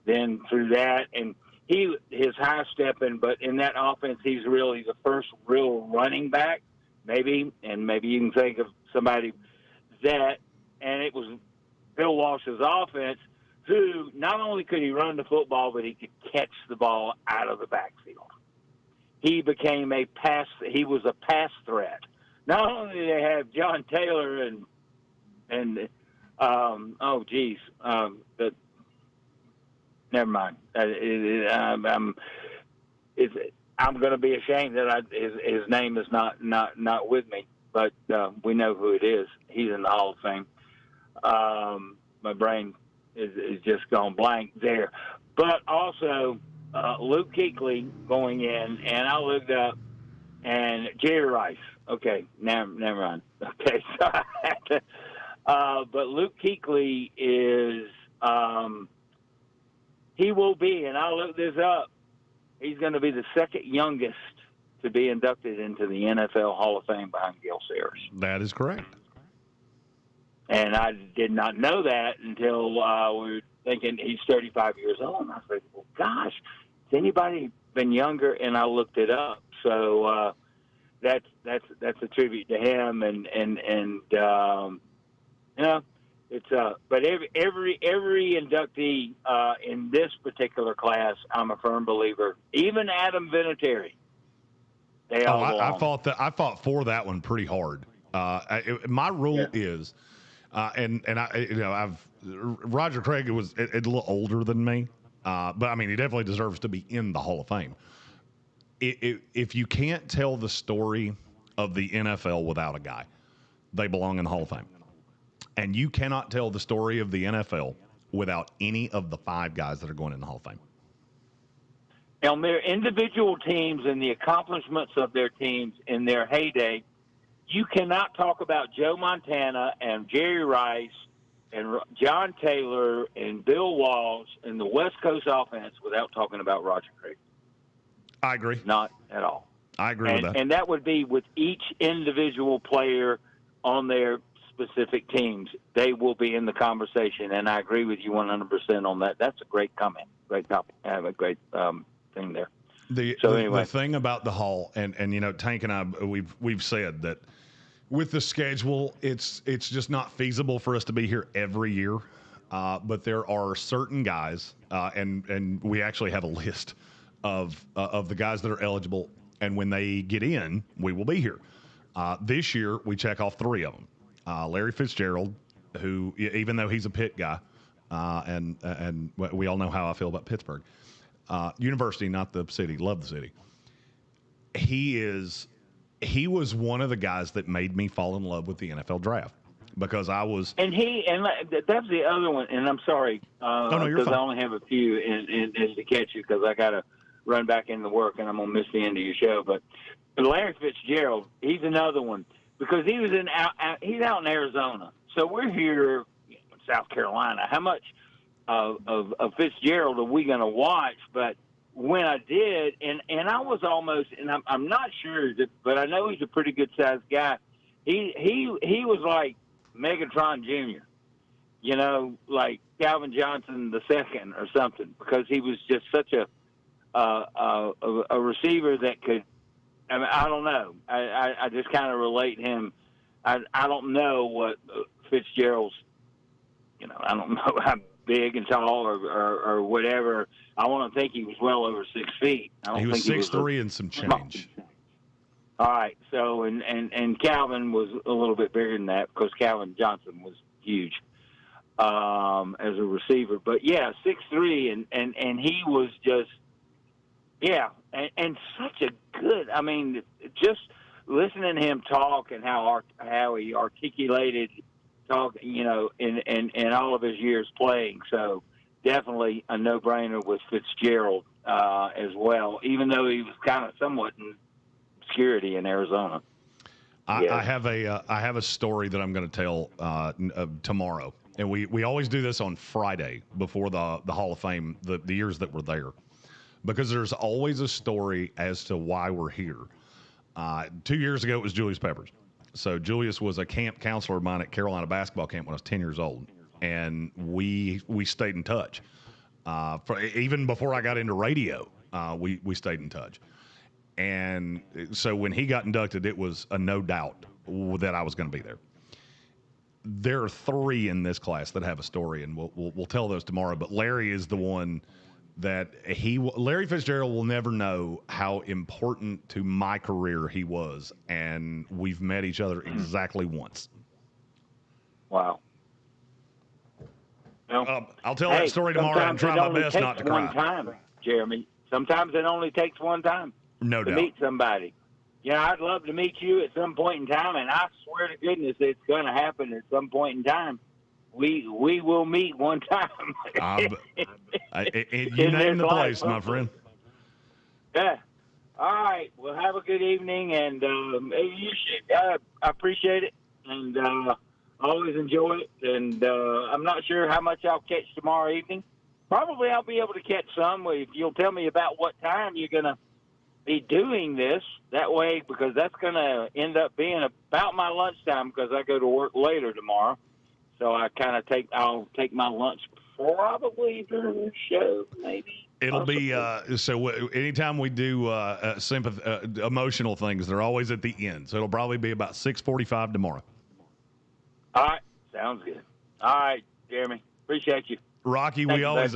Speaker 21: then through that. And his high stepping, but in that offense, he's really the first real running back, maybe. And maybe you can think of somebody and it was Bill Walsh's offense, who not only could he run the football, but he could catch the ball out of the backfield. He became he was a pass threat. Not only did they have John Taylor but never mind. I'm going to be ashamed that his name is not with me, but we know who it is. He's in the Hall of Fame. My brain is just gone blank there. But also, Luke Kuechly going in, and I looked up, and Jerry Rice. Okay, never mind. Okay, so but Luke Kuechly is he will be, and I looked this up. He's going to be the second youngest to be inducted into the NFL Hall of Fame behind Gil Sayers.
Speaker 2: That is correct.
Speaker 21: And I did not know that until we were thinking he's 35 years old. And I said, well, gosh, has anybody been younger? And I looked it up. So that's a tribute to him. And you know, it's but every inductee in this particular class, I'm a firm believer. Even Adam Vinatieri.
Speaker 2: I fought for that one pretty hard. My rule is, and Roger Craig was a little older than me, but I mean he definitely deserves to be in the Hall of Fame. If you can't tell the story of the NFL without a guy, they belong in the Hall of Fame. And you cannot tell the story of the NFL without any of the 5 guys that are going in the Hall of Fame.
Speaker 21: On their individual teams and the accomplishments of their teams in their heyday, you cannot talk about Joe Montana and Jerry Rice and John Taylor and Bill Walsh and the West Coast offense without talking about Roger Craig.
Speaker 2: I agree.
Speaker 21: Not at all.
Speaker 2: I agree with that.
Speaker 21: And that would be with each individual player on their specific teams. They will be in the conversation, and I agree with you 100% on that. That's a great comment. Great topic. I have a great thing there.
Speaker 2: The thing about the Hall, and you know, Tank and I, we've said that with the schedule, it's just not feasible for us to be here every year. But there are certain guys, and we actually have a list of the guys that are eligible, and when they get in, we will be here. This year, we check off 3 of them. Larry Fitzgerald, who, even though he's a Pitt guy, and we all know how I feel about Pittsburgh, university, not the city, love the city. He was one of the guys that made me fall in love with the NFL draft because I was.
Speaker 21: And that's the other one. And I'm sorry, because I only have a few and to catch you because I got to run back into work and I'm gonna miss the end of your show. But Larry Fitzgerald, he's another one. Because he's out in Arizona, so we're here in South Carolina. How much of Fitzgerald are we going to watch? But when I did, and I was almost, and I'm not sure, but I know he's a pretty good sized guy. He was like Megatron Jr., you know, like Calvin Johnson II or something, because he was just such a receiver that could. I mean, I don't know. I just kind of relate him. I don't know what Fitzgerald's, you know, I don't know how big and tall or whatever. I want to think he was well over 6 feet.
Speaker 2: He was 6'3" and some change.
Speaker 21: All right. So, and Calvin was a little bit bigger than that because Calvin Johnson was huge as a receiver. But, yeah, 6'3", and he was just, yeah, and such a good, I mean, just listening to him talk and how he articulated talk, you know, in all of his years playing. So definitely a no-brainer with Fitzgerald as well, even though he was kind of somewhat in obscurity in Arizona.
Speaker 2: I have a story that I'm going to tell tomorrow, and we always do this on Friday before the Hall of Fame, the years that we're there. Because there's always a story as to why we're here. 2 years ago, it was Julius Peppers. So Julius was a camp counselor of mine at Carolina basketball camp when I was 10 years old. And we stayed in touch. Even before I got into radio, we stayed in touch. And so when he got inducted, it was a no doubt that I was going to be there. There are 3 in this class that have a story, and we'll tell those tomorrow. But Larry is the one that Larry Fitzgerald will never know how important to my career he was, and we've met each other exactly once.
Speaker 21: Wow.
Speaker 2: Well, I'll tell that story tomorrow and try my best not to cry.
Speaker 21: One time, Jeremy. sometimes it only takes one time
Speaker 2: No
Speaker 21: to
Speaker 2: doubt.
Speaker 21: meet somebody. You know, I'd love to meet you at some point in time, and I swear to goodness it's going to happen at some point in time. We will meet one time.
Speaker 2: You name the place, my friend.
Speaker 21: Yeah. All right. Well, have a good evening, and I appreciate it, and always enjoy it. And I'm not sure how much I'll catch tomorrow evening. Probably I'll be able to catch some if you'll tell me about what time you're going to be doing this. That way, because that's going to end up being about my lunchtime because I go to work later tomorrow. So I'll take my lunch probably during the show, maybe.
Speaker 2: It'll be anytime we do emotional things, they're always at the end. So it'll probably be about 6:45 tomorrow.
Speaker 21: All right, sounds good. All right, Jeremy, appreciate you.
Speaker 2: Rocky, we always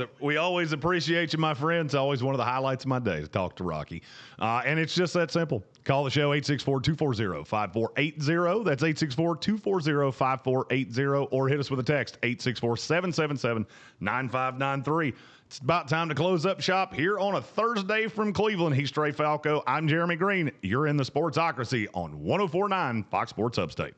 Speaker 2: appreciate you, my friend. It's always one of the highlights of my day to talk to Rocky. And it's just that simple. Call the show 864-240-5480. That's 864-240-5480. Or hit us with a text 864-777-9593. It's about time to close up shop here on a Thursday from Cleveland. He's Trey Falco. I'm Jeremy Greene. You're in the Sportsocracy on 104.9 Fox Sports Upstate.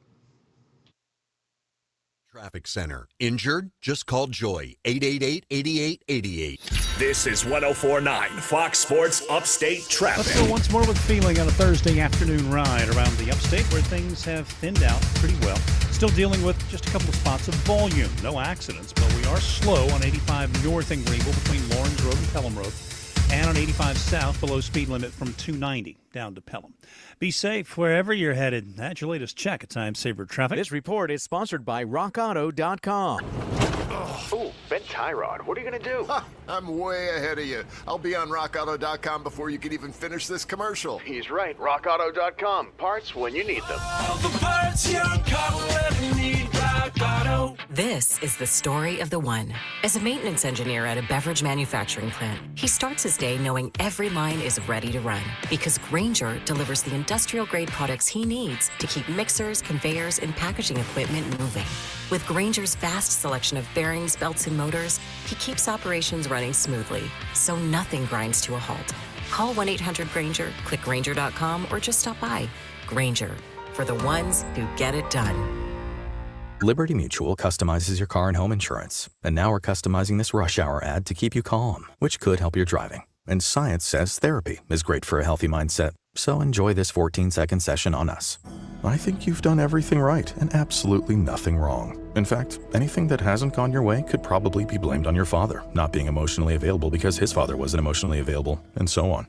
Speaker 32: Traffic Center. Injured? Just call Joy. 888-8888.
Speaker 7: This is 104.9 Fox Sports Upstate Traffic.
Speaker 17: Let's go once more with feeling on a Thursday afternoon ride around the Upstate where things have thinned out pretty well. Still dealing with just a couple of spots of volume. No accidents, but we are slow on 85 north in Greenville between Lawrence Road and Pelham Road, and on 85 south below speed limit from 290 down to Pelham. Be safe wherever you're headed. That's your latest check of Time Saver Traffic. This report is sponsored by RockAuto.com.
Speaker 18: Oh, Ben Tyrod, what are you going to do?
Speaker 19: I'm way ahead of you. I'll be on RockAuto.com before you can even finish this commercial.
Speaker 18: He's right. RockAuto.com. Parts when you need them.
Speaker 22: All the parts your car will ever need. Rock Auto.
Speaker 23: This is the story of the one. As a maintenance engineer at a beverage manufacturing plant, he starts his day knowing every line is ready to run because Grainger delivers the industrial-grade products he needs to keep mixers, conveyors, and packaging equipment moving. With Grainger's vast selection of bearings, belts, and motors, he keeps operations running smoothly, so nothing grinds to a halt. Call 1-800-GRAINGER, click Grainger.com, or just stop by. Grainger, for the ones who get it done.
Speaker 24: Liberty Mutual customizes your car and home insurance. And now we're customizing this rush hour ad to keep you calm, which could help your driving. And science says therapy is great for a healthy mindset. So enjoy this 14-second session on us. I think you've done everything right and absolutely nothing wrong. In fact, anything that hasn't gone your way could probably be blamed on your father not being emotionally available because his father wasn't emotionally available, and so on.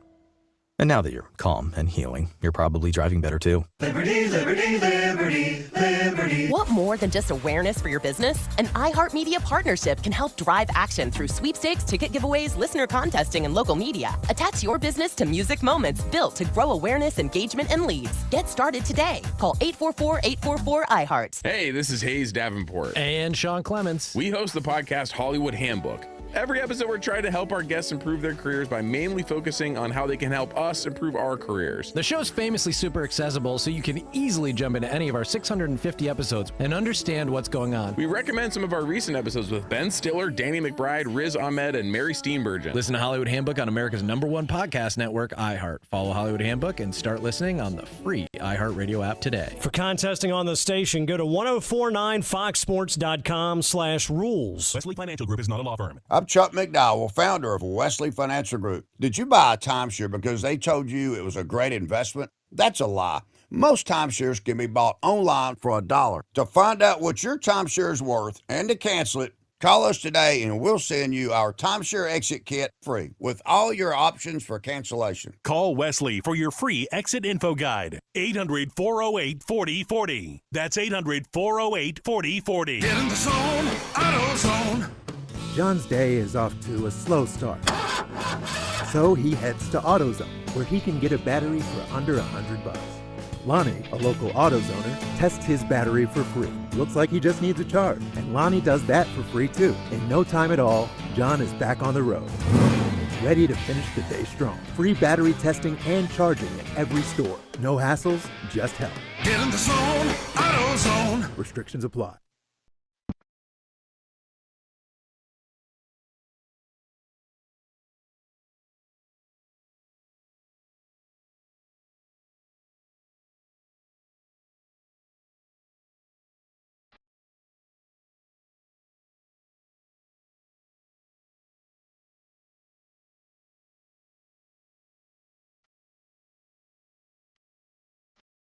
Speaker 24: And now that you're calm and healing, you're probably driving better too.
Speaker 22: Liberty, liberty, liberty, liberty.
Speaker 25: Want more than just awareness for your business? An iHeartMedia partnership can help drive action through sweepstakes, ticket giveaways, listener contesting, and local media. Attach your business to music moments built to grow awareness, engagement, and leads. Get started today. Call 844-844-iHeart.
Speaker 27: Hey, this is Hayes Davenport.
Speaker 28: And Sean Clements.
Speaker 27: We host the podcast Hollywood Handbook. Every episode, we're trying to help our guests improve their careers by mainly focusing on how they can help us improve our careers.
Speaker 28: The show's famously super accessible, so you can easily jump into any of our 650 episodes and understand what's going on.
Speaker 27: We recommend some of our recent episodes with Ben Stiller, Danny McBride, Riz Ahmed, and Mary Steenburgen.
Speaker 28: Listen to Hollywood Handbook on America's #1 podcast network, iHeart. Follow Hollywood Handbook and start listening on the free iHeartRadio app today.
Speaker 32: For contesting on the station, go to 1049foxsports.com/rules.
Speaker 29: Wesley Financial Group is not a law firm.
Speaker 30: I'm Chuck McDowell, founder of Wesley Financial Group. Did you buy a timeshare because they told you it was a great investment? That's a lie. Most timeshares can be bought online for $1. To find out what your timeshare is worth and to cancel it, call us today and we'll send you our timeshare exit kit free with all your options for cancellation.
Speaker 29: Call Wesley for your free exit info guide. 800-408-4040. That's 800-408-4040.
Speaker 22: Get in the zone, AutoZone.
Speaker 31: John's day is off to a slow start. So he heads to AutoZone, where he can get a battery for under $100. Lonnie, a local AutoZoner, tests his battery for free. Looks like he just needs a charge, and Lonnie does that for free too. In no time at all, John is back on the road, ready to finish the day strong. Free battery testing and charging at every store. No hassles, just help.
Speaker 22: Get in the zone, AutoZone.
Speaker 31: Restrictions apply.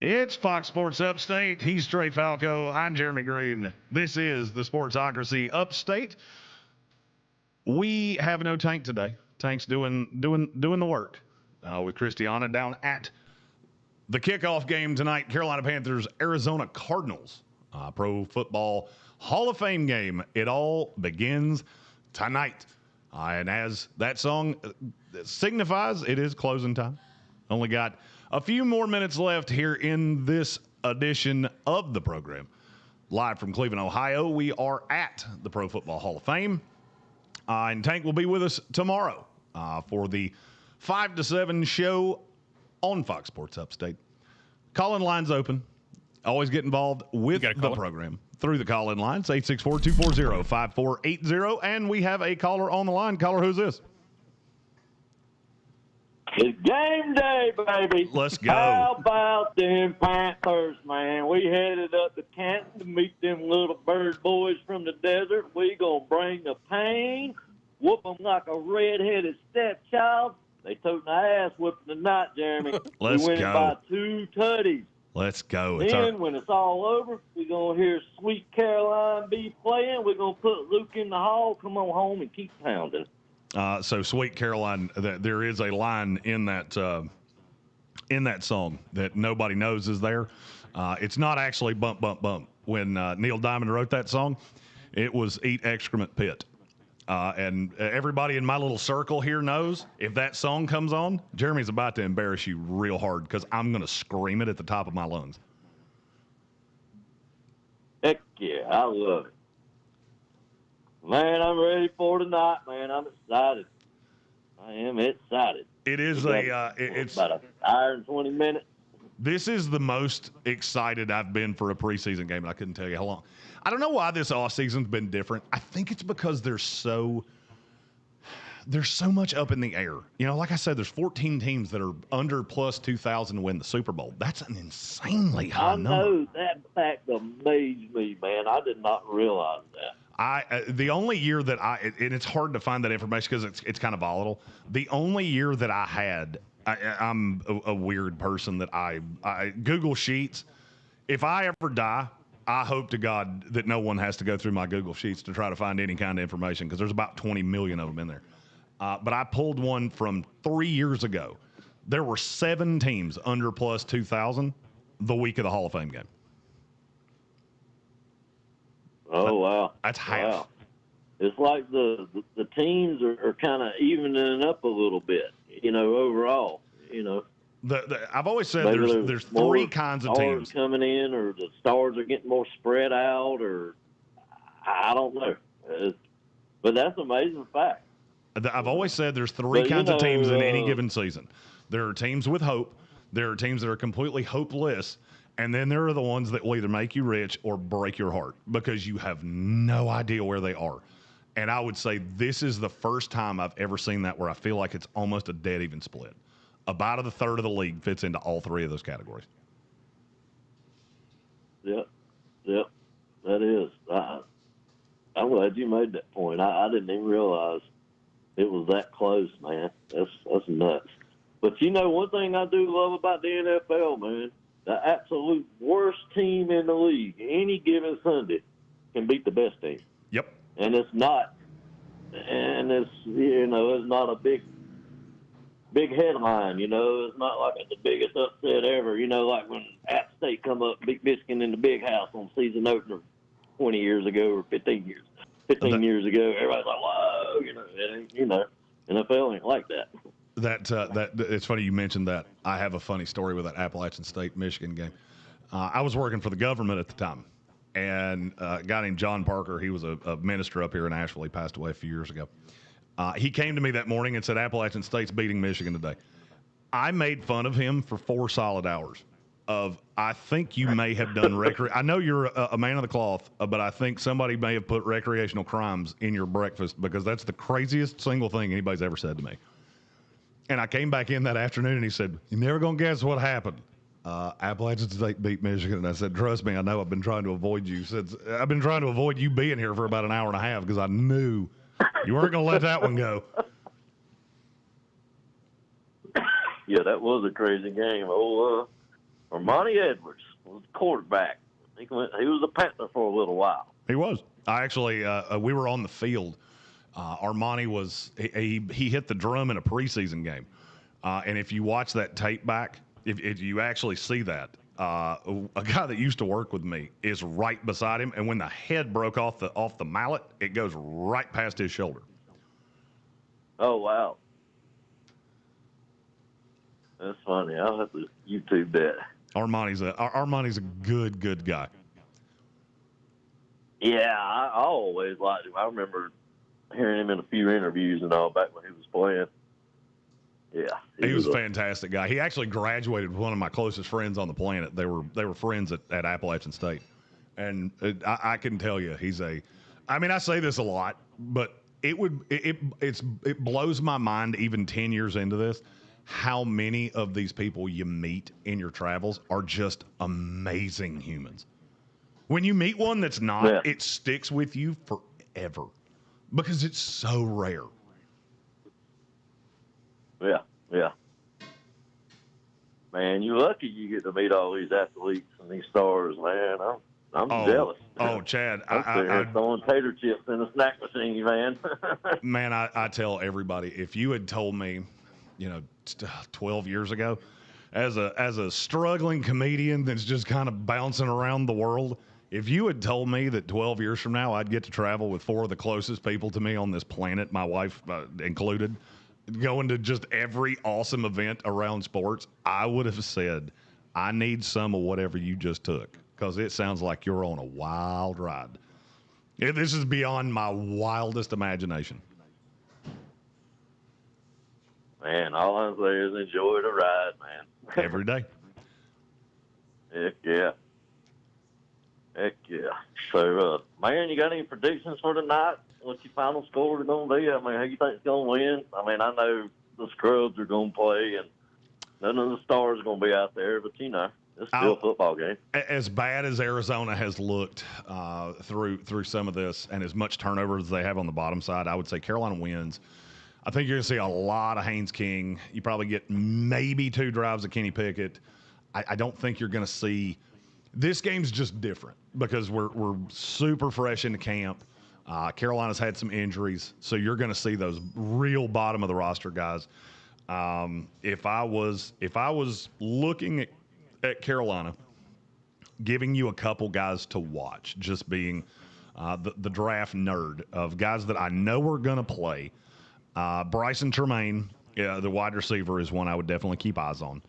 Speaker 2: It's Fox Sports Upstate. He's Trey Falco. I'm Jeremy Greene. This is the Sportsocracy Upstate. We have no Tank today. Tank's doing the work with Christiana down at the kickoff game tonight. Carolina Panthers, Arizona Cardinals, Pro Football Hall of Fame game. It all begins tonight. And as that song signifies, it is closing time. Only got a few more minutes left here in this edition of the program. Live from Cleveland, Ohio, we are at the Pro Football Hall of Fame. And Tank will be with us tomorrow for the 5 to 7 show on Fox Sports Upstate. Call-in lines open. Always get involved with the program through the call-in lines, 864-240-5480. And we have a caller on the line. Caller, who's this?
Speaker 21: It's game day, baby.
Speaker 2: Let's go.
Speaker 21: How about them Panthers, man? We headed up to Canton to meet them little bird boys from the desert. We gonna bring the pain, whoop them like a red-headed stepchild. They took my ass whooping tonight, Jeremy.
Speaker 2: Let's
Speaker 21: we win
Speaker 2: go.
Speaker 21: by 2 tutties.
Speaker 2: Let's go.
Speaker 21: Then, when it's all over, we're going to hear Sweet Caroline be playing. We're going to put Luke in the hall, come on home, and keep pounding.
Speaker 2: So Sweet Caroline, there is a line in that song that nobody knows is there. It's not actually Bump, Bump, Bump. When Neil Diamond wrote that song, it was Eat Excrement Pit. And everybody in my little circle here knows if that song comes on, Jeremy's about to embarrass you real hard because I'm going to scream it at the top of my lungs.
Speaker 21: Heck yeah, I love it. Man, I'm ready for tonight, man. I'm excited. I am excited.
Speaker 2: It is it's
Speaker 21: about an hour and 20 minutes.
Speaker 2: This is the most excited I've been for a preseason game, and I couldn't tell you how long. I don't know why this offseason's been different. I think it's because there's so much up in the air. You know, like I said, there's 14 teams that are under plus 2,000 to win the Super Bowl. That's an insanely high number.
Speaker 21: I know that fact amazed me, man. I did not realize that.
Speaker 2: The only year that and it's hard to find that information because it's kind of volatile. The only year that I had, I'm a weird person that I Google Sheets. If I ever die, I hope to God that no one has to go through my Google Sheets to try to find any kind of information because there's about 20 million of them in there. But I pulled one from 3 years ago. There were 7 teams under plus 2,000 the week of the Hall of Fame game.
Speaker 21: Oh, wow.
Speaker 2: That's half.
Speaker 21: Wow. It's like the teams are kind of evening up a little bit, you know, overall, you know.
Speaker 2: I've always said there's 3 kinds of teams
Speaker 21: coming in, or the stars are getting more spread out, or I don't know. But that's an amazing fact.
Speaker 2: I've always said there's 3 kinds of teams in any given season. There are teams with hope. There are teams that are completely hopeless. And then there are the ones that will either make you rich or break your heart because you have no idea where they are. And I would say this is the first time I've ever seen that where I feel like it's almost a dead even split. About a third of the league fits into all 3 of those categories.
Speaker 21: Yep, that is. I'm glad you made that point. I didn't even realize it was that close, man. That's nuts. But you know, one thing I do love about the NFL, man, the absolute worst team in the league, any given Sunday, can beat the best team.
Speaker 2: Yep.
Speaker 21: And it's not a big headline, you know. It's not like it's the biggest upset ever, you know, like when App State come up, beat Michigan in the big house on season opener 20 years ago or 15 years ago. Everybody's like, whoa, you know, NFL ain't like that.
Speaker 2: That it's funny you mentioned that. I have a funny story with that Appalachian State Michigan game. I was working for the government at the time, and a guy named John Parker, he was a minister up here in Asheville. He passed away a few years ago. He came to me that morning and said Appalachian State's beating Michigan today. I made fun of him for 4 solid hours of, I think you may have done I know you're a man of the cloth, but I think somebody may have put recreational crimes in your breakfast because that's the craziest single thing anybody's ever said to me. And I came back in that afternoon and he said, "You're never going to guess what happened." Appalachian State beat Michigan. And I said, "Trust me, I know I've been trying to avoid you. I've been trying to avoid you being here for about an hour and a half because I knew you weren't going to let that one go."
Speaker 21: Yeah, that was a crazy game.
Speaker 1: Monty Edwards was the quarterback. He was a Panther for a little while.
Speaker 2: He was. I actually, we were on the field. Armani was he hit the drum in a preseason game, and if you watch that tape back, if you actually see that, a guy that used to work with me is right beside him, and when the head broke off the mallet, it goes right past his shoulder.
Speaker 1: Oh wow, that's funny. I'll have to YouTube that.
Speaker 2: Armani's a good guy.
Speaker 1: Yeah, I always liked him. I remember hearing him in a few interviews and all back when he was playing. Yeah,
Speaker 2: he was a fantastic guy. He actually graduated with one of my closest friends on the planet. They were friends at Appalachian State, and I can tell you he's a. I mean, I say this a lot, but it blows my mind even 10 years into this how many of these people you meet in your travels are just amazing humans. When you meet one that's not, it sticks with you forever because it's so rare.
Speaker 1: Yeah. Man, you're lucky you get to meet all these athletes and these stars, man. I'm jealous.
Speaker 2: Oh, Chad.
Speaker 1: I'm throwing tater chips in a snack machine, man.
Speaker 2: Man, I tell everybody, if you had told me, 12 years ago, as a struggling comedian that's just kind of bouncing around the world, if you had told me that 12 years from now I'd get to travel with 4 of the closest people to me on this planet, my wife included, going to just every awesome event around sports, I would have said, I need some of whatever you just took, because it sounds like you're on a wild ride. This is beyond my wildest imagination.
Speaker 1: Man, all I say is enjoy the ride, man.
Speaker 2: Every day.
Speaker 1: Heck yeah. So, man, you got any predictions for tonight? What's your final score going to be? I mean, who you think is going to win? I mean, I know the scrubs are going to play, and none of the stars are going to be out there, but, it's still a football game.
Speaker 2: As bad as Arizona has looked through some of this and as much turnover as they have on the bottom side, I would say Carolina wins. I think you're going to see a lot of Haynes King. You probably get maybe 2 drives of Kenny Pickett. I don't think you're going to see – this game's just different because we're super fresh into camp. Carolina's had some injuries, so you're going to see those real bottom of the roster guys. If I was looking at Carolina, giving you a couple guys to watch, just being the draft nerd of guys that I know are going to play, Bryson Tremaine, the wide receiver, is one I would definitely keep eyes on.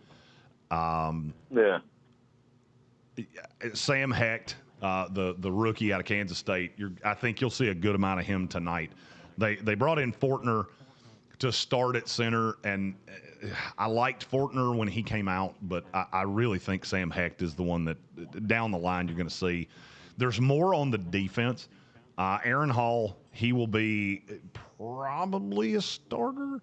Speaker 2: Sam Hecht, the rookie out of Kansas State, I think you'll see a good amount of him tonight. They brought in Fortner to start at center, and I liked Fortner when he came out, but I really think Sam Hecht is the one that down the line you're going to see. There's more on the defense. Aaron Hall, he will be probably a starter.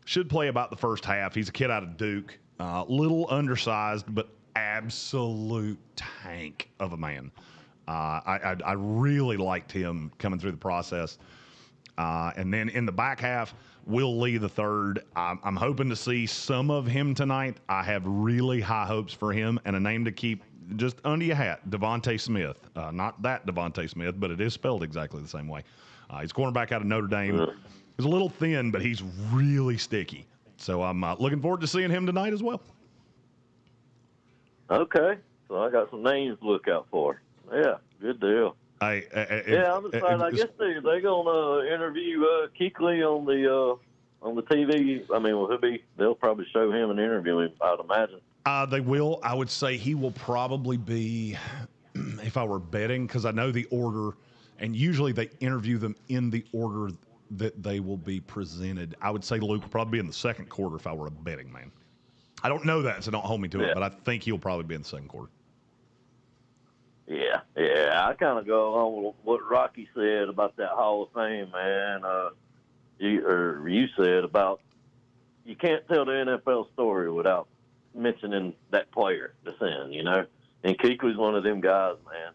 Speaker 2: Should play about the first half. He's a kid out of Duke, little undersized, but absolute tank of a man. I really liked him coming through the process. And then in the back half, Will Lee III. I'm hoping to see some of him tonight. I have really high hopes for him, and a name to keep just under your hat, Devontae Smith. Not that Devontae Smith, but it is spelled exactly the same way. He's cornerback out of Notre Dame. He's a little thin, but he's really sticky. So I'm looking forward to seeing him tonight as well.
Speaker 1: Okay, so I got some names to look out for. Yeah, good deal. I'm excited. I guess they're going to interview Kuechly on the TV. I mean, they'll probably show him and interview him, I'd imagine.
Speaker 2: They will. I would say he will probably be, if I were betting, because I know the order, and usually they interview them in the order that they will be presented. I would say Luke will probably be in the second quarter if I were a betting man. I don't know that, so don't hold me to it, but I think he'll probably be in the second quarter.
Speaker 1: Yeah. I kind of go along with what Rocky said about that Hall of Fame, man. You said about you can't tell the NFL story without mentioning that player that's in, And Kuechly's one of them guys, man.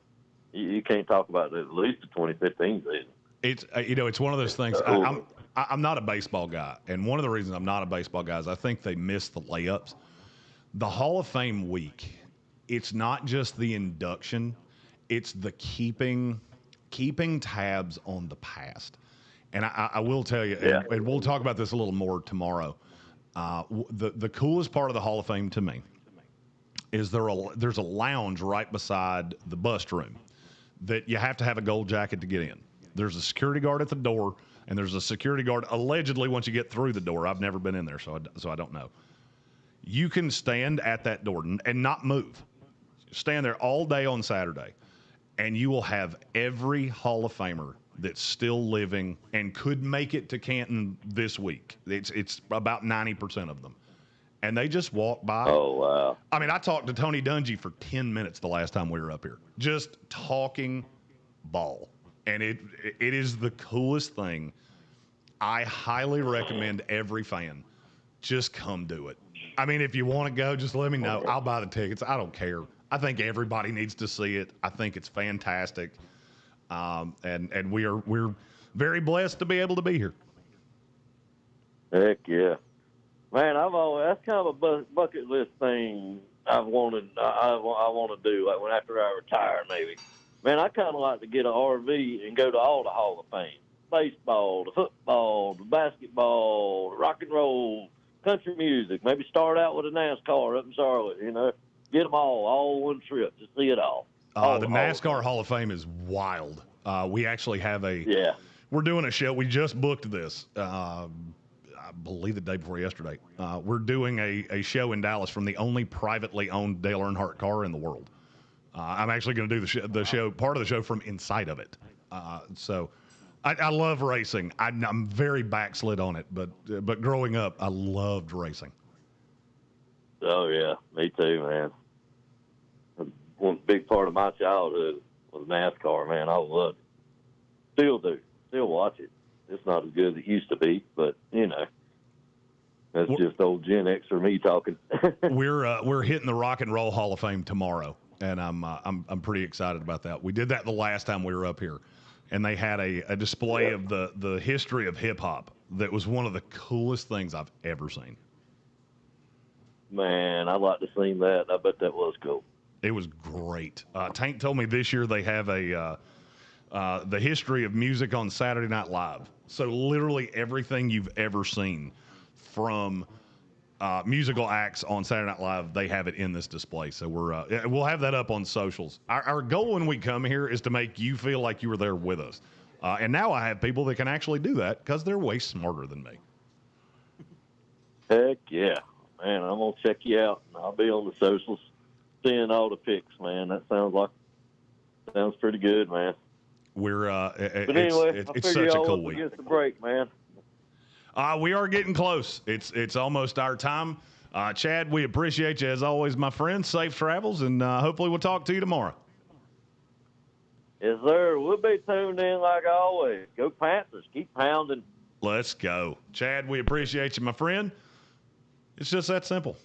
Speaker 1: You can't talk about at least the 2015 season.
Speaker 2: It's one of those things. I'm not a baseball guy, and one of the reasons I'm not a baseball guy is I think they miss the layups. The Hall of Fame week it's not just the induction, it's the keeping tabs on the past. And I will tell you, and we'll talk about this a little more tomorrow. The coolest part of the Hall of Fame to me is there's a lounge right beside the bust room that you have to have a gold jacket to get in. There's a security guard at the door, and there's a security guard allegedly once you get through the door. I've never been in there, so I don't know. You can stand at that door and not move. Stand there all day on Saturday, and you will have every Hall of Famer that's still living and could make it to Canton this week. It's about 90% of them. And they just walk by.
Speaker 1: Oh, wow.
Speaker 2: I mean, I talked to Tony Dungy for 10 minutes the last time we were up here, just talking ball. And it is the coolest thing. I highly recommend every fan just come do it. I mean, if you want to go, just let me know. I'll buy the tickets. I don't care. I think everybody needs to see it. I think it's fantastic. And we're very blessed to be able to be here.
Speaker 1: Heck yeah. Man, that's kind of a bucket list thing I want to do like after I retire maybe. Man, I kind of like to get an RV and go to all the Hall of Fame. Baseball, the football, the basketball, the rock and roll, country music. Maybe start out with a NASCAR up in Charlotte, Get them all one trip to see it all.
Speaker 2: The NASCAR Hall of Fame is wild. We actually have we're doing a show. We just booked this. I believe the day before yesterday. We're doing a show in Dallas from the only privately owned Dale Earnhardt car in the world. I'm actually going to do the show, part of the show from inside of it. So I love racing. I'm very backslid on it, but growing up, I loved racing.
Speaker 1: Oh, yeah. Me too, man. One big part of my childhood was NASCAR, man. I loved it. Still do. Still watch it. It's not as good as it used to be, but, that's just old Gen X for me talking.
Speaker 2: We're hitting the Rock and Roll Hall of Fame tomorrow, and I'm pretty excited about that. We did that the last time we were up here, and they had a display of the history of hip-hop that was one of the coolest things I've ever seen.
Speaker 1: Man, I'd like to see that. I bet that was cool.
Speaker 2: It was great. Tank told me this year they have the history of music on Saturday Night Live. So literally everything you've ever seen from musical acts on Saturday Night Live, they have it in this display. So we'll have that up on socials. Our goal when we come here is to make you feel like you were there with us. And now I have people that can actually do that because they're way smarter than me.
Speaker 1: Heck yeah. Man, I'm going to check you out, and I'll be on the socials seeing all the pics, man. That sounds pretty good, man.
Speaker 2: But anyway, it's such a cool week.
Speaker 1: Against the break, man.
Speaker 2: We are getting close. It's almost our time. Chad, we appreciate you as always, my friend. Safe travels, and hopefully we'll talk to you tomorrow.
Speaker 1: Yes, sir. We'll be tuned in like always. Go Panthers. Keep pounding.
Speaker 2: Let's go. Chad, we appreciate you, my friend. It's just that simple.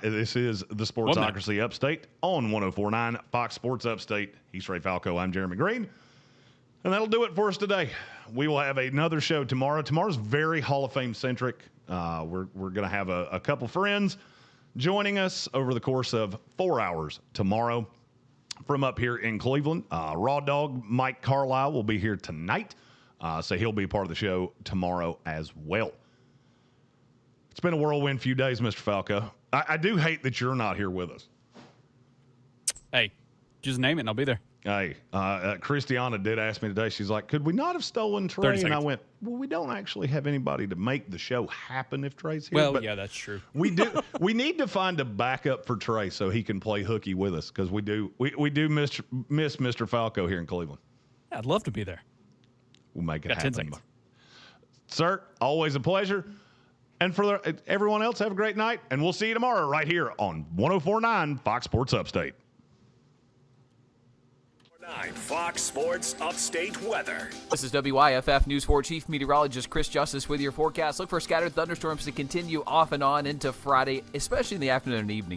Speaker 2: This is the Sportsocracy Upstate on 104.9 Fox Sports Upstate. He's Ray Falco. I'm Jeremy Greene. And that'll do it for us today. We will have another show tomorrow. Tomorrow's very Hall of Fame centric. We're going to have a couple friends joining us over the course of 4 hours tomorrow from up here in Cleveland. Raw Dog Mike Carlisle will be here tonight, so he'll be part of the show tomorrow as well. It's been a whirlwind few days, Mr. Falco. I do hate that you're not here with us.
Speaker 4: Hey, just name it and I'll be there.
Speaker 2: Hey, Christiana did ask me today. She's like, could we not have stolen Trey? And I went, well, we don't actually have anybody to make the show happen if Trey's here.
Speaker 4: Well,
Speaker 2: but
Speaker 4: yeah, that's true.
Speaker 2: We do. We need to find a backup for Trey so he can play hooky with us because we do miss Mr. Falco here in Cleveland.
Speaker 4: Yeah, I'd love to be there.
Speaker 2: We'll make it
Speaker 4: 10
Speaker 2: happen.
Speaker 4: seconds.
Speaker 2: Sir, always a pleasure. And for everyone else, have a great night, and we'll see you tomorrow right here on 104.9 Fox Sports Upstate.
Speaker 7: Fox Sports Upstate weather.
Speaker 5: This is WIFF News 4 Chief Meteorologist Chris Justice with your forecast. Look for scattered thunderstorms to continue off and on into Friday, especially in the afternoon and evening.